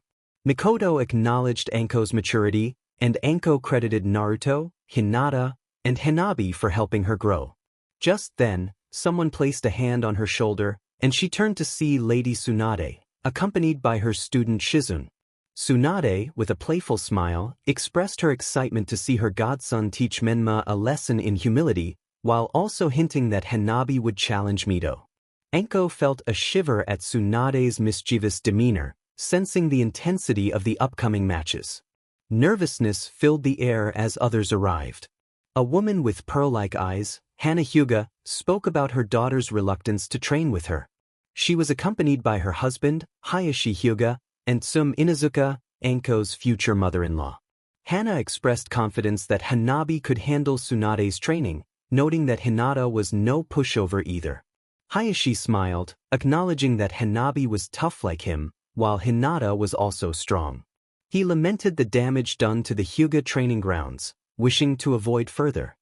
Mikoto acknowledged Anko's maturity, and Anko credited Naruto, Hinata, and Hanabi for helping her grow. Just then, someone placed a hand on her shoulder, and she turned to see Lady Tsunade, accompanied by her student Shizune. Tsunade, with a playful smile, expressed her excitement to see her godson teach Menma a lesson in humility, while also hinting that Hanabi would challenge Mito. Anko felt a shiver at Tsunade's mischievous demeanor, sensing the intensity of the upcoming matches. Nervousness filled the air as others arrived. A woman with pearl-like eyes, Hana Hyuga, spoke about her daughter's reluctance to train with her. She was accompanied by her husband, Hayashi Hyuga, and Tsum Inazuka, Anko's future mother-in-law. Hana expressed confidence that Hanabi could handle Tsunade's training, noting that Hinata was no pushover either. Hayashi smiled, acknowledging that Hanabi was tough like him, while Hinata was also strong. He lamented the damage done to the Hyuga training grounds, wishing to avoid further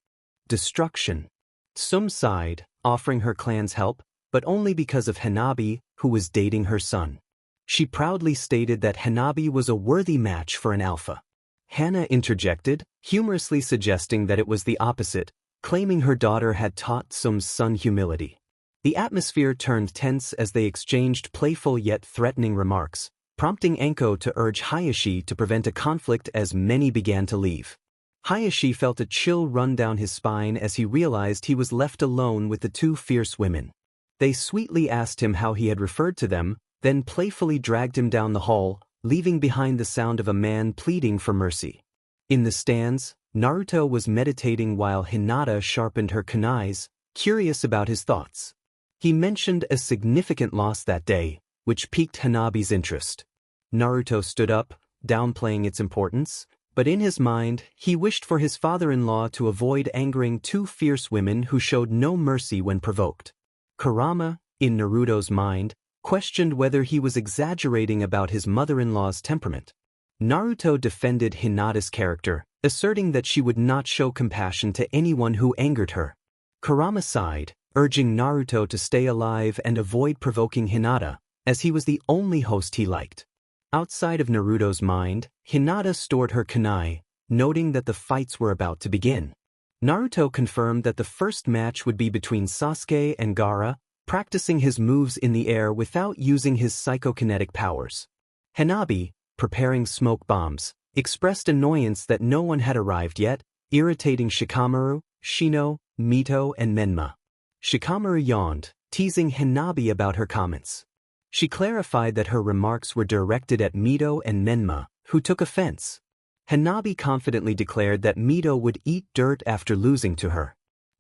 destruction. Tsum sighed, offering her clan's help, but only because of Hanabi, who was dating her son. She proudly stated that Hanabi was a worthy match for an alpha. Hana interjected, humorously suggesting that it was the opposite, claiming her daughter had taught Sum's son humility. The atmosphere turned tense as they exchanged playful yet threatening remarks, prompting Enko to urge Hayashi to prevent a conflict as many began to leave. Hayashi felt a chill run down his spine as he realized he was left alone with the two fierce women. They sweetly asked him how he had referred to them, then playfully dragged him down the hall, leaving behind the sound of a man pleading for mercy. In the stands, Naruto was meditating while Hinata sharpened her kunais, curious about his thoughts. He mentioned a significant loss that day, which piqued Hanabi's interest. Naruto stood up, downplaying its importance, but in his mind, he wished for his father-in-law to avoid angering two fierce women who showed no mercy when provoked. Kurama, in Naruto's mind, questioned whether he was exaggerating about his mother-in-law's temperament. Naruto defended Hinata's character, asserting that she would not show compassion to anyone who angered her. Kurama sighed, urging Naruto to stay alive and avoid provoking Hinata, as he was the only host he liked. Outside of Naruto's mind, Hinata stored her kunai, noting that the fights were about to begin. Naruto confirmed that the first match would be between Sasuke and Gaara, practicing his moves in the air without using his psychokinetic powers. Hanabi, preparing smoke bombs, expressed annoyance that no one had arrived yet, irritating Shikamaru, Shino, Mito, and Menma. Shikamaru yawned, teasing Hanabi about her comments. She clarified that her remarks were directed at Mito and Menma, who took offense. Hanabi confidently declared that Mito would eat dirt after losing to her.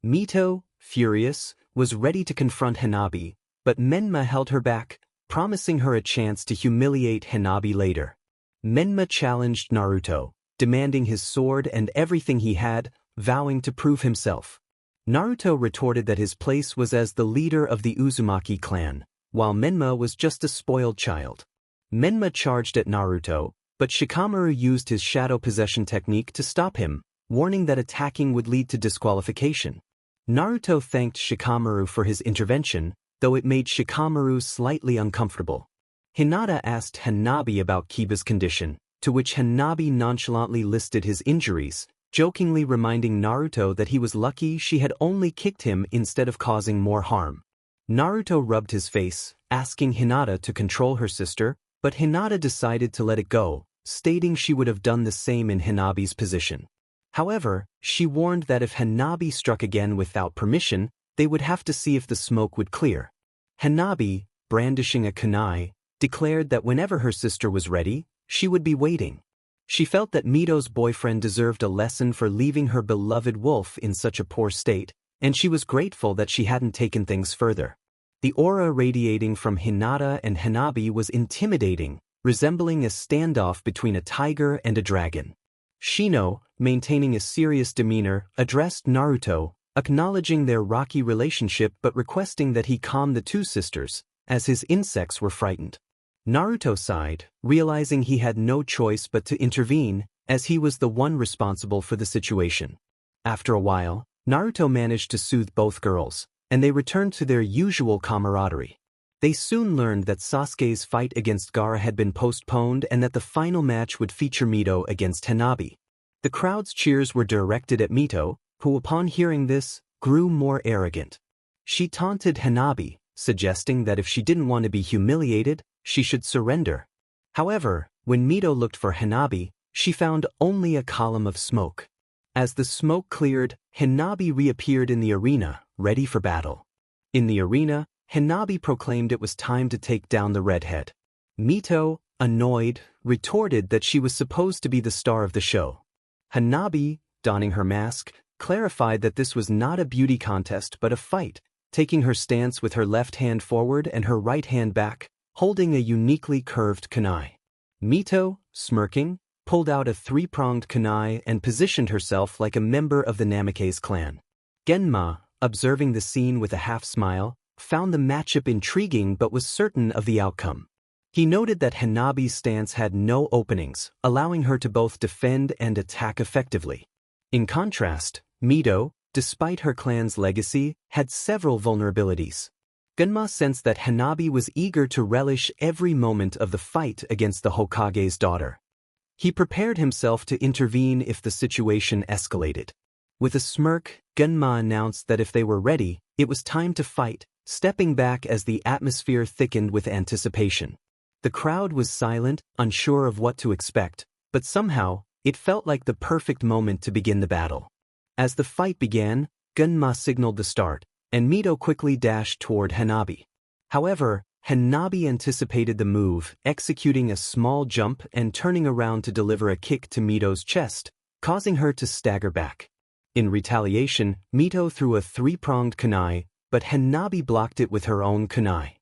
Mito, furious, was ready to confront Hanabi, but Menma held her back, promising her a chance to humiliate Hanabi later. Menma challenged Naruto, demanding his sword and everything he had, vowing to prove himself. Naruto retorted that his place was as the leader of the Uzumaki clan, while Menma was just a spoiled child. Menma charged at Naruto, but Shikamaru used his shadow possession technique to stop him, warning that attacking would lead to disqualification. Naruto thanked Shikamaru for his intervention, though it made Shikamaru slightly uncomfortable. Hinata asked Hanabi about Kiba's condition, to which Hanabi nonchalantly listed his injuries, jokingly reminding Naruto that he was lucky she had only kicked him instead of causing more harm. Naruto rubbed his face, asking Hinata to control her sister, but Hinata decided to let it go, stating she would have done the same in Hanabi's position. However, she warned that if Hanabi struck again without permission, they would have to see if the smoke would clear. Hanabi, brandishing a kunai, declared that whenever her sister was ready, she would be waiting. She felt that Mito's boyfriend deserved a lesson for leaving her beloved wolf in such a poor state, and she was grateful that she hadn't taken things further. The aura radiating from Hinata and Hanabi was intimidating, resembling a standoff between a tiger and a dragon. Shino, maintaining a serious demeanor, addressed Naruto, acknowledging their rocky relationship but requesting that he calm the two sisters, as his insects were frightened. Naruto sighed, realizing he had no choice but to intervene, as he was the one responsible for the situation. After a while, Naruto managed to soothe both girls, and they returned to their usual camaraderie. They soon learned that Sasuke's fight against Gaara had been postponed and that the final match would feature Mito against Hanabi. The crowd's cheers were directed at Mito, who upon hearing this, grew more arrogant. She taunted Hanabi, suggesting that if she didn't want to be humiliated, she should surrender. However, when Mito looked for Hanabi, she found only a column of smoke. As the smoke cleared, Hanabi reappeared in the arena, ready for battle. In the arena, Hanabi proclaimed it was time to take down the redhead. Mito, annoyed, retorted that she was supposed to be the star of the show. Hanabi, donning her mask, clarified that this was not a beauty contest but a fight, taking her stance with her left hand forward and her right hand back, holding a uniquely curved kunai. Mito, smirking, pulled out a three-pronged kunai and positioned herself like a member of the Namikaze clan. Genma, observing the scene with a half-smile, found the matchup intriguing but was certain of the outcome. He noted that Hanabi's stance had no openings, allowing her to both defend and attack effectively. In contrast, Mito, despite her clan's legacy, had several vulnerabilities. Genma sensed that Hanabi was eager to relish every moment of the fight against the Hokage's daughter. He prepared himself to intervene if the situation escalated. With a smirk, Genma announced that if they were ready, it was time to fight, stepping back as the atmosphere thickened with anticipation. The crowd was silent, unsure of what to expect, but somehow, it felt like the perfect moment to begin the battle. As the fight began, Genma signaled the start, and Mito quickly dashed toward Hanabi. However, Hanabi anticipated the move, executing a small jump and turning around to deliver a kick to Mito's chest, causing her to stagger back. In retaliation, Mito threw a three-pronged kunai, but Hanabi blocked it with her own kunai.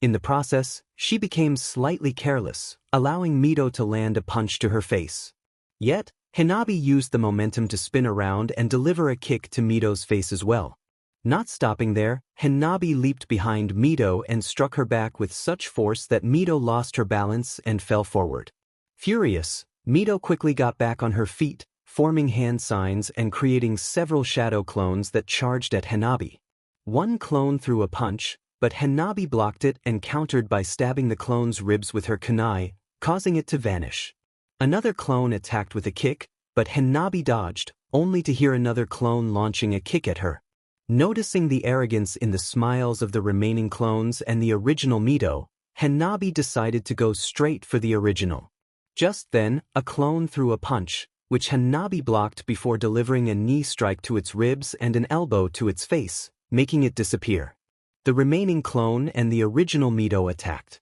In the process, she became slightly careless, allowing Mito to land a punch to her face. Yet, Hanabi used the momentum to spin around and deliver a kick to Mito's face as well. Not stopping there, Hanabi leaped behind Mito and struck her back with such force that Mito lost her balance and fell forward. Furious, Mito quickly got back on her feet, forming hand signs and creating several shadow clones that charged at Hanabi. One clone threw a punch, but Hanabi blocked it and countered by stabbing the clone's ribs with her kunai, causing it to vanish. Another clone attacked with a kick, but Hanabi dodged, only to hear another clone launching a kick at her. Noticing the arrogance in the smiles of the remaining clones and the original Mito, Hanabi decided to go straight for the original. Just then, a clone threw a punch, which Hanabi blocked before delivering a knee strike to its ribs and an elbow to its face, making it disappear. The remaining clone and the original Mito attacked.